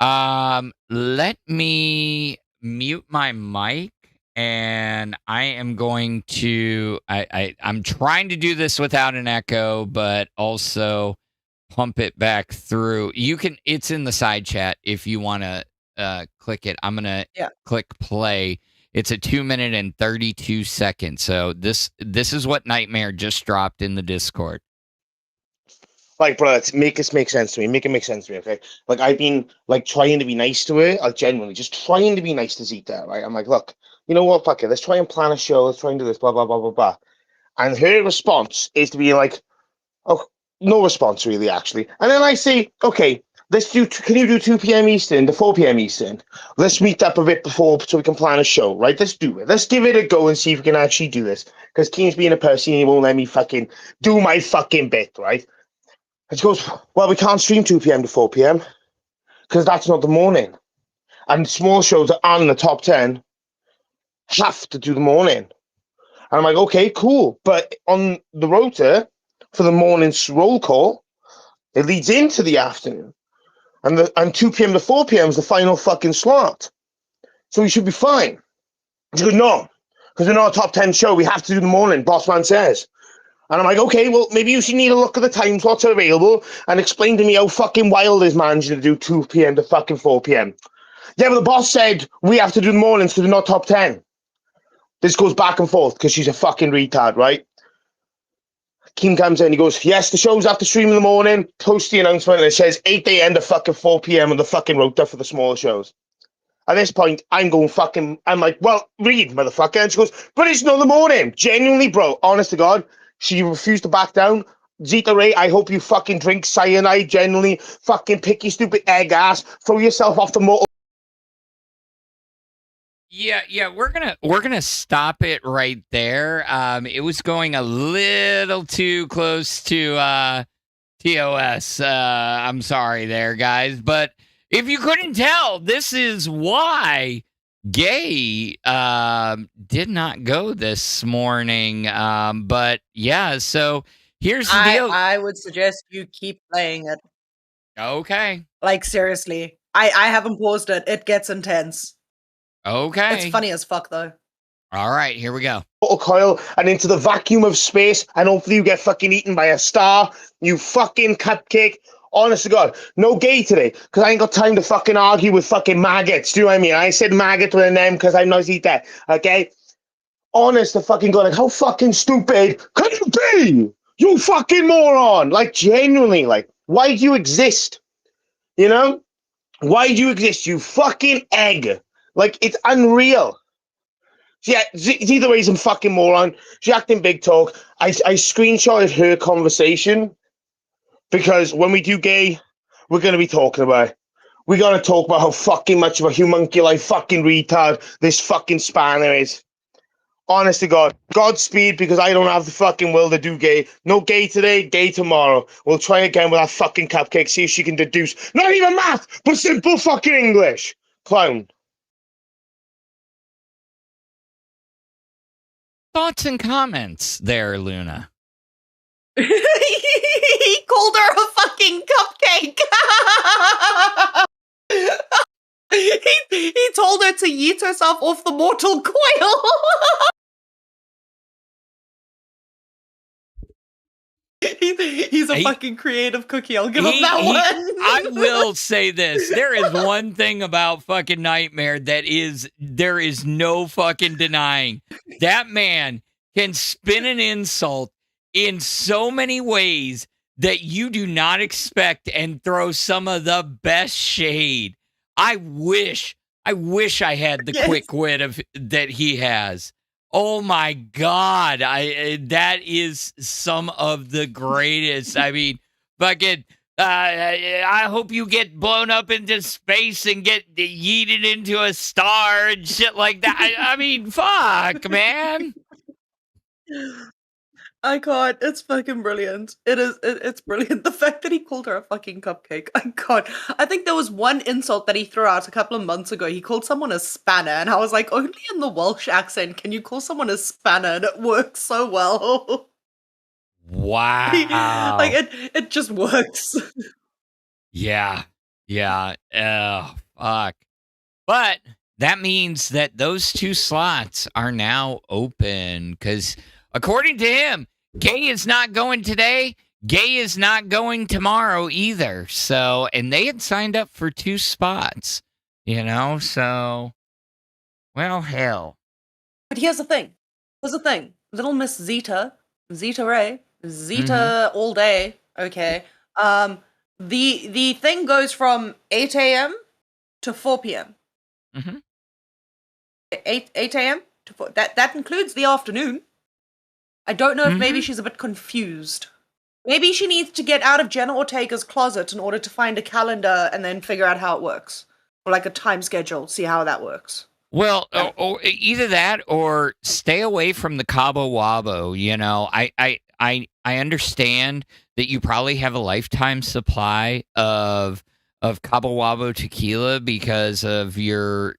Let me mute my mic, and I am going to... I'm trying to do this without an echo, but also pump it back through. It's in the side chat if you want to click it. I'm going to click play. It's a 2 minute and 32 seconds. So this is what Nightmare just dropped in the Discord. Like, bro, make this make sense to me. Make it make sense to me, okay? Like, I've been, like, trying to be nice to her. Like, genuinely, just trying to be nice to Zita, right? I'm like, look, you know what? Fuck it. Let's try and plan a show. Let's try and do this, blah, blah, blah, blah, blah. And her response is to be like, oh, no response, really, actually. And then I say, okay, can you do 2 p.m. Eastern to 4 p.m. Eastern? Let's meet up a bit before so we can plan a show, right? Let's do it. Let's give it a go and see if we can actually do this. Because Keem's being a person, he won't let me fucking do my fucking bit, right? And she goes, well, we can't stream 2 p.m. to 4 p.m. because that's not the morning. And small shows are on the top 10 have to do the morning. And I'm like, okay, cool. But on the rota for the morning's roll call, it leads into the afternoon. And 2 p.m. to 4 p.m. is the final fucking slot. So we should be fine. She goes, no, because we're not a top 10 show. We have to do the morning, boss man says. And I'm like, okay, well, maybe you should need a look at the time slots are available and explain to me how fucking wild is managing to do 2 p.m. to fucking 4 p.m. Yeah, but the boss said we have to do the mornings because we're not top 10. This goes back and forth because she's a fucking retard, right? Kim comes in, he goes, yes, the shows have to stream in the morning, post the announcement, and it says 8 a.m. to fucking 4 p.m. on the fucking rota for the smaller shows. At this point, I'm like, well, read, motherfucker. And she goes, but it's not the morning. Genuinely, bro, honest to God, she refused to back down. Zeta Ray, I hope you fucking drink cyanide, genuinely, fucking picky, stupid egg ass, throw yourself off the motor. Yeah, we're gonna stop it right there. It was going a little too close to TOS. I'm sorry there, guys, but if you couldn't tell, this is why Gay did not go this morning. But yeah, so here's the deal. I would suggest you keep playing it. Okay. Like, seriously. I haven't paused it. It gets intense. Okay. It's funny as fuck, though. All right, here we go. Coil and into the vacuum of space, and hopefully you get fucking eaten by a star, you fucking cupcake. Honest to God, no gay today, because I ain't got time to fucking argue with fucking maggots. Do you know what I mean? I said maggot with an M because I'm not eat that, okay? Honest to fucking God, like, how fucking stupid could you be? You fucking moron! Like, genuinely, like, why do you exist? You know? Why do you exist, you fucking egg? Like, it's unreal. Yeah, either way, some fucking moron. She's acting big talk. I screenshotted her conversation because when we do gay, we're going to be talking about it. We're going to talk about how fucking much of a humunculus fucking retard this fucking spanner is. Honest to God. Godspeed, because I don't have the fucking will to do gay. No gay today, gay tomorrow. We'll try again with that fucking cupcake, see if she can deduce not even math, but simple fucking English. Clown. Thoughts and comments there, Luna. He called her a fucking cupcake. he told her to yeet herself off the mortal coil. He's a fucking creative cookie. I'll give him that one. I will say this. There is one thing about fucking Nightmare that there is no fucking denying. That man can spin an insult in so many ways that you do not expect and throw some of the best shade. I wish I had the quick wit that he has. Oh my God! That is some of the greatest. I mean, fucking. I hope you get blown up into space and get yeeted into a star and shit like that. I mean, fuck, man. I can't. It's fucking brilliant. It's brilliant. The fact that he called her a fucking cupcake. I can't. I think there was one insult that he threw out a couple of months ago. He called someone a spanner, and I was like, only in the Welsh accent can you call someone a spanner, and it works so well. Wow. Like, it just works. Yeah. Oh, fuck. But that means that those 2 slots are now open because, according to him, Gay is not going today. Gay is not going tomorrow either. So, and they had signed up for 2 spots, so, well, hell. But here's the thing. Little Miss Zeta Ray, all day, okay. The thing goes from 8 a.m. to 4 p.m. Mm-hmm. 8 a.m. to 4. That includes the afternoon. I don't know if maybe she's a bit confused. Maybe she needs to get out of Jenna Ortega's closet in order to find a calendar and then figure out how it works. Or like a time schedule, see how that works. Well, or either that or stay away from the Cabo Wabo. I understand that you probably have a lifetime supply of Cabo Wabo tequila because of your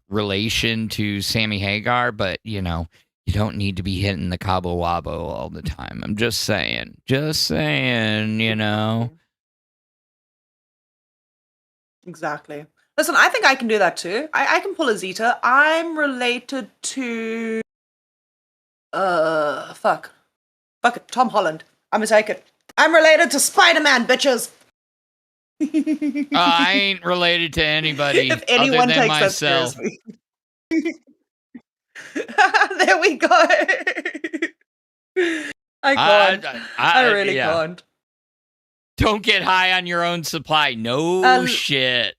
relation to Sammy Hagar, but you don't need to be hitting the Cabo Wabo all the time. I'm just saying, Exactly. Listen, I think I can do that too. I can pull a Zeta. I'm related to fuck it, Tom Holland. I'm gonna take it. I'm related to Spider-Man, bitches. I ain't related to anybody If anyone other than takes myself. that seriously. There we go. I can't. I really can't. Don't get high on your own supply. No shit.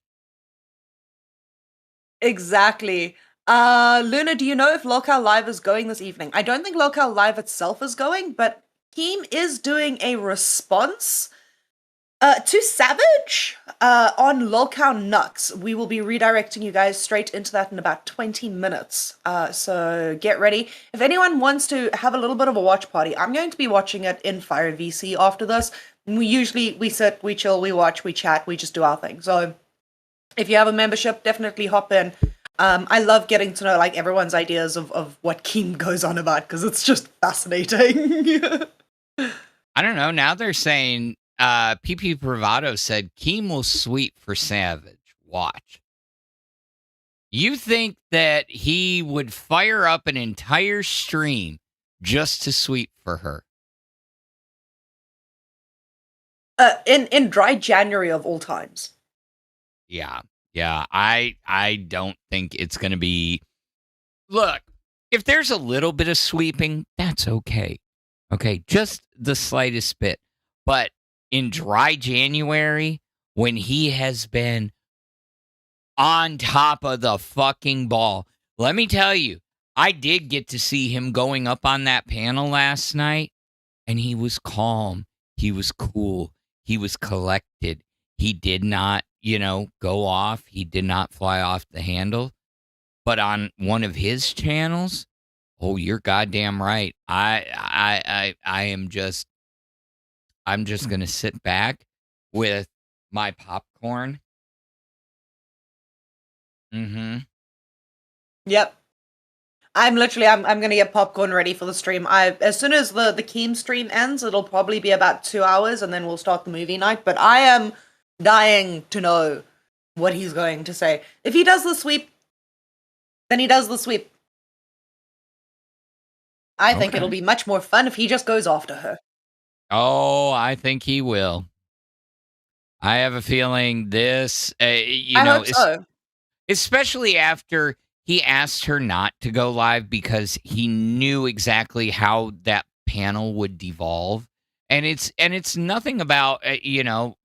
Exactly. Luna, do you know if LolcowLive is going this evening? I don't think LolcowLive itself is going, but Keem is doing a response to Savage on Lolcow Nux. We will be redirecting you guys straight into that in about 20 minutes. So get ready. If anyone wants to have a little bit of a watch party, I'm going to be watching it in Fire VC after this. We sit, we chill, we watch, we chat, we just do our thing. So if you have a membership, definitely hop in. I love getting to know like everyone's ideas of what Keem goes on about because it's just fascinating. I don't know. Now they're saying PP Bravado said Keem will sweep for Savage. Watch. You think that he would fire up an entire stream just to sweep for her? In dry January of all times. Yeah. I don't think it's going to be. Look, if there's a little bit of sweeping, that's okay. Okay, just the slightest bit. But in dry January, when he has been on top of the fucking ball, let me tell you, I did get to see him going up on that panel last night, and he was calm. He was cool. He was collected. He did not, go off. He did not fly off the handle. But on one of his channels, oh, you're goddamn right. I'm just gonna sit back with my popcorn. Mm-hmm. Yep. I'm gonna get popcorn ready for the stream. As soon as the Keem stream ends, it'll probably be about 2 hours, and then we'll start the movie night. But I am dying to know what he's going to say. If he does the sweep, then he does the sweep. I think it'll be much more fun if he just goes after her. Oh, I think he will. I have a feeling this, I hope so. Especially after he asked her not to go live because he knew exactly how that panel would devolve. And it's nothing about,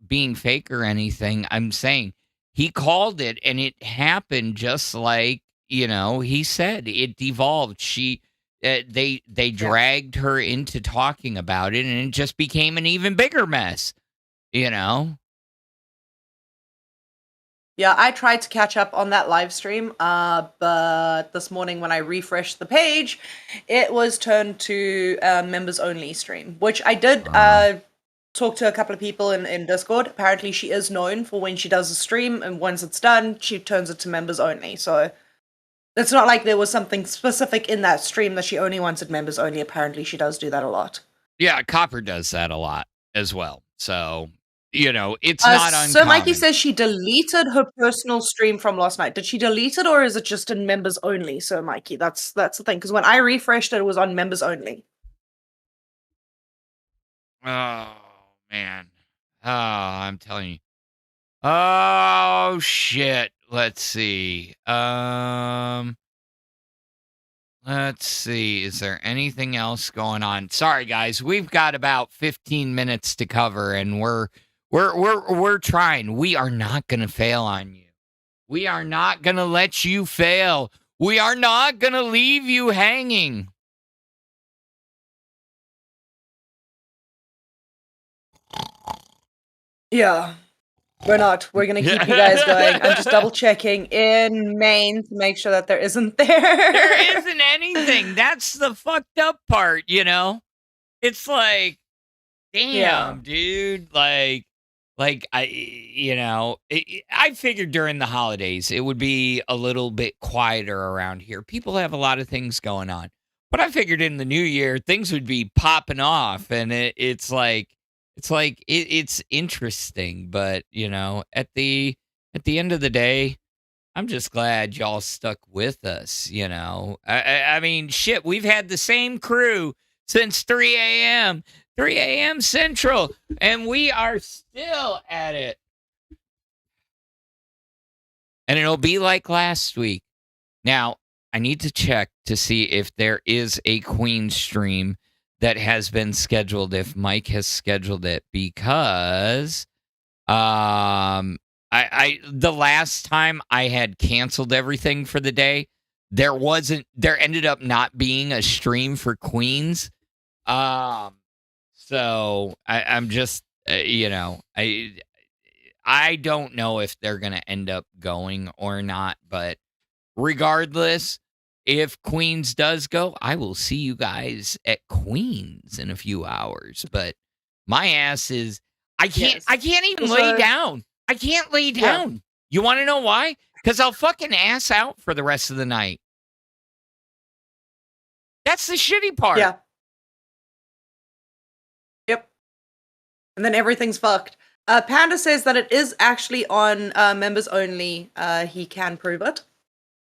being fake or anything. I'm saying he called it and it happened just like, he said it devolved. They dragged her into talking about it and it just became an even bigger mess, Yeah, I tried to catch up on that live stream, but this morning when I refreshed the page, it was turned to members only stream, which I did talk to a couple of people in Discord. Apparently she is known for when she does a stream, and once it's done, she turns it to members only. So it's not like there was something specific in that stream that she only wanted members only. Apparently she does do that a lot. Yeah, Copper does that a lot as well. So, it's not uncommon. So Mikey says she deleted her personal stream from last night. Did she delete it, or is it just in members only? So Mikey, that's the thing. Because when I refreshed it, it was on members only. Oh, man. Oh, I'm telling you. Oh, shit. Let's see. Let's see. Is there anything else going on? Sorry, guys. We've got about 15 minutes to cover, and we're trying. We are not going to fail on you. We are not going to let you fail. We are not going to leave you hanging. Yeah. We're not. We're going to keep you guys going. I'm just double checking in main to make sure that there isn't there. There isn't anything. That's the fucked up part, It's like, damn, dude. Like, Like, I figured during the holidays it would be a little bit quieter around here. People have a lot of things going on. But I figured in the new year things would be popping off, and it's interesting, but at the end of the day, I'm just glad y'all stuck with us. I mean, shit, we've had the same crew since 3 a.m. 3 a.m. Central, and we are still at it. And it'll be like last week. Now, I need to check to see if there is a Queen stream that has been scheduled, if Mike has scheduled it, because the last time I had canceled everything for the day, there ended up not being a stream for Queens. So I'm just, I don't know if they're going to end up going or not, but regardless, if Queens does go, I will see you guys at Queens in a few hours. But my ass is, I can't even lay down. I can't lay down. Yeah. You want to know why? Because I'll fucking ass out for the rest of the night. That's the shitty part. Yeah. Yep. And then everything's fucked. Panda says that it is actually on members only. He can prove it.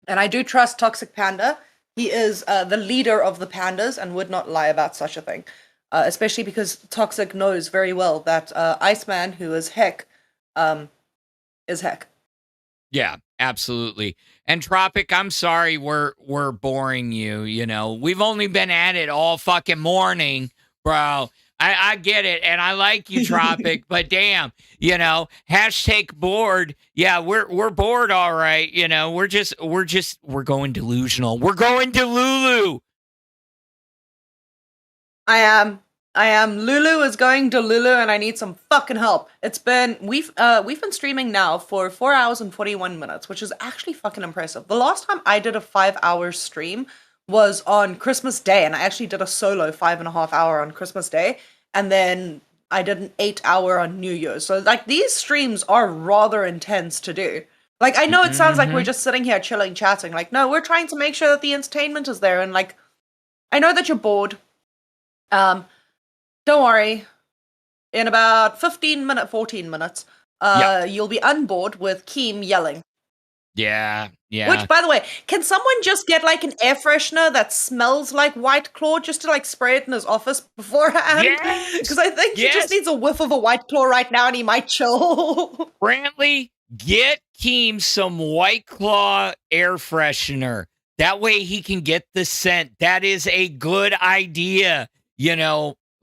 And I do trust Toxic Panda. He is the leader of the pandas and would not lie about such a thing. Especially because Toxic knows very well that Iceman, who is Heck, is Heck. Yeah, absolutely. And Tropic, I'm sorry we're boring you, We've only been at it all fucking morning, bro. I get it, and I like you, Tropic, but damn, hashtag bored. Yeah, we're bored, all right. We're going delusional. We're going to Lulu. I am. Lulu is going to Lulu, and I need some fucking help. We've been streaming now for 4 hours and 41 minutes, which is actually fucking impressive. The last time I did a 5-hour stream was on Christmas Day, and I actually did a solo 5.5 hour on Christmas Day, and then I did an 8-hour on New Year's. So these streams are rather intense to do. I know it sounds like we're just sitting here chilling, chatting. No, we're trying to make sure that the entertainment is there, and I know that you're bored. Don't worry. In about 14 minutes, you'll be unbored with Keem yelling. Yeah. Which, by the way, can someone just get an air freshener that smells like White Claw just to spray it in his office beforehand? Because I think he just needs a whiff of a White Claw right now and he might chill. Brantley, get Keem some White Claw air freshener. That way he can get the scent. That is a good idea.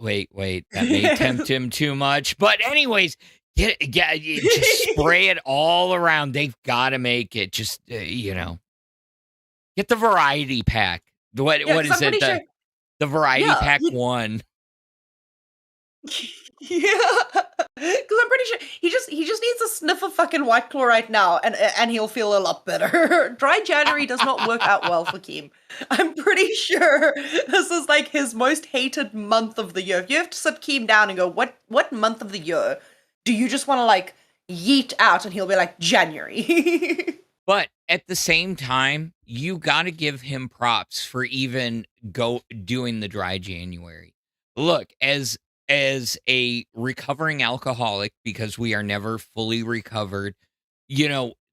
Wait, that may tempt him too much. But anyways, just spray it all around. They've got to make it. Just, get the variety pack. What is it? Sure. The variety pack 1. Yeah, because I'm pretty sure he just needs a sniff of fucking White Claw right now, and he'll feel a lot better. Dry January does not work out well for Keem. I'm pretty sure this is his most hated month of the year. If you have to sit Keem down and go, what month of the year do you just want to yeet out? And he'll be like, January. But at the same time, you got to give him props for even doing the Dry January. Look, as a recovering alcoholic, because we are never fully recovered,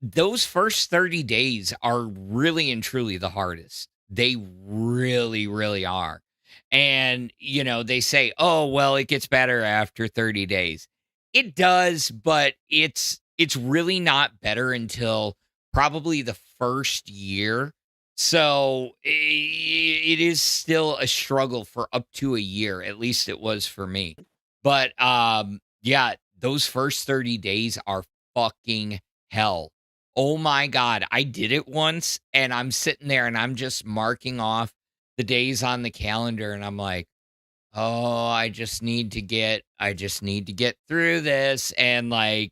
those first 30 days are really and truly the hardest. They really, really are. And, they say, oh, well, it gets better after 30 days. It does, but it's really not better until probably the first year. So it is still a struggle for up to a year. At least it was for me. But those first 30 days are fucking hell. Oh my God. I did it once and I'm sitting there and I'm just marking off the days on the calendar and I'm like, oh, I just need to get through this. And I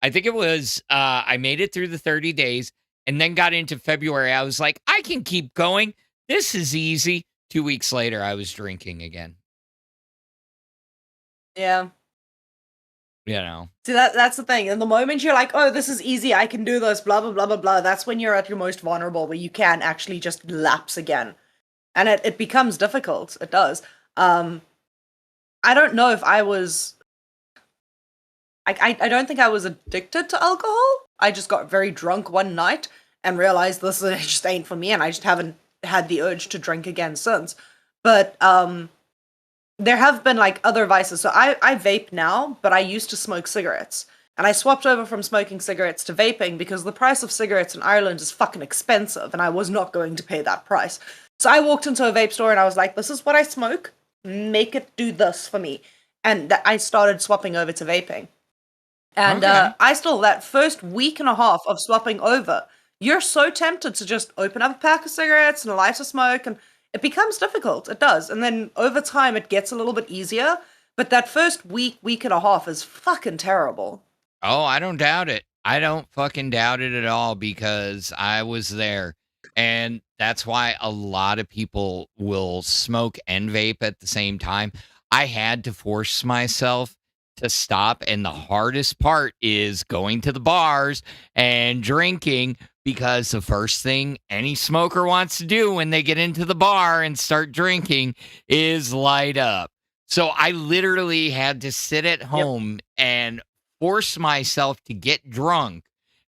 think it was, I made it through the 30 days. And then got into February. I was like, I can keep going. This is easy. 2 weeks later, I was drinking again. Yeah. you know. See, that's the thing. And the moment you're like, oh, this is easy, I can do this, blah, blah, blah, blah, blah, that's when you're at your most vulnerable, where you can actually just lapse again. And it becomes difficult. It does. I don't know if I was... I don't think I was addicted to alcohol. I just got very drunk one night and realized this just ain't for me, and I just haven't had the urge to drink again since. But there have been like other vices. So I vape now, but I used to smoke cigarettes. And I swapped over from smoking cigarettes to vaping because the price of cigarettes in Ireland is fucking expensive, and I was not going to pay that price. So I walked into a vape store and I was like, this is what I smoke. Make it do this for me. And I started swapping over to vaping. And I still, that first week and a half of swapping over, you're so tempted to just open up a pack of cigarettes and light a smoke, and it becomes difficult. It does. And then over time, it gets a little bit easier. But that first week and a half is fucking terrible. Oh, I don't doubt it. I don't fucking doubt it at all, because I was there. And that's why a lot of people will smoke and vape at the same time. I had to force myself to stop. And the hardest part is going to the bars and drinking, because the first thing any smoker wants to do when they get into the bar and start drinking is light up. So I literally had to sit at home and force myself to get drunk.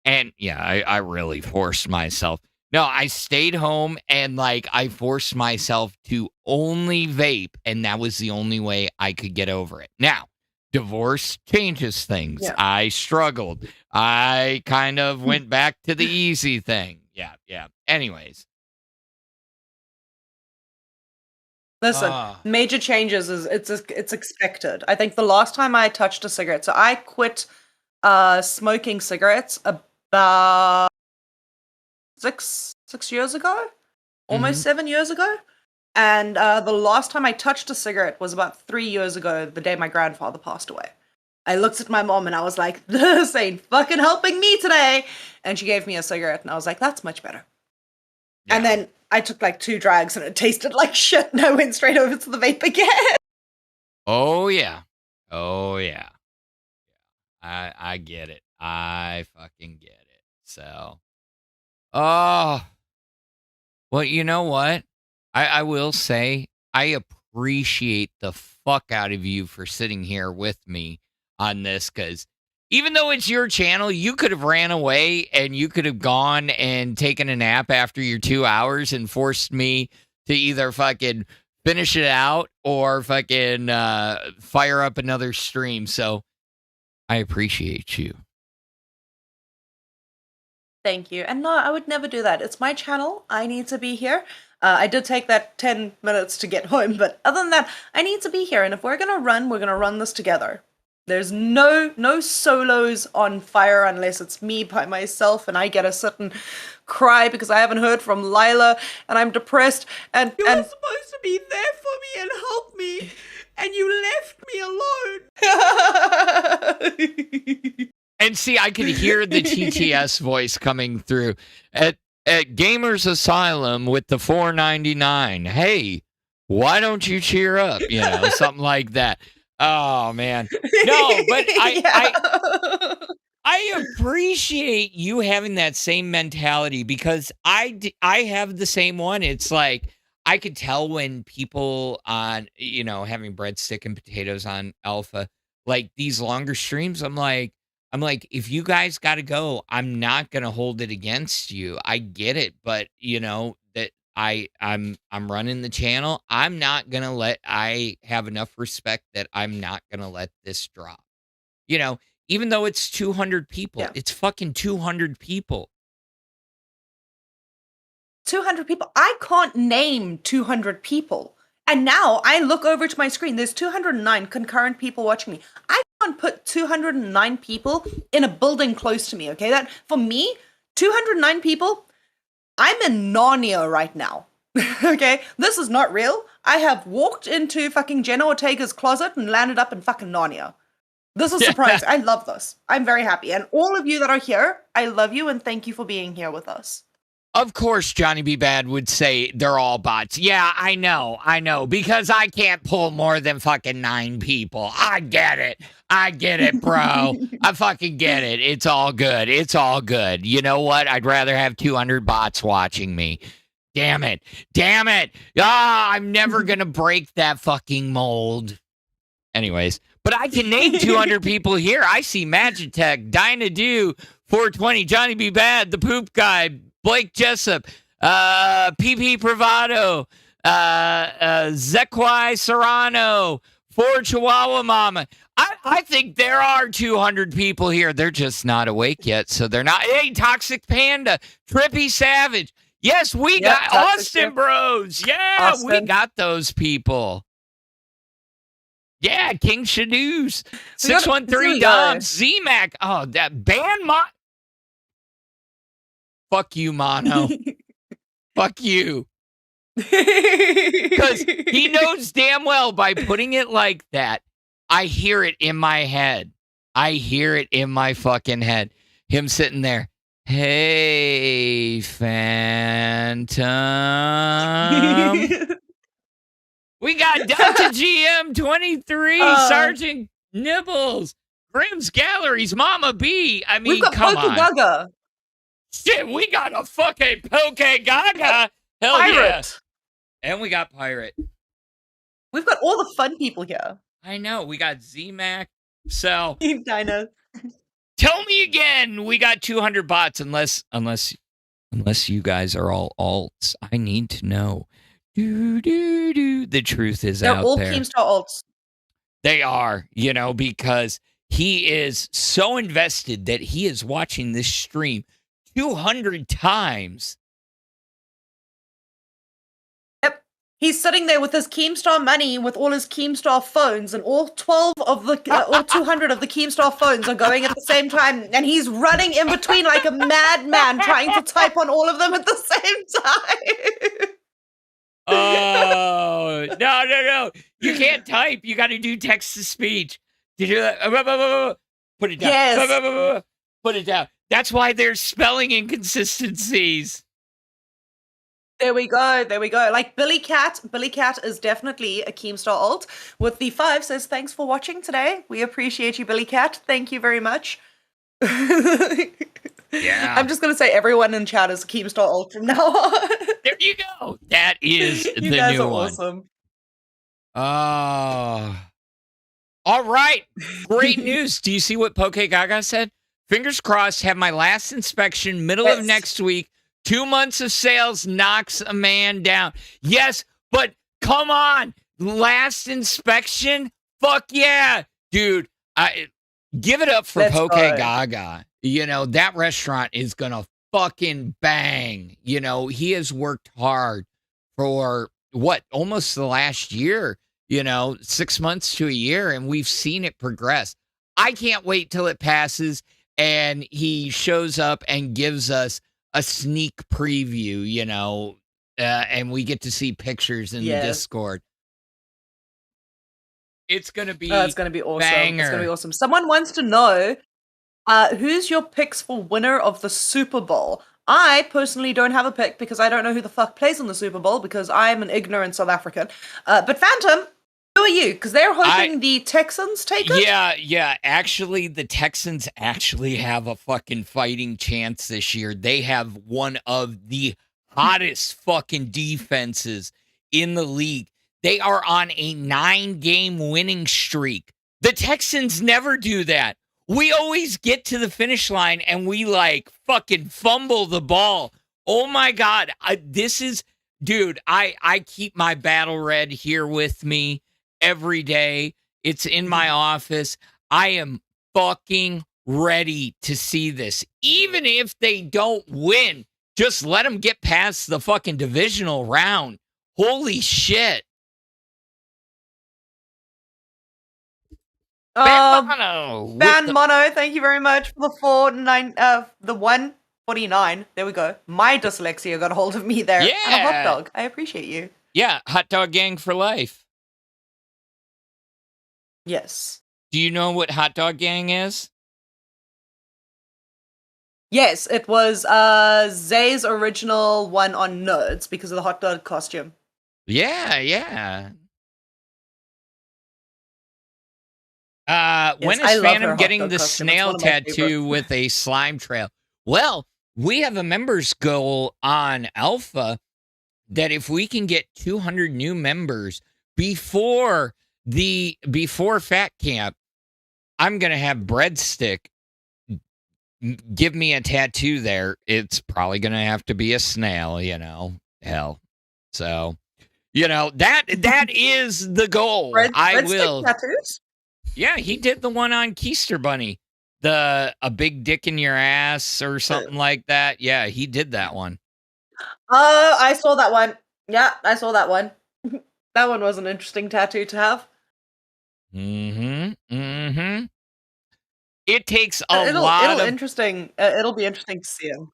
And yeah, I really forced myself. No, I stayed home and like I forced myself to only vape, and that was the only way I could get over it. Now, divorce changes things. Yeah. I struggled. I kind of went back to the easy thing. Yeah. Anyways. Listen, major changes it's expected. I think the last time I touched a cigarette, so I quit smoking cigarettes about six years ago, almost 7 years ago. And the last time I touched a cigarette was about 3 years ago, the day my grandfather passed away. I looked at my mom and I was like, this ain't fucking helping me today. And she gave me a cigarette and I was like, that's much better. Yeah. And then I took like 2 drags and it tasted like shit and I went straight over to the vape again. Oh, yeah. I get it. I fucking get it. So, well, you know what? I will say I appreciate the fuck out of you for sitting here with me on this, because even though it's your channel, you could have ran away and you could have gone and taken a nap after your 2 hours and forced me to either fucking finish it out or fucking fire up another stream. So I appreciate you. Thank you. And no, I would never do that. It's my channel. I need to be here. I did take that 10 minutes to get home, but other than that, I need to be here. And if we're going to run this together. There's no solos on Fire unless it's me by myself and I get to sit and cry because I haven't heard from Lilah and I'm depressed and You were supposed to be there for me and help me, and you left me alone. And see, I could hear the TTS voice coming through at Gamers Asylum with the $4.99. Hey, why don't you cheer up? You know, something like that. Oh man, no, but I appreciate you having that same mentality, because I have the same one. It's like I could tell when people on, you know, having breadstick and potatoes on Alpha, like these longer streams. I'm like, if you guys got to go, I'm not gonna hold it against you. I get it, but you know that I'm running the channel. I'm not gonna I have enough respect that I'm not gonna let this drop. You know, even though it's 200 people, it's fucking 200 people. 200 people. I can't name 200 people. And now I look over to my screen. There's 209 concurrent people watching me. I can't put 209 people in a building close to me, okay? That, for me, 209 people, I'm in Narnia right now, okay? This is not real. I have walked into fucking Jenna Ortega's closet and landed up in fucking Narnia. This is surprising. I love this. I'm very happy. And all of you that are here, I love you and thank you for being here with us. Of course, Johnny B. Bad would say they're all bots. Yeah, I know, because I can't pull more than fucking 9 people. I get it, bro. I fucking get it. It's all good. You know what? I'd rather have 200 bots watching me. Damn it. Ah, I'm never gonna break that fucking mold. Anyways, but I can name 200 people here. I see Magitech, Dinah Do, 420, Johnny B. Bad, The Poop Guy, Blake Jessup, PP Bravado, Zekwai Serrano, 4 Chihuahua Mama. I think there are 200 people here. They're just not awake yet, so they're not. Hey, Toxic Panda, Trippy Savage. Yes, we got Austin Bros. Yeah, we got those people. Yeah, King Shadoos, 613 Dom, Z-Mac. Oh, that band Fuck you, Mono. Fuck you. Because he knows damn well by putting it like that, I hear it in my head. I hear it in my fucking head. Him sitting there. Hey, Phantom. We got Delta GM 23, Sergeant Nibbles, Grimm's Galleries, Mama B. I mean, We've got come on. Gaga. Shit, we got a fucking Poke Gaga. Hell Pirate. yeah. And we got Pirate. We've got all the fun people here. I know. We got Z-Mac. So, Dinah. tell me again, we got 200 bots unless you guys are all alts. I need to know. The truth is They're out all there. Keemstar alts. They are, because he is so invested that he is watching this stream 200 times. Yep. He's sitting there with his Keemstar money, with all his Keemstar phones, and all 12 of the, all 200 of the Keemstar phones are going at the same time, and he's running in between like a madman, trying to type on all of them at the same time. Oh, no. You can't type. You got to do text to speech. Did you put it down? Yes. Put it down. That's why there's spelling inconsistencies. There we go. Like Billy Cat is definitely a Keemstar alt. With the 5 says, thanks for watching today. We appreciate you, Billy Cat. Thank you very much. Yeah. I'm just going to say everyone in chat is a Keemstar alt from now on. There you go. That is You the guys new are one. awesome. All right. Great news. Do you see what Poke Gaga said? Fingers crossed, have my last inspection middle of next week. 2 months of sales knocks a man down. Yes, but come on. Last inspection? Fuck yeah. Dude, give it up for Let's Poke go. Gaga. That restaurant is going to fucking bang. He has worked hard for almost the last year, 6 months to a year, and we've seen it progress. I can't wait till it passes and he shows up and gives us a sneak preview, and we get to see pictures in the Discord. It's going to be It's going to be awesome. banger. It's going to be awesome. Someone wants to know, who's your picks for winner of the Super Bowl? I personally don't have a pick because I don't know who the fuck plays in the Super Bowl because I'm an ignorant South African. But Phantom, who are you? Because they're hoping the Texans take it? Yeah. Actually, the Texans actually have a fucking fighting chance this year. They have one of the hottest fucking defenses in the league. They are on a 9-game winning streak. The Texans never do that. We always get to the finish line and we fucking fumble the ball. Oh my God. Dude, I keep my battle red here with me every day. It's in my office. I am fucking ready to see this. Even if they don't win, just let them get past the fucking divisional round. Holy shit. Ban Mono, thank you very much for the 149. There we go. My dyslexia got a hold of me there. Yeah. And a hot dog. I appreciate you. Yeah, hot dog gang for life. Yes. Do you know what hot dog gang is? Yes, it was Zay's original one on Nerds because of the hot dog costume. Yeah, yeah. When I is love her Phantom hot getting dog the costume. It's snail one of my tattoo favorites. with a slime trail? Well, we have a members goal on Alpha that if we can get 200 new members before Fat Camp, I'm gonna have Breadstick give me a tattoo there. It's probably gonna have to be a snail, hell. So, that is the goal. I will. Tattoos? Yeah, he did the one on Keister Bunny. A big dick in your ass or something like that. Yeah, he did that one. I saw that one. Yeah, I saw that one. That one was an interesting tattoo to have. Mm-hmm. It takes It'll be interesting to see him.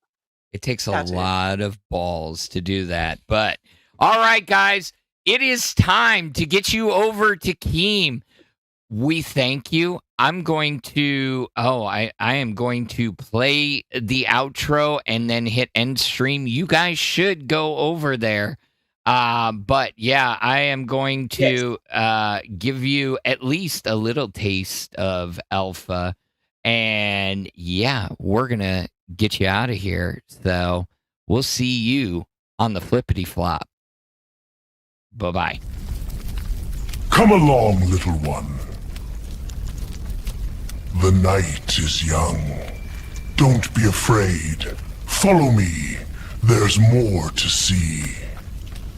It takes a Tattoo. lot of balls to do that. But all right, guys, it is time to get you over to Keem. We thank you. I'm going to I am going to play the outro and then hit end stream. You guys should go over there. But yeah, I am going to give you at least a little taste of Alpha. And yeah, we're gonna get you out of here. So we'll see you on the flippity flop. Bye-bye. Come along, little one. The night is young. Don't be afraid. Follow me. There's more to see.